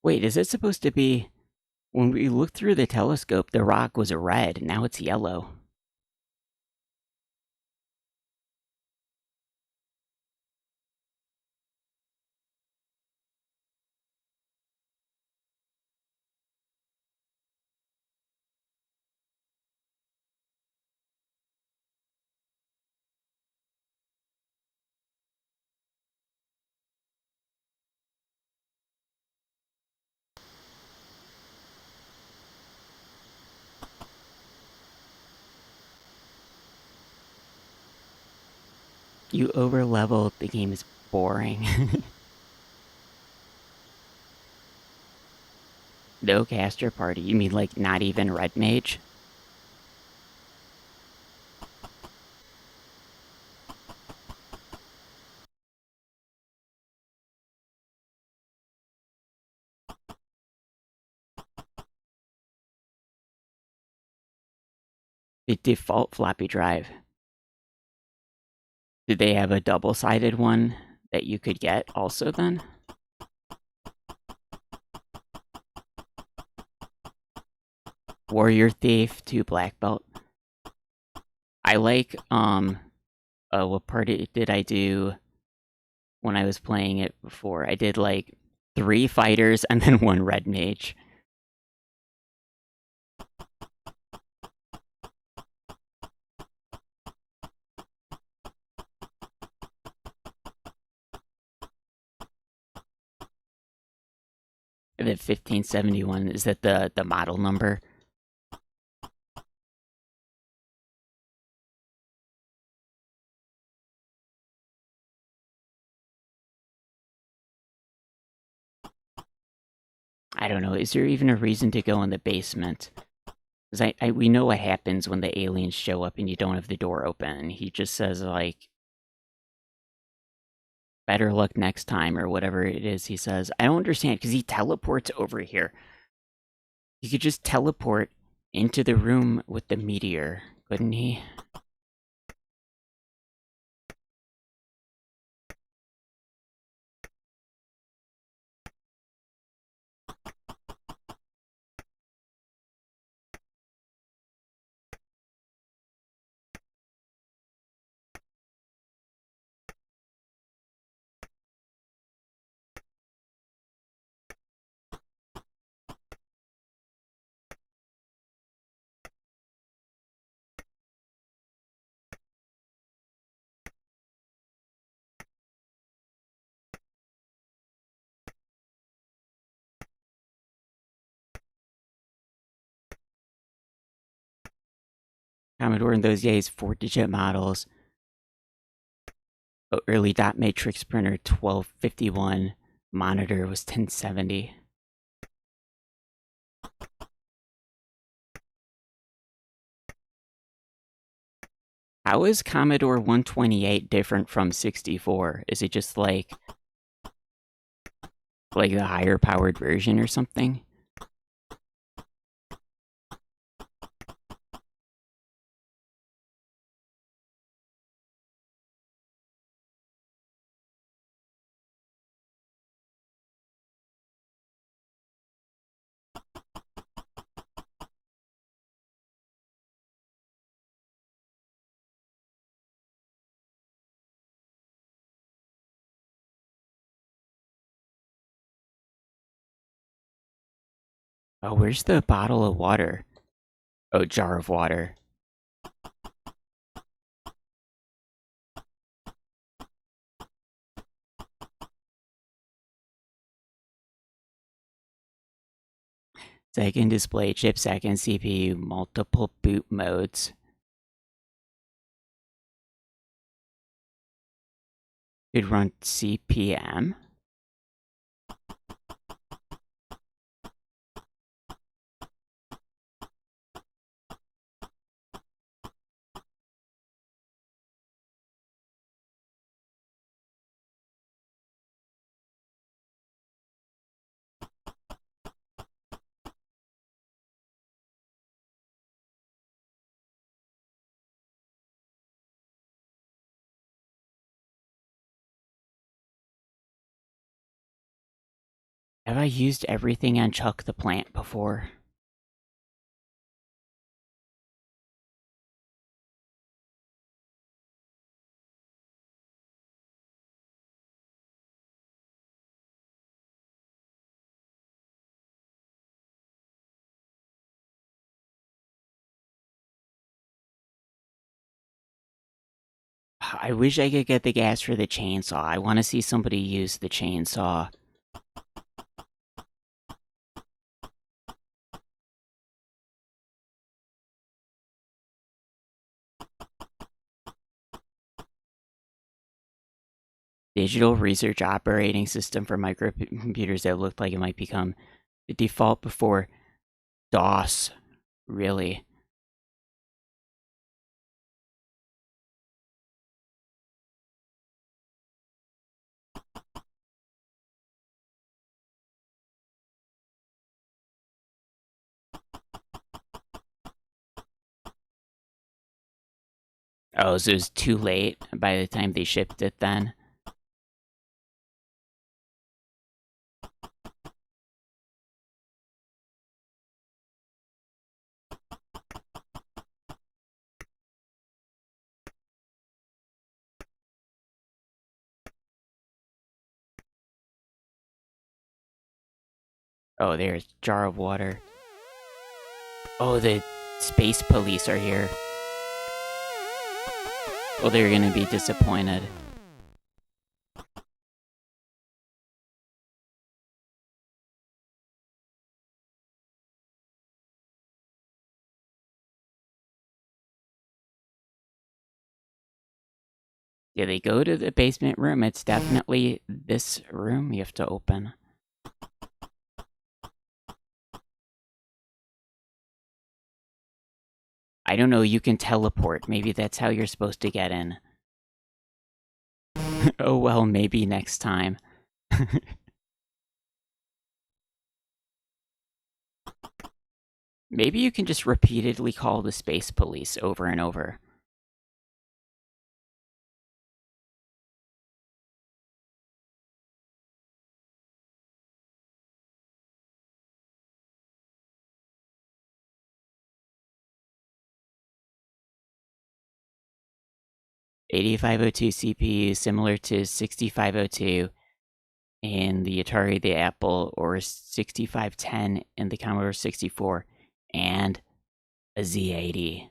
Wait, is it supposed to be. When we looked through the telescope, the rock was red. Now it's yellow. You over leveled. The game is boring. No caster party. You mean like not even red mage? The default floppy drive. Did they have a double-sided one that you could get also then? Warrior Thief 2 Black Belt. I like, what part did I do when I was playing it before? I did, like, 3 fighters and then 1 red mage. The 1571, is that the model number? I don't know, is there even a reason to go in the basement? Because we know what happens when the aliens show up and you don't have the door open. He just says, like, better luck next time, or whatever it is he says. I don't understand, because he teleports over here. He could just teleport into the room with the meteor, couldn't he? Commodore in those days, 4-digit models. Early dot matrix printer, 1251. Monitor was 1070. How is Commodore 128 different from 64? Is it just like the higher powered version or something? Oh, where's the bottle of water? Oh, jar of water. Second display chip, second CPU, multiple boot modes. Could run CPM. Have I used everything on Chuck the Plant before? I wish I could get the gas for the chainsaw. I want to see somebody use the chainsaw. Digital research operating system for microcomputers that looked like it might become the default before DOS. Really? Oh, so it was too late by the time they shipped it then? Oh, there's a jar of water. Oh, the space police are here. Oh, they're gonna be disappointed. Yeah, they go to the basement room. It's definitely this room you have to open. I don't know, you can teleport. Maybe that's how you're supposed to get in. Oh well, maybe next time. Maybe you can just repeatedly call the space police over and over. '8502 CPU, similar to 6502 in the Atari, the Apple, or 6510 in the Commodore 64, and a Z80.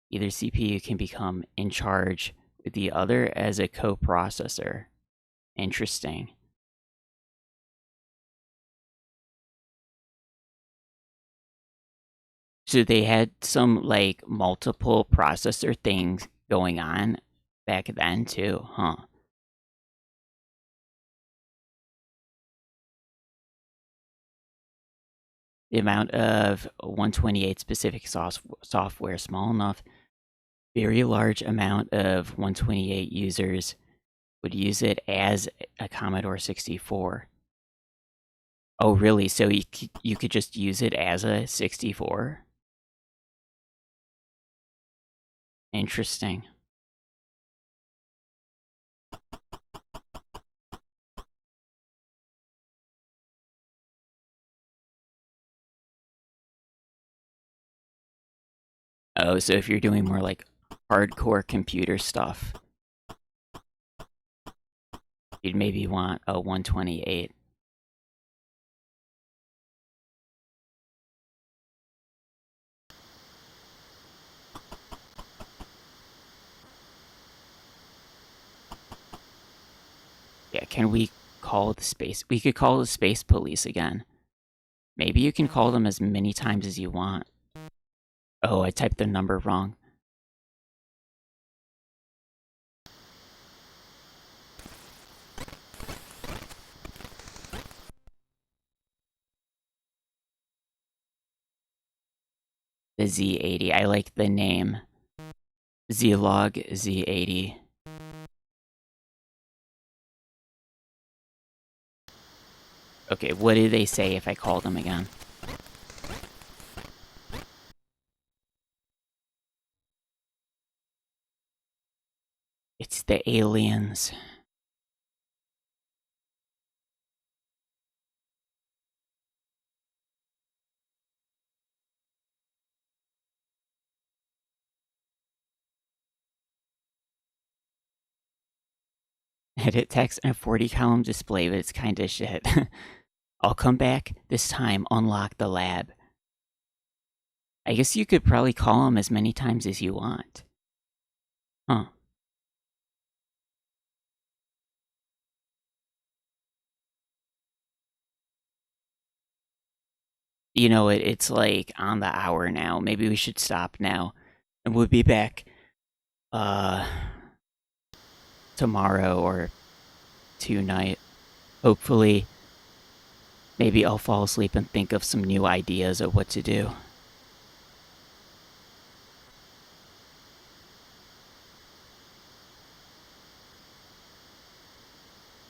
Either CPU can become in charge with the other as a coprocessor. Interesting. So they had some like multiple processor things going on back then too, huh? The amount of 128 specific software small enough, very large amount of 128 users would use it as a Commodore 64. Oh, really? So you could just use it as a 64? Interesting. Oh, so if you're doing more like hardcore computer stuff, you'd maybe want a 128. Yeah, can we call the space? We could call the space police again. Maybe you can call them as many times as you want. Oh, I typed the number wrong. The Z80. I like the name. Zlog Z80. Okay, what do they say if I call them again? It's the aliens. Edit text and a 40 column display, but it's kinda shit. I'll come back, this time unlock the lab. I guess you could probably call them as many times as you want. Huh. You know, it's like on the hour now. Maybe we should stop now. And we'll be back uh tomorrow or tonight. Hopefully, maybe I'll fall asleep and think of some new ideas of what to do.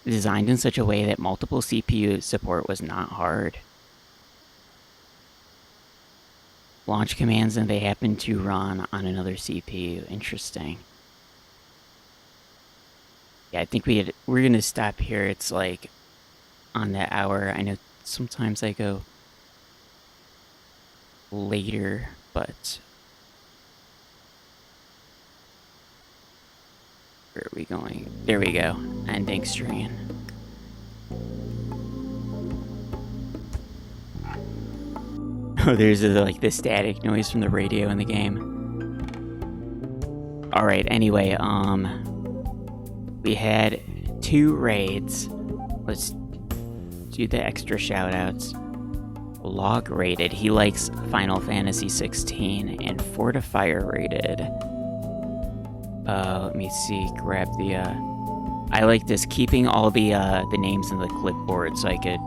Designed in such a way that multiple CPU support was not hard. launch commands and they happen to run on another CPU. Interesting. Yeah, I think we're gonna stop here. It's like on the hour. I know sometimes I go later, but where are we going? There we go. Ending screen. Oh, there's like the static noise from the radio in the game. All right. Anyway, we had 2 raids. Let's do the extra shoutouts. Log rated. He likes Final Fantasy 16 and Fortifier rated. Let me see. Grab the. I like this. Keeping all the names in the clipboard so I could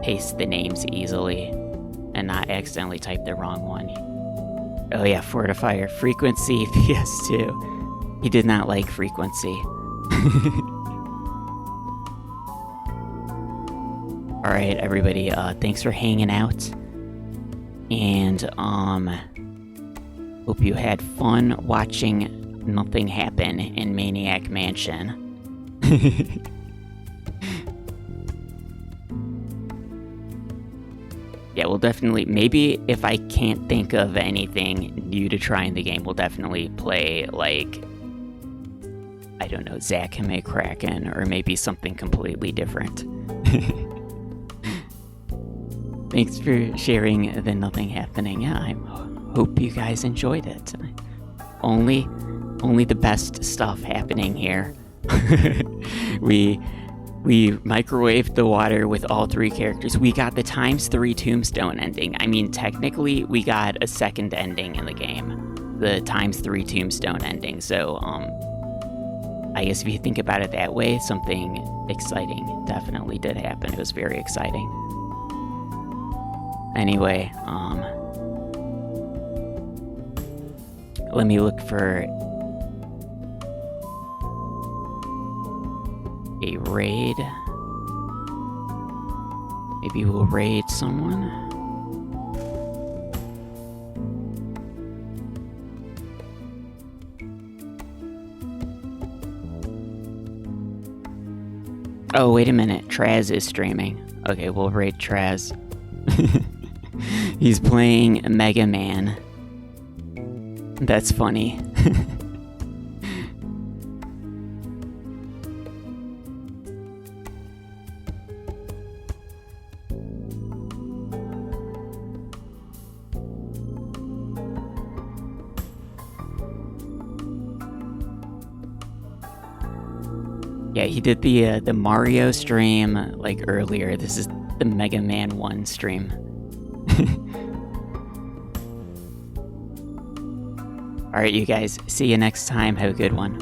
paste the names easily and not accidentally type the wrong one. Oh yeah, Fortifier. Frequency PS2. He did not like Frequency. Alright, everybody, thanks for hanging out. And, hope you had fun watching nothing happen in Maniac Mansion. Yeah, we'll definitely, maybe if I can't think of anything new to try in the game, we'll definitely play, like, I don't know, Zack and McCracken, or maybe something completely different. Thanks for sharing the nothing happening. Yeah, I hope you guys enjoyed it. Only the best stuff happening here. We microwaved the water with all 3 characters. We got the ×3 tombstone ending. I mean, technically, we got a second ending in the game. The ×3 tombstone ending. So, I guess if you think about it that way, something exciting definitely did happen. It was very exciting. Anyway, let me look for a raid. Maybe we'll raid someone. Oh, wait a minute. Traz is streaming. Okay, we'll raid Traz. He's playing Mega Man. That's funny. Yeah, he did the Mario stream like earlier. This is the Mega Man 1 stream. Alright, you guys. See you next time. Have a good one.